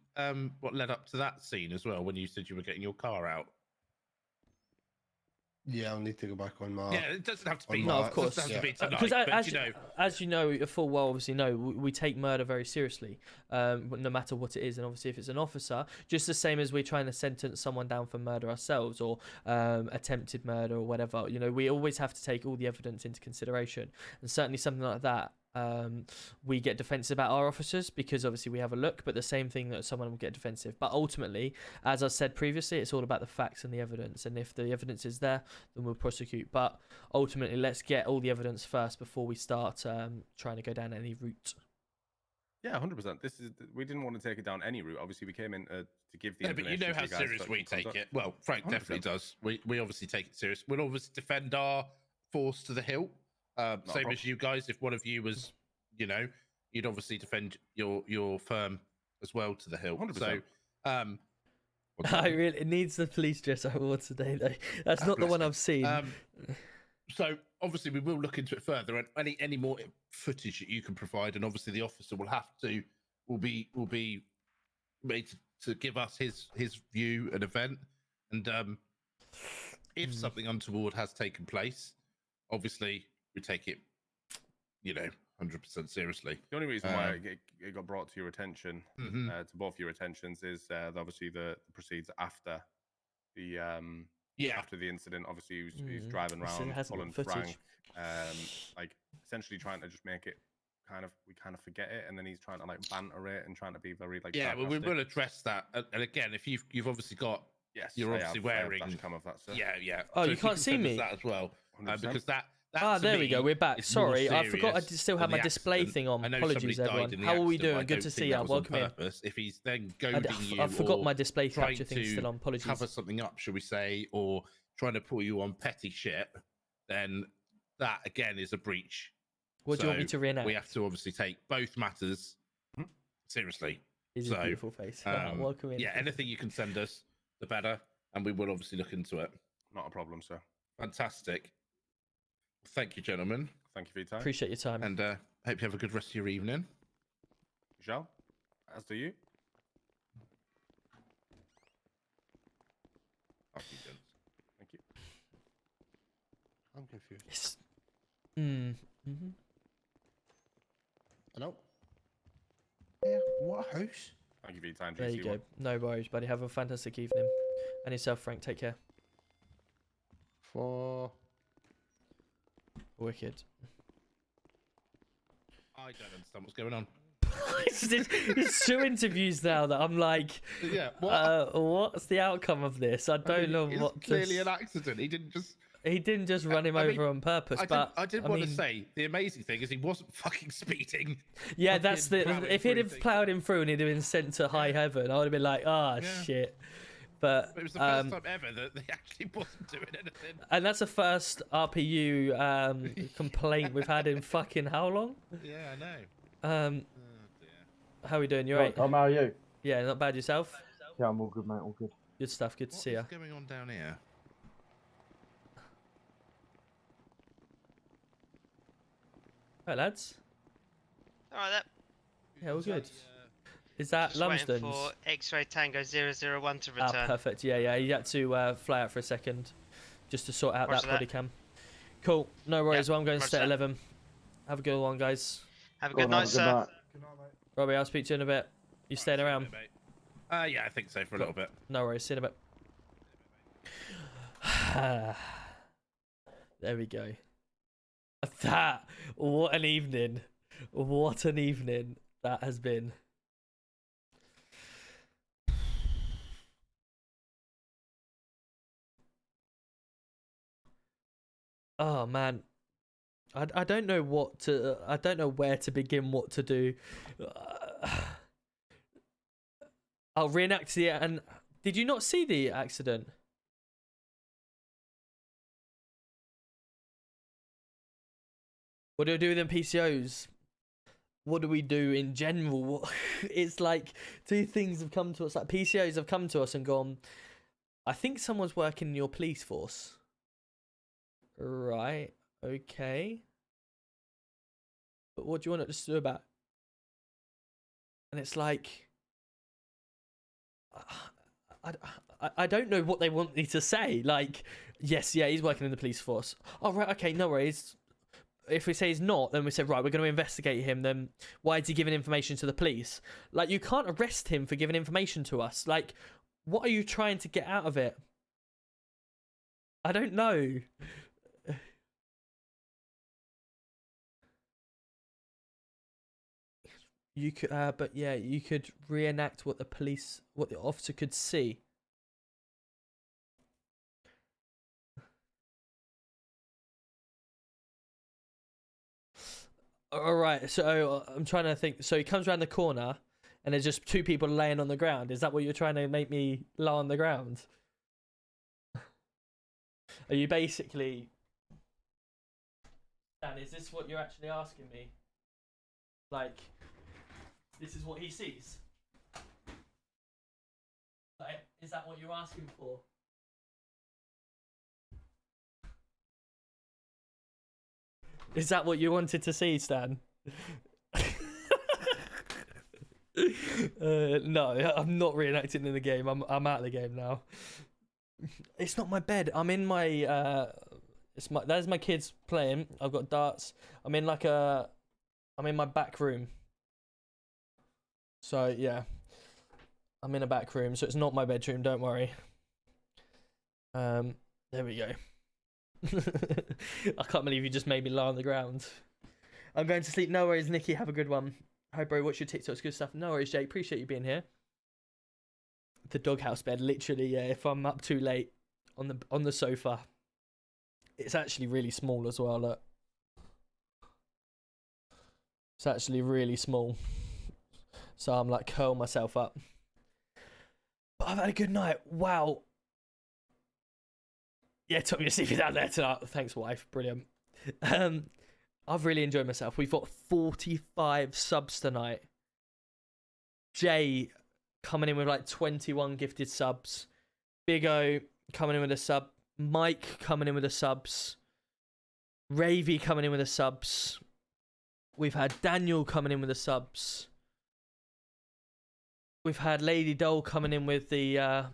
what led up to that scene as well when you said you were getting your car out? Yeah, I'll need to go back on my. Yeah, it doesn't have to be. No, of course. It doesn't have to be tonight. Because but, as you know, full well, obviously, we take murder very seriously, no matter what it is. And obviously, if it's an officer, just the same as we're trying to sentence someone down for murder ourselves or attempted murder or whatever, you know, we always have to take all the evidence into consideration. And certainly something like that, we get defensive about our officers because obviously we have a look, but the same thing that someone will get defensive. But ultimately, as I said previously, it's all about the facts and the evidence, and if the evidence is there, then we'll prosecute. But ultimately, let's get all the evidence first before we start trying to go down any route. Yeah, 100%. We didn't want to take it down any route. Obviously, we came in to give the but you know how serious we take it. Well, Frank 100%. definitely does. We obviously take it serious. We'll obviously defend our force to the hilt. Same as you guys. If one of you was, you know, you'd obviously defend your firm as well to the hilt. 100%. So, It needs the police dress I wore today, though. That's not the one I've seen. So obviously we will look into it further, and any more footage that you can provide, and obviously the officer will be made to give us his view and event, and if something untoward has taken place, obviously we take it, you know, 100% seriously. The only reason why it got brought to your attention, to both your attentions, is obviously the proceeds after the after the incident. Obviously, he's driving around, pulling Frank, like essentially trying to just make it we kind of forget it, and then he's trying to like banter it and trying to be very like. Yeah, well, we will address that, and again, if you've obviously got you're obviously wearing. Of that, sir. Yeah. Oh, so you can't see me. That as well, 100%. because that. There we go. We're back. Sorry, I forgot I still had my display thing on. Apologies, everyone. How are we doing? Good to see you. Welcome in. If he's then goading you, I forgot my display capture thing still on. Apologies. Cover something up, shall we say, or trying to pull you on petty shit, then that again is a breach. What do you want me to reenact? We have to obviously take both matters seriously. He's a beautiful face. Welcome in. Yeah, anything you can send us, the better, and we will obviously look into it. Not a problem, sir. Fantastic. Thank you, gentlemen. Thank you for your time. Appreciate your time. And hope you have a good rest of your evening. You shall. As do you. Thank you. I'm confused. Yes. Hello? Yeah, what a house? Thank you for your time, There you go. No worries, buddy. Have a fantastic evening. And yourself, Frank. Take care. For Wicked. I don't understand what's going on. It's 2 interviews now that I'm like, yeah. What's the outcome of this? I don't know what. It's clearly an accident. He didn't just run him over on purpose. I did want to say the amazing thing is he wasn't fucking speeding. Yeah, that's the. If he'd have ploughed him through and he'd have been sent to high heaven, I would have been like, shit. But it was the first time ever that they actually wasn't doing anything. And that's the first RPU complaint we've had in fucking how long? Yeah, I know. How are we doing? You right? How are you? Yeah, not bad yourself? Yeah, I'm all good, mate. All good. Good stuff. Good to see you. What's going on down here? Right, lads. All right, that. Yeah, all good. Is that Just waiting Lumsden's? for X-Ray Tango 001 to Ah, return. perfect. Yeah, yeah. You had to fly out for a second just to sort out Roger that that. body cam. Cool. No worries. Well, I'm going to roger stay at that. 11. Have a good one, guys. Have a good night, sir. Robbie, I'll speak to you in a bit. You staying around? Yeah, I think so for a little bit. No worries. See you in a bit. There we go. That. What an evening. What an evening that has been. Oh man, I don't know what to. I don't know where to begin. What to do. I'll reenact the. And did you not see the accident? What do we do with them PCOs? What do we do in general? It's like two things have come to us. Like PCOs have come to us and gone, I think someone's working in your police force. Right. Okay. But what do you want us to do about it? And it's like, I don't know what they want me to say. Like, yes, yeah, he's working in the police force. Oh, right, okay, no worries. If we say he's not, then we say, right, we're going to investigate him. Then why is he giving information to the police? Like, you can't arrest him for giving information to us. Like, what are you trying to get out of it? I don't know. You could, but yeah, you could reenact what the officer could see. All right, so I'm trying to think. So he comes around the corner, and there's just two people laying on the ground. Is that what you're trying to make me lie on the ground? Are you basically? Dan, is this what you're actually asking me? Like, this is what he sees? Like, is that what you're asking for? Is that what you wanted to see, Stan? No, I'm not reenacting in the game. I'm out of the game now. It's not my bed. I'm in my there's my kids playing. I've got darts. I'm in my back room. So yeah. I'm in a back room, so it's not my bedroom, don't worry. There we go. I can't believe you just made me lie on the ground. I'm going to sleep. No worries, Nikki. Have a good one. Hi, bro. What's your TikToks? Good stuff. No worries, Jake. Appreciate you being here. The doghouse bed, literally. Yeah. If I'm up too late on the sofa, it's actually really small as well. Look, it's actually really small. So I'm like curl myself up. But I've had a good night. Wow. Yeah, Tom, you're sleeping down there tonight. Thanks, wife. Brilliant. I've really enjoyed myself. We've got 45 subs tonight. Jay coming in with like 21 gifted subs. Big O coming in with a sub. Mike coming in with the subs. Ravy coming in with the subs. We've had Daniel coming in with the subs. We've had Lady Doll coming in with the I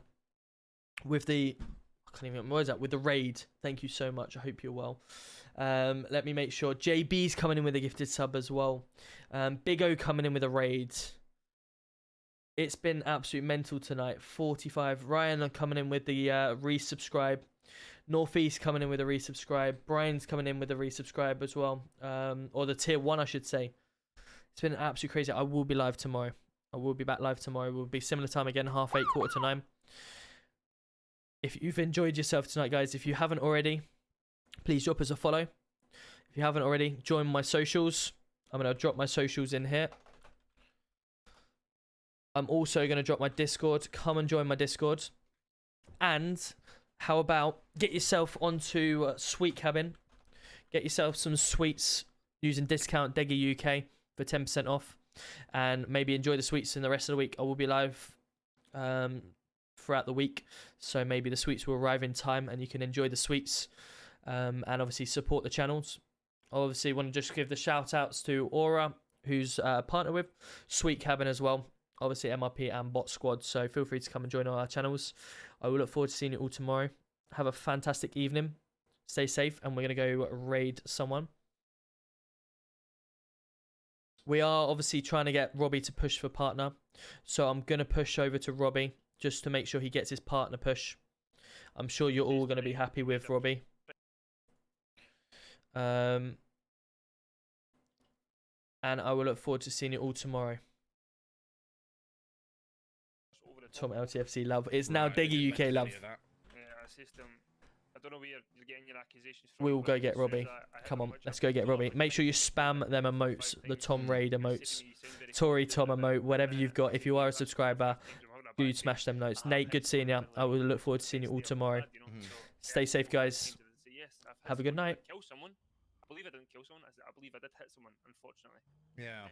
can't even, what is that? With the raid. Thank you so much. I hope you're well. Let me make sure. JB's coming in with a gifted sub as well. Big O coming in with a raid. It's been absolute mental tonight. 45. Ryan coming in with the resubscribe. Northeast coming in with a resubscribe. Brian's coming in with a resubscribe as well. Or the tier 1, I should say. It's been absolutely crazy. I will be live tomorrow. I will be back live tomorrow. We'll be similar time again, 8:30, 8:45. If you've enjoyed yourself tonight, guys, if you haven't already, please drop us a follow. If you haven't already, join my socials. I'm going to drop my socials in here. I'm also going to drop my Discord. Come and join my Discord. And how about get yourself onto Sweet Cabin. Get yourself some sweets using discount Deggy UK for 10% off. And maybe enjoy the sweets in the rest of the week. I will be live throughout the week, so maybe the sweets will arrive in time and you can enjoy the sweets and obviously support the channels obviously want to just give the shout outs to Aura, who's partnered with Sweet Cabin as well. Obviously MRP and Bot Squad. So feel free to come and join our channels. I will look forward to seeing you all tomorrow. Have a fantastic evening. Stay safe, and we're going to go raid someone. We are obviously trying to get Robbie to push for partner. So I'm going to push over to Robbie just to make sure he gets his partner push. I'm sure you're all going to be happy with Robbie. And I will look forward to seeing you all tomorrow. Tom LTFC love. It's now Diggy UK love. I don't know where you're getting your accusations from. We'll go get Robbie. Come on, let's go get Robbie. Make sure you spam them emotes, the Tom Raid emotes, Tory Tom emote, whatever you've got. If you are a subscriber, do smash them notes. Nate, good seeing you. I will look forward to seeing you all tomorrow. Stay safe, guys. Have a good night. I believe I didn't kill someone. I believe I did hit someone, unfortunately. Yeah.